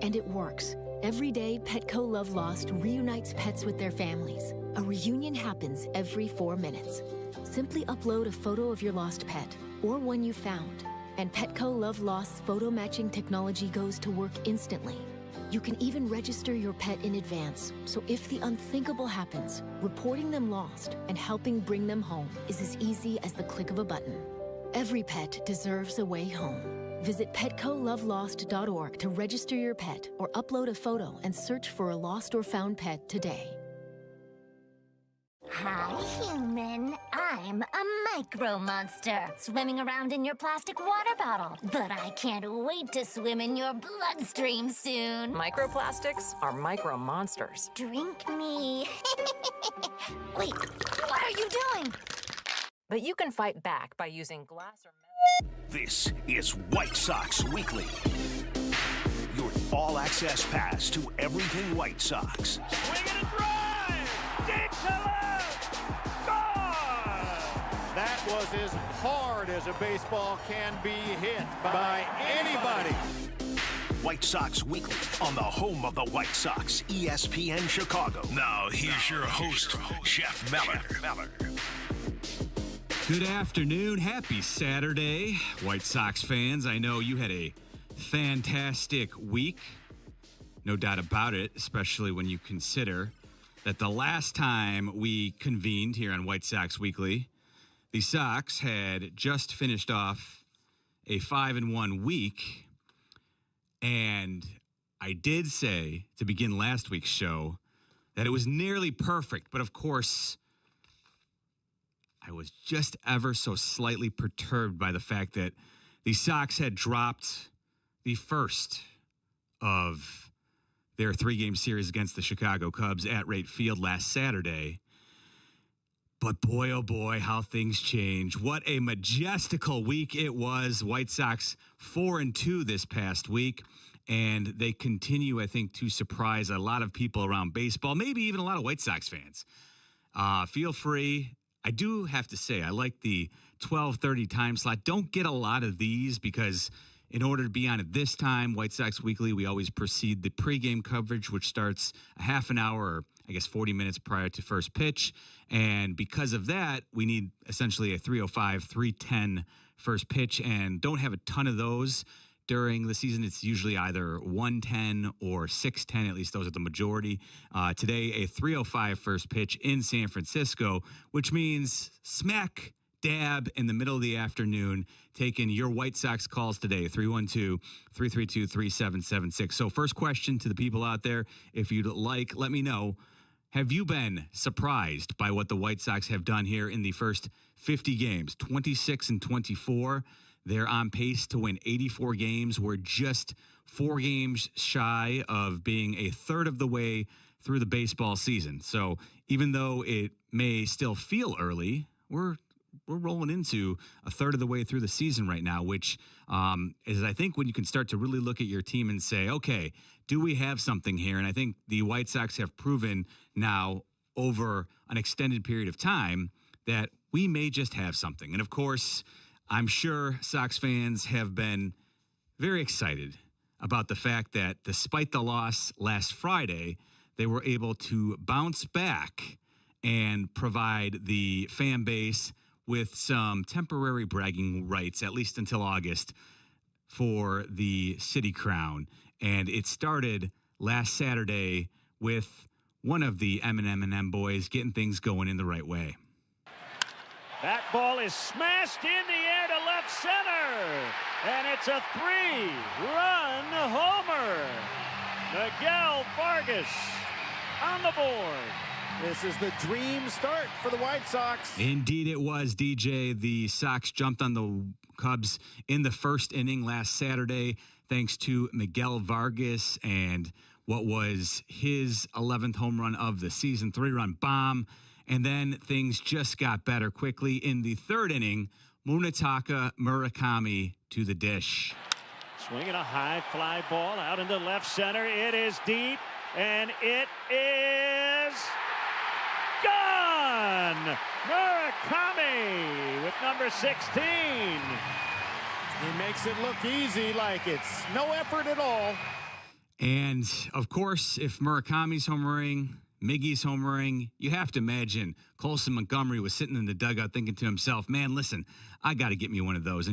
And it works. Every day, Petco Love Lost reunites pets with their families. A reunion happens every 4 minutes. Simply upload a photo of your lost pet, or one you found, and Petco Love Lost's photo matching technology goes to work instantly. You can even register your pet in advance, so if the unthinkable happens, reporting them lost and helping bring them home is as easy as the click of a button. Every pet deserves a way home. Visit PetcoLoveLost.org to register your pet or upload a photo and search for a lost or found pet today. Hi, human. I'm a micro monster swimming around in your plastic water bottle. But I can't wait to swim in your bloodstream soon. Microplastics are micro monsters. Drink me. Wait, what are you doing? But you can fight back by using glass or metal. This is White Sox Weekly. Your all-access pass to everything White Sox. Swing and a drive! Dig to left! Gone! That was as hard as a baseball can be hit by anybody. White Sox Weekly on the home of the White Sox, ESPN Chicago. Now, here's your host, Jeff Meller. Good afternoon. Happy Saturday, White Sox fans. I know you had a fantastic week. No doubt about it, especially when you consider that the last time we convened here on White Sox Weekly, the Sox had just finished off a 5-1 week. And I did say to begin last week's show that it was nearly perfect. But of course, I was just ever so slightly perturbed by the fact that the Sox had dropped the first of their 3-game series against the Chicago Cubs at Wright Field last Saturday. But boy, oh boy, how things change. What a majestical week it was. White Sox 4-2 this past week. And they continue, I think, to surprise a lot of people around baseball, maybe even a lot of White Sox fans. Feel free. I do have to say, I like the 12:30 time slot. Don't get a lot of these because in order to be on at this time, White Sox Weekly, we always precede the pregame coverage, which starts a half an hour or I guess 40 minutes prior to first pitch. And because of that, we need essentially a 3:05, 3:10 first pitch and don't have a ton of those during the season. It's usually either 1:10 or 6:10. At least those are the majority. Today, a 3:05 first pitch in San Francisco, which means smack dab in the middle of the afternoon, taking your White Sox calls today, 312-332-3776. So first question to the people out there, if you'd like, let me know, have you been surprised by what the White Sox have done here in the first 50 games? 26-24. They're on pace to win 84 games. We're just 4 games shy of being a third of the way through the baseball season. So even though it may still feel early, we're rolling into a third of the way through the season right now, which is, I think, when you can start to really look at your team and say, okay, do we have something here? And I think the White Sox have proven now over an extended period of time that we may just have something. And of course, I'm sure Sox fans have been very excited about the fact that despite the loss last Friday, they were able to bounce back and provide the fan base with some temporary bragging rights, at least until August, for the City Crown. And it started last Saturday with one of the M&M boys getting things going in the right way. That ball is smashed in the air to left center, and it's a 3-run homer. Miguel Vargas on the board. This is the dream start for the White Sox. Indeed it was, DJ. The Sox jumped on the Cubs in the first inning last Saturday thanks to Miguel Vargas and what was his 11th home run of the season, 3-run bomb. And then things just got better quickly. In the third inning, Munetaka Murakami to the dish. Swinging a high fly ball out into left center. It is deep, and it is gone! Murakami with number 16. He makes it look easy, like it's no effort at all. And, of course, if Murakami's homering, Miggy's homering, you have to imagine Colson Montgomery was sitting in the dugout thinking to himself, man, listen, I got to get me one of those.